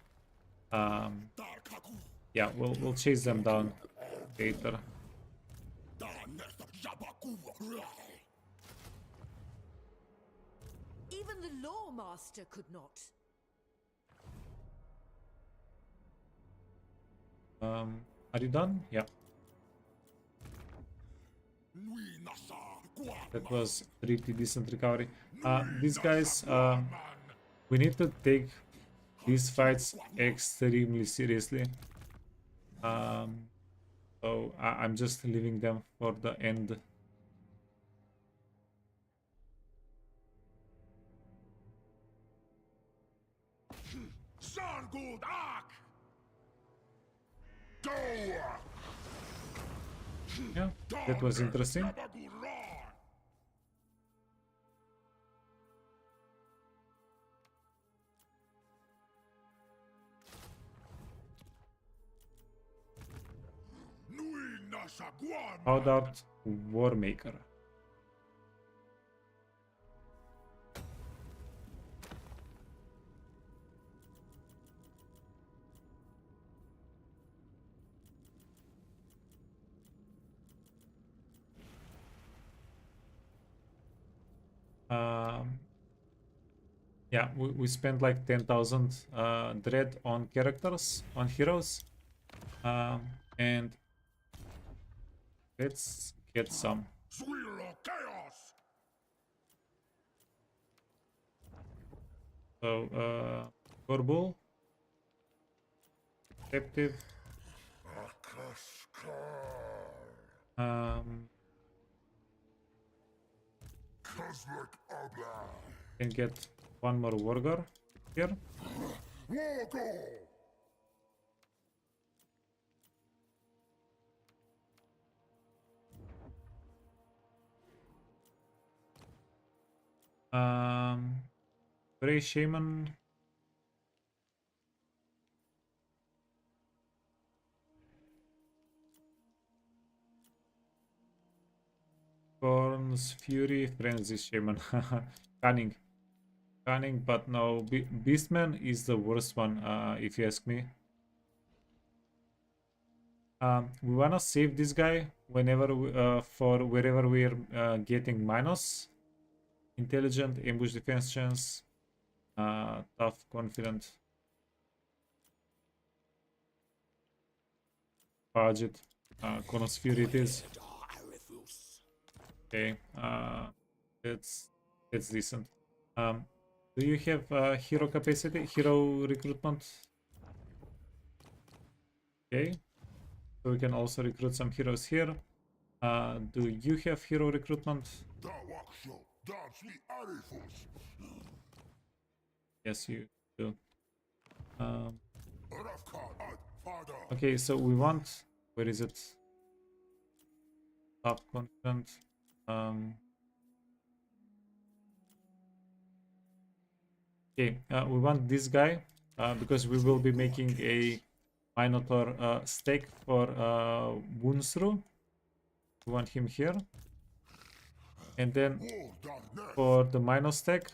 Yeah, we'll chase them down later. Even the Lawmaster could not. Are you done? Yeah. That was pretty decent recovery. These guys, we need to take these fights extremely seriously. So I'm just leaving them for the end. Yeah, that was interesting. How about Warmaker? Yeah, we spent like 10,000 dread on characters, on heroes. And let's get some. So, Gorbul, Captive. Can get one more Wargar here. Grey Shaman. Corn's Fury, Frenzy Shaman. Cunning. Cunning, but no. Beastman is the worst one, if you ask me. We wanna save this guy whenever for wherever we're getting minus. Intelligent, ambush defense chance, tough, confident. Budget, Corn's Fury it is. Okay, It's decent. Do you have hero capacity, hero recruitment? Okay, so we can also recruit some heroes here. Do you have hero recruitment? Yes, you do. Okay, so we want, where is it? Top content. Okay, we want this guy because we will be making a Minotaur stake for Wunsru. We want him here. And then for the Mino stack,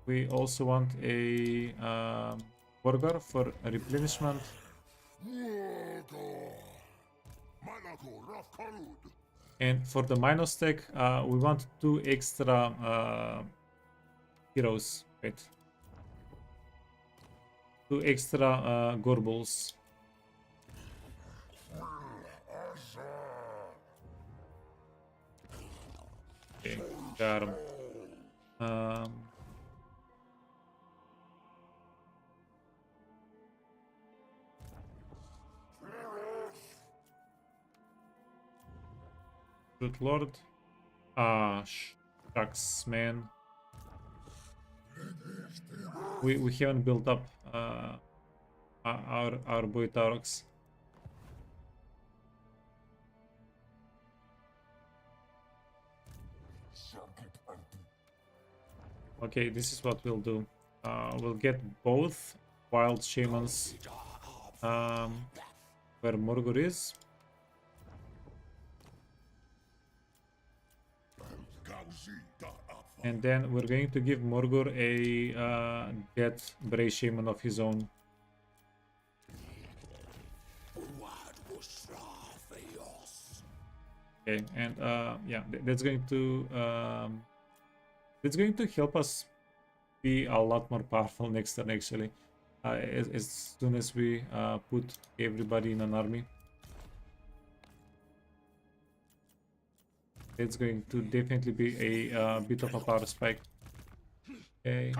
we also want a burger for replenishment. And for the Mino stack, we want 2 extra heroes. Wait. 2 extra Gorbles. Okay, got 'em. Good lord. Shucks, man. We haven't built up our boy Taurox. Okay, this is what we'll do. We'll get both wild shamans where Morgur is. And then we're going to give Morgur a dead Bray Shaman of his own. Okay, and yeah, that's going to help us be a lot more powerful next turn actually. As soon as we put everybody in an army. It's going to definitely be a bit of a power spike. Okay.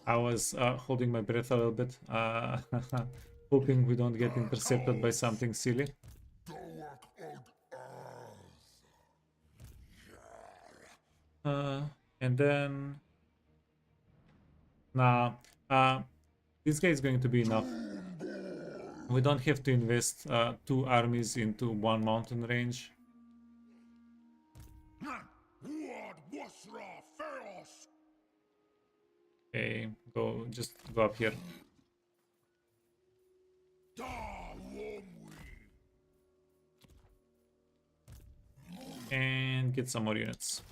I was holding my breath a little bit, hoping we don't get intercepted by something silly. And then... Nah, this guy is going to be enough. We don't have to invest 2 armies into 1 mountain range. Okay, just go up here. And get some more units.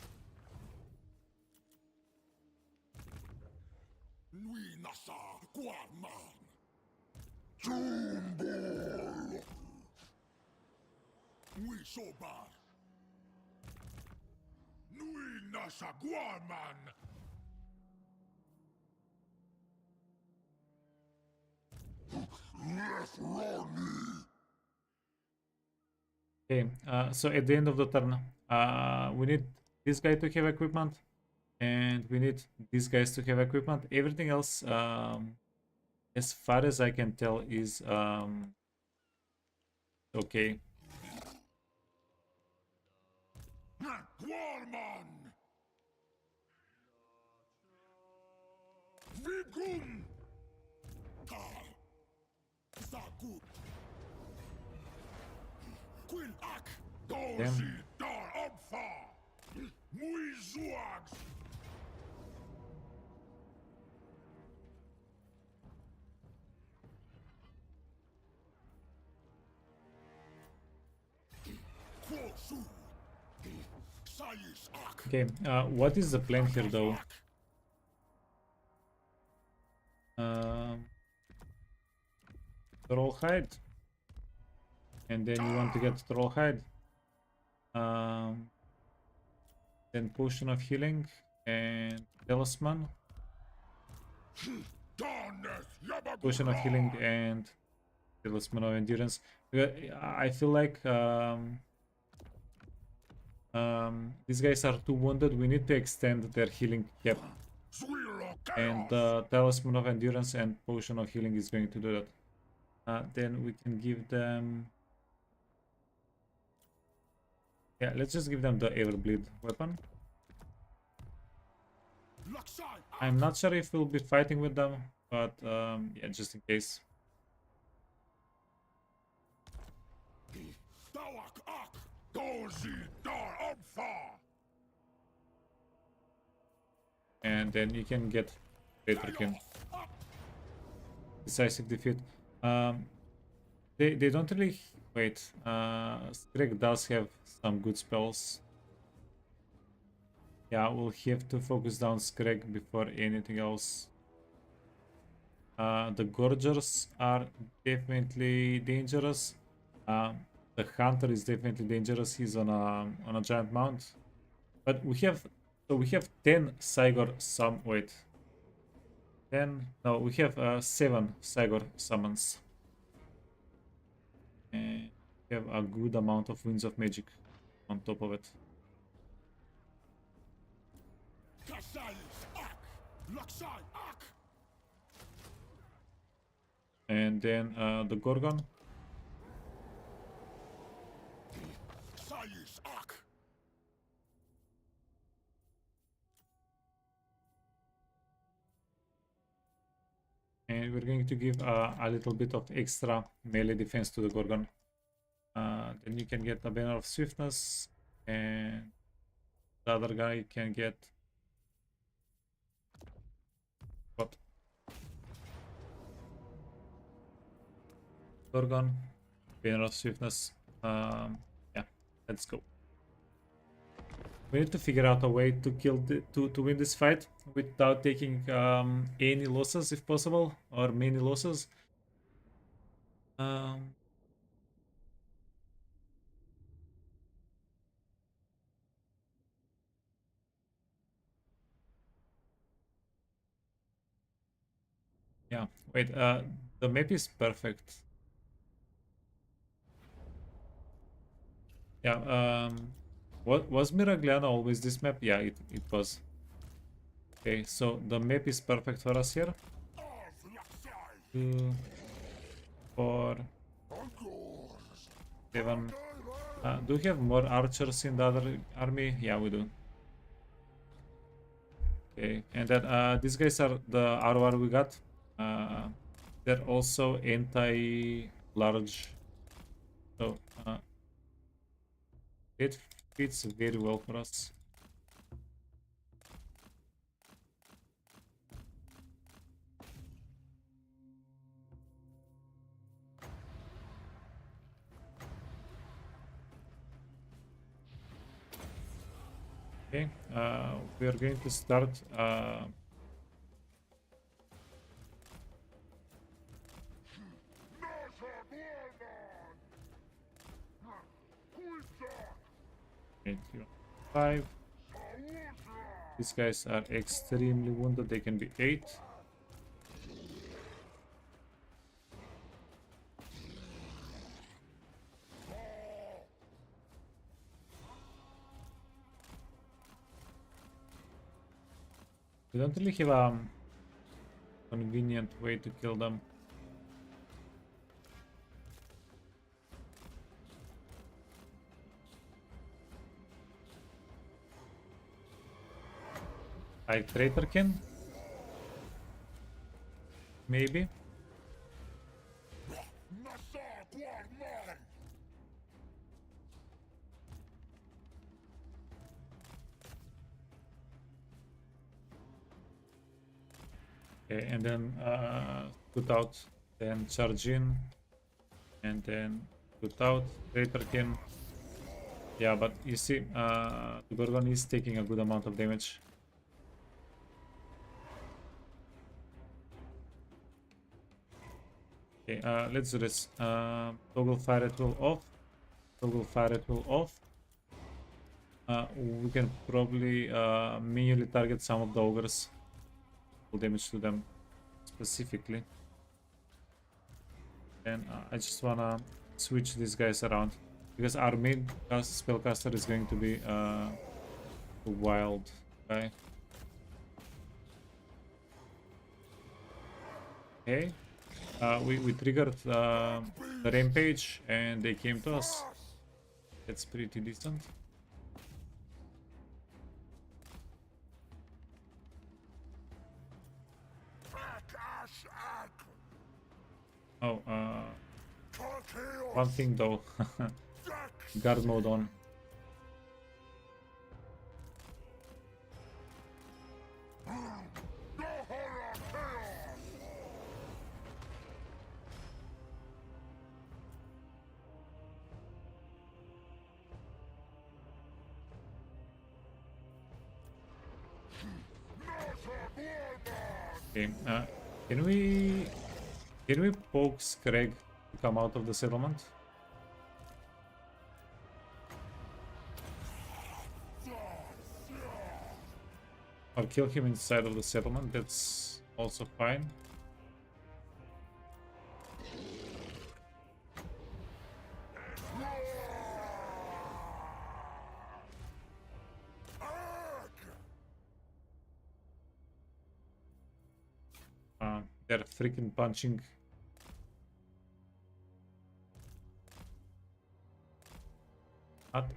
Okay, so at the end of the turn, we need this guy to have equipment, and we need these guys to have equipment. Everything else, as far as I can tell, is okay. Damn. Okay, what is the plan here though? troll hide, and then you want to get troll hide. Then potion of healing and talisman. Potion of healing and talisman of endurance. I feel like these guys are too wounded. We need to extend their healing cap. And talisman of endurance and potion of healing is going to do that. Then we can give them. Yeah, let's just give them the Everbleed weapon. I'm not sure if we'll be fighting with them, but yeah, just in case. And then you can get Traitorkin. Decisive defeat. They don't really wait. Greg does have some good spells. Yeah, we'll have to focus down Scrag before anything else. The Gorgers are definitely dangerous. The Hunter is definitely dangerous. He's on a giant mount. But we have 10 Cygor wait. 10 no, we have 7 Cygor summons. And we have a good amount of Winds of Magic on top of it. And then the Gorgon. And we're going to give a little bit of extra melee defense to the Gorgon. Then you can get a banner of swiftness, and the other guy can get what? Gorgon, banner of swiftness. Yeah, let's go. We need to figure out a way to kill to win this fight without taking any losses, if possible, or many losses. Yeah, wait, the map is perfect. Yeah, what was Miragliano always this map? Yeah, it was. Okay, so the map is perfect for us here. 2, 4, 7. Do we have more archers in the other army? Yeah, we do. Okay, and then these guys are the RR we got. They're also anti-large, so it fits very well for us. Okay, we are going to start okay, 5. These guys are extremely wounded. They can be 8. We don't really have a convenient way to kill them. Like Traitorkin? Maybe. Okay, and then put out, then charge in, and then put out Traitorkin. Yeah, but you see, the Gorgon is taking a good amount of damage. Okay, let's do this. Toggle fire at will off. Toggle fire at will off. We can probably manually target some of the ogres. Full damage to them specifically. And I just wanna switch these guys around because our main spellcaster is going to be a wild guy. Okay, we triggered the rampage and they came to us. That's pretty decent. Oh, one thing though. Guard mode on. Okay, can we poke Craig to come out of the settlement? Or kill him inside of the settlement, that's also fine. They're freaking punching. At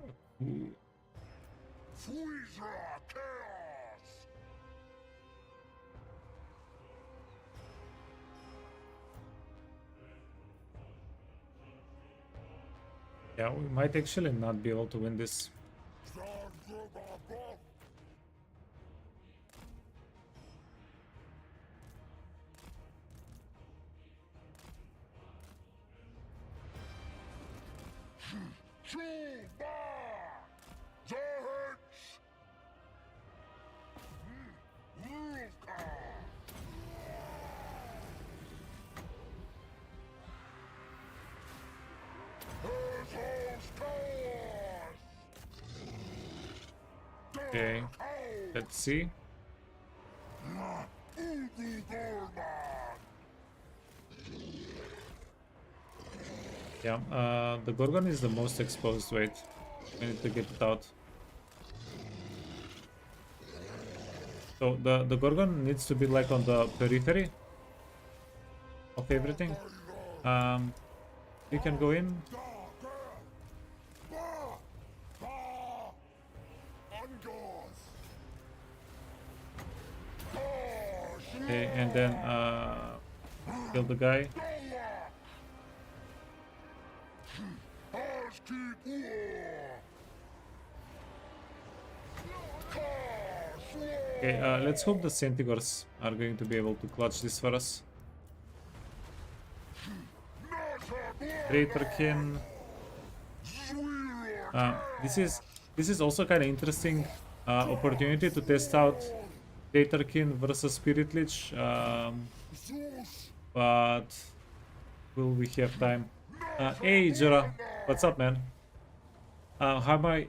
yeah, we might actually not be able to win this. Okay, let's see. Yeah, the Gorgon is the most exposed. Wait, we need to get it out. So the Gorgon needs to be like on the periphery of everything. You can go in. Okay, and then kill the guy. Okay, let's hope the Centigors are going to be able to clutch this for us. Traitorkin. This is also kind of interesting opportunity to test out Traitorkin versus Spirit Lich, but will we have time? Hey Jura, what's up, man? How am I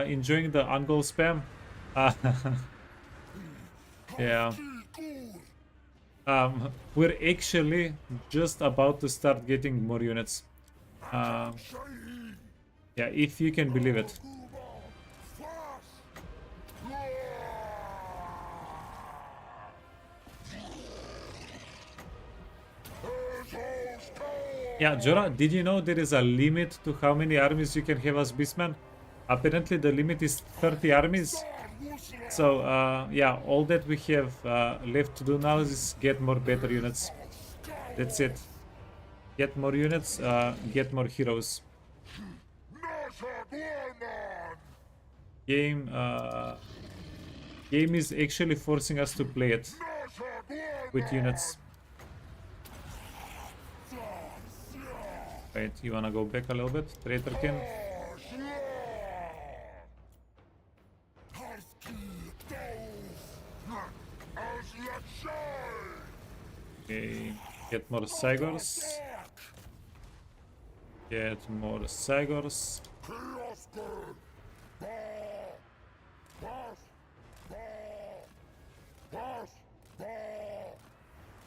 enjoying the on-goal spam? Yeah. We're actually just about to start getting more units. Yeah, if you can believe it. Yeah, Jora, did you know there is a limit to how many armies you can have as Beastman? Apparently the limit is 30 armies. So, yeah, all that we have left to do now is get more better units. That's it. Get more units, get more heroes. Game is actually forcing us to play it with units. Wait, you wanna go back a little bit, Traitorkin? Okay, get more Cygors. Get more Cygors. Chaos bird! Bah! Bash! Bah! Bash! Bah!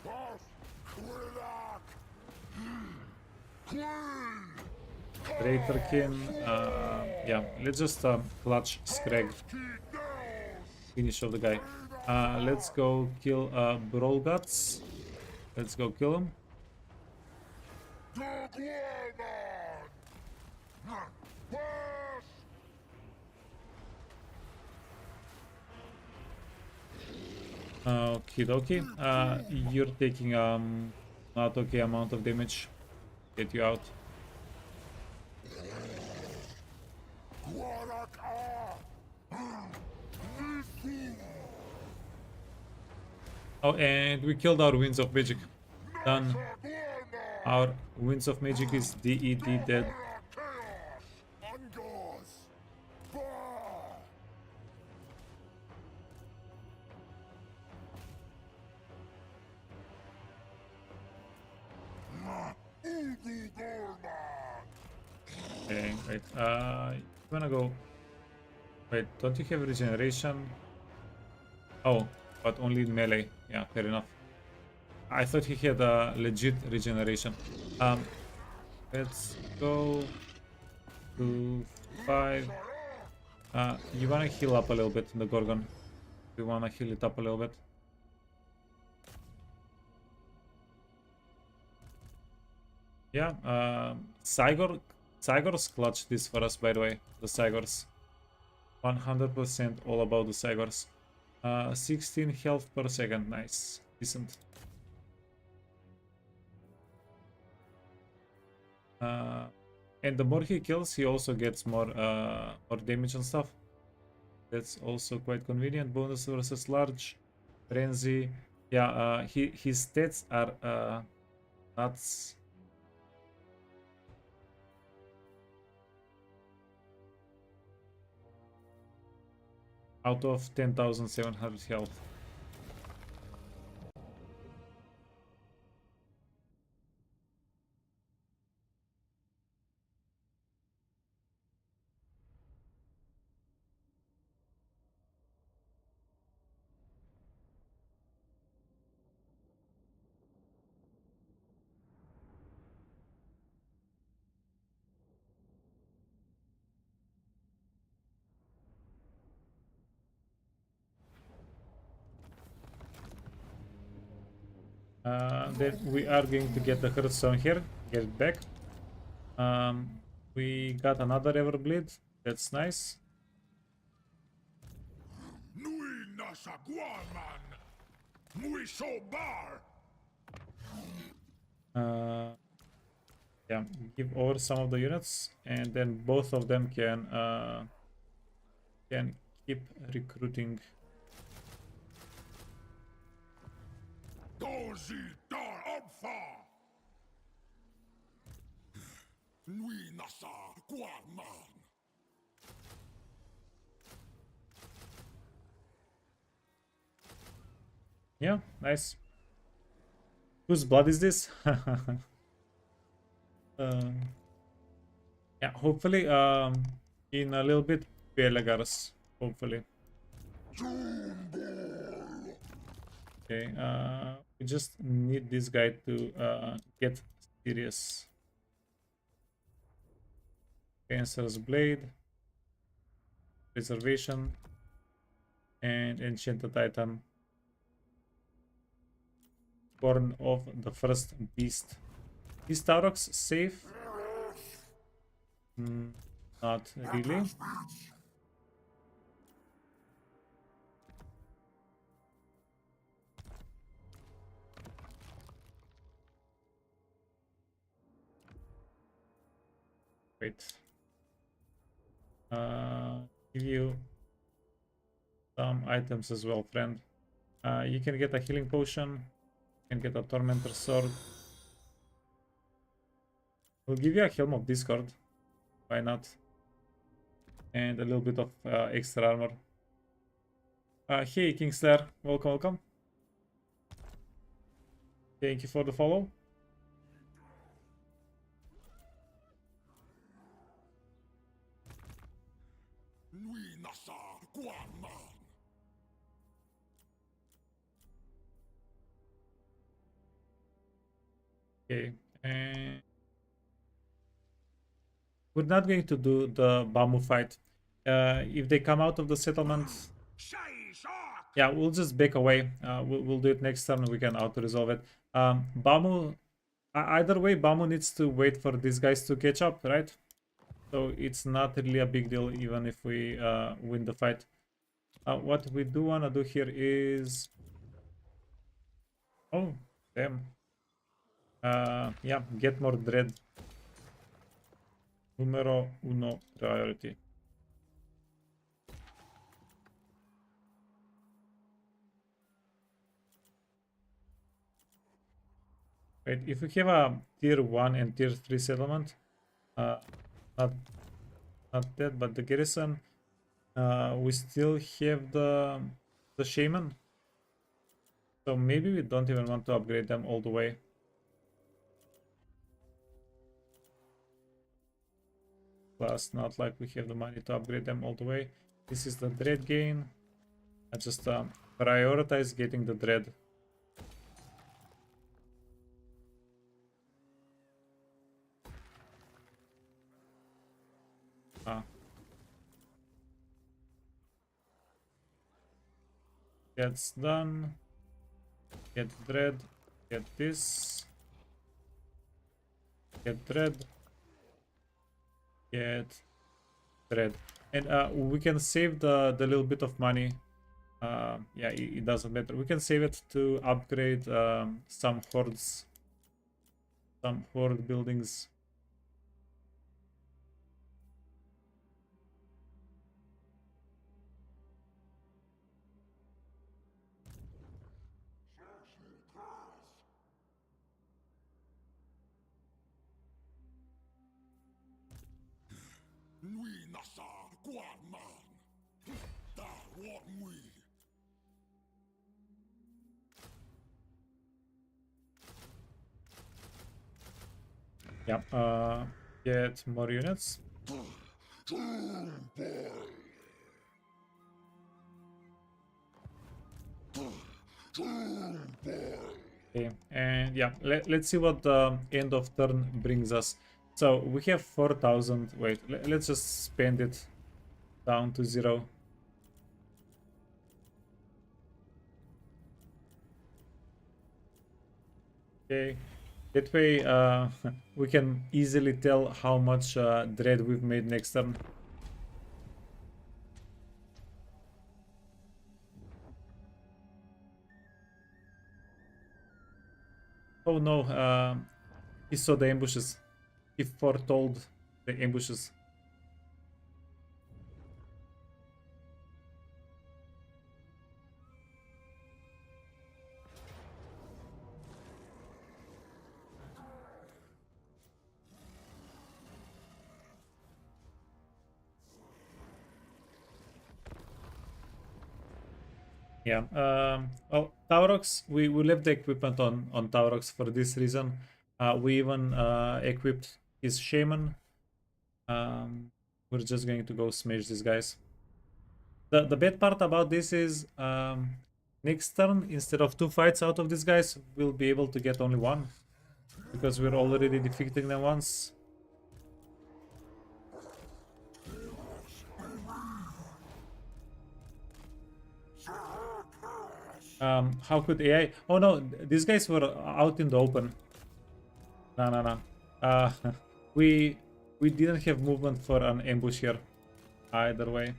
Bash! Quilak! Queen! Traitorkin. Yeah, let's just clutch Scrag. Finish of the guy. Let's go kill Brawl Guts. Let's go kill him. Dog woman! Bash! Okie dokie. You're taking not okay amount of damage. Get you out. Quarak! Oh, and we killed our Winds of Magic. Done. Our Winds of Magic is DED dead. Chaos! Angos! Bah! Udu Gorman! Okay, wait. You wanna go? Wait, don't you have regeneration? Oh, but only in melee. Yeah, fair enough. I thought he had a legit regeneration. Let's go to 5. You wanna heal up a little bit, the Gorgon. We wanna heal it up a little bit. Yeah, Cygors clutch this for us, by the way. The Cygors. 100% all about the Cygors. 16 health per second, nice. Decent. And the more he kills, he also gets more damage and stuff. That's also quite convenient. Bonus versus large. Frenzy. Yeah, his stats are nuts. Out of 10,700 health. Then we are going to get the Hearthstone here, get it back. We got another Everbleed, that's nice. Nui Nasa Guaman! Nui Sobar! Yeah, give over some of the units, and then both of them can keep recruiting. Dozi Dar Abfa! Nui Nasa Guaman! Yeah, nice. Whose blood is this? Yeah, hopefully in a little bit Pelagars, hopefully. Okay, we just need this guy to get serious. Cancer's Blade, Preservation, and Enchanted Titan. Born of the first beast. Is Taurox safe? Not really. Wait. Give you some items as well, friend. You can get a healing potion. You can get a Tormentor sword. We'll give you a Helm of Discord. Why not? And a little bit of extra armor. Hey, Kingslayer. Welcome, welcome. Thank you for the follow. Nui nasa guaman. Okay. And we're not going to do the Bamu fight. If they come out of the settlement, yeah, we'll just back away. We'll do it next turn. We can auto-resolve it. Bamu, either way, Bamu needs to wait for these guys to catch up, right? So it's not really a big deal even if we win the fight. What we do want to do here is... Oh, damn. Yeah, get more dread. Numero uno priority. Wait, if we have a tier 1 and tier 3 settlement, uh, not that, but the garrison, we still have the shaman. So maybe we don't even want to upgrade them all the way. Plus, not like we have the money to upgrade them all the way. This is the dread gain. I just prioritize getting the dread. That's done. Get dread. Get this. Get dread. Get dread. And we can save the little bit of money. Yeah, it doesn't matter. We can save it to upgrade some hordes. Some horde buildings. Nui nasa guaman. Da what we. Yeah, get more units. Okay, and yeah, let's see what the end of turn brings us. So we have 4,000. Wait, let's just spend it down to 0. Okay, that way we can easily tell how much dread we've made next turn. Oh no, he saw the ambushes. He foretold the ambushes. Yeah. Well, Taurox, we left the equipment on Taurox for this reason. We even equipped his shaman. We're just going to go smash these guys. The bad part about this is next turn, instead of 2 fights out of these guys, we'll be able to get only 1. Because we're already defeating them once. How could AI? Oh no, these guys were out in the open. No. We didn't have movement for an ambush here. Either way.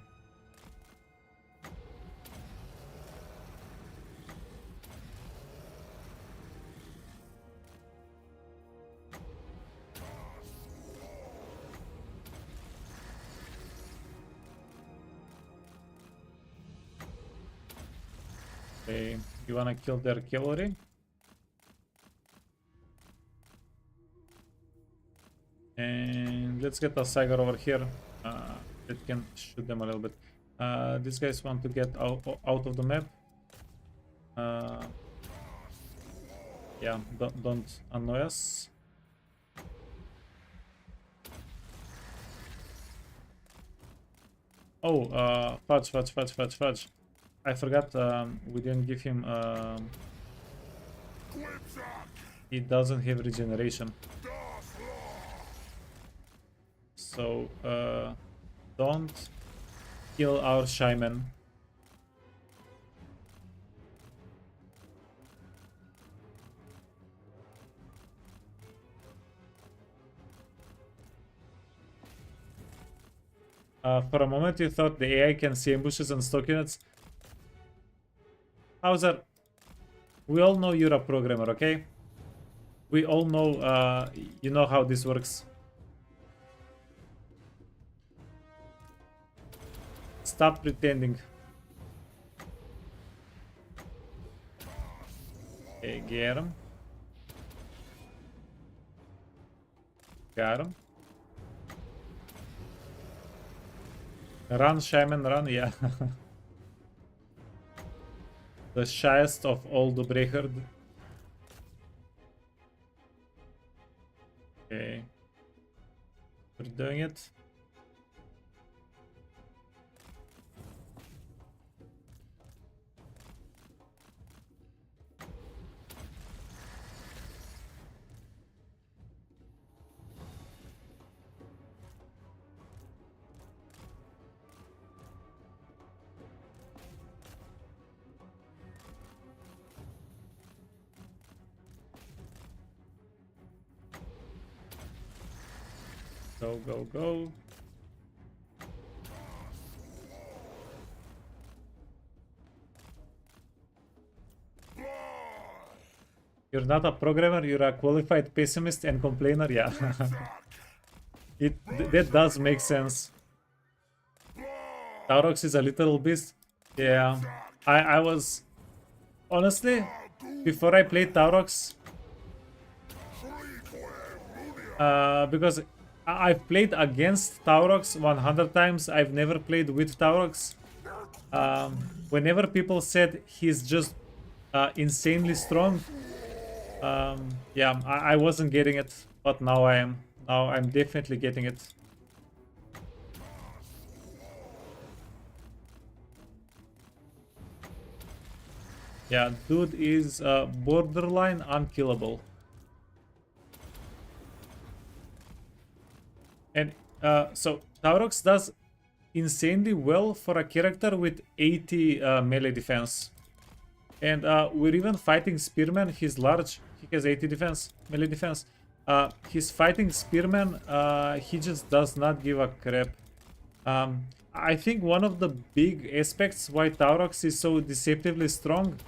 Okay, you wanna kill their cavalry? And let's get a Saigar over here. That can shoot them a little bit. These guys want to get out of the map. Yeah, don't annoy us. Oh, fudge, fudge, fudge, fudge, fudge. I forgot we didn't give him... he doesn't have regeneration. So, don't kill our shaman. For a moment you thought the AI can see ambushes and stock units. Hauser, we all know you're a programmer, okay? We all know, you know how this works. Stop pretending. Okay, get him. Got him. Run, shaman, run, yeah. The shyest of all the Breherd. Okay. We're doing it. Go, go, go. You're not a programmer, you're a qualified pessimist and complainer, yeah. That does make sense. Taurox is a literal beast. Yeah. I was... Honestly, before I played Taurox... because I've played against Taurox 100 times. I've never played with Taurox. Whenever people said he's just insanely strong, yeah, I wasn't getting it, but now I am. Now I'm definitely getting it. Yeah, dude is borderline unkillable. And so Taurox does insanely well for a character with 80 melee defense. And we're even fighting Spearman. He's large. He has 80 defense, melee defense. He's fighting Spearman. He just does not give a crap. I think one of the big aspects why Taurox is so deceptively strong,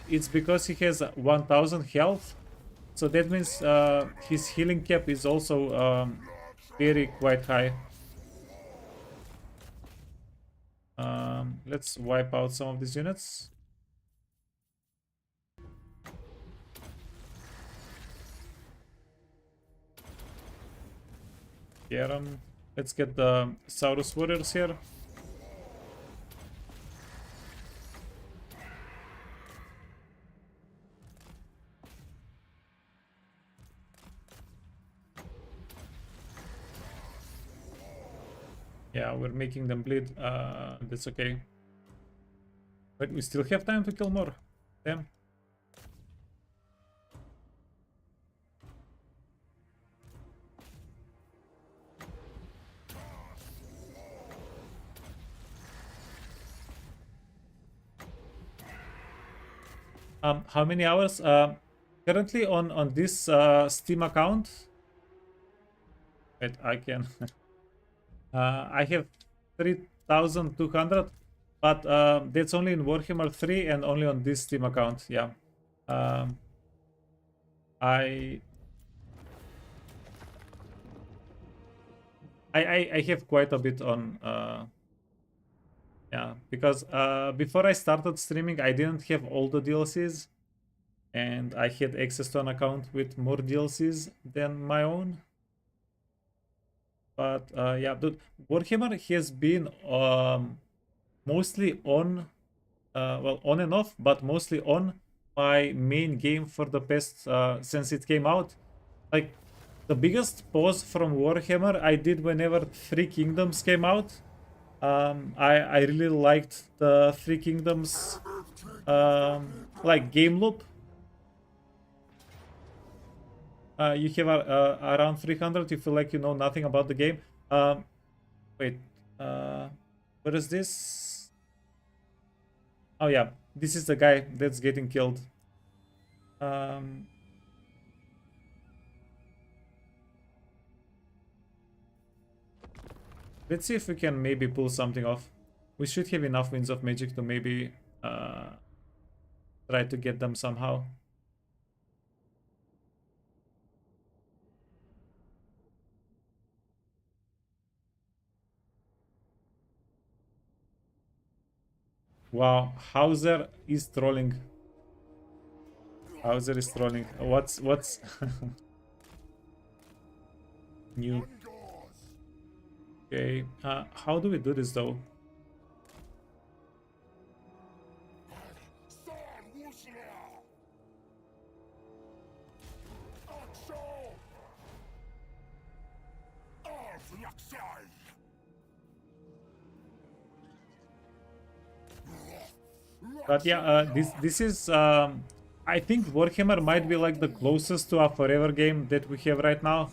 it's because he has 1000 health. So that means his healing cap is also quite high. Let's wipe out some of these units. Get them. Let's get the Saurus warriors here. Yeah, we're making them bleed. That's okay. But we still have time to kill more. Damn. How many hours? Currently on this Steam account. Wait, I can. I have 3,200, but that's only in Warhammer 3 and only on this Steam account. Yeah. I have quite a bit on. Yeah, because before I started streaming, I didn't have all the DLCs, and I had access to an account with more DLCs than my own. But yeah, dude, Warhammer has been mostly on, well, on and off, but mostly on my main game for the past since it came out. Like, the biggest pause from Warhammer I did whenever Three Kingdoms came out. I really liked the Three Kingdoms like game loop. You have around 300. You feel like you know nothing about the game. Wait, uh, what is this? Oh yeah, this is the guy that's getting killed. Um, let's see if we can maybe pull something off. We should have enough Winds of Magic to maybe try to get them somehow. Wow, Hauser is trolling. Hauser is trolling. What's new? Okay, how do we do this though? But yeah, this is I think Warhammer might be like the closest to a forever game that we have right now.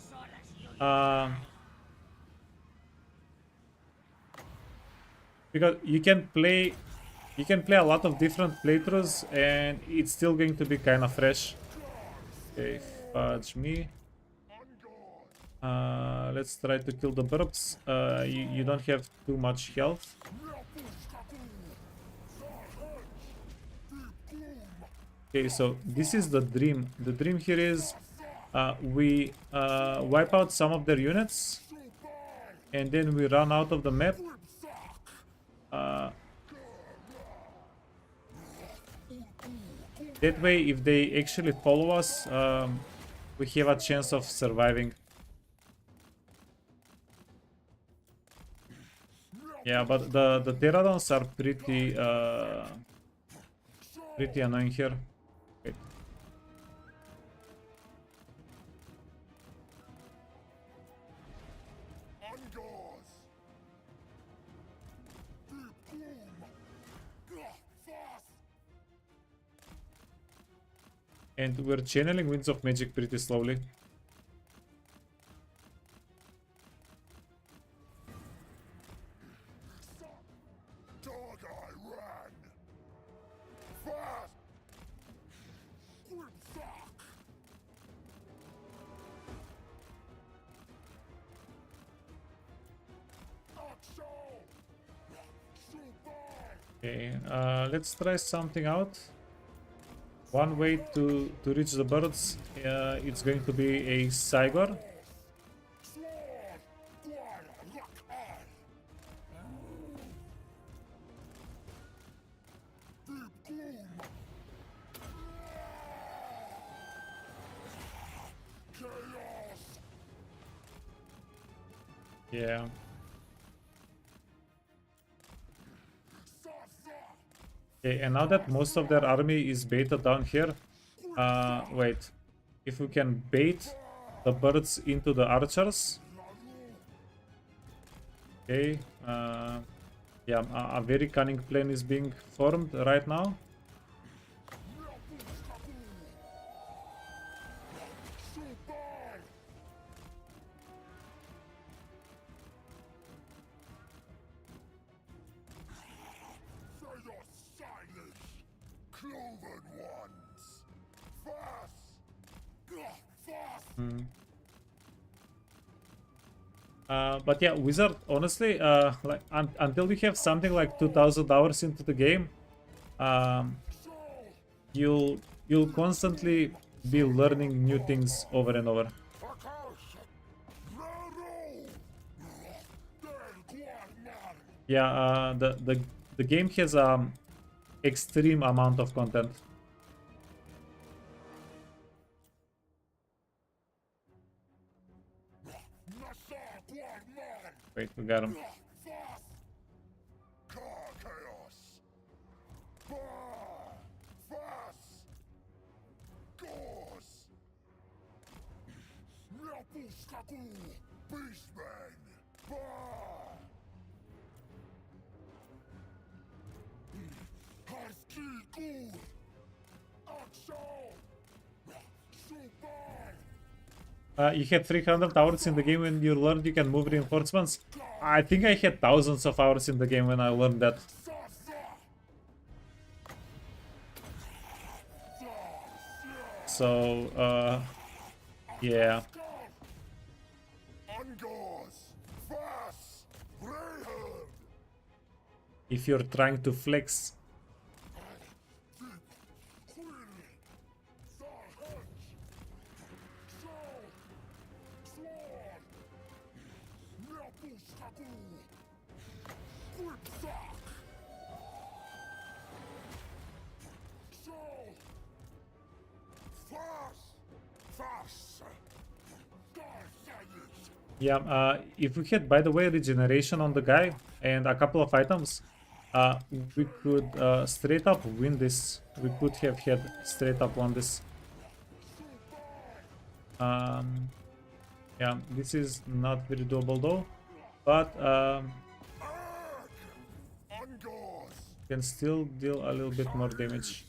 Because you can play a lot of different playthroughs and it's still going to be kind of fresh. Okay, fudge me. Let's try to kill the burps. You don't have too much health. Okay, so this is the dream. The dream here is we wipe out some of their units and then we run out of the map. That way, if they actually follow us, we have a chance of surviving. Yeah, but the pterodons are pretty annoying here. Wait. And we're channeling Winds of Magic pretty slowly. Okay, let's try something out. One way to reach the birds, it's going to be a Cygor. Yeah. Okay, and now that most of their army is baited down here, wait, if we can bait the birds into the archers. Okay, yeah, a very cunning plan is being formed right now. But yeah, Wizard, honestly, like until we have something like 2,000 hours into the game, you'll constantly be learning new things over and over. Yeah, the game has extreme amount of content. Wait, we got him. You had 300 hours in the game when you learned you can move reinforcements. I think I had thousands of hours in the game when I learned that. So, yeah. If you're trying to flex. Yeah, if we had, by the way, regeneration on the guy and a couple of items, we could straight up win this. We could have had straight up won this. Yeah, this is not very doable though, but can still deal a little bit more damage.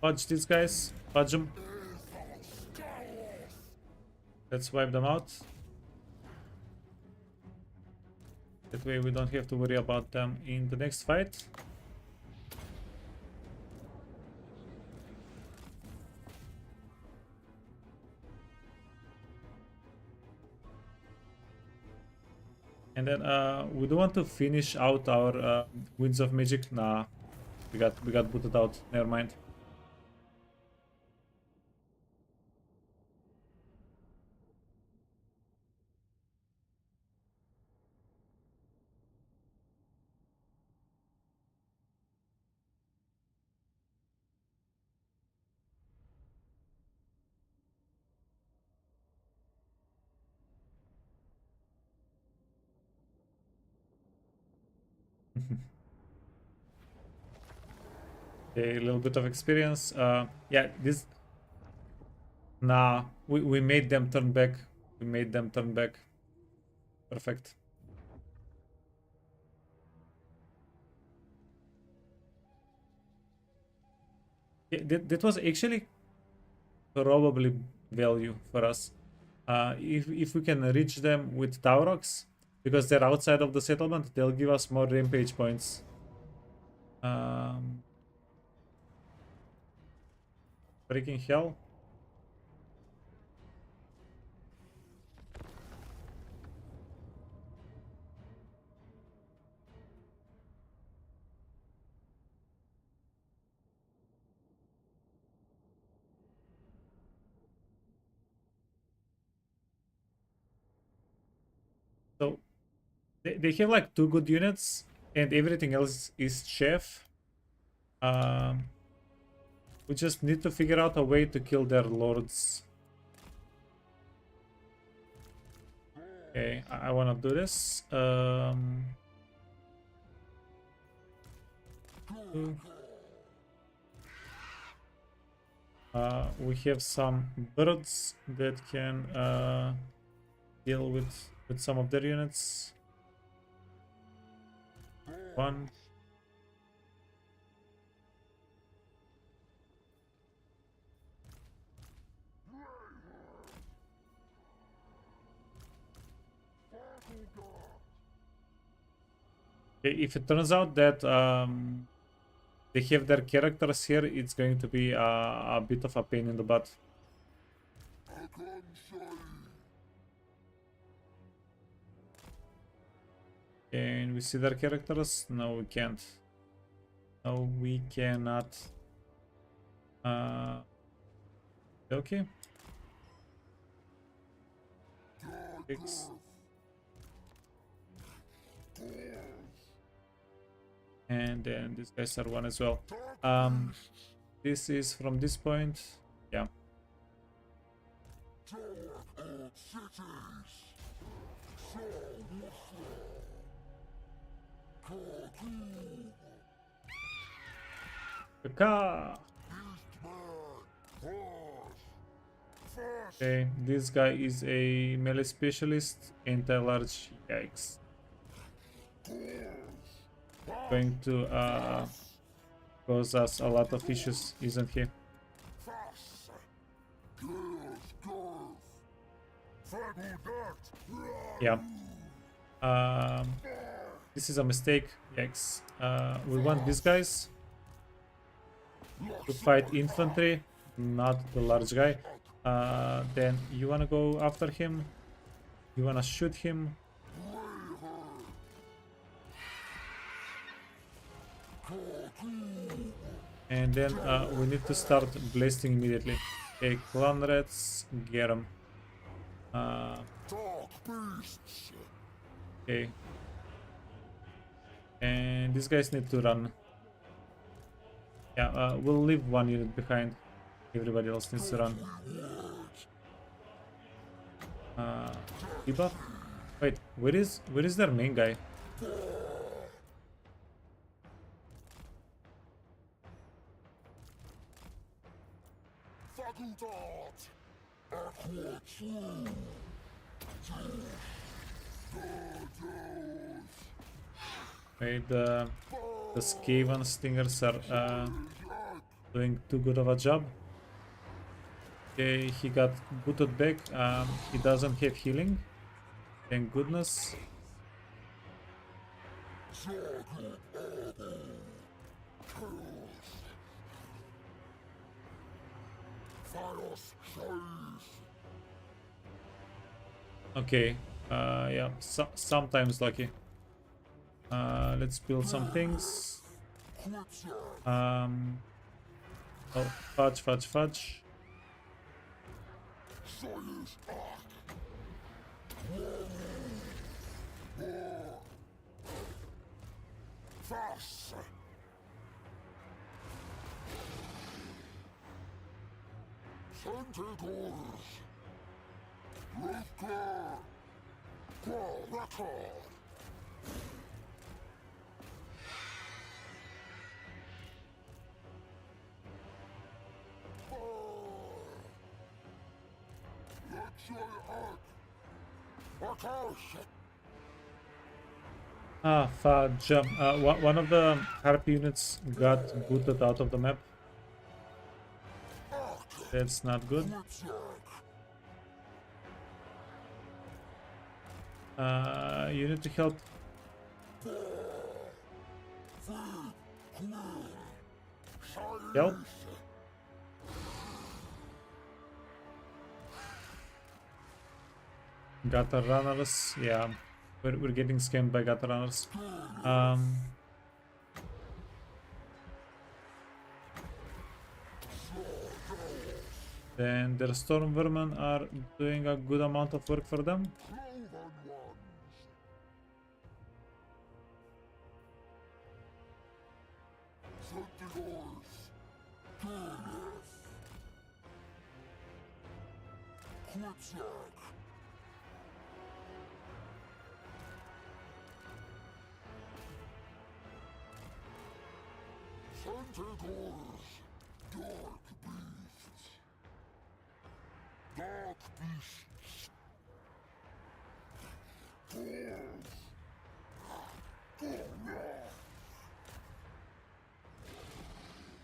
Fudge these guys. Fudge them. Let's wipe them out. That way we don't have to worry about them in the next fight. And then we do want to finish out our Winds of Magic. Nah, we got booted out. Never mind. Okay, a little bit of experience. Yeah, this. Nah, we made them turn back. We made them turn back. Perfect. Yeah, that was actually probably value for us. If we can reach them with Taurox, because they're outside of the settlement, they'll give us more rampage points. Freaking hell. So they have like 2 good units and everything else is chef. We just need to figure out a way to kill their lords. Okay, I wanna do this. We have some birds that can deal with some of their units. One. If it turns out that they have their characters here, it's going to be a bit of a pain in the butt. Can we see their characters? No, we can't. No, we cannot. Okay. 6. And then these guys are 1 as well. This is from this point. Yeah. Kaka! Okay, this guy is a melee specialist, anti-large. Yikes. Going to cause us a lot of issues, isn't he? Yeah. This is a mistake. Yikes. We want these guys to fight infantry, not the large guy. Then you wanna go after him. You wanna shoot him. And then we need to start blasting immediately. Okay, clan rats, get them. Okay. And these guys need to run. Yeah, we'll leave 1 unit behind. Everybody else needs to run. Debuff? Wait, where is their main guy? Wait, the Skaven Stingers are doing too good of a job. Okay, he got booted back. He doesn't have healing. Thank goodness. Okay, yeah, sometimes lucky. Let's build some things. Oh, fudge. Ah, fudge. One of the harpy units got booted out of the map. That's not good. You need to help. Help. Gutter runners, yeah, we're getting scammed by gutter runners. Then their storm vermin are doing a good amount of work for them.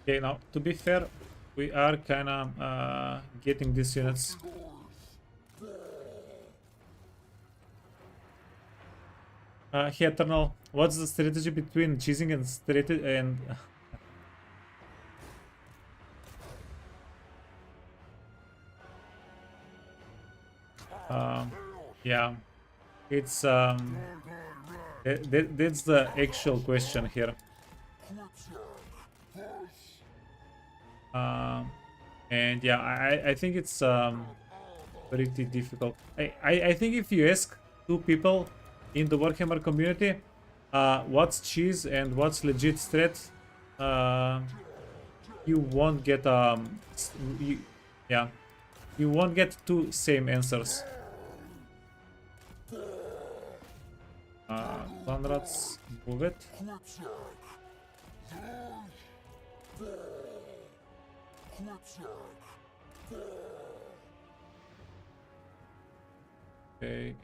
Okay, now to be fair, we are kinda getting these units. Hey Eternal, what's the strategy between cheesing and yeah, it's that's the actual question here. And yeah, I think it's the pretty difficult. I think if you ask two people in the Warhammer community what's cheese and what's legit strat, you won't get yeah, you won't get two same answers. Conrad's move it. Okay,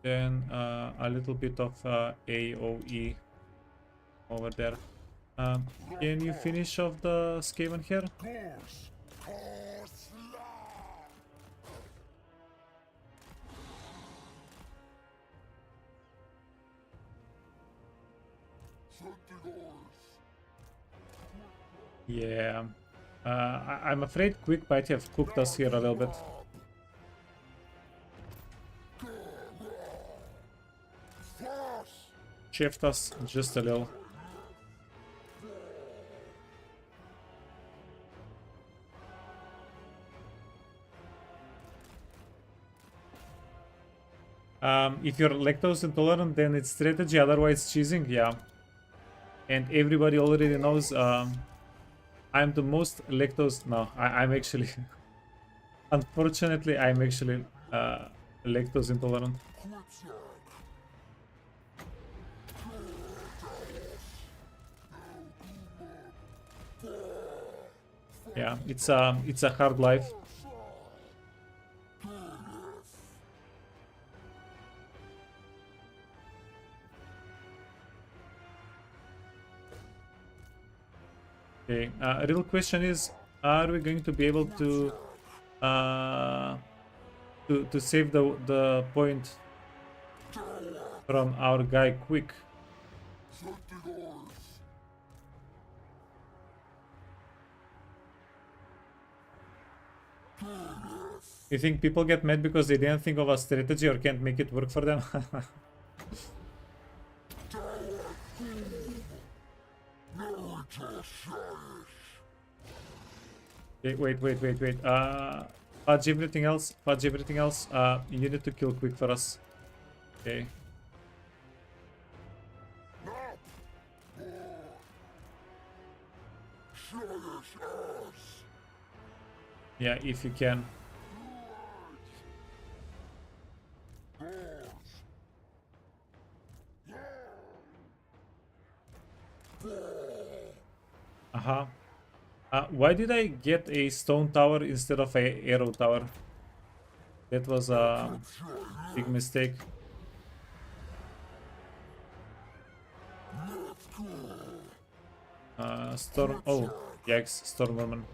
then a little bit of AOE over there. Can you finish off the Skaven here? Yeah, I'm afraid Quick might have cooked us here a little bit. Chefed us just a little. If you're lactose intolerant, then it's strategy, otherwise cheesing, yeah. And everybody already knows I'm the most lactose. No, I'm actually unfortunately I'm actually lactose intolerant. Yeah, it's a hard life. Okay, real question is, are we going to be able to save the point from our guy Quick? You think people get mad because they didn't think of a strategy or can't make it work for them? Okay, wait. Fudge everything else. Fudge everything else. You need to kill Quick for us. Okay. Yeah, if you can. Why did I get a stone tower instead of a arrow tower? That was a big mistake. Storm. Oh, yikes! Storm woman.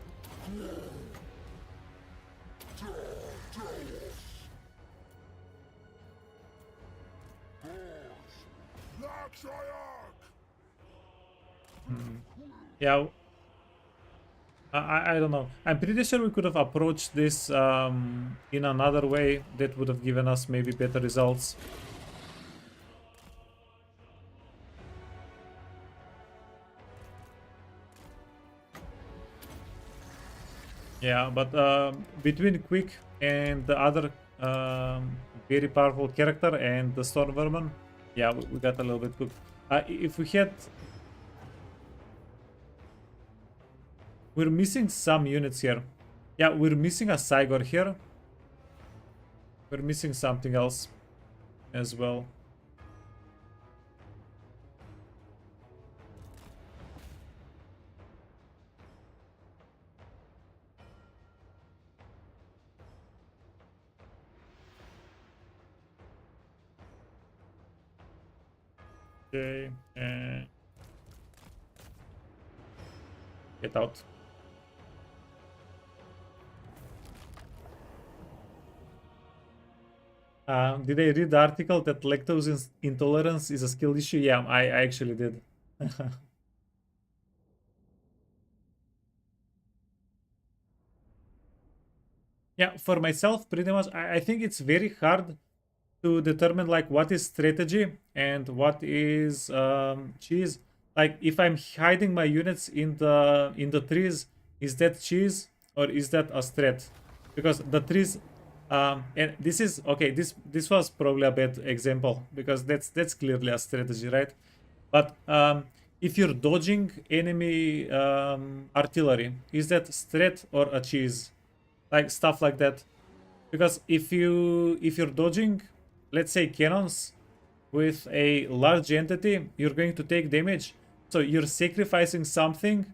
Yeah. I don't know. I'm pretty sure we could have approached this in another way that would have given us maybe better results. Yeah, but between Quick and the other very powerful character and the Storm Vermin, yeah, we got a little bit cooked. If we had... We're missing some units here. Yeah, we're missing a Cygor here. We're missing something else as well. Okay, get out. Did I read the article that lactose intolerance is a skill issue? Yeah, I actually did. Yeah, for myself, pretty much, I think it's very hard to determine like what is strategy and what is cheese. Like if I'm hiding my units in the trees, is that cheese or is that a strat? Because the trees And this is okay. This was probably a bad example because that's clearly a strategy, right? But if you're dodging enemy artillery, is that strat or a cheese? Like stuff like that. Because if you're dodging, let's say cannons with a large entity, you're going to take damage. So you're sacrificing something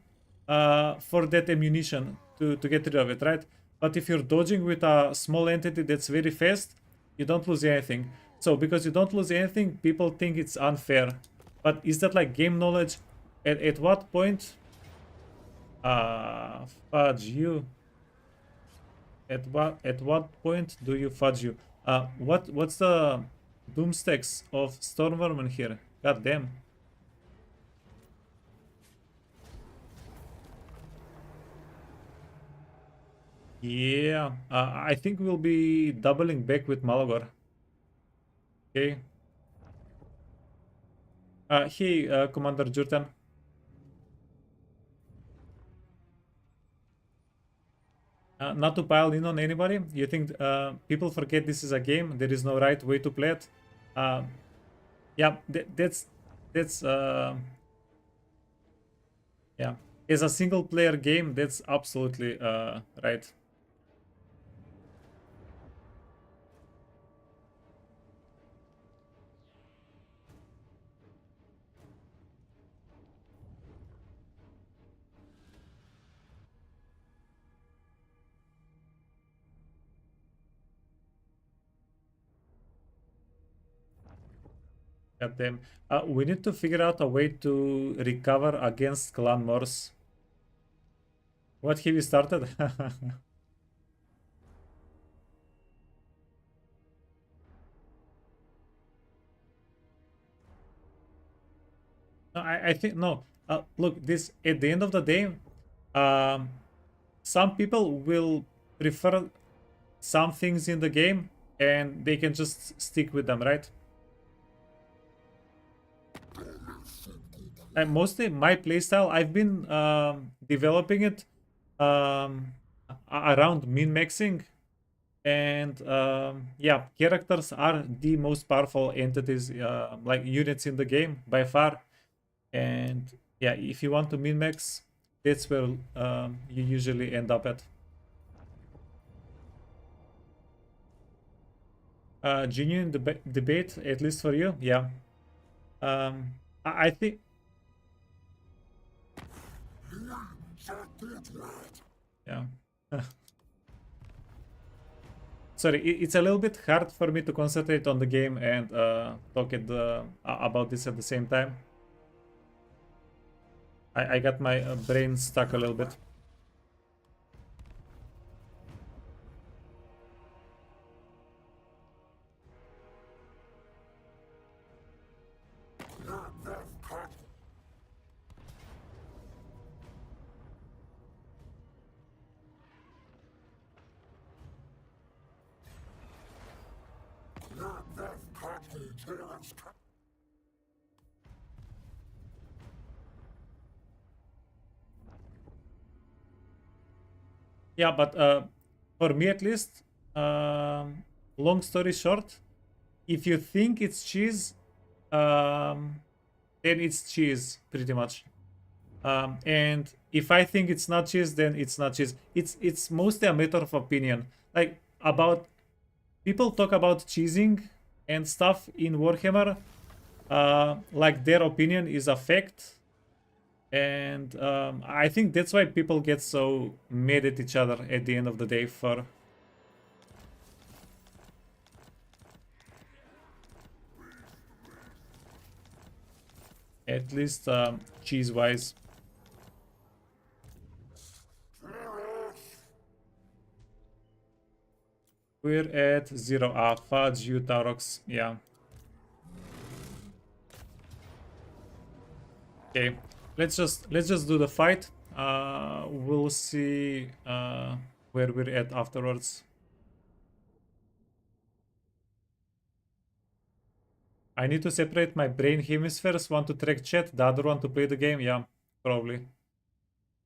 for that ammunition to get rid of it, right? But if you're dodging with a small entity that's very fast, you don't lose anything. So because you don't lose anything, people think it's unfair. But is that like game knowledge? At what point? Fudge you. At what point do you fudge you? What's the doomstacks of Stormworm in here? God damn. Yeah, I think we'll be doubling back with Malagor. Okay. Hey, Commander Jurtan. Not to pile in on anybody. You think people forget this is a game? There is no right way to play it. Yeah, that's yeah. As a single player game, that's absolutely right. God damn. We need to figure out a way to recover against Clan Morse. What have you started? No, I think no. Look, this at the end of the day, um, some people will prefer some things in the game, and they can just stick with them, right? And mostly my playstyle, I've been developing it around min-maxing, and yeah, characters are the most powerful entities, like units in the game by far. And yeah, if you want to min-max, that's where you usually end up at. Genuine debate, at least for you, yeah. I think, yeah. Sorry, it's a little bit hard for me to concentrate on the game and talk about this at the same time. I got my brain stuck a little bit. Yeah, but for me at least, long story short, if you think it's cheese, then it's cheese, pretty much. And if I think it's not cheese, then it's not cheese. It's mostly a matter of opinion. Like about people talk about cheesing and stuff in Warhammer, like their opinion is a fact. And I think that's why people get so mad at each other at the end of the day for... At least cheese-wise. We're at 0. Fudge you, Taurox. Yeah. Okay. Let's just do the fight. We'll see where we're at afterwards. I need to separate my brain hemispheres. One to track chat, the other one to play the game. Yeah, probably.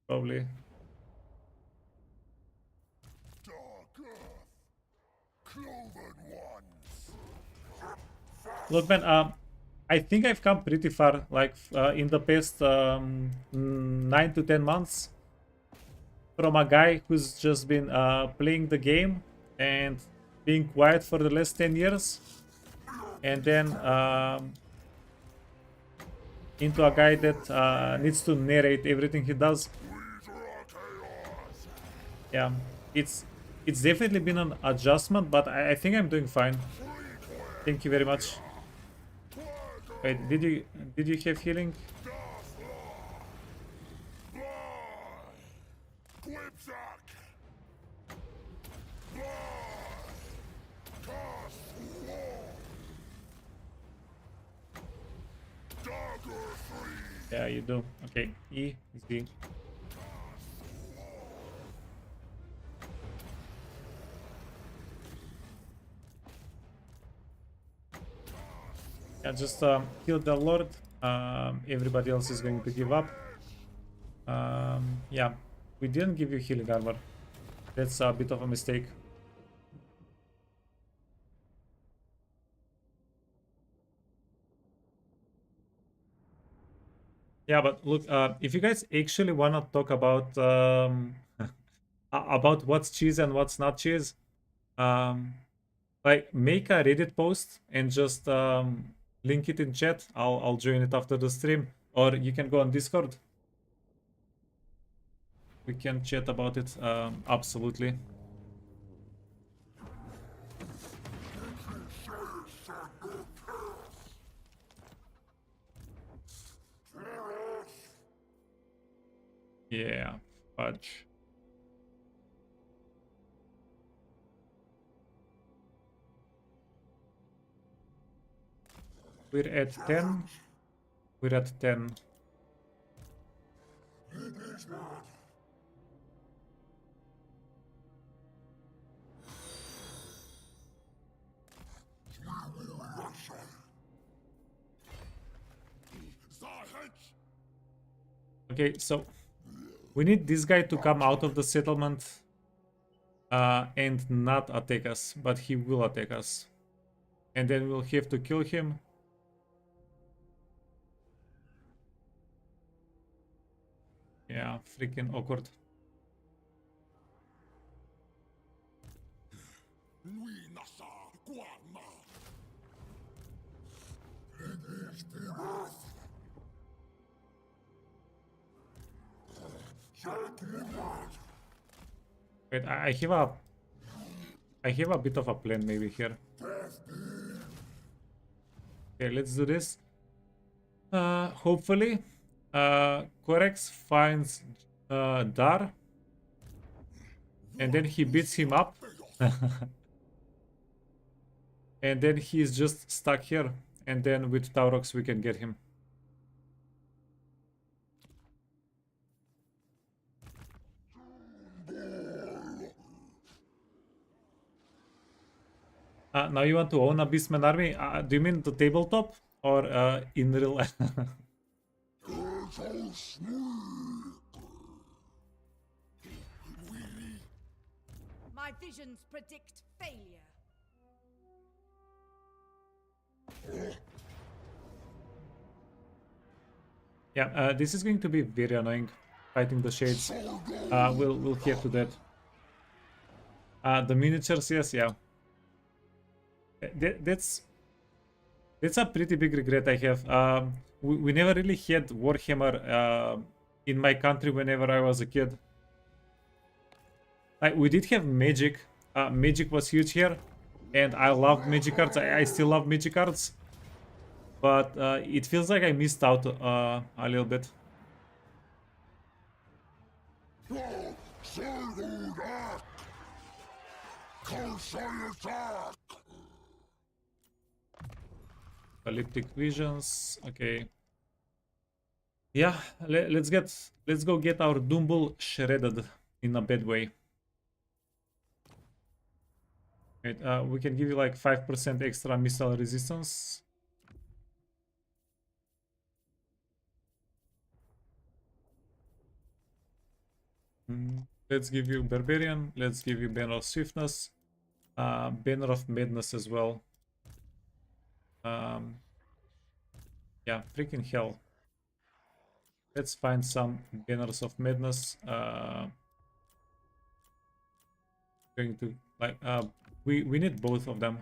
Probably. Dark Earth. Look, man, I think I've come pretty far, like in the past 9 to 10 months, from a guy who's just been playing the game and being quiet for the last 10 years, and then into a guy that needs to narrate everything he does. Yeah, it's definitely been an adjustment, but I think I'm doing fine. Thank you very much. Wait, did you have healing? Yeah, you do. Okay, E, Z. Yeah, just kill the Lord. Everybody else is going to give up. Yeah, we didn't give you healing armor. That's a bit of a mistake. Yeah, but look, if you guys actually want to talk about what's cheese and what's not cheese, um, like make a Reddit post and just link it in chat. I'll join it after the stream, or you can go on Discord. We can chat about it. Absolutely. Yeah, fudge. We're at 10. We're at 10. Okay, so we need this guy to come out of the settlement and not attack us, but he will attack us. And then we'll have to kill him. Yeah, freaking awkward. Wait, I have a bit of a plan maybe here. Okay, let's do this. Hopefully, Corex finds Dar, and then he beats him up, and then he's just stuck here. And then with Taurox we can get him. Now you want to own a Beastman army? Do you mean the tabletop or in real life? My visions predict failure. Yeah, this is going to be very annoying, fighting the shades. We'll get to that. The miniatures, yes, yeah. That's a pretty big regret I have. We never really had Warhammer in my country whenever I was a kid. We did have Magic. Magic was huge here, and I loved Magic cards. I still love Magic cards, but it feels like I missed out a little bit. Elliptic visions. Okay. Yeah, let's go get our Doombull shredded in a bad way. Wait, we can give you like 5% extra missile resistance. Let's give you Barbarian. Let's give you Banner of Swiftness. Banner of Madness as well. Yeah, freaking hell. Let's find some Banners of Madness. Going to like we need both of them.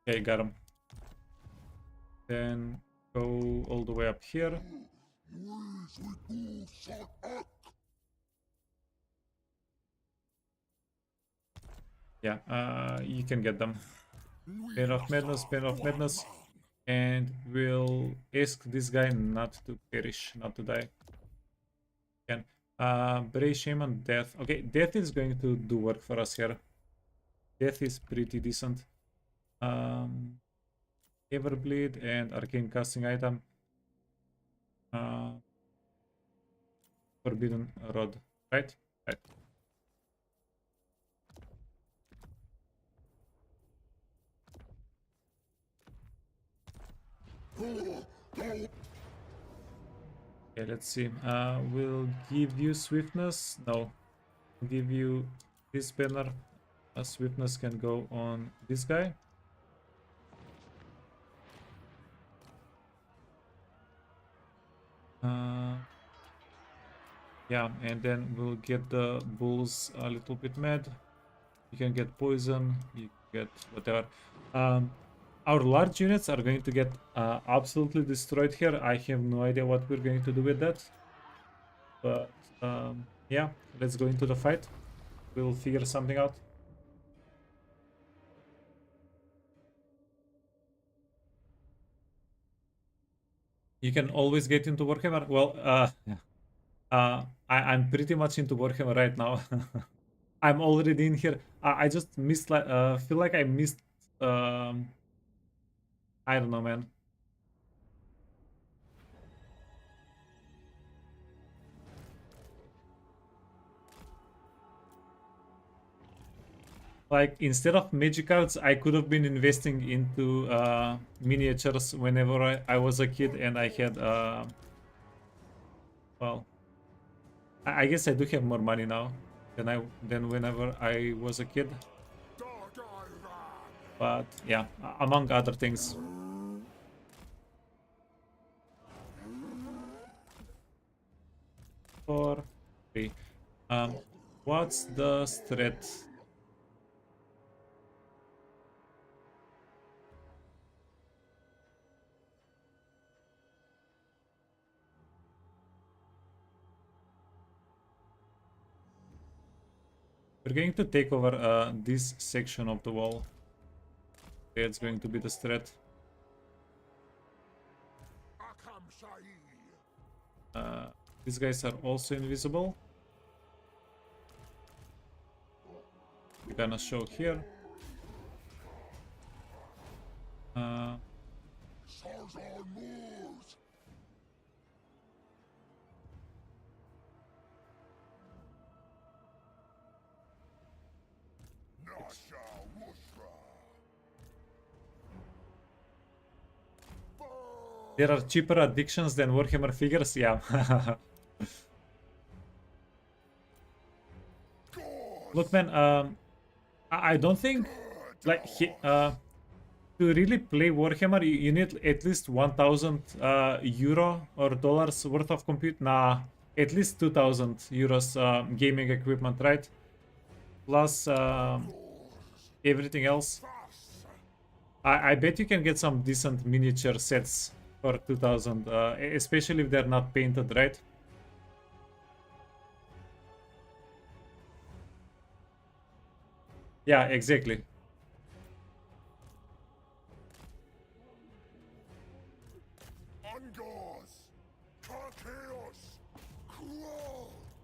Okay, got him. Then go all the way up here. Yeah, you can get them. Pain of Madness, Pain of Madness. And we'll ask this guy not to perish, not to die. Again. Bray Shaman, Death. Okay, Death is going to do work for us here. Death is pretty decent. Everbleed and Arcane Casting item. Forbidden Rod, right? Right. Okay, let's see. We'll give you swiftness. No, we'll give you this banner. Swiftness can go on this guy. Yeah, and then we'll get the bulls a little bit mad. You can get poison. You get whatever. Our large units are going to get absolutely destroyed here. I have no idea what we're going to do with that. But yeah, let's go into the fight. We'll figure something out. You can always get into Warhammer. Well, I'm pretty much into Warhammer right now. I'm already in here. I just missed, like, feel like I missed. I don't know, man. Like, instead of magic cards, I could have been investing into miniatures whenever I was a kid, and I had well, I guess I do have more money now than whenever I was a kid. But yeah, among other things. Four, three. What's the strat? We're going to take over this section of the wall. It's going to be the strat. These guys are also invisible. We're gonna show here. There are cheaper addictions than Warhammer figures, yeah. Look, man, I don't think, like, to really play Warhammer, you need at least 1,000 euro or dollars worth of compute. Nah, at least 2,000 euros gaming equipment, right? Plus everything else. I bet you can get some decent miniature sets for 2,000, especially if they're not painted, right? Yeah, exactly.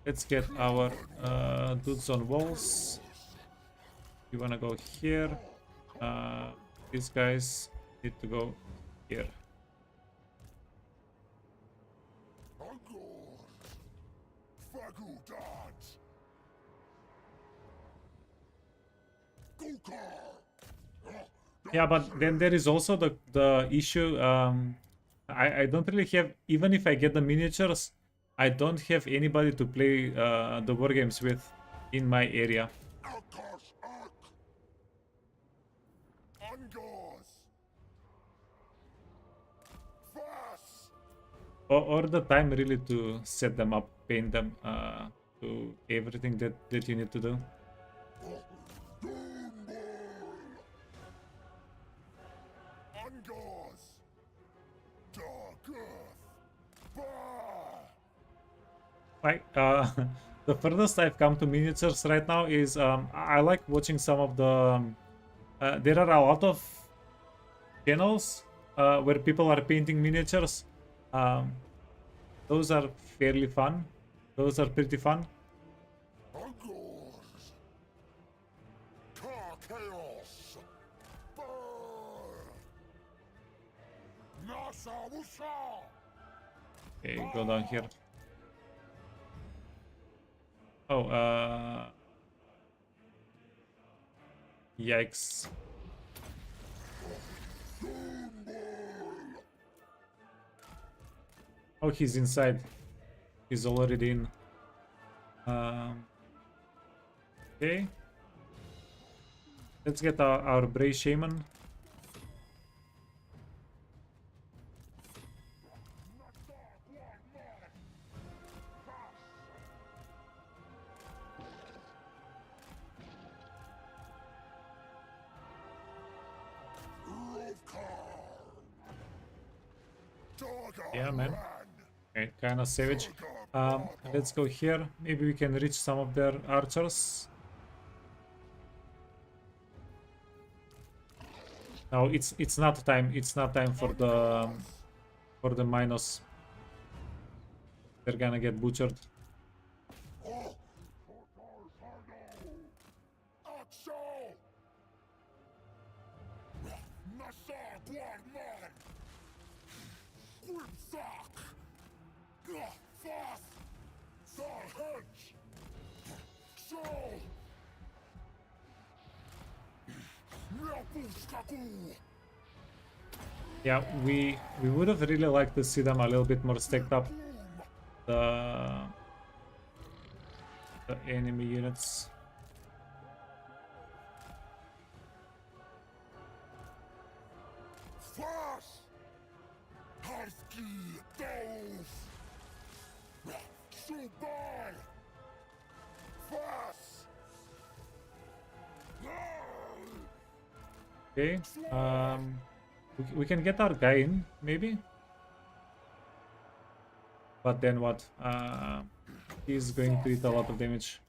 Let's get our dudes on walls. You wanna go here. These guys need to go here. Yeah, but then there is also the issue. I don't really have, even if I get the miniatures, I don't have anybody to play the war games with in my area. Akash Ak. Angors. Vas. Or the time really to set them up, paint them, to everything that you need to do. Angors. Dark Earth. Bah. Like the furthest I've come to miniatures right now is I like watching some of the there are a lot of channels where people are painting miniatures. Those are fairly fun. Those are pretty fun. Angors. Car Chaos. Bah. Nasa Wusa. Okay, go down here. Oh, yikes. Oh, he's inside. He's already in. Okay. Let's get our Bray Shaman. Yeah, man. Okay, kind of savage. Let's go here. Maybe we can reach some of their archers. No, it's not time. It's not time for the minus. They're gonna get butchered. Axel! Nassar Guarman! Grimsock! Fast! Sarhenge! Sol! Miapuskaku! Yeah, we would have really liked to see them a little bit more stacked up. The enemy units. Fast! Harsky! Taurus! Subar! Fast! Okay. We can get our guy in, maybe. But then what? He's going to eat a lot of damage.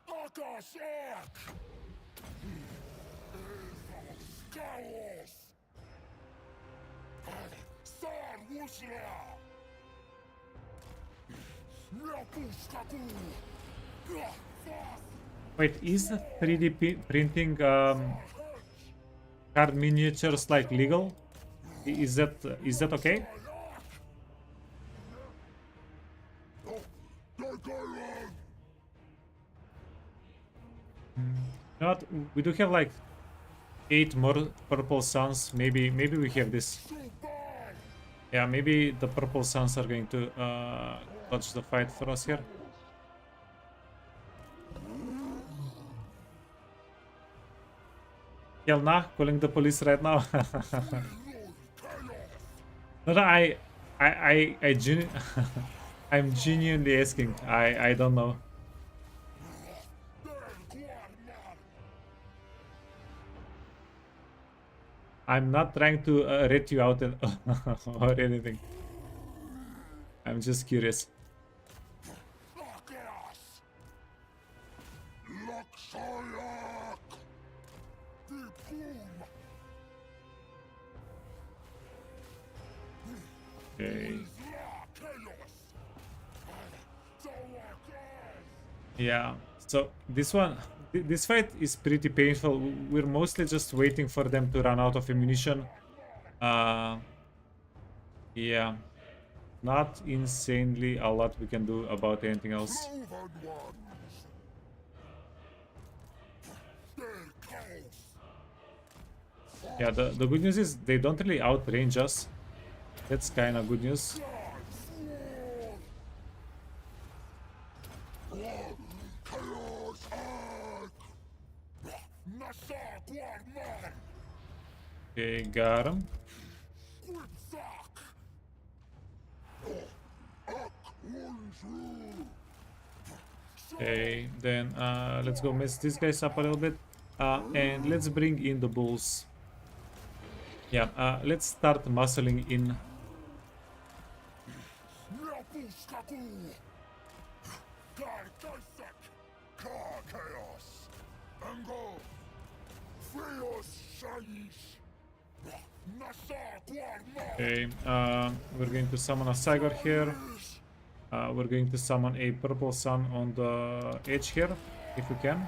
Akashak! Chaos! Sar Wusla! Miapuskaku! Fast! Wait, is 3D printing card miniatures like legal? Is that okay? You know what? We do have like 8 more purple suns. Maybe we have this. Yeah, maybe the purple suns are going to touch the fight for us here. Yelna, calling the police right now. No, I'm genuinely asking. I don't know. I'm not trying to rat you out or anything. I'm just curious. Okay. Yeah. So this one, this fight is pretty painful. We're mostly just waiting for them to run out of ammunition. Yeah. Not insanely a lot we can do about anything else. Yeah, the good news is they don't really outrange us. That's kind of good news. Chaos Arc! Nasa Guarman! Okay, got him. Quipsock! Ak Unju! Okay, then let's go mess these guys up a little bit. And let's bring in the bulls. Yeah, let's start muscling in. Napuskaku! Kar Kaisak! Ka Chaos! Ango! Freos Shaish! Nasa Guarman! Okay, we're going to summon a Sagar here. We're going to summon a purple sun on the edge here, if we can.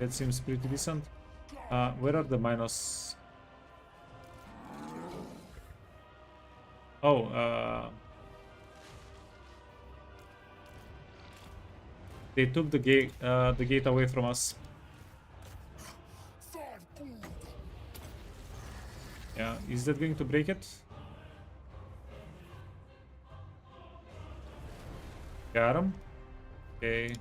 That seems pretty decent. Where are the Minos? Oh, they took the gate away from us. Yeah, is that going to break it? Got him. Okay.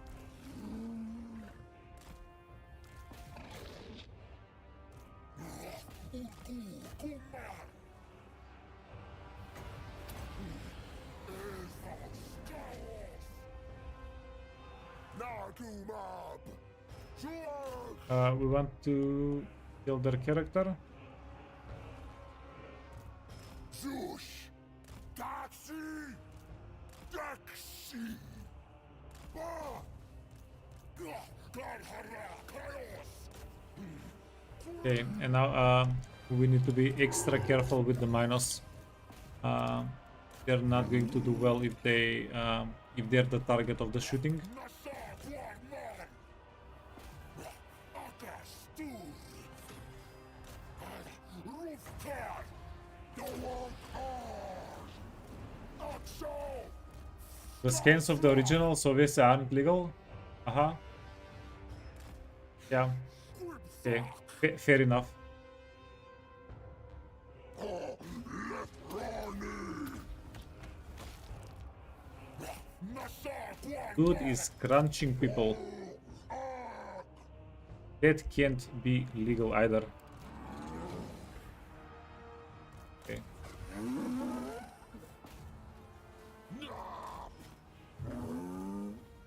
We want to kill their character. Zeus! Daxi! Daxi! Bah! Garhara Chaos! Okay, and now we need to be extra careful with the Minos. They're not going to do well if they're the target of the shooting. Nasa Guarman! Akastur! Rufkar! Dawakar! Akso! The scans of the original Soviets aren't legal. Yeah. Okay. Fair enough. Dude is crunching people. That can't be legal either. Okay.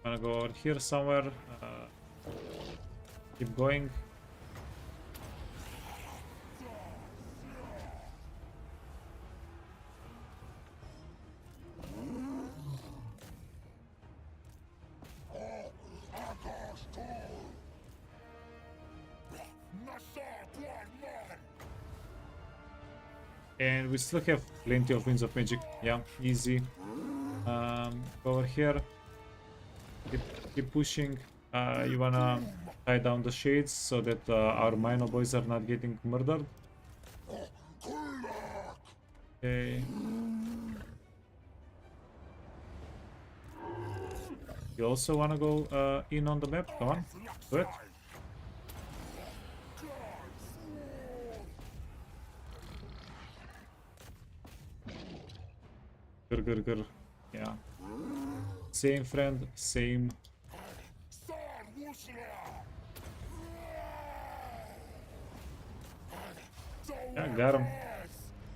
Gonna go over here somewhere. Keep going. And we still have plenty of Winds of Magic. Yeah, easy. Go over here. Keep pushing. You wanna tie down the shades so that our Mino boys are not getting murdered. Okay. You also wanna go in on the map? Come on, do it. Good. Yeah. Same friend, same. Yeah, got him.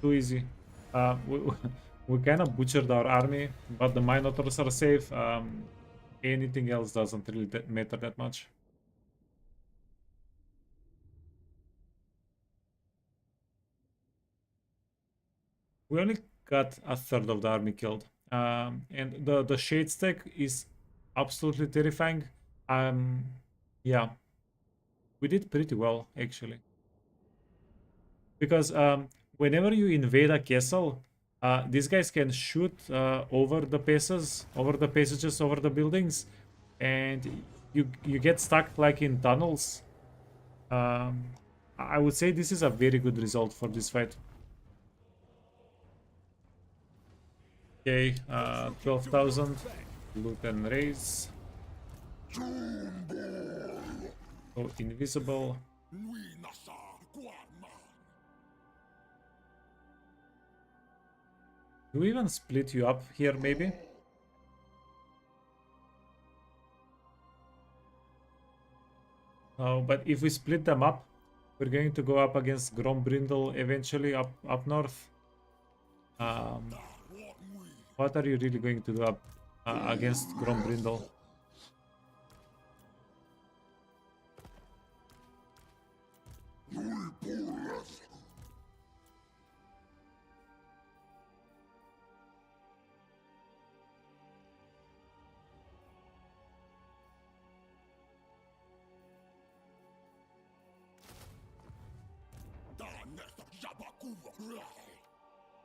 Too easy. We kind of butchered our army, but the Minotaurs are safe. Anything else doesn't really matter that much. We only got a third of the army killed. And the shade stack is absolutely terrifying. Yeah, we did pretty well actually. Because whenever you invade a castle, these guys can shoot over the passages, over the buildings, and you get stuck like in tunnels. I would say this is a very good result for this fight. Okay, 12,000. Loot and raise. Go invisible. Do we even split you up here, maybe? Oh, but if we split them up, we're going to go up against Grombrindle eventually up north. What are you really going to do up against Grombrindle?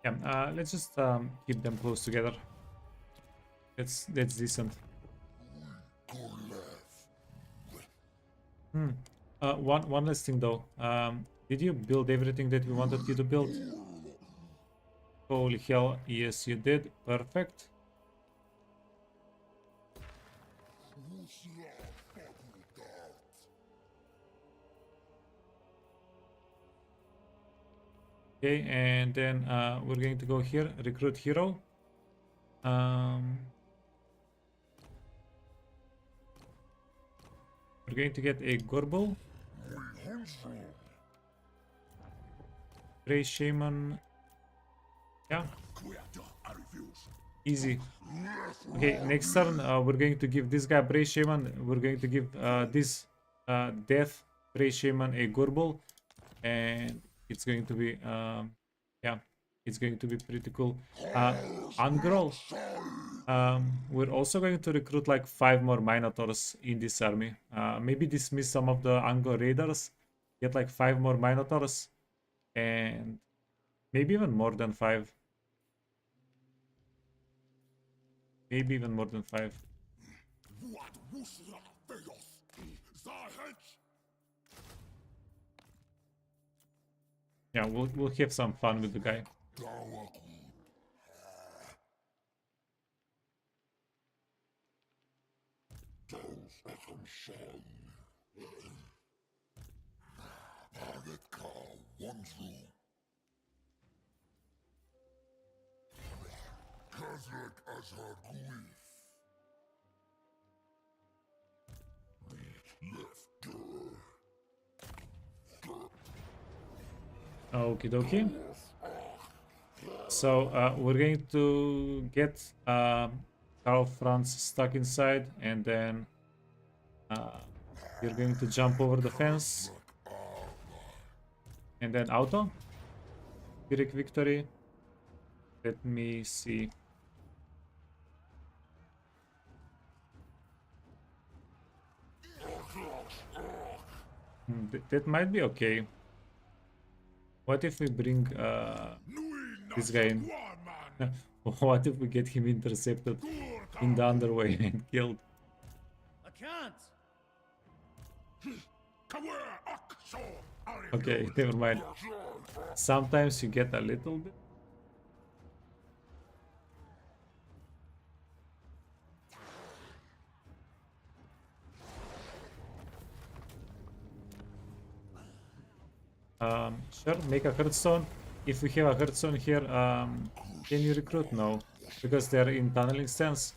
Yeah, let's just keep them close together. That's decent. One last thing though. Did you build everything that we wanted you to build? Holy hell, yes you did. Perfect. Okay, and then we're going to go here, recruit hero. We're going to get a Gorbel. Grey Shaman. Yeah. Easy. Okay, next turn we're going to give this guy Bray Shaman. We're going to give this Death Bray Shaman a Gorbel. And it's going to be yeah, it's going to be pretty cool. Ungroll. We're also going to recruit like 5 more Minotaurs in this army. Maybe dismiss some of the Angor Raiders, get like 5 more Minotaurs, and maybe even more than 5. Maybe even more than 5. Yeah, we'll have some fun with the guy. Okie dokie. So we're going to get Karl Franz stuck inside, and then you're going to jump over the fence, and then auto. Pyrrhic victory. Let me see. That might be okay. What if we bring this guy in? What if we get him intercepted in the underway and killed? I can't. Okay, never mind. Sometimes you get a little bit. Sure, make a Hearthstone. If we have a Hearthstone here, can you recruit? No, because they're in tunneling stance.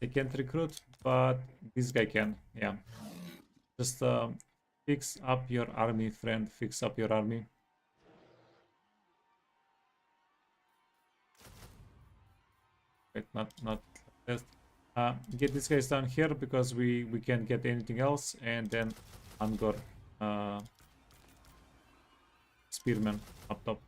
They can't recruit, but this guy can. Yeah, just fix up your army, friend. Fix up your army. Wait, not that. Get these guys down here because we can't get anything else, and then Angor Spearman up top.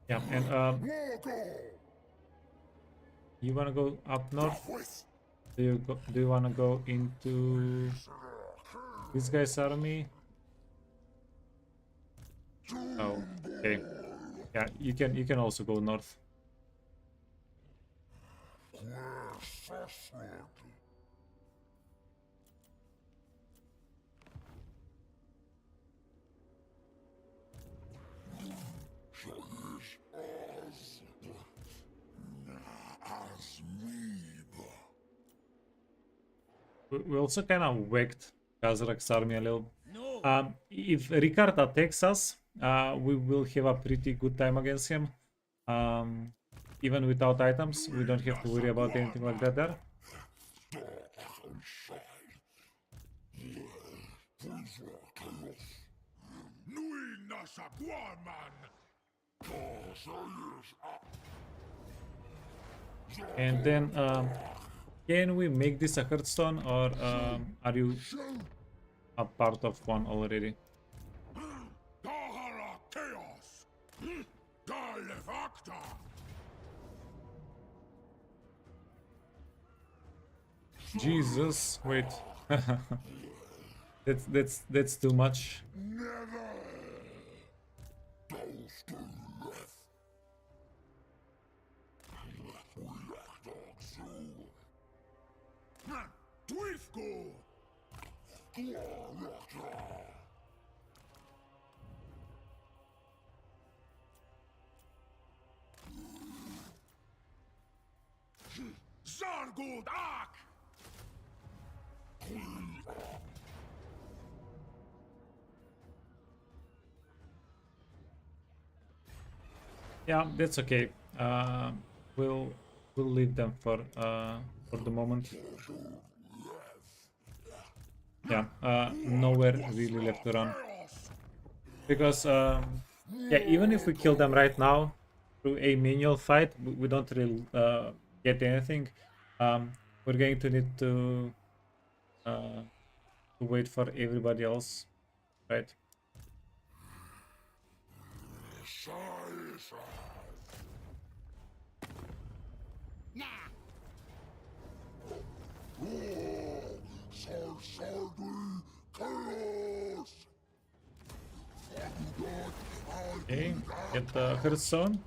Yeah, and you wanna go up north? Do you wanna go into this guy's army? Oh, okay. Yeah, you can also go north. We also kind of whacked Kazrak's army a little. No. If Ricard attacks us, we will have a pretty good time against him. Even without items, we don't have to worry about anything like that there. And then, can we make this a Hearthstone, or are you a part of one already? Jesus, wait. That's too much. Yeah, that's okay. We'll leave them for the moment. Yeah, nowhere really left to run. Because yeah, even if we kill them right now through a manual fight, we don't really get anything. We're going to need to wait for everybody else, right? Okay, get the Hearthstone.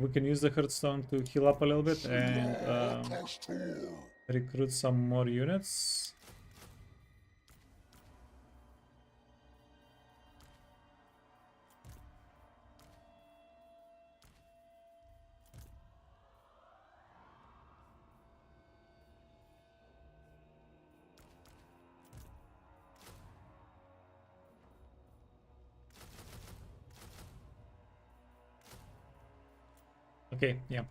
We can use the Hearthstone to heal up a little bit and recruit some more units. Okay, yeah,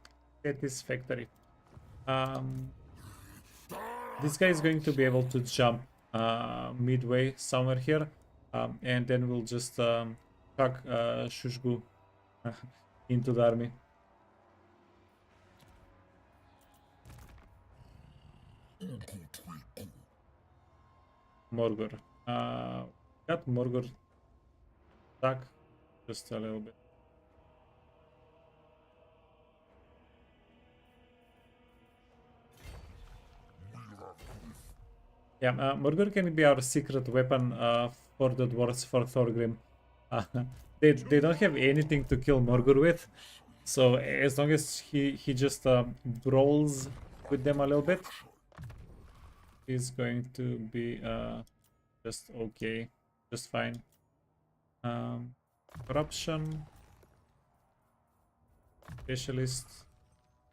get this factory. This guy is going to be able to jump midway somewhere here, and then we'll just chuck Shushgu into the army. Morgor. Got Morgor stuck just a little bit. Yeah, Morgor can be our secret weapon for the dwarves for Thorgrim. They don't have anything to kill Morgor with, so as long as he just brawls with them a little bit, he's going to be just okay, just fine. Corruption, specialist.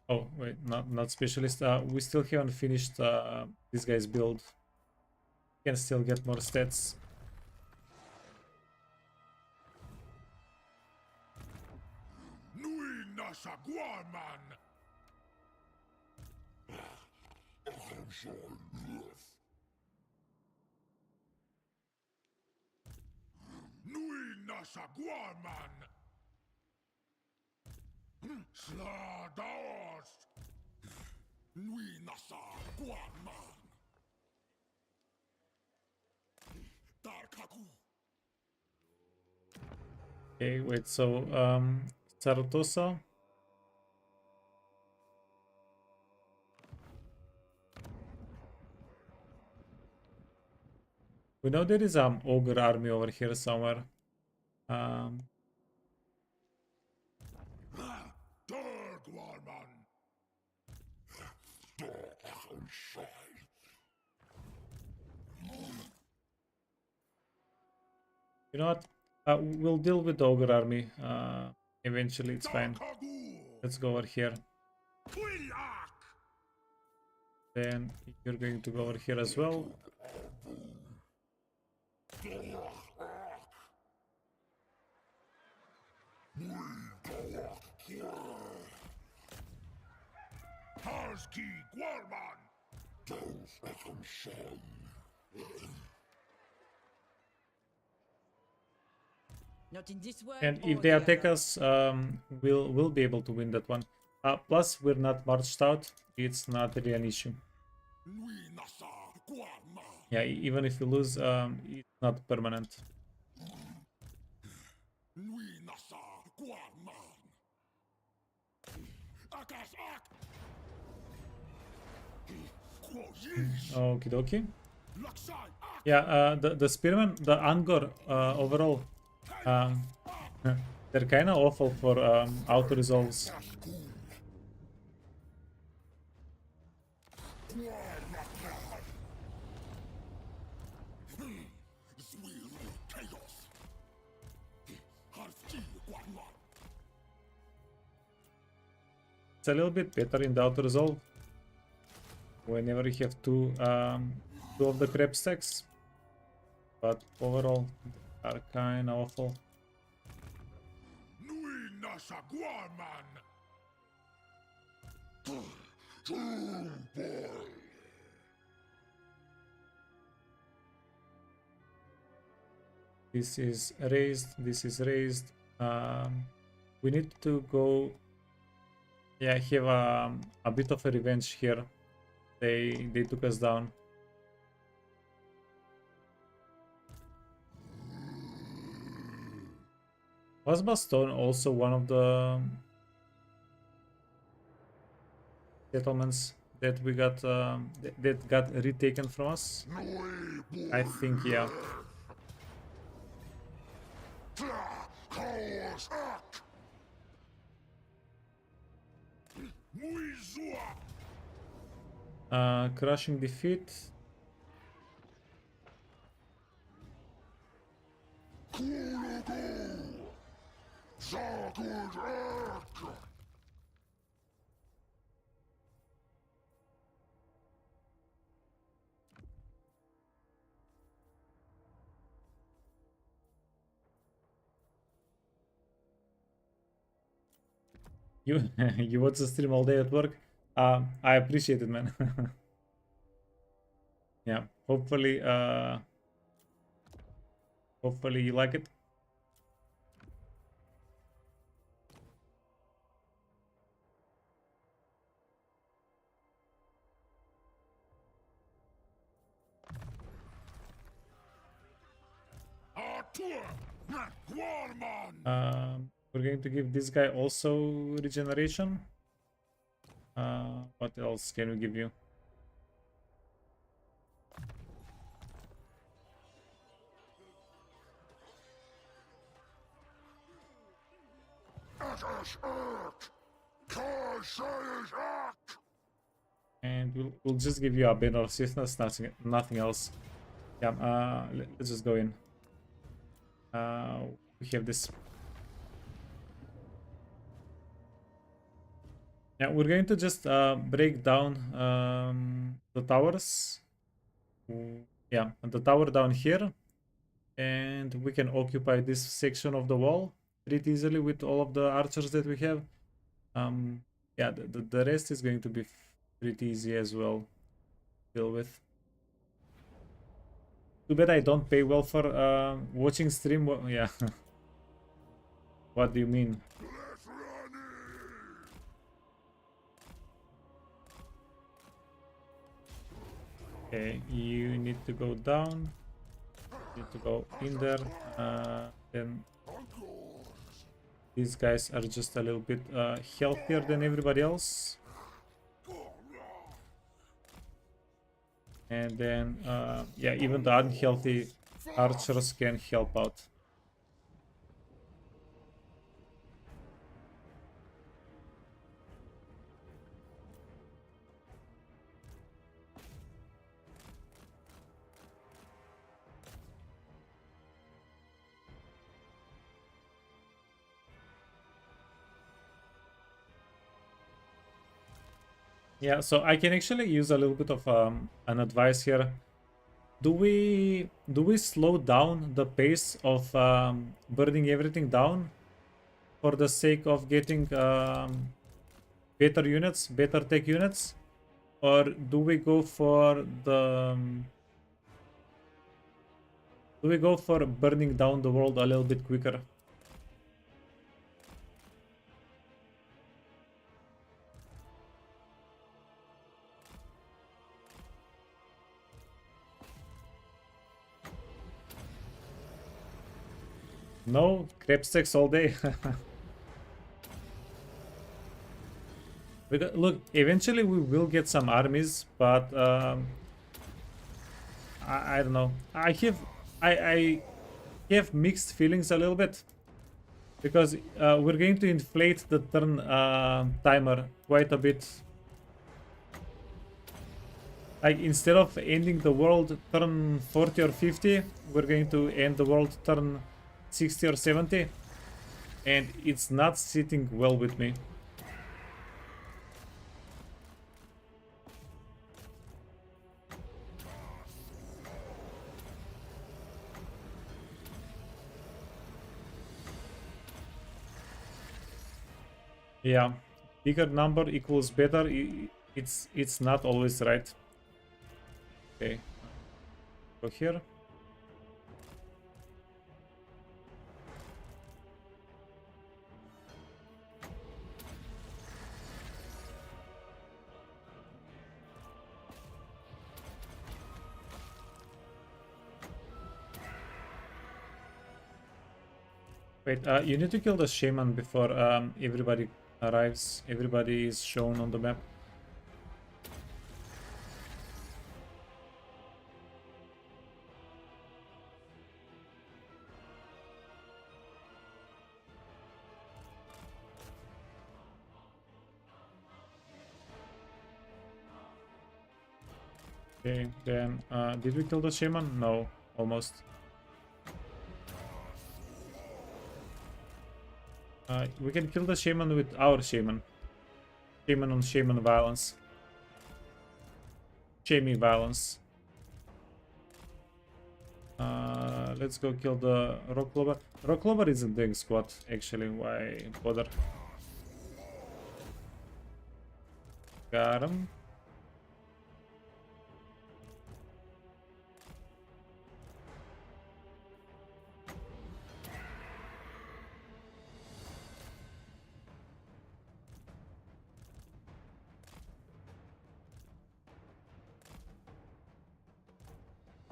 Oh wait, not specialist. We still haven't finished this guy's build. Can still get more stats. Okay, wait, so Saratosa. We know there is ogre army over here somewhere. You know what? We'll deal with the ogre army. Eventually, it's fine. Let's go over here. Then you're going to go over here as well. Harski Guarman! Not in this world. And if or they the attack other. us, we'll be able to win that one. Plus, we're not marched out. It's not really an issue. Nui Nasa Guarman! Yeah, even if we lose, it's not permanent. Nui Nasa Guarman! Akas Ak! Okie dokie. Laksai Ak! Yeah, the spearmen, the Angor overall, they're kind of awful for auto resolves. It's a little bit better in the auto resolve whenever you have two of the crab stacks, but overall they are kind of awful. Nui Nasa Guarman! This is raised. This is raised. We need to go. Yeah, have a bit of a revenge here. They took us down. Was Baston also one of the settlements that we got that got retaken from us? I think yeah. Chaos Ak! Muizua! Crushing defeat. Kulugu! Zakud Ak! You you watch the stream all day at work. I appreciate it, man. Yeah, hopefully hopefully you like it. Artur! Guarman! We're going to give this guy also regeneration. What else can we give you? Akash Ak! Kashayash Ak! And we'll just give you a banner of swiftness, nothing else. Yeah, let's just go in. We have this. Yeah, we're going to just break down the towers. Yeah, and the tower down here, and we can occupy this section of the wall pretty easily with all of the archers that we have. Yeah, the rest is going to be pretty easy as well to deal with. Too bad I don't pay well for watching stream. Yeah. What do you mean? Okay, you need to go down. You need to go in there. Then these guys are just a little bit healthier than everybody else. And then, yeah, even the unhealthy archers can help out. Yeah, so I can actually use a little bit of an advice here. Do we slow down the pace of burning everything down for the sake of getting better units, better tech units, or do we go for burning down the world a little bit quicker? No, crab stacks all day. Look, eventually we will get some armies, but I don't know. I have mixed feelings a little bit because we're going to inflate the turn timer quite a bit. Like instead of ending the world turn 40 or 50, we're going to end the world turn 60 or 70, and it's not sitting well with me. Yeah, bigger number equals better. It's not always right. Okay, go here. Wait, you need to kill the shaman before everybody arrives. Everybody is shown on the map. Okay, then did we kill the shaman? No, almost. We can kill the shaman with our shaman. Shaman on shaman violence. Shamey violence. Let's go kill the rock clover. Rock clover isn't doing squat, actually. Why bother? Got him.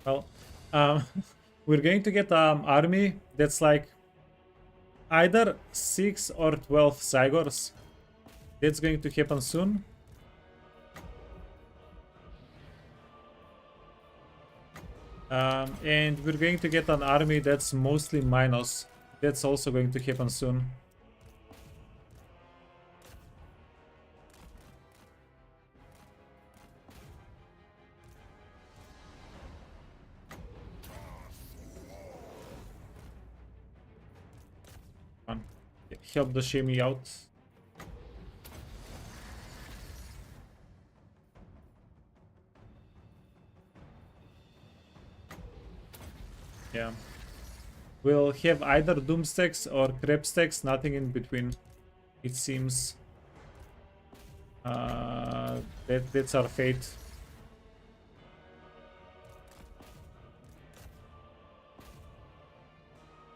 Well, we're going to get army that's like either 6 or 12 Cygors. That's going to happen soon. And we're going to get an army that's mostly minus. That's also going to happen soon. Come on. Help the shimmy out. Yeah. We'll have either doom stacks or crab stacks, nothing in between, it seems. That's our fate.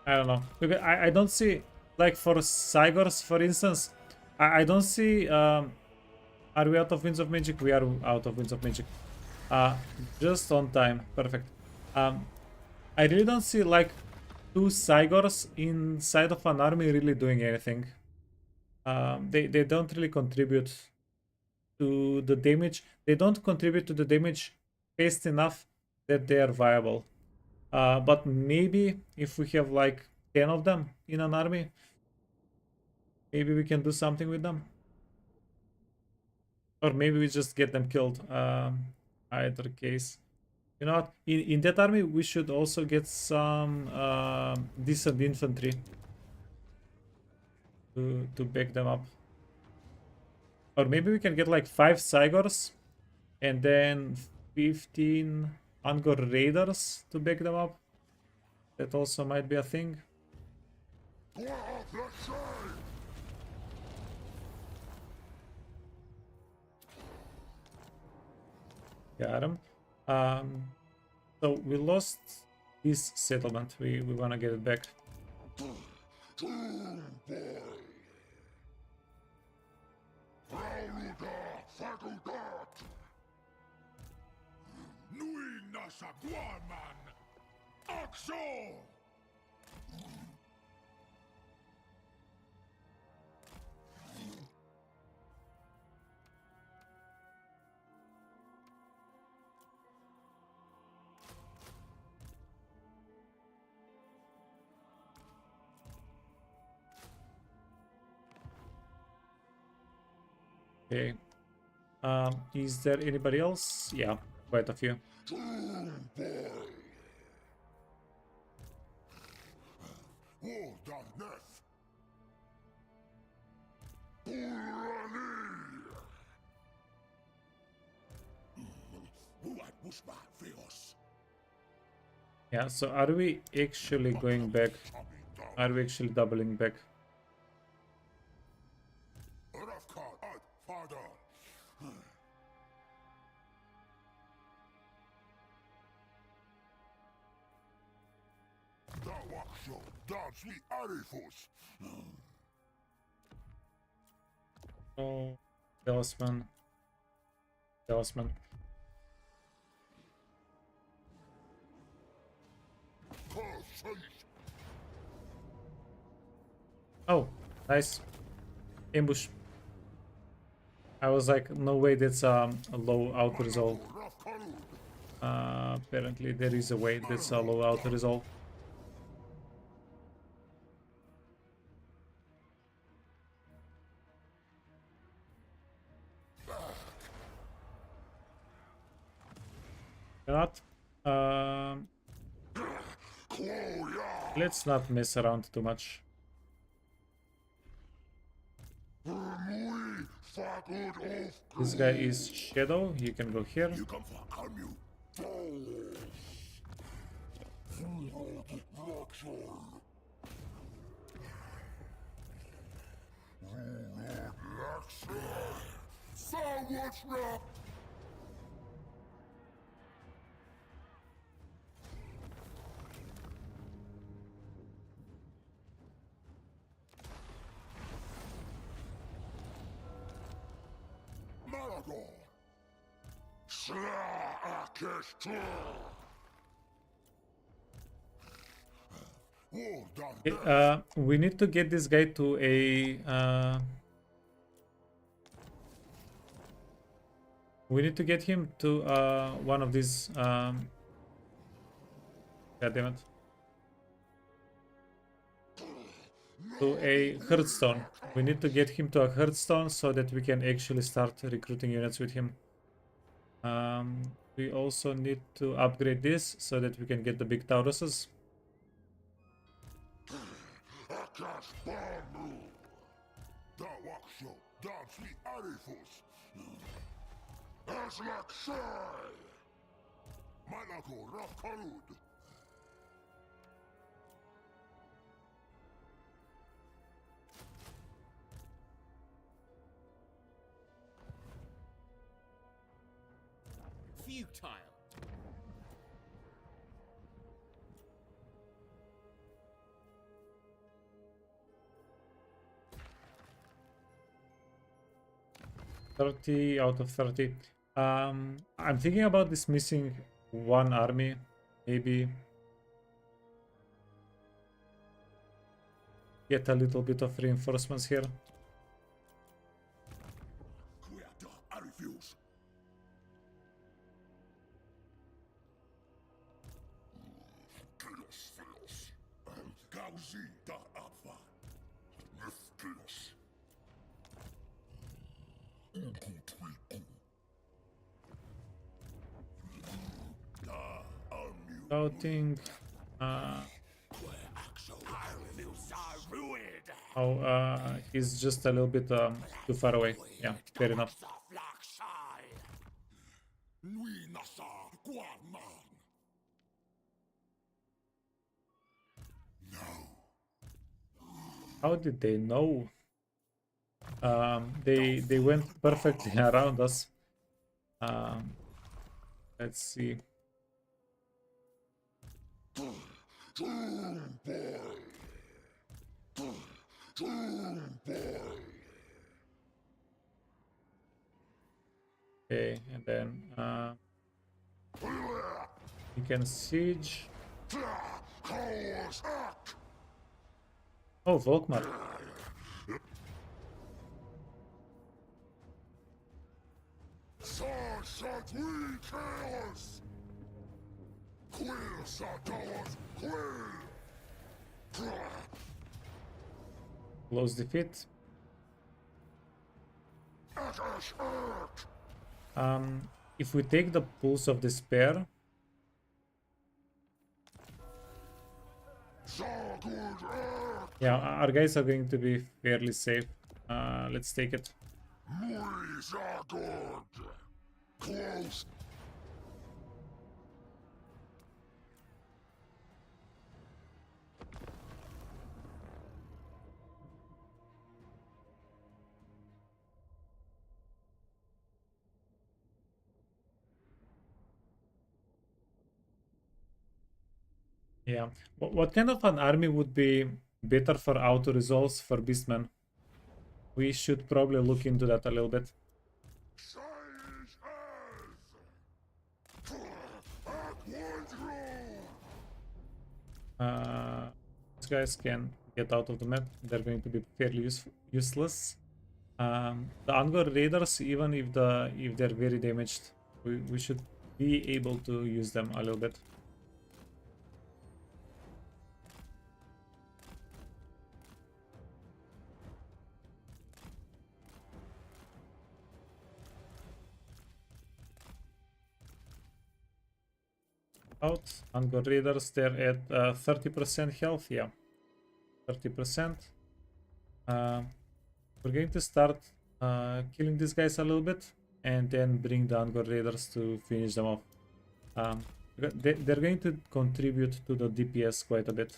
I don't know. Look, I don't see, like for Cygors, for instance, I don't see. Are we out of Winds of Magic? We are out of Winds of Magic. Just on time. Perfect. I really don't see like 2 Cygors inside of an army really doing anything. They don't really contribute to the damage. They don't contribute to the damage fast enough that they are viable. But maybe if we have like 10 of them in an army, maybe we can do something with them. Or maybe we just get them killed. Either case. You know what? In that army, we should also get some decent infantry to back them up. Or maybe we can get like 5 Cygors and then 15 Angor Raiders to back them up. That also might be a thing. Got him. So we lost this settlement. We wanna get it back. Okay. Is there anybody else? Yeah, quite a few. Yeah, so are we actually going back? Are we actually doubling back? Oh, talisman. Talisman. Oh, nice. Ambush. I was like, no way, that's a low auto resolve. Apparently there is a way that's a low auto resolve. Not. Let's not mess around too much. This guy is Shadow. You can go here. We need to get this guy to a. We need to get him to one of these. God damn it. To a Hearthstone. We need to get him to a Hearthstone so that we can actually start recruiting units with him. We also need to upgrade this so that we can get the big Tauruses. Futile. Out of 30. I'm thinking about this missing one army, maybe get a little bit of reinforcements here. Scouting. Oh, he's just a little bit too far away. Yeah, fair enough. How did they know? They went perfectly around us. Um, let's see. Okay, and then you can siege. Oh, Volkmar. Close defeat. If we take the Pulse of Despair, yeah, our guys are going to be fairly safe. Let's take it. Yeah. What kind of an army would be better for auto resolves for Beastman? We should probably look into that a little bit. These guys can get out of the map. They're going to be fairly useless. The Angor Raiders, even if they're very damaged, we should be able to use them a little bit. Out. Angor Raiders, they're at 30% health. Yeah, 30%. We're going to start killing these guys a little bit and then bring the Angor Raiders to finish them off. They're going to contribute to the DPS quite a bit.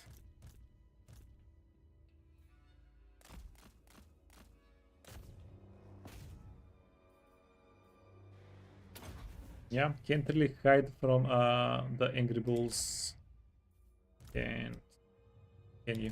Yeah, can't really hide from the Angry Bulls. And can you?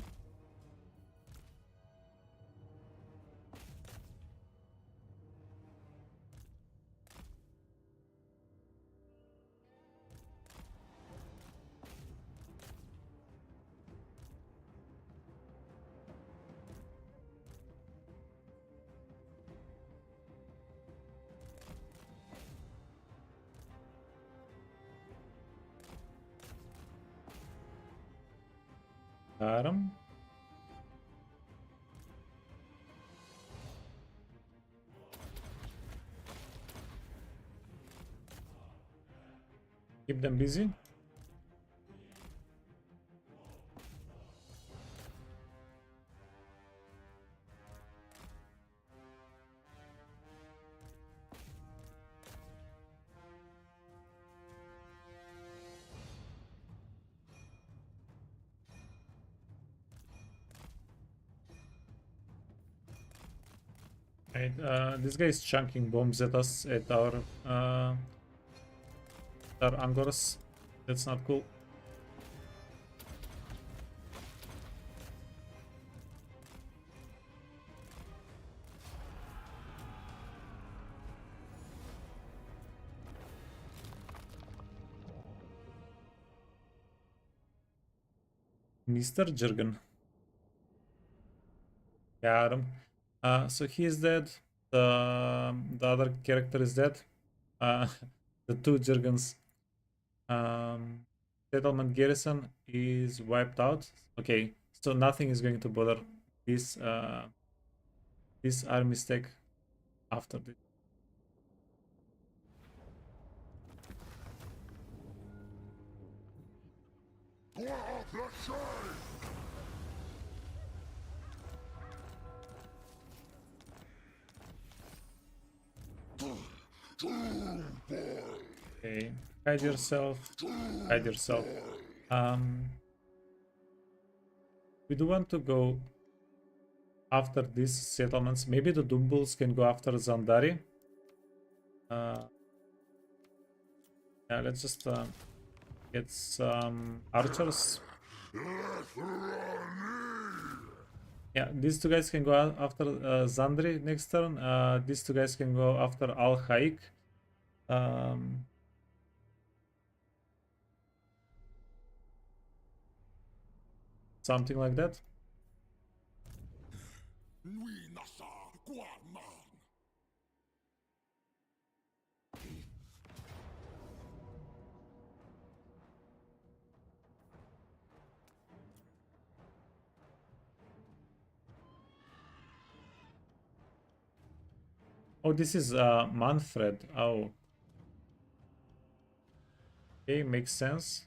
Got him. Keep them busy. Right, this guy is chunking bombs at us at our Angors. That's not cool. Mr. Jurgen. Got him. So he is dead. The other character is dead. Uh, the two Jurgens. Settlement garrison is wiped out. Okay, so nothing is going to bother this army stack after this. Okay, hide yourself. Hide yourself. We do want to go after these settlements. Maybe the Dumbles can go after Zandari. Yeah, let's just get some archers. Yeah, these two guys can go after Zandri next turn. These two guys can go after Al Haik. Something like that. Oh, this is Manfred. Oh. Okay, makes sense.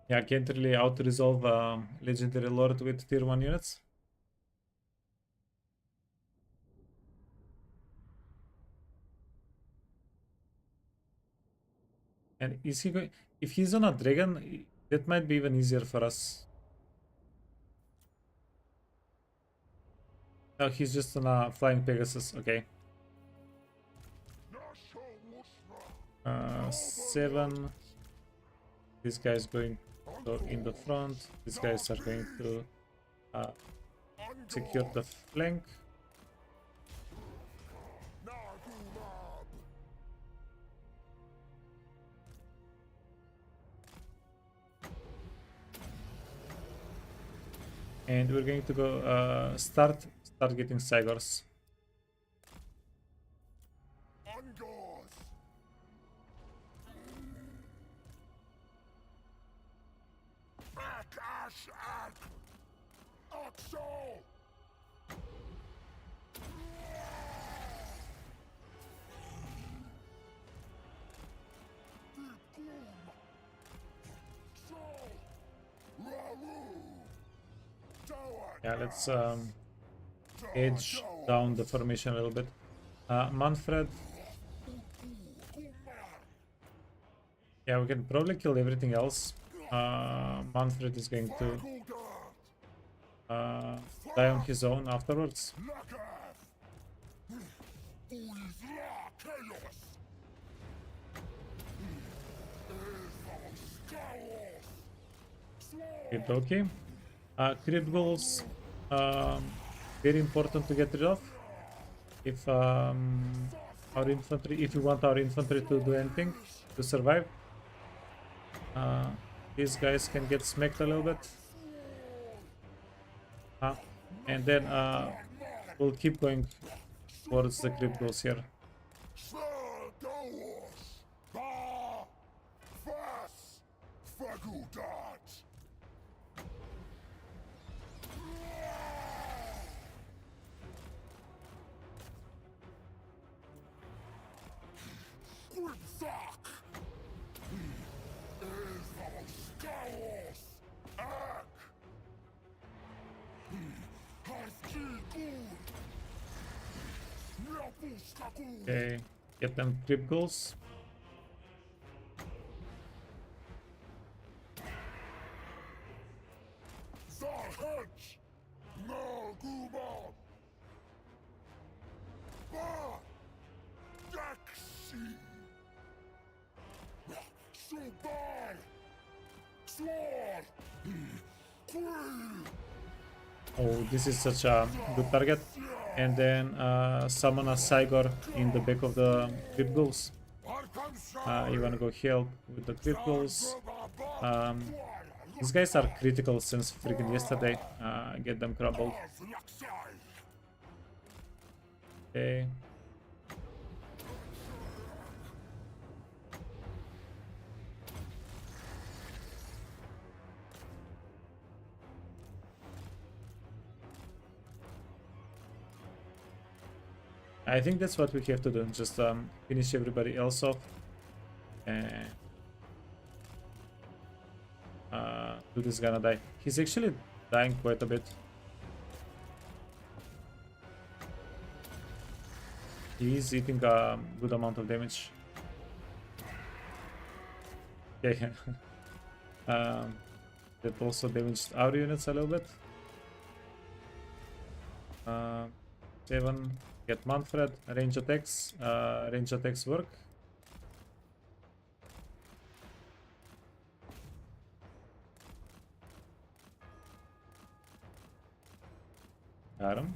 Yeah, can't really auto-resolve Legendary Lord with tier 1 units. And is he going... If he's on a dragon, that might be even easier for us. No, he's just on a flying Pegasus. Okay. 7. This guy's going to go in the front. These guys are going to secure the flank. And we're going to go start getting Cygors. Yeah, let's edge down the formation a little bit. Manfred. Yeah, we can probably kill everything else. Manfred is going to die on his own afterwards. Okay. Crypt goals, very important to get rid of. If our infantry, if you want our infantry to do anything to survive, these guys can get smacked a little bit. And then we'll keep going towards the crypt goals here. Okay, get them crypt goals. Oh, this is such a good target. And then summon a Cygor in the back of the crypt goals. You wanna go help with the crypt goals. These guys are critical since freaking yesterday. Get them crumbled. Okay. I think that's what we have to do. Just finish everybody else off. And Dude is gonna die. He's actually dying quite a bit. He's eating a good amount of damage. Okay. That also damaged our units a little bit. 7. Get Manfred. Range attacks. Range attacks work. Got him.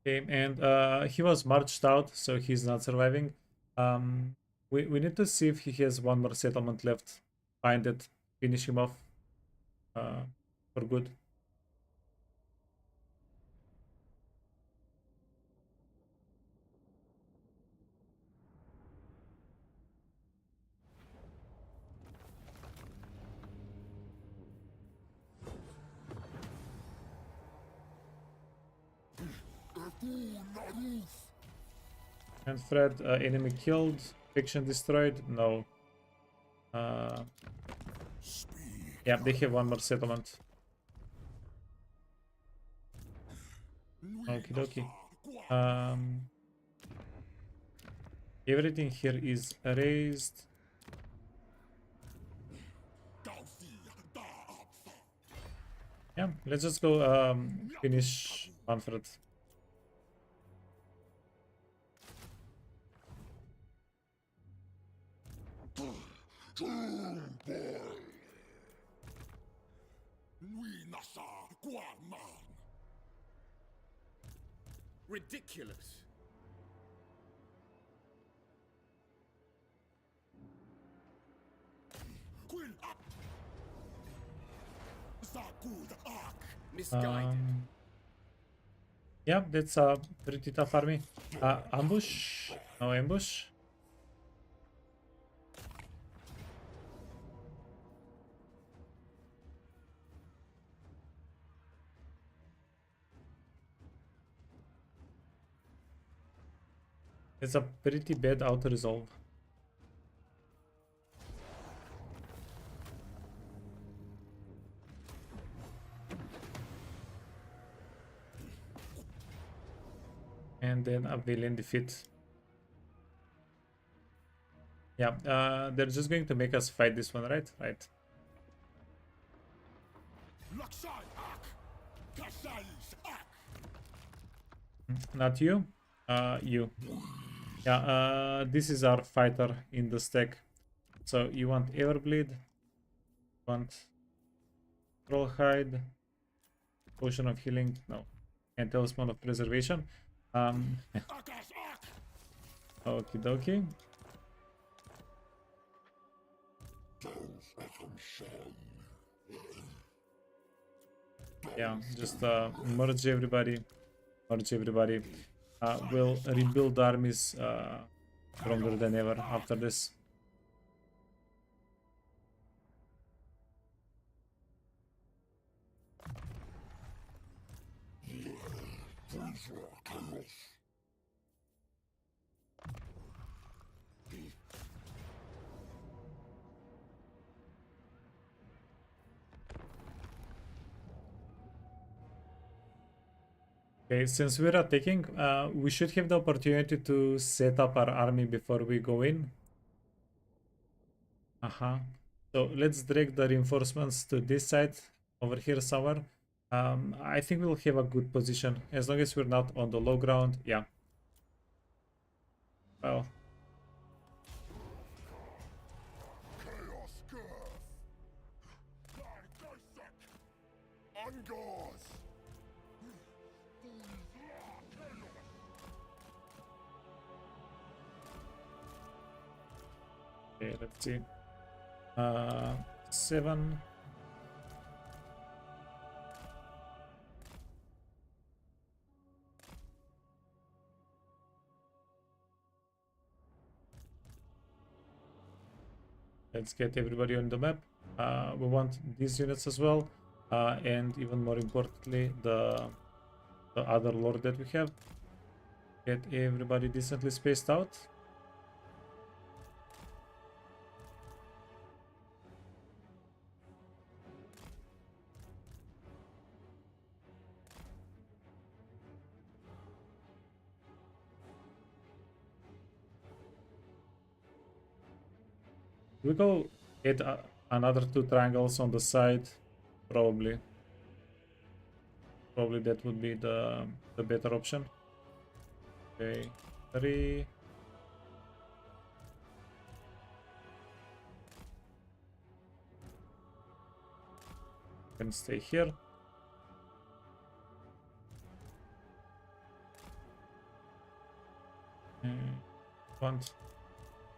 Okay, and he was marched out, so he's not surviving. We need to see if he has one more settlement left. Find it, finish him off for good. And Fred, enemy killed, fiction destroyed. No. Yeah, they have one more settlement. Okie dokie. Everything here is raised. Yeah, let's just go finish Manfred. Ridiculous. Misguided. Yeah, that's a pretty tough army. Ambush? No ambush. It's a pretty bad auto resolve. And then a villain defeat. Yeah, they're just going to make us fight this one, right? Right. Not you. You. Yeah, this is our fighter in the stack. So you want Everbleed, want Trollhide, Potion of Healing, no, and Talisman of Preservation. Okie dokie. Yeah, just merge everybody. Merge everybody. We'll rebuild armies stronger than ever after this. Okay, since we're attacking, we should have the opportunity to set up our army before we go in. So let's drag the reinforcements to this side, over here somewhere. I think we'll have a good position, as long as we're not on the low ground. Yeah. Well. Okay, let's see. 7. Let's get everybody on the map. We want these units as well, and even more importantly, the other lord that we have. Get everybody decently spaced out. We go get another 2 triangles on the side, probably. Probably that would be the better option. Okay, 3. Can stay here. Want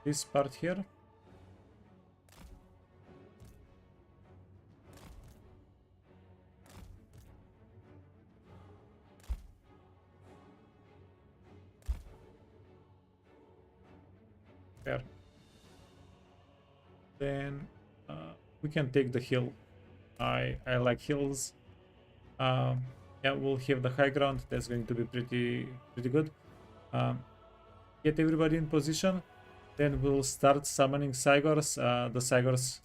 this part here. There. Then we can take the hill. I like hills. Yeah, we'll have the high ground. That's going to be pretty good. Get everybody in position. Then we'll start summoning Cygors. The Cygors,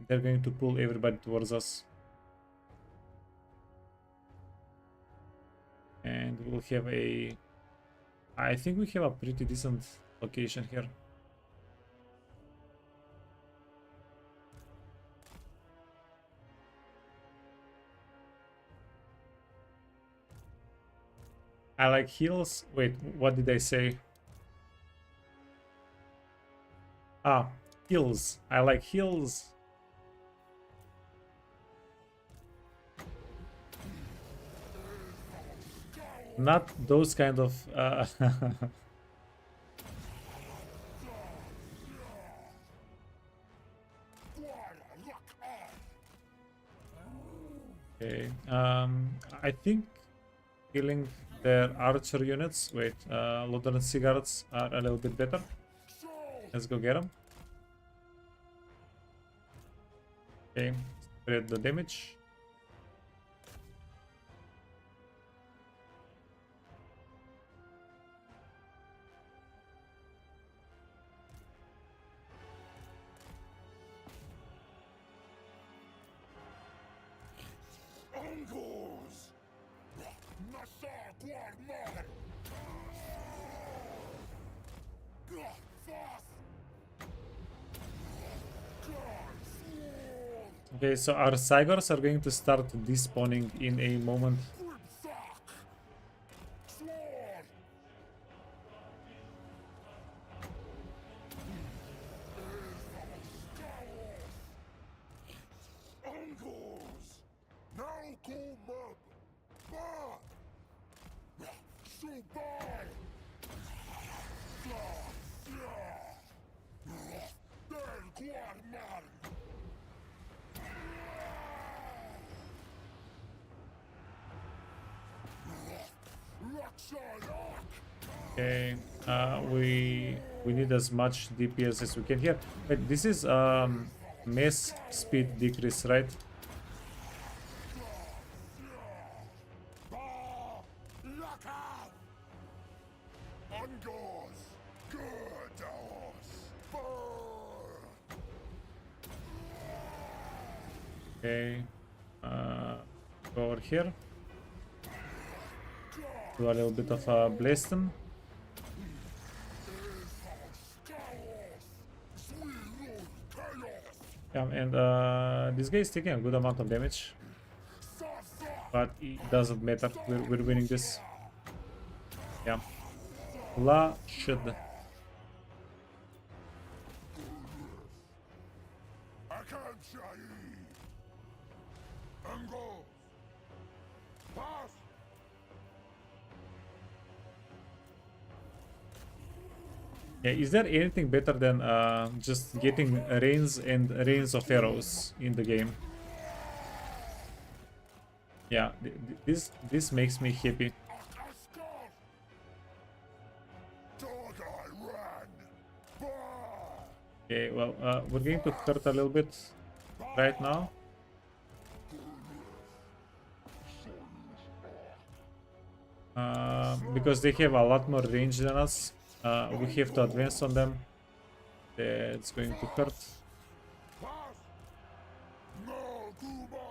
they're going to pull everybody towards us. And we'll have a... I think we have a pretty decent location here. I like heals. Wait, what did I say? Ah, heals. I like heals. Not those kind of... Okay, I think killing their archer units, wait, Lutheran Sigurds are a little bit better. Let's go get them. Okay, spread the damage. Okay, so our Cygors are going to start despawning in a moment. Okay, we need as much DPS as we can here. But this is mass speed decrease, right? Okay, go over here. Do a little bit of a blasting. Yeah, and this guy is taking a good amount of damage, but it doesn't matter. We're winning this. Yeah, La should. Yeah, is there anything better than just getting rains and rains of arrows in the game? Yeah, this makes me happy. Okay, well, we're going to hurt a little bit right now. Because they have a lot more range than us. We have to advance on them. That's going to hurt. Pass! No, Kuma!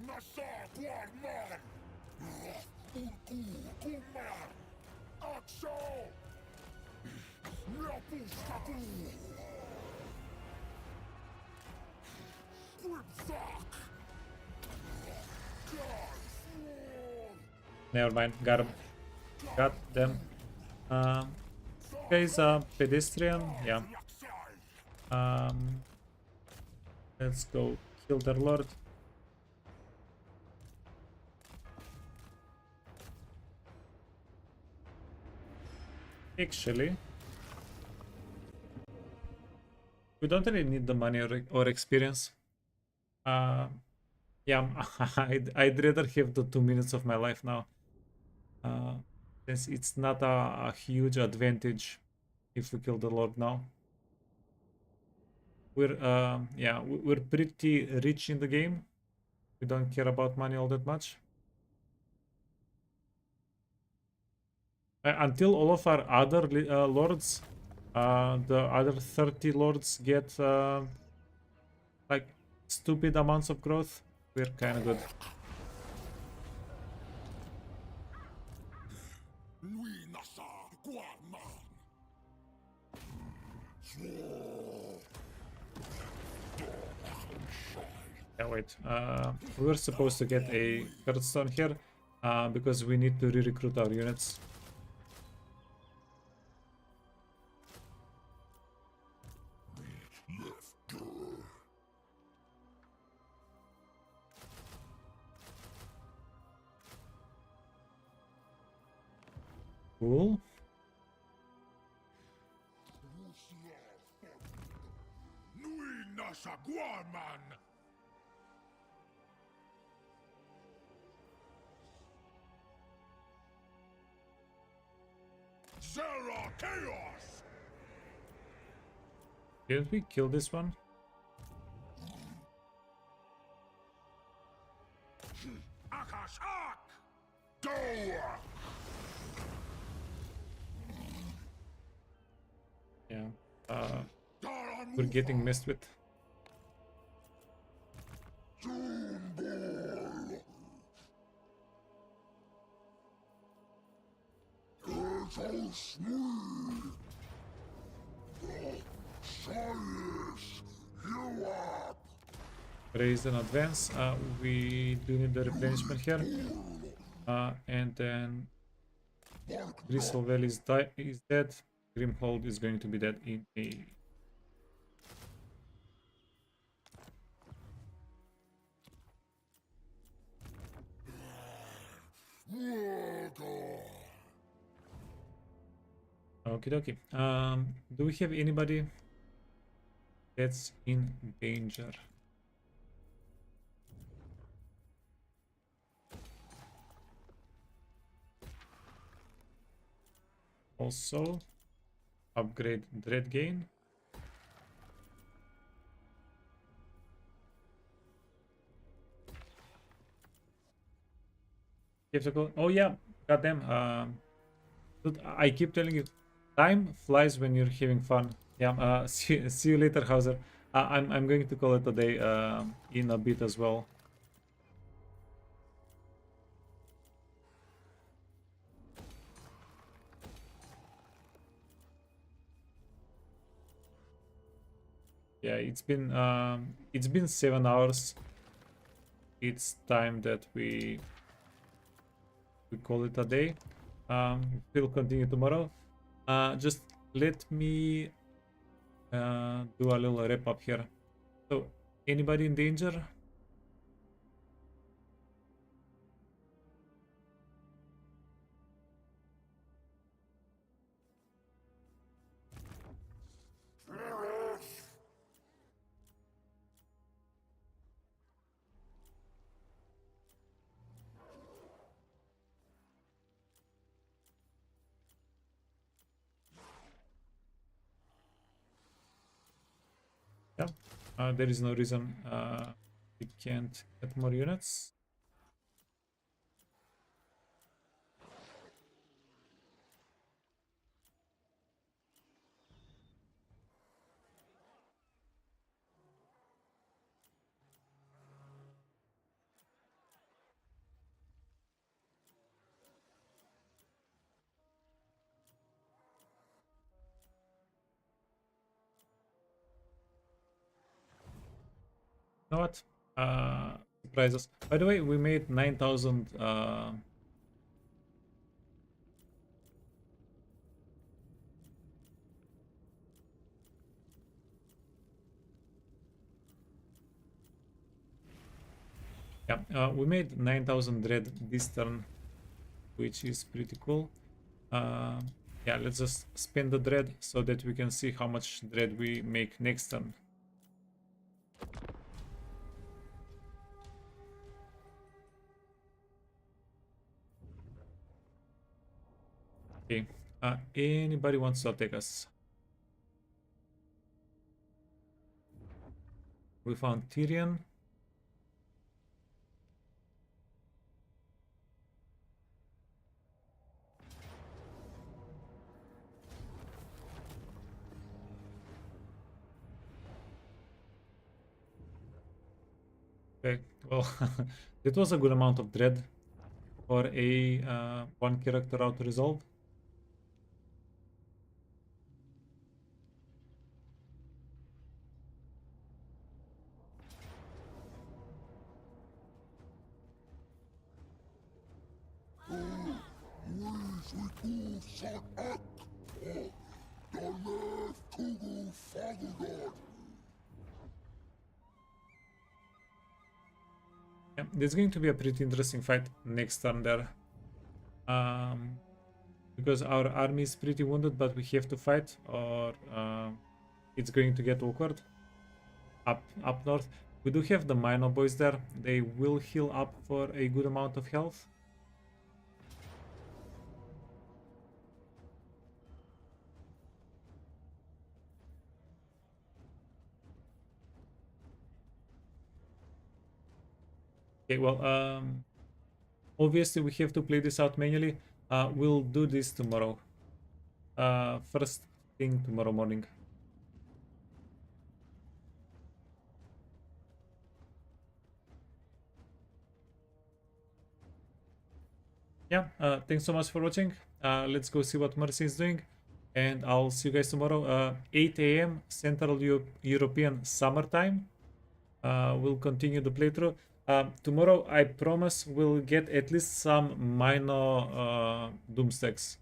Nasa Guarman! Kuma! Axo! Napuskapu! Gripsock! Never mind. Got him. Got them. Guys, pedestrian. Yeah. Let's go kill their lord. Actually, we don't really need the money or experience. Yeah, I'd rather have the 2 minutes of my life now. Since it's not a huge advantage if we kill the lord now. We're yeah, we're pretty rich in the game. We don't care about money all that much. Until all of our other lords, the other 30 lords get like stupid amounts of growth, we're kind of good. Nui Nasa Guarman! Yeah, wait. We were supposed to get a Hearthstone here because we need to re-recruit our units. Cool. Nui Nasa Guarman! Zera Chaos! Didn't we kill this one? Akashak! Go! Yeah. We're getting messed with. Raise and advance. We do need the replenishment here. And then Gristlevel is dead. Grimhold is going to be dead in a... Okie dokie. Do we have anybody that's in danger? Also, upgrade Dread Gain. Oh yeah, goddamn. Dude, I keep telling you, time flies when you're having fun. Yeah. See you later, Hauser. I'm going to call it a day in a bit as well. Yeah, it's been 7 hours. It's time that we call it a day. We'll continue tomorrow. Just let me do a little wrap up here. So, anybody in danger? Yeah, there is no reason we can't get more units. know what? Surprise us. By the way, we made 9,000. Yeah, we made 9,000 dread this turn, which is pretty cool. Yeah, let's just spend the dread so that we can see how much dread we make next turn. Okay, anybody wants to attack us? We found Tyrion. Okay, well, it was a good amount of dread for a one character auto resolve. Yeah, there's going to be a pretty interesting fight next turn there. Because our army is pretty wounded, but we have to fight, or it's going to get awkward. Up north, we do have the minor boys there. They will heal up for a good amount of health. Okay, well, obviously we have to play this out manually. We'll do this tomorrow. First thing tomorrow morning. Yeah, thanks so much for watching. Let's go see what Mercy is doing, and I'll see you guys tomorrow. 8 a.m. Central European summertime. We'll continue the playthrough. Tomorrow, I promise we'll get at least some minor Doomstacks.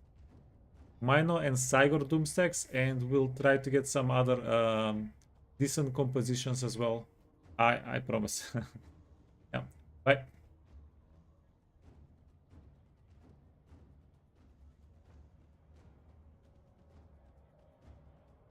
Minor and Cygor Doomstacks, and we'll try to get some other decent compositions as well. I promise. Yeah, bye.